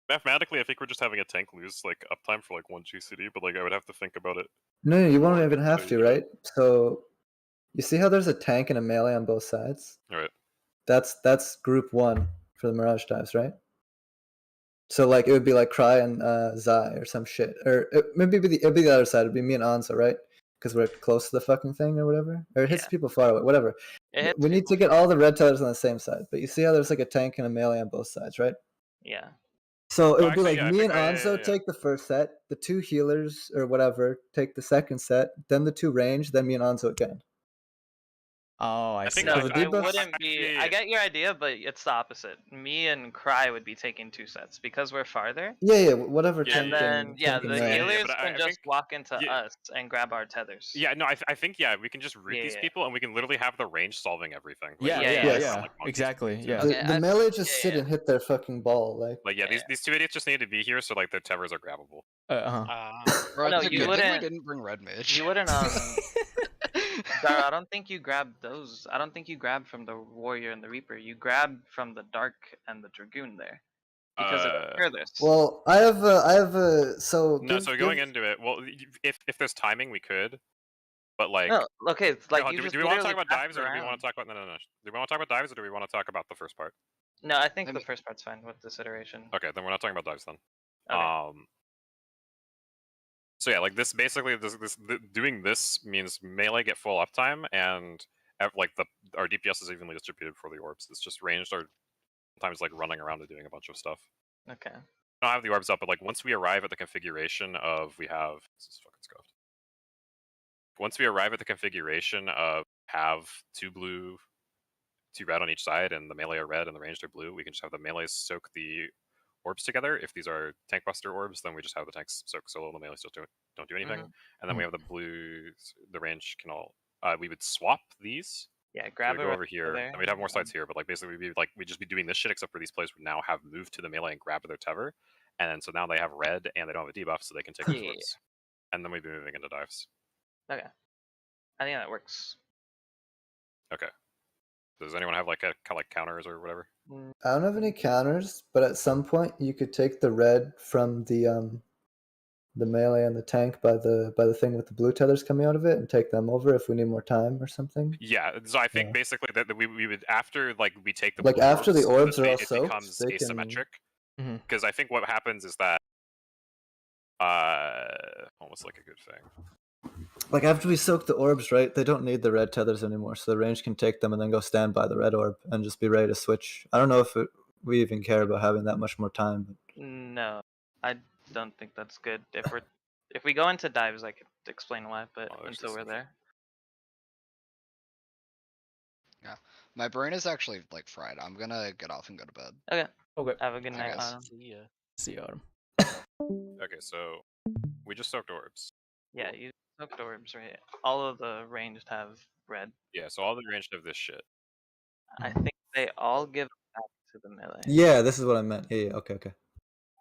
Mathematically, I think we're just having a tank lose like uptime for like 1 GCD, but like I would have to think about it. No, you won't even So have you to, do it. right? So you see how there's a tank and a melee on both sides? Alright. That's group 1 for the Mirage dives, right? So like it would be like Cry and Zai or some shit, or maybe it'd be the other side. It'd be me and Ansa, right? Because we're close to the fucking thing or whatever, or it hits Yeah. people far away, whatever. It hits We need people to get all the red tethers on the same side, but you see how there's like a tank and a melee on both sides, right? Yeah. So it Oh, would be actually, like yeah, I me and forgot- yeah, Anso yeah. take the first set, the 2 healers or whatever take the second set, then the 2 range, then me and Anso again. Oh, I see. think, No, like, the I debuffs- wouldn't be. I get your idea, but it's the opposite. Me and Cry would be taking 2 sets because we're farther. Yeah, whatever. Yeah, tank And then and yeah, tank and the melee. healers but can I just think- walk into yeah. us and grab our tethers. Yeah, no, I think we can just root these Yeah. people and we can literally have the range solving everything. Like, Yeah, we can yeah, just yeah. run like monkeys Exactly, between yeah. two. Okay, The I- melee just yeah, sit yeah. and hit their fucking ball, like. Like, yeah, Yeah. these 2 idiots just need to be here so like their tethers are grabbable. Bro, No, it's a you good thing we wouldn't- didn't bring red mage. You wouldn't Dara, I don't think you grabbed those. I don't think you grabbed from the warrior and the reaper. You grabbed from the dark and the dragoon there because it's furthest. Well, I have so. No, so going give- into it, well, if there's timing, we could, but like, no, okay, it's like no, you do, just do we want to literally talk about pass dives it or do we around. want to talk about no? Do we want to talk about dives or do we want to talk about the first part? No, I think I the mean- first part's fine with this iteration. Okay, then we're not talking about dives then. Okay. So yeah, like this basically doing this means melee get full uptime and like our DPS is evenly distributed for the orbs. It's just ranged are sometimes like running around and doing a bunch of stuff. Okay. I don't have the orbs up, but like once we arrive at the configuration of this is fucking scuffed. Once we arrive at the configuration of have 2 blue, 2 red on each side, and the melee are red and the ranged are blue, we can just have the melees soak the orbs together. If these are tank buster orbs, then we just have the tanks soak solo, the melees don't do anything. And then we have the blues, the range can all. We would swap these. Yeah, So grab we'd it go right over here, there. and we'd have more sides here, but like basically we'd just be doing this shit, except for these players would now have moved to the melee and grabbed their tether, and then so now they have red and they don't have a debuff, so they can take those Yeah. orbs. And then we'd be moving into dives. Okay. I think that works. Okay. Does anyone have like like counters or whatever? I don't have any counters, but at some point you could take the red from the melee and the tank by the thing with the blue tethers coming out of it and take them over if we need more time or something. Yeah, so I think Yeah. basically that we would after like we take the Like, blue after the orbs that are all it soaked, becomes they can- asymmetric. Mhm. Because I think what happens is that almost like a good thing. Like after we soak the orbs, right? They don't need the red tethers anymore, so the range can take them and then go stand by the red orb and just be ready to switch. I don't know if we even care about having that much more time. But... No, I don't think that's good. If we go into dives, I could explain why, but Oh, there's until we're this- there. My brain is actually like fried. I'm gonna get off and go to bed. Okay. Have a good I night, guess. Autumn. See you, Autumn. Okay, so we just soaked orbs. Yeah, you soaked orbs, right? All of the ranged have red. Yeah, so all the ranged have this shit. I think they all give back to the melee. Yeah, this is what I meant. Yeah, okay.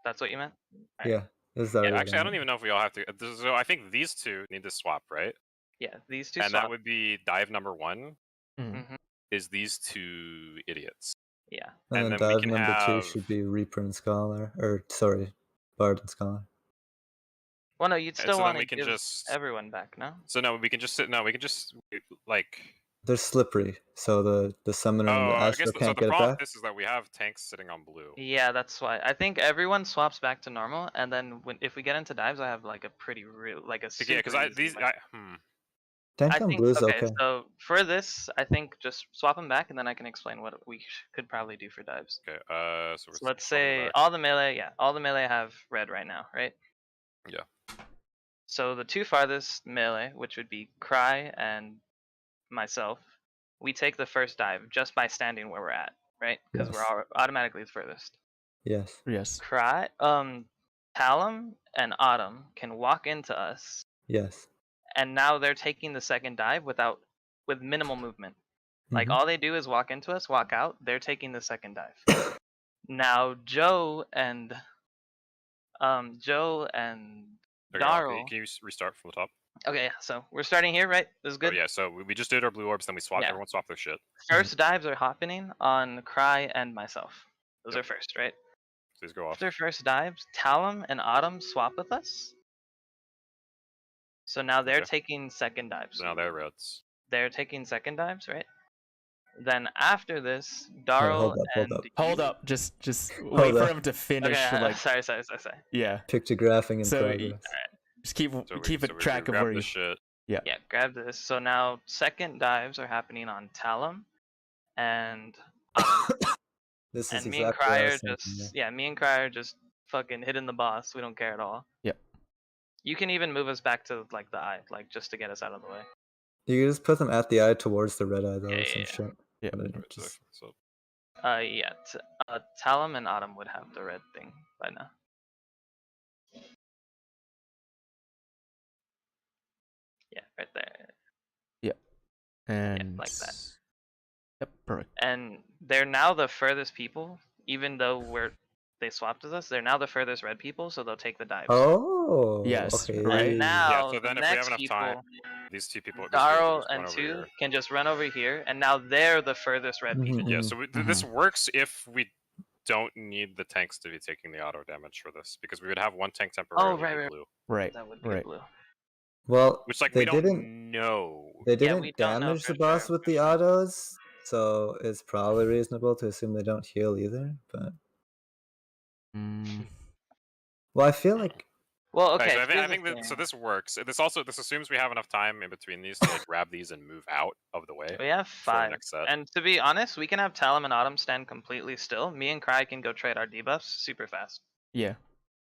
That's what you meant? Alright. Yeah, this is already what Actually, I meant. don't even know if we all have to. So I think these 2 need to swap, right? Yeah, these 2 And swap. that would be dive number 1 Mhm. is these 2 idiots. Yeah. And then then we dive can number 2 have- should be Reaper and Scholar, or sorry, Bard and Scholar. Well, no, you'd And still so then want we to can give just everyone back, no? So no, we can just sit. No, we can just like. They're slippery, so the summoner and Oh, the I Astro guess so. can't The get it problem back. with this is that we have tanks sitting on blue. Yeah, that's why. I think everyone swaps back to normal, and then if we get into dives, I have like a pretty real, like a super Yeah, because easy, like- Tank I on think, blue's okay, okay. so for this, I think just swap them back, and then I can explain what we could probably do for dives. Okay. So, So let's say all the melee, all the melee have red right now, right? Yeah. So the 2 farthest melee, which would be Cry and myself, we take the first dive just by standing where we're at, right? Because Yes. we're automatically the furthest. Yes. Yes. Cry, Talum and Autumn can walk into us, Yes. and now they're taking the second dive with minimal movement. Like Mhm. all they do is walk into us, walk out. They're taking the second dive. Now Joe and Okay, Darryl. can you restart from the top? Okay, yeah, so we're starting here, right? This is good. Oh, yeah. So we just did our blue orbs, then we swapped. Yeah. Everyone swapped their shit. First dives are happening on Cry and myself. Those Yep. are first, right? So Please go off. After first dives, Talum and Autumn swap with us. So now they're Okay. taking second dives. So now they're reds. They're taking second dives, right? Then after this, Wait, Darl hold and up. Hold up, just wait for up. him to finish. Okay, Like, sorry. yeah. Pictographing in So, progress. Just keep So keep we a track of grab where this you. shit. Yeah, grab this. So now second dives are happening on Talum and This is and me and exactly what I Cryer was thinking. just me and Cryer just fucking hitting the boss. We don't care at all. Yep. You can even move us back to like the eye, like just to get us out of the way. You can just put them at the eye towards the red eye though, Yeah, or some yeah. shit. Yeah. But Alright, just- so Yeah. Talum and Autumn would have the red thing by now. Yeah, right there. And like that. Yep, perfect. And they're now the furthest people, even though they swapped with us. They're now the furthest red people, so they'll take the dives. Oh. Yes, Okay. right? And now so then the if we have next enough people, time, these two people, Darl just and run over 2 here. can just run over here, and now they're the furthest red people. Mhm. Yeah, so this works if we don't need the tanks to be taking the auto damage for this, because we would have one tank temporarily right. blue, Right. That would be Right. blue. Well, which like they we don't didn't. know. They Yeah, didn't we don't know damage for the boss sure. with the autos, so it's probably reasonable to assume they don't heal either. But Mm, well, I feel like Well, Okay, okay. so I here's think the that, so thing. this works. This assumes we have enough time in between these to like grab these and move out of the way. We have for the 5. next set. And to be honest, we can have Talum and Autumn stand completely still. Me and Cry can go trade our debuffs super fast. yeah.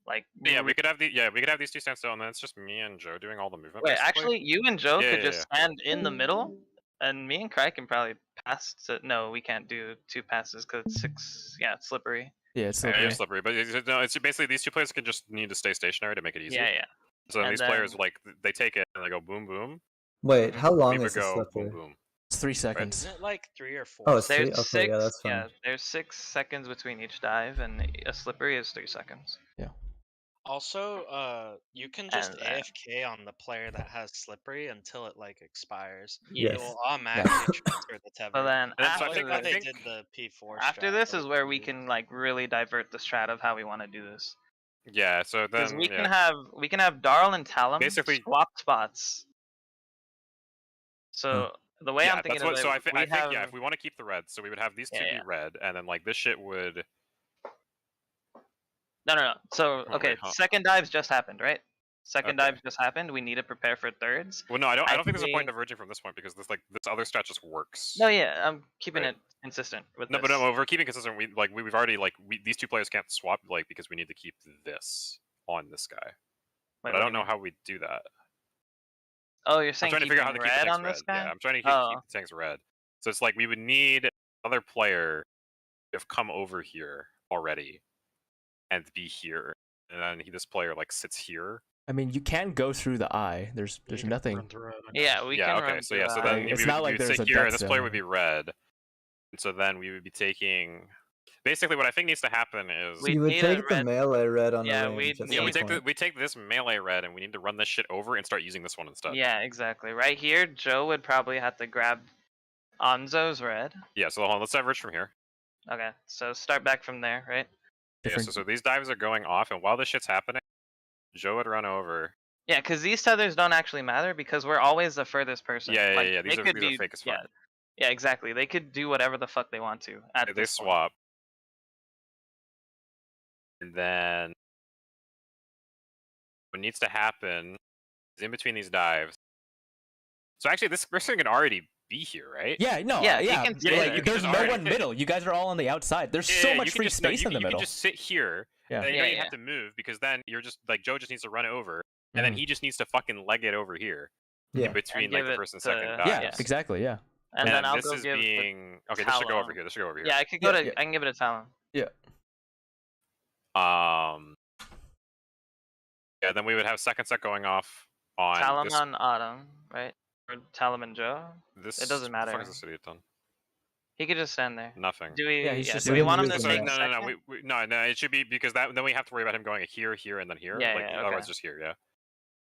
Like Yeah, we could have these two stand still, and then it's just me and Joe doing all the movement. Wait, basically. actually, you and Joe Yeah, could yeah, just stand in the middle, and me and Cry can probably pass to. No, we can't do 2 passes because it's 6. Yeah, it's slippery. Yeah, it's Yeah, slippery. it's slippery, but no, it's basically these two players can just need to stay stationary to make it easy. Yeah. So then And these players like they take it and they go boom boom. wait, how We long would is the go slippery? boom boom. It's 3 seconds. Isn't it like 3 or 4? Oh, it's 3. There's Okay, 6. yeah, that's fine. Yeah, there's 6 seconds between each dive, and a slippery is 3 seconds. Also, you can just And, AFK on the player that has slippery until it like expires. Yes. It will automatically transfer the tether. So then And so I after think- How I they think- did the P4. After strat this or is where we P- can like really divert the strat of how we want to do this. Yeah, so Because then we can have Darl and Talum Basically- swap spots. So the way I'm thinking that's what. of it, So I think have, if we want to keep the red, so we would have these two Yeah, be red, and then like this shit would. No. So Oh, okay, wait, huh. second dives just happened, right? Second Okay. dives just happened. We need to prepare for thirds. Well, no, I don't think there's a point Actually- diverging from this point because this other strat just works. No, yeah, I'm keeping Right. it consistent with No, this. but no, we're keeping consistent. We've already these two players can't swap because we need to keep this on this guy. Wait, But what I do don't you know mean? how we do that. Oh, you're I'm saying trying to figure out how keeping to keep the red tanks on this red. guy? Yeah, I'm trying to keep Oh. the tanks red. So it's like we would need another player to have come over here already and be here, and then this player like sits here. I mean, you can go through the eye. There's You can nothing. run through it. Yeah, we Yeah, can okay, run so through yeah, so that. then It's we not would, like we would there's sit a here, death and this player zone. would be red. And so then we would be taking. Basically, what I think needs to happen is We you would need a take the red- melee red on Yeah, the range. we at yeah, some we take point. we take this melee red, and we need to run this shit over and start using this one instead. Yeah, exactly. Right here, Joe would probably have to grab Anzo's red. Yeah. So hold on, let's diverge from here. Okay, so start back from there, right? Yeah, Different. so these dives are going off, and while this shit's happening, Joe would run over. Yeah, because these tethers don't actually matter because we're always the furthest person. Yeah, Like, yeah. they These could are be fake as yeah, fuck. yeah, exactly. They could do whatever the fuck they want to at They this point. swap, and then what needs to happen is in between these dives. So actually, this person can already be here, right? Yeah, no, Yeah, yeah. he can sit like, there. there's You no can one middle. You guys are all on the outside. There's so Yeah, much you can free just, no, space you in the can- middle. You can just sit here. Yeah. And then you Yeah, don't even yeah. have to move because then you're just like Joe just needs to run over, and then Mhm. he just needs to fucking leg it over here Yeah. in between And like give the it first and to- second yeah, dives. Yeah, exactly. Yeah. And then I'll this go is give. being okay. This should go over Talon. here. This should go over here. Yeah, I could go Yeah, to. yeah. I can give it a Talon. Yeah, then we would have second set going off on Talon this. on Autumn, right? Or Talon and Joe. This it doesn't what the fuck matter. is this idiot done? He could just stand there. Nothing. Do we? Yeah, he's just do we like want him to using take that. No. second? No. It should be because then we have to worry about him going here, here, and then here. Yeah, like yeah, otherwise, okay. just here. Yeah.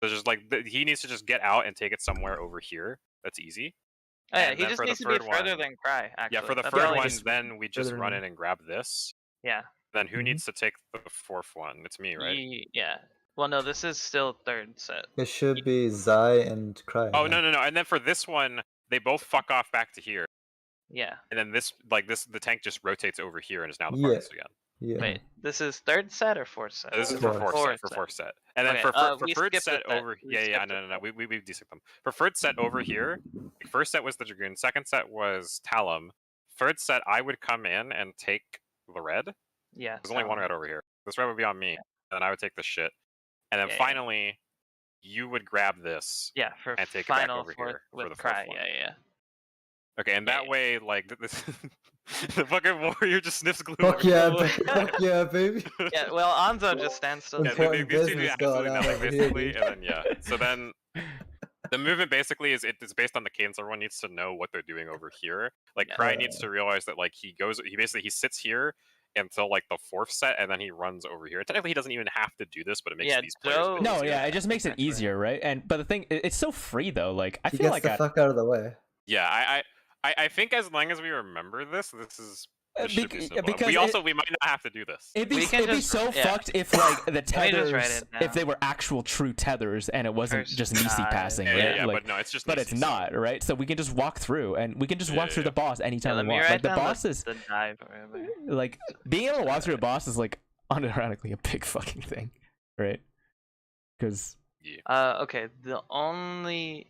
So just like he needs to just get out and take it somewhere over here. That's easy. Oh, yeah, and he then just for the needs to be third further one- than Cry. Actually, Yeah, for the That's third all he one, needs- then we just further run in. in and grab this. Yeah, Then who needs to take the fourth one? It's me, right? Yeah. Well, no, this is still third set. It should be Zai and Cry. Oh then. no. And then for this one, they both fuck off back to here. Yeah. And then the tank just rotates over here and is now the Yeah. farthest again. Yeah. Wait, this is third set or fourth set? This is for Fourth. fourth set. And then Okay, for we third skipped set it then. over We yeah, skipped no. it. We desynced them. For third set over here, first set was the Dragoon, second set was Talum. Third set I would come in and take the red. Yeah. There's only one red over here. This red would be on me. And then I would take the shit. And then Yeah, yeah. finally you would grab this. Yeah, for and take it back final over fourth here for with the fourth Cry. one. Yeah. Okay, and Yeah, that way, like, this, the fucking warrior just sniffs glue. Fuck yeah, fuck yeah, baby. Yeah, well, Anzo just stands still. Yeah, Important these two do business absolutely going on nothing, over here, basically, dude. and then, yeah. So then, the movement basically is based on the cadence. Everyone needs to know what they're doing over here. Like, Yeah. Cry needs to realize that, like, he sits here until, like, the fourth set, and then he runs over here. Technically, he doesn't even have to do this, but it makes Yeah, these players Joe- a bit No, easier. yeah, it just makes it Exactly. easier, right? But the thing, it's so free though. Like I He feel gets like the fuck out of the way. Yeah, I think as long as we remember this should be simple. because We might not have to do this. It'd We be, can it'd be just- so yeah. fucked if like the me just write tethers, it if they down. were actual true tethers and it wasn't First just Nisi dive. passing, Yeah, right? yeah, Like, but no, it's just but it's Nisi, so- not, right? So we can just walk through, and we can just walk Yeah, through yeah. the boss anytime let we me want. write Like the down boss is the dive wherever. like being able to walk through a boss is like unironically a big fucking thing, right? Because Okay, the only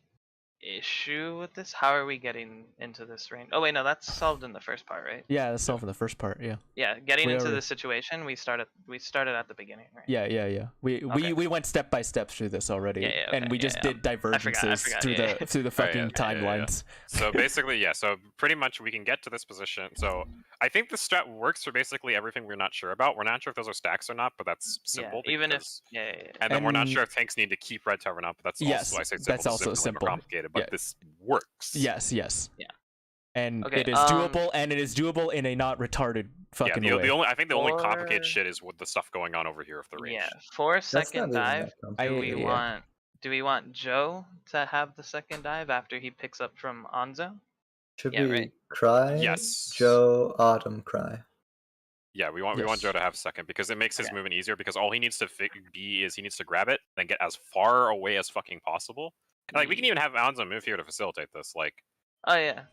issue with this, how are we getting into this range? Oh wait, no, that's solved in the first part, right? yeah, that's all for the first part. Yeah, Yeah, getting We into already- this situation, we started at the beginning, right? yeah. We went step by step through this already, Yeah, yeah, and okay, we yeah, just yeah. did divergences forgot, through yeah. the through the Oh, yeah, fucking yeah, yeah. timelines. So basically, yeah. So pretty much we can get to this position. So I think the strat works for basically everything we're not sure about. We're not sure if those are stacks or not, but that's simple. Yeah, even if because- yeah. And then we're not And- sure if tanks need to keep red tower or not, but that's Yes, also I say simple. that's this is also infinitely more simple. complicated, but Yeah. this works. Yes. Yeah. And Okay, it is doable, and it is doable in a not retarded Yeah, fucking the way. only I think the only complicated Or- shit is with the stuff going on over here of the range. Yeah, for That's not second even dive, that complicated. do we want Joe to have the second dive after he picks up from Anzo? Should Yeah, be right. Cry, Yes. Joe, Autumn, Cry. Yeah, we want Yes. Joe to have second because it makes his Okay. movement easier. Because all he needs to be is he needs to grab it and get as far away as fucking possible. And, like we can even have Anzo move here to facilitate this. Like Oh yeah.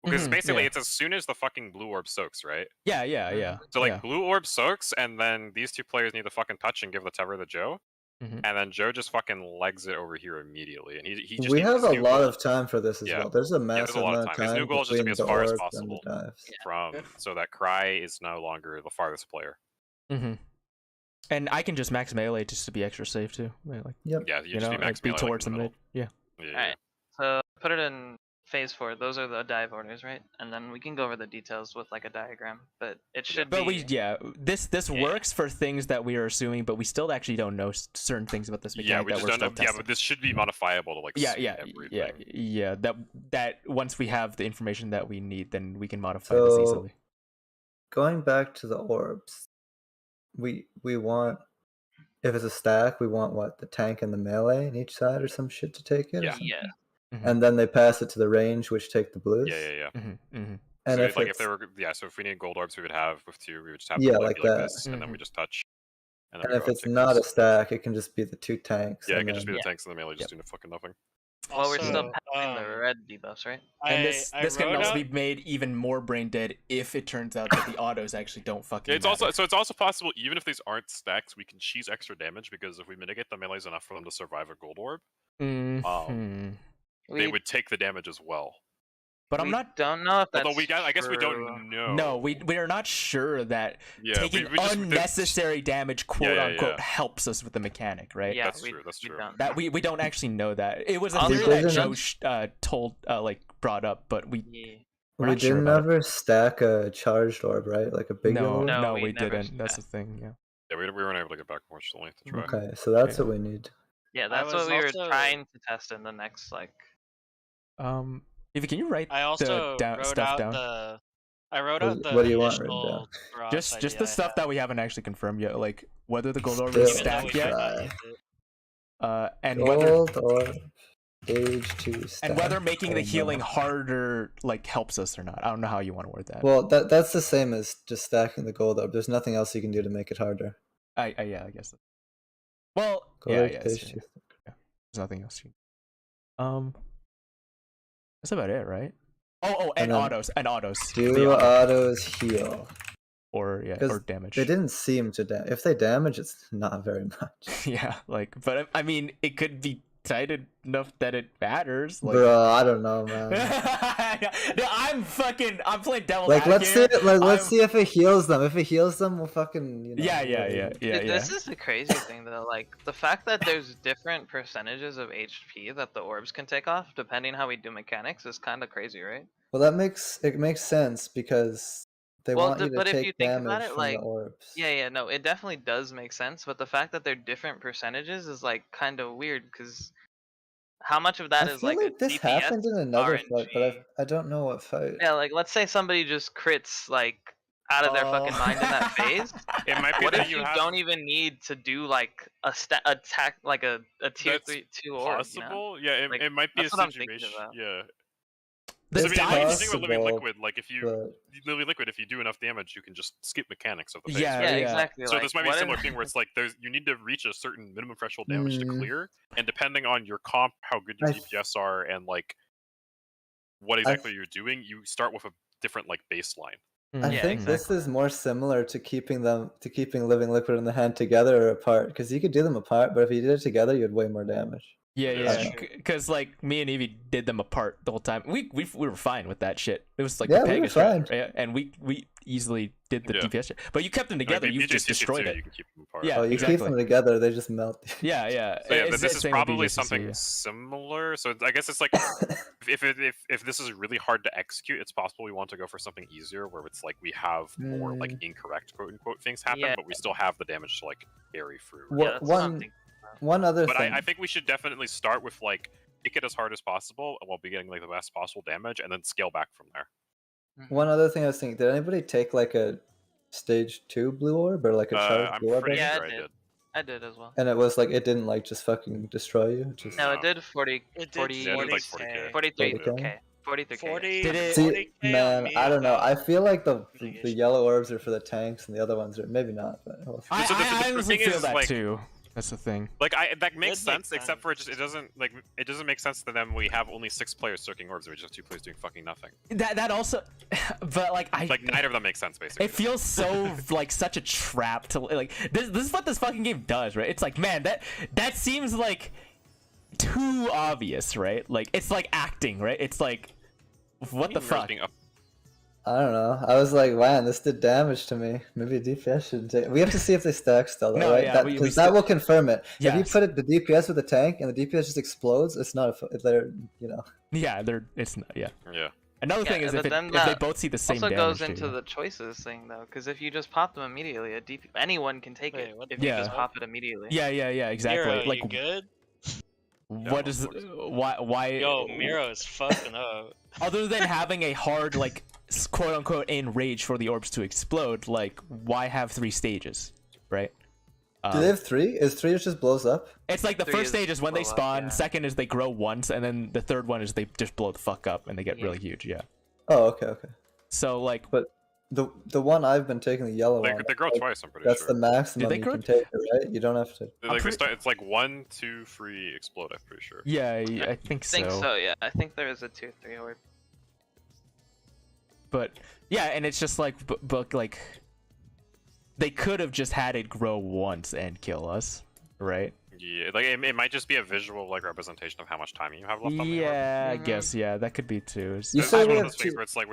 because Mhm, basically yeah. it's as soon as the fucking blue orb soaks, right? Yeah. So like yeah. blue orb soaks, and then these two players need to fucking touch and give the tether to Joe, Mhm. and then Joe just fucking legs it over here immediately, and he just We needs have his a new lot goal of time for this as Yeah. well. There's a there's massive a lot of amount of time. His time new goal is just to be between as the far as orbs possible. and the dives. from so that Cry is no longer the farthest player. hmm And I can just max melee just to be extra safe too. Like Yep. Yeah, you you just know, be like, max be melee, like, towards in the the mid. Yeah. middle. Yeah, Alright. So put it in phase 4. Those are the dive orders, right? And then we can go over the details with like a diagram. But it should But be. this Yeah. works for things that we are assuming, but we still actually don't know certain things about this Yeah, mechanic we that just we're don't know. still Yeah, testing. but this should be modifiable to like yeah, see yeah, everything. that once we have the information that we need, then we can modify this So- easily. Going back to the orbs, we want, if it's a stack, we want what, the tank and the melee in each side or some shit to take it. or Yeah. something? Yeah. And then they pass it to the range, which take the blues. Yeah. Mm-hmm. And So if like it's, if there were so if we need gold orbs, we would have with 2. We would just have Yeah, them, like be like that. this, and then we just touch. And, then and we if go it's take not a this. stack, it can just be the 2 tanks. Yeah, it and can just be then- the tanks and the melee just doing fucking nothing. Well, we're still Also, passing the red debuffs, right? And this can wrote also out- be made even more brain dead if it turns out that the autos actually don't fucking. Yeah, matter. it's also possible even if these aren't stacks, we can cheese extra damage because if we mitigate the melees enough for them to survive a gold orb, Mhm. they would take the damage as well. But I'm we not. Don't know if that's. Although I guess we true. don't know. No, we are not sure that yeah, taking we just, unnecessary damage, quote yeah, unquote, yeah. helps us with the mechanic, right? Yeah, That's we, true, that's we true. don't. That we don't actually know that. It was a Also- theory that Joe Didn't- brought up, but we Yeah. we're we not sure didn't about it. ever stack a charged orb, right? Like a big No, orb? No, no, we we never didn't. That's the thing. Yeah. Yeah, we weren't able to get back unfortunately to try. Okay, so that's Yeah. what we need. Yeah, I that's what was we were also- trying to test in the next like. Ivy, can you write I also the wrote stuff out down? the. I wrote What- out the what do you want written initial Ross Just the idea I stuff had, that we haven't actually confirmed yet, like whether the gold orb Still is even though we stacked might yet, not try. use it. and whether Gold orb. Stage 2 And whether stack. making the Oh, healing no. harder like helps us or not. I don't know how you want to word that. Well, that's the same as just stacking the gold orb. There's nothing else you can do to make it harder. Yeah, I guess. Well, Go yeah, to yeah, stage that's 2. true. Yeah. There's nothing else you that's about it, right? And And then autos. Do The auto. autos heal. Or Because or damage. They didn't seem to if they damage, it's not very much. Yeah, like, but I mean, it could be tight enough that it matters. Like, Bro, I don't know, man. no, I'm playing devil's Like, let's see, advocate. let's see if it heals them. If it heals them, we'll fucking, you know. Yeah. Dude, this is the crazy thing though. Like the fact that there's different percentages of HP that the orbs can take off depending how we do mechanics is kind of crazy, right? Well, it makes sense because they Well, want you to but if take you think damage about it, from like, the orbs. yeah, no, it definitely does make sense. But the fact that they're different percentages is like kind of weird because how much of that I is feel like this DPS happened in another fight, but RNG? I don't know what fight. Yeah, like let's say somebody just crits like out of their fucking mind in that phase. It might be What that if you have don't even need to do like attack like a tier That's 2 orb? possible. You know? Yeah, Like, it might be a that's what I'm thinking situation. about. Yeah. The So, I mean, like, dice- if you think about Living possible, Liquid, like if you but Living Liquid, if you do enough damage, you can just skip mechanics of the phase. Yeah, right? Yeah, exactly. So like, this might be a what similar if- thing where it's like you need to reach a certain minimum threshold damage to Mm. clear, and depending on your comp, how good your I- DPS are, and like what exactly you're doing, you start with a different like baseline. I Yeah, think this exactly. is more similar to keeping Living Liquid in the hand together or apart, because you could do them apart, but if you did it together, you'd way more damage. Yeah, Yeah, true. because like me and Evie did them apart the whole time. We were fine with that shit. It was like Yeah, the we were Pegasus strat, fine. right? And we easily did the Yeah. DPS shit. But you kept them together. Like, You just BJCC2, destroyed You it. can keep them apart. Yeah, Oh, you exactly. keep them together, they just melt. Yeah. So yeah, It's this the is same with probably BJCC, something yeah. similar. So I guess it's like if this is really hard to execute, it's possible we want to go for something easier, where it's like we have more like incorrect quote unquote things happen, Yeah. but we still have the damage to like carry through. Wha- Yeah, that's what I'm one- thinking. One other But thing. I think we should definitely start with like make it as hard as possible, and we'll be getting like the best possible damage, and then scale back from there. One other thing I was thinking, did anybody take like a stage 2 blue orb or like a charged I'm blue orb? pretty Yeah, sure I I did. did. I did as well. And it was like it didn't like just fucking destroy you. It just... No, No. it did 40, It did 40, Yeah, it did like 40K. 43k. 43k. 40, Did it- 40K See, on man, me I don't know. I about feel like the mitigation. yellow orbs are for the tanks and the other ones are maybe not. But So the I honestly thing feel is, that like- too. That's the thing. Like that makes It makes sense, except for sense. it doesn't make sense to them. We have only 6 players circling orbs, and we just have 2 players doing fucking nothing. That also, but like Like neither of them make sense, basically. it feels so like such a trap to like this is what this fucking game does, right? It's like, man, that seems like too obvious, right? Like it's like acting, right? It's like what the fuck? Being up- I don't know. I was like, man, this did damage to me. Maybe DPS should take. We have to see if they stack still, though, No, right? yeah, That, we 'cause still- that will confirm it. If you Yes. put it the DPS with the tank and the DPS just explodes, it's not a. They're Yeah, it's not. Yeah. Yeah. Another Yeah, thing is but if then they that both see the same Also damage. goes too. into the choices thing though, because if you just pop them immediately, anyone can take Wait, it what if the you just fuck? pop it immediately. Yeah, exactly. Miro, like you good? what Yeah, is of course. why Yo, Miro's fucking up. other than having a hard like quote unquote enrage for the orbs to explode, like why have 3 stages, right? Do they have 3? Is 3 just blows up? It's like the 3 first is stage is when they blow up, spawn, yeah. second is they grow once, and then the third one is they just blow the fuck up and they get Yeah. really huge. Yeah. Oh, okay. So like, The one I've been taking, the yellow They, one. they grow like, twice, I'm pretty That's sure. the maximum they you grow can take it, right? You don't have to. Like they start, it's like 1, 2, 3 explode. I'm pretty sure. yeah, I think so. I think so, yeah. I think there is a 2-3 orb. But yeah, and it's just like, but like, they could have just had it grow once and kill us, right? Yeah, like it might just be a visual like representation of how much time you have left on the orb. Yeah, I Mhm. guess. Yeah, that could be too. It's- You It's said one we of have those things 2. where it's like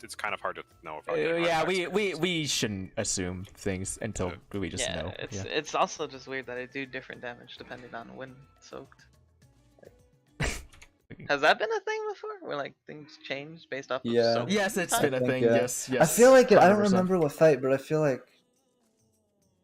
it's kind of hard to know if. I'm getting yeah, hard we shouldn't assume things until we just Yeah, know. it's Yeah. it's also just weird that I do different damage depending on when soaked. Has that been a thing before? Where like things change based off of Yeah. soak? Yes, it's time? been a think, thing. yeah. Yes, yes. I feel like I don't 100%. remember what fight, but I feel like.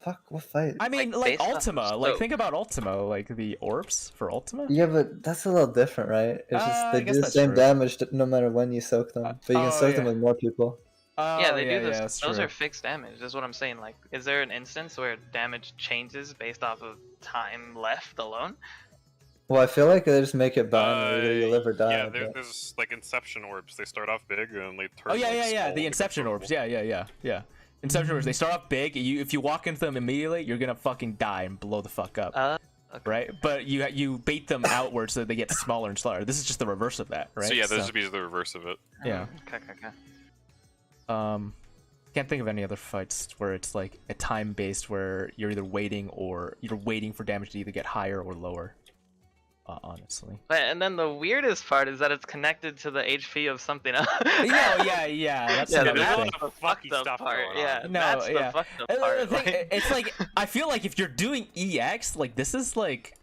Fuck, what fight? I mean, like, like based off of Ultima. Like, soak. think about Ultima. Like the orbs for Ultima. Yeah, but that's a little different, right? It's just I they guess do the that's same true. damage no matter when you soak them, but you can oh, soak them yeah. with more people. Yeah, they do this. Yeah, that's Those true. are fixed damage. That's what I'm saying. Like, is there an instance where damage changes based off of time left alone? Well, I feel like they just make it binary. Either you live or die. Yeah, but- there's like Inception orbs. They start off big and they turn. Oh yeah, like, yeah, yeah. small The to Inception orbs. controllable. Yeah. Inception orbs. They start off big. If you walk into them immediately, you're gonna fucking die and blow the fuck up. Okay. Right? But you bait them outwards so that they get smaller and smaller. This is just the reverse of that, right? So yeah, this would be the reverse of it. Yeah. Okay. Can't think of any other fights where it's like a time based where you're either waiting for damage to either get higher or lower. Honestly. But and then the weirdest part is that it's connected to the HP of something else. yeah. That's Yeah, another that's thing. the fucky fucked up stuff part. going on. Yeah, No, that's yeah. the fucked up And part. the thing, like- it's like I feel like if you're doing EX, like this is like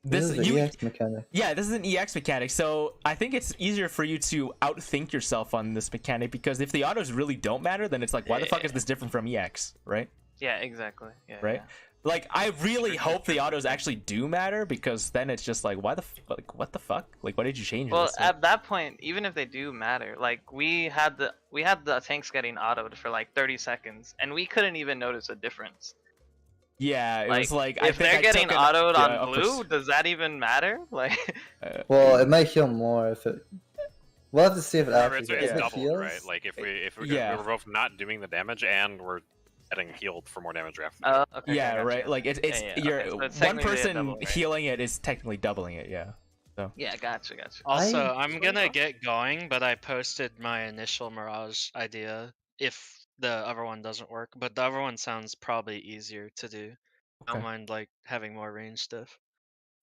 This is the EX mechanic. Yeah, this is an EX mechanic, so I think it's easier for you to outthink yourself on this mechanic because if the autos really don't matter, then it's like, why the fuck is this different from EX, right? Yeah, exactly. Yeah. Right? Yeah. Like, I really hope the autos actually do matter because then it's just like, what the fuck? Like, why did you change Well, this? at that point, even if they do matter, like we had the tanks getting autoed for like 30 seconds, and we couldn't even notice a difference. Yeah, it Like, was like if they're getting autoed on blue, does that even matter? Like, Well, it might heal more if it. We'll have to see if it Remember, actually it's if it doubled, heals. right? Like if we're Yeah. both not doing the damage and we're getting healed for more damage after. okay, yeah, gotcha. right. Like it's Yeah, yeah, you're okay, so it's one technically a person double, right? healing it is technically doubling it. Yeah. So Yeah, gotcha. Also, I- I'm gonna get going, but I posted my initial Mirage idea if the other one doesn't work. But the other one sounds probably easier to do. I don't Okay. mind like having more range stuff.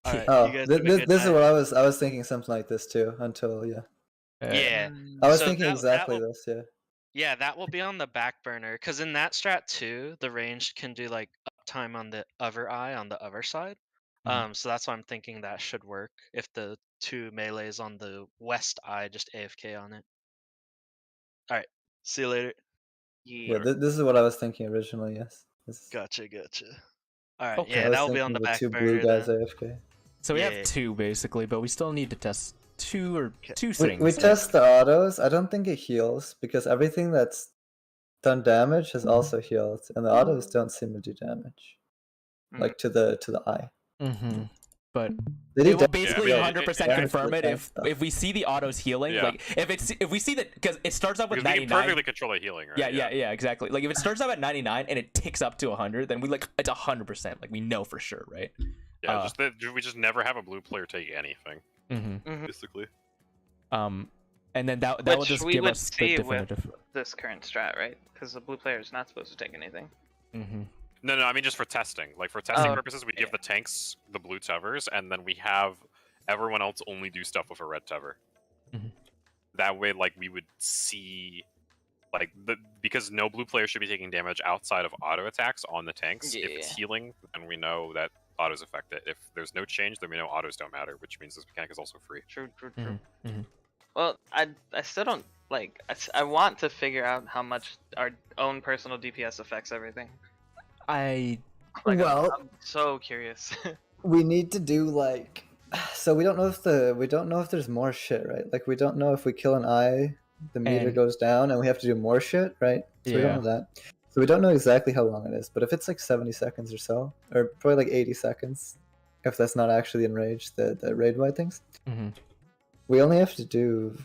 Alright, Oh, you guys have a good this is night. what I was thinking something like this too until Yeah. I was So thinking that exactly will- this. Yeah. Yeah, that will be on the back burner because in that strat too, the range can do like uptime on the other eye on the other side. So that's why I'm thinking that should work if the two melees on the west eye just AFK on it. All right, see you later. Yeah, this is what I was thinking originally. Yes. Gotcha. All right, Okay. yeah, I was that'll be on thinking the back two burner. blue guys then. AFK. So we Yeah. have two basically, but we still need to test two We things. test the autos. I don't think it heals because everything that's done damage has also healed, and the autos don't seem to do damage, like to the eye. Mm-hmm. But They it do will damage. basically Yeah, 100% damage confirm with it that if stuff. we see the autos healing. Yeah. Like if we see that because it starts out with Because we can 99. perfectly control the healing, right? Yeah, exactly. Like if it starts out at 99 and it ticks up to 100, then we like it's 100%. Like we know for sure, right? Yeah, just that we just never have a blue player take anything, Mm-hmm. basically. And then that will Which just we give would us the see with definitive. this current strat, right? Because the blue player is not supposed to take anything. Mm-hmm. No, I mean just for testing. Like for testing Oh, purposes, we give the tanks the blue tethers, and then we have everyone else only do stuff with a red tether. Mhm. That way, like we would see, like because no blue player should be taking damage outside of auto attacks on the tanks. If it's Yeah. healing, then we know that autos affect it. If there's no change, then we know autos don't matter, which means this mechanic is also free. True. Mhm. Well, I still don't like. I want to figure out how much our own personal DPS affects everything. I Like, Well- I'm so curious. We need to do like, so we don't know if there's more shit, right? Like we don't know if we kill an eye, the meter And- goes down, and we have to do more shit, right? So we Yeah. don't know that. So we don't know exactly how long it is, but if it's like 70 seconds or so, or probably like 80 seconds, if that's not actually enraged, the raid wide things, Mhm. we only have to do.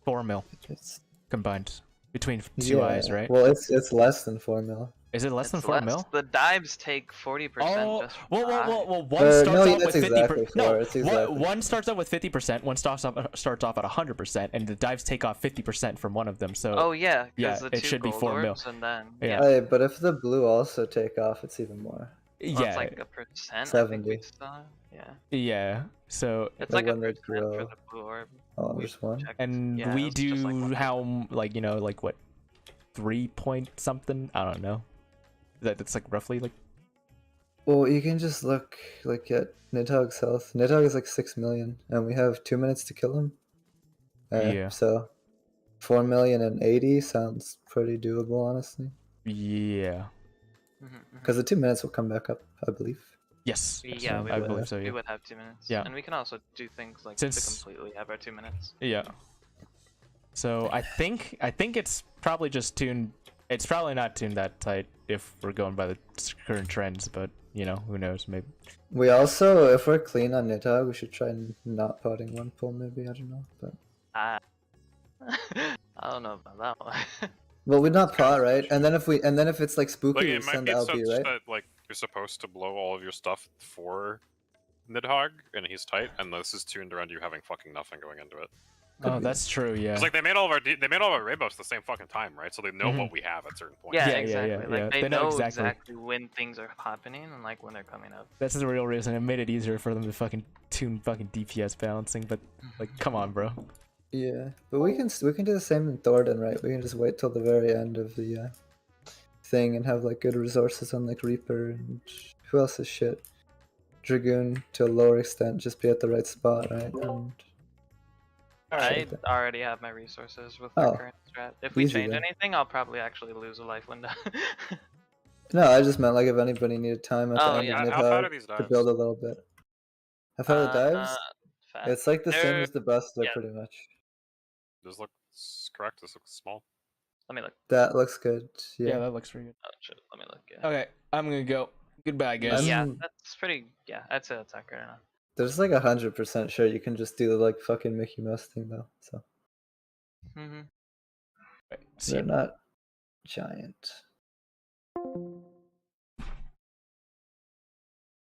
4 mil It's, combined between two eyes, right? Well, it's less than 4 mil. Is it less than It's 4 mil? The dives take 40% Oh, just from well, eye. one No, starts yeah, off with that's 50%. exactly No, four, it's exactly one starts out with 50%. One starts off at 100%, and the dives take off 50% from one of them. So Oh yeah, yeah, because the it two should be gold 4 mil. orbs and then Yeah. Hey, but if the blue also take off, it's even more. well, yeah, it's like a percent. I think 70. we saw. Yeah, yeah. So it's Like like a when they percent for grow. the blue orb. Oh, We there's one. checked. and Yeah, we it's just do like one how like what 3 point something? I don't know. That's like roughly like Well, you can just look at Nidhogg's health. Nidhogg is like 6 million, and we have 2 minutes to kill him. Yeah. So 4,080,000 sounds pretty doable, honestly. yeah. Because the 2 minutes will come back up, I believe. Yes. Yeah, we I would, believe so. we Yeah. would have 2 minutes. Yeah. And we can also do things like Since- to completely have our 2 minutes. Yeah. So I think it's probably just tuned. It's probably not tuned that tight if we're going by the current trends, but you know, who knows? Maybe. We also, if we're clean on Nidhogg, we should try not potting one pull. Maybe, I don't know, but. I don't know about that one. Well, we'd not It's kind pot, of right? fishy. And then if it's like spooky, Like we it might send be LB, such right? that like you're supposed to blow all of your stuff for Nidhogg, and he's tight, and this is tuned around you having fucking nothing going into it. Oh, that's true. Yeah. It's like they made all of our rainbows at the same fucking time, right? So they know what we have at certain points. Yeah, Yeah, yeah, exactly. yeah, Like yeah. they They know know exactly. exactly when things are happening and like when they're coming up. That's the real reason. It made it easier for them to fucking tune fucking DPS balancing. But like, come on, bro. Yeah, but we can do the same in Thornton, right? We can just wait till the very end of the thing and have like good resources on like Reaper and who else is shit? Dragoon to a lower extent, just be at the right spot, right? And I already have my resources with Oh, the current strat. If we easy change then. anything, I'll probably actually lose a life window. No, I just meant like if anybody needed time at the Oh, end yeah. of How far are Nidhogg these to dives? build a little bit. How far are the dives? Fast. It's like the same They're- as the Buster, yeah. pretty much. This looks correct. This looks small. Let me look. That looks good. Yeah, Yeah. that looks pretty good. Oh shit. Let me look. Yeah. Okay, I'm gonna go. Goodbye, guys. Yeah, I'm- that's pretty. Yeah, that's it. That's accurate enough. There's like 100% sure you can just do the like fucking Mickey Mouse thing though. So Mm-hmm. See they're you. not giant.